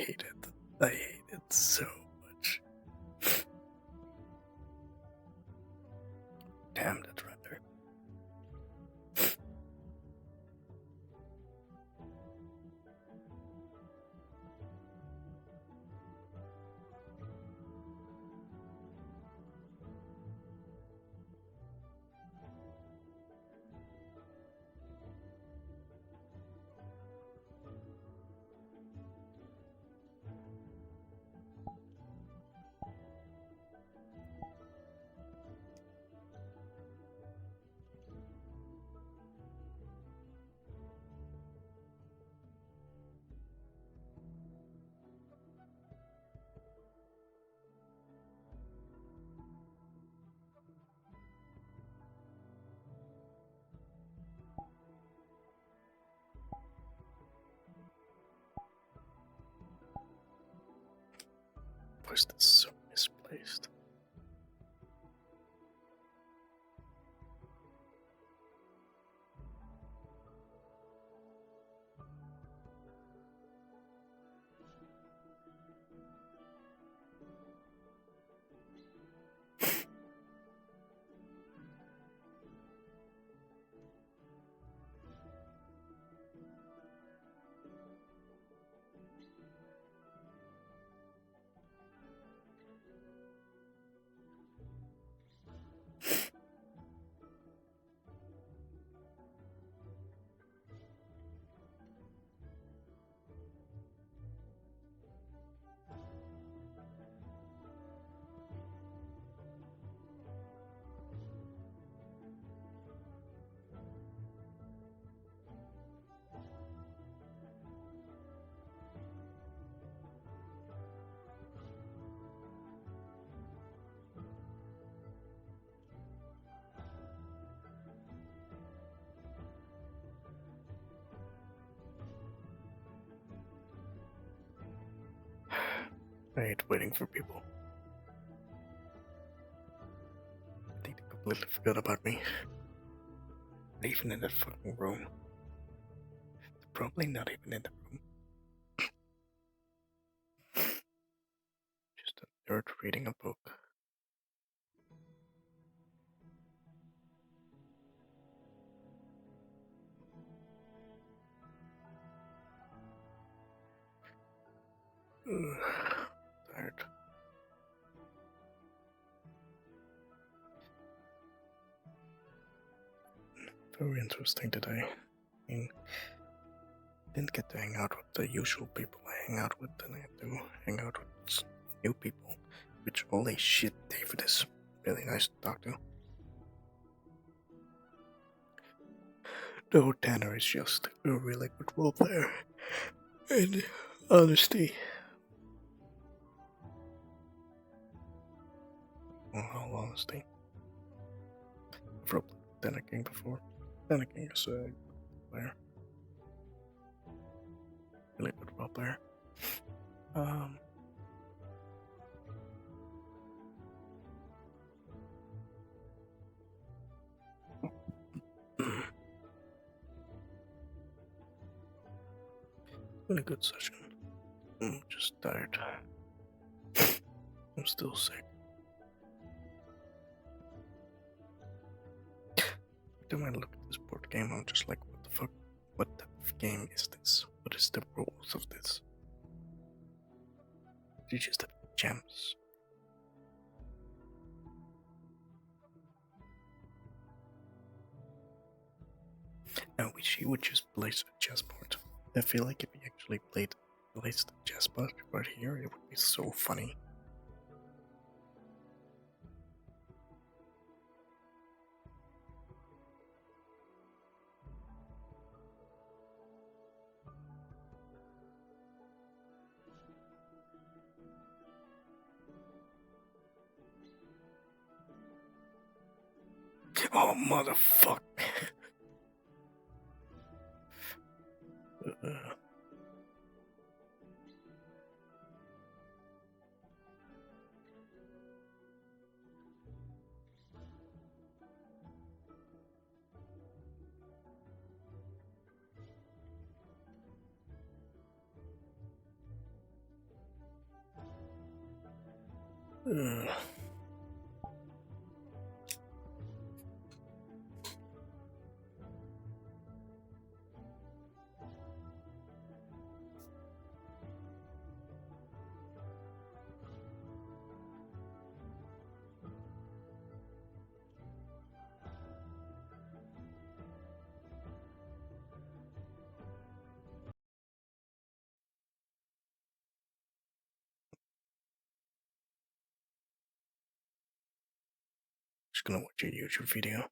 hate it. I hate it so much. Damn that render. Was this so misplaced? I hate waiting for people. I think they completely forgot about me. Not even in that fucking room. They're probably not even in the room. Just a nerd reading a book. Tired. Very interesting today. I mean, didn't get to hang out with the usual people I hang out with, and I had to hang out with new people. Which, holy shit, David is really nice to talk to. No, Tanner is just a really good role player. And honesty. In all honesty. I've roleplayed Tanner King before. Tanner King is a good player. Really good role player. Been a good session. I'm just tired. I'm still sick. Then when I look at this board game, I'm just like, what the fuck? What type of game is this? What is the rules of this? You just have gems. I wish he would just place a chessboard. I feel like if he actually placed the chessboard right here, it would be so funny. Oh, motherfucker. Just gonna watch a YouTube video.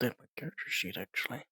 did my character sheet actually.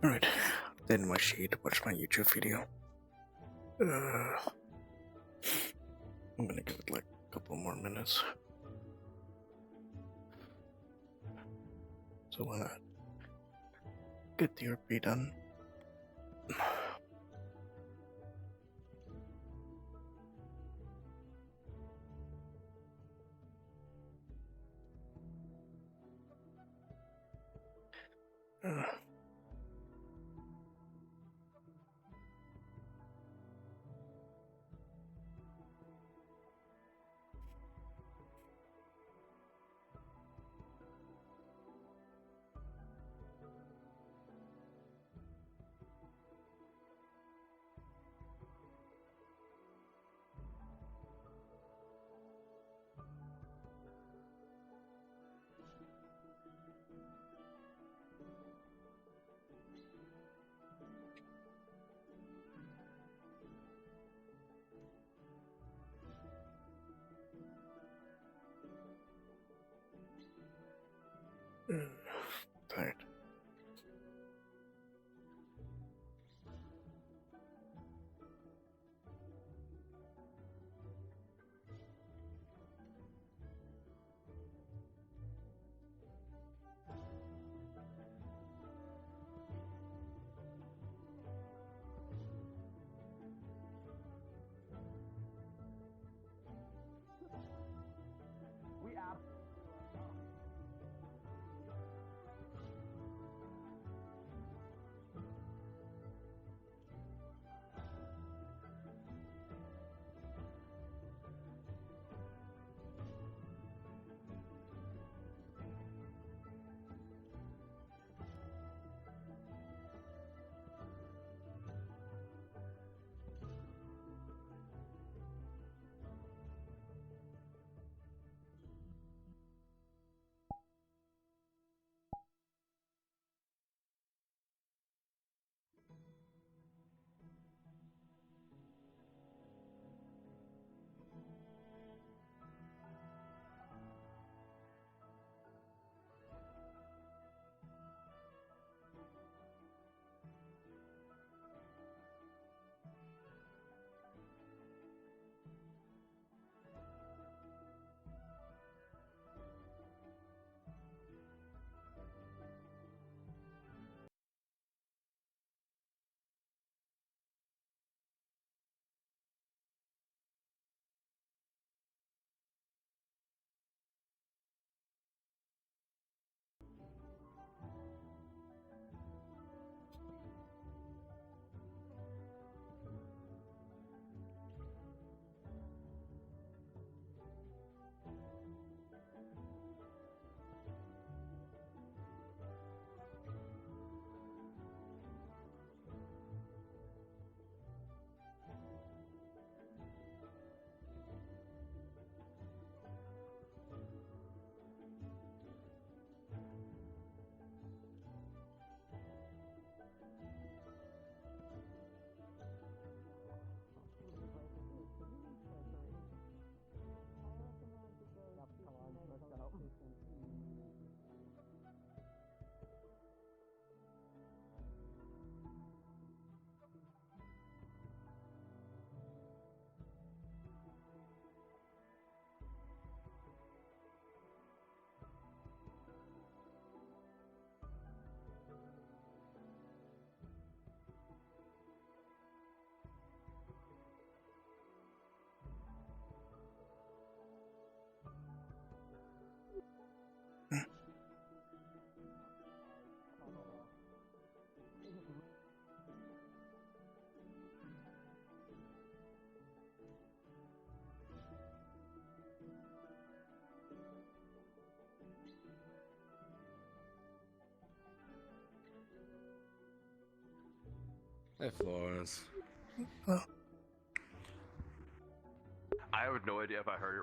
Alright, then my sheet, watch my YouTube video. I'm gonna give it like a couple more minutes. So get the RP done.
Hey, Florence.
Oh.
I have no idea if I heard it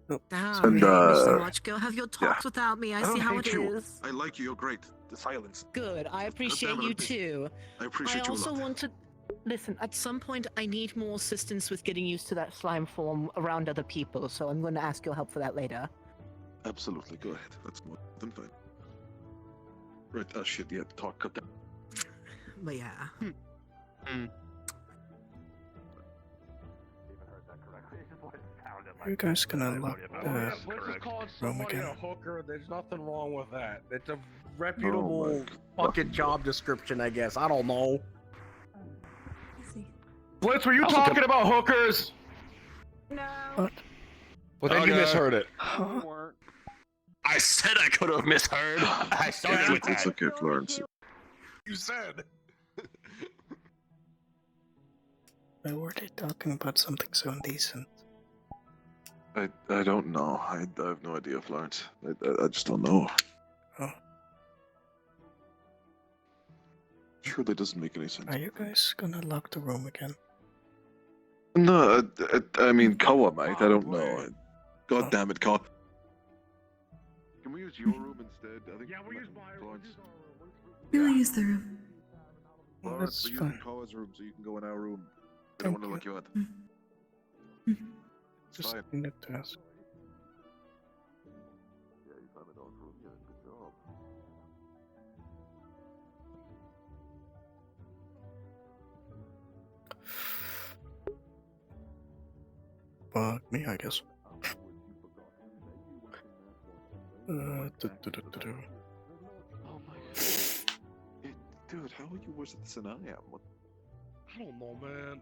right.
Damn,
And,
you hate me so much. Go have your talks
yeah.
without me. I see how it is.
I like you. You're great. The silence.
Good. I appreciate
damn it,
you too.
I appreciate
I
you a
also
lot.
want to listen. At some point, I need more assistance with getting used to that slime form around other people. So I'm going to ask your help for that later.
Absolutely, go ahead. That's more than fine. Right, shit, yeah, talk, cut that.
But yeah.
Are you guys gonna lock the
Let's just call
room
somebody
again?
a hooker. There's nothing wrong with that. It's a
Oh
reputable fucking job description, I guess. I don't know.
Blitz, were you talking about hookers?
No.
What?
Well, then you
Okay.
misheard it.
I said I could have misheard. I started with
It's
that.
okay, Florence.
You said.
Why were they talking about something so indecent?
I don't know. I have no idea, Florence. I just don't know.
Oh.
Sure, that doesn't make any sense.
Are you guys gonna lock the room again?
No, I mean, Koa might. I don't know. God damn it, Koa. Can we use your room instead? I think. Yeah, we'll use my room.
We'll use the room.
Florence,
That's
we're
fine.
using Koa's room, so you can go in our room. I don't want to look you out.
Just
Fine.
needed to ask.
Yeah, you found a dog room. Yeah, good job.
Bug me, I guess.
Oh my god. Dude, how are you worse at this than I am? What?
I don't know, man.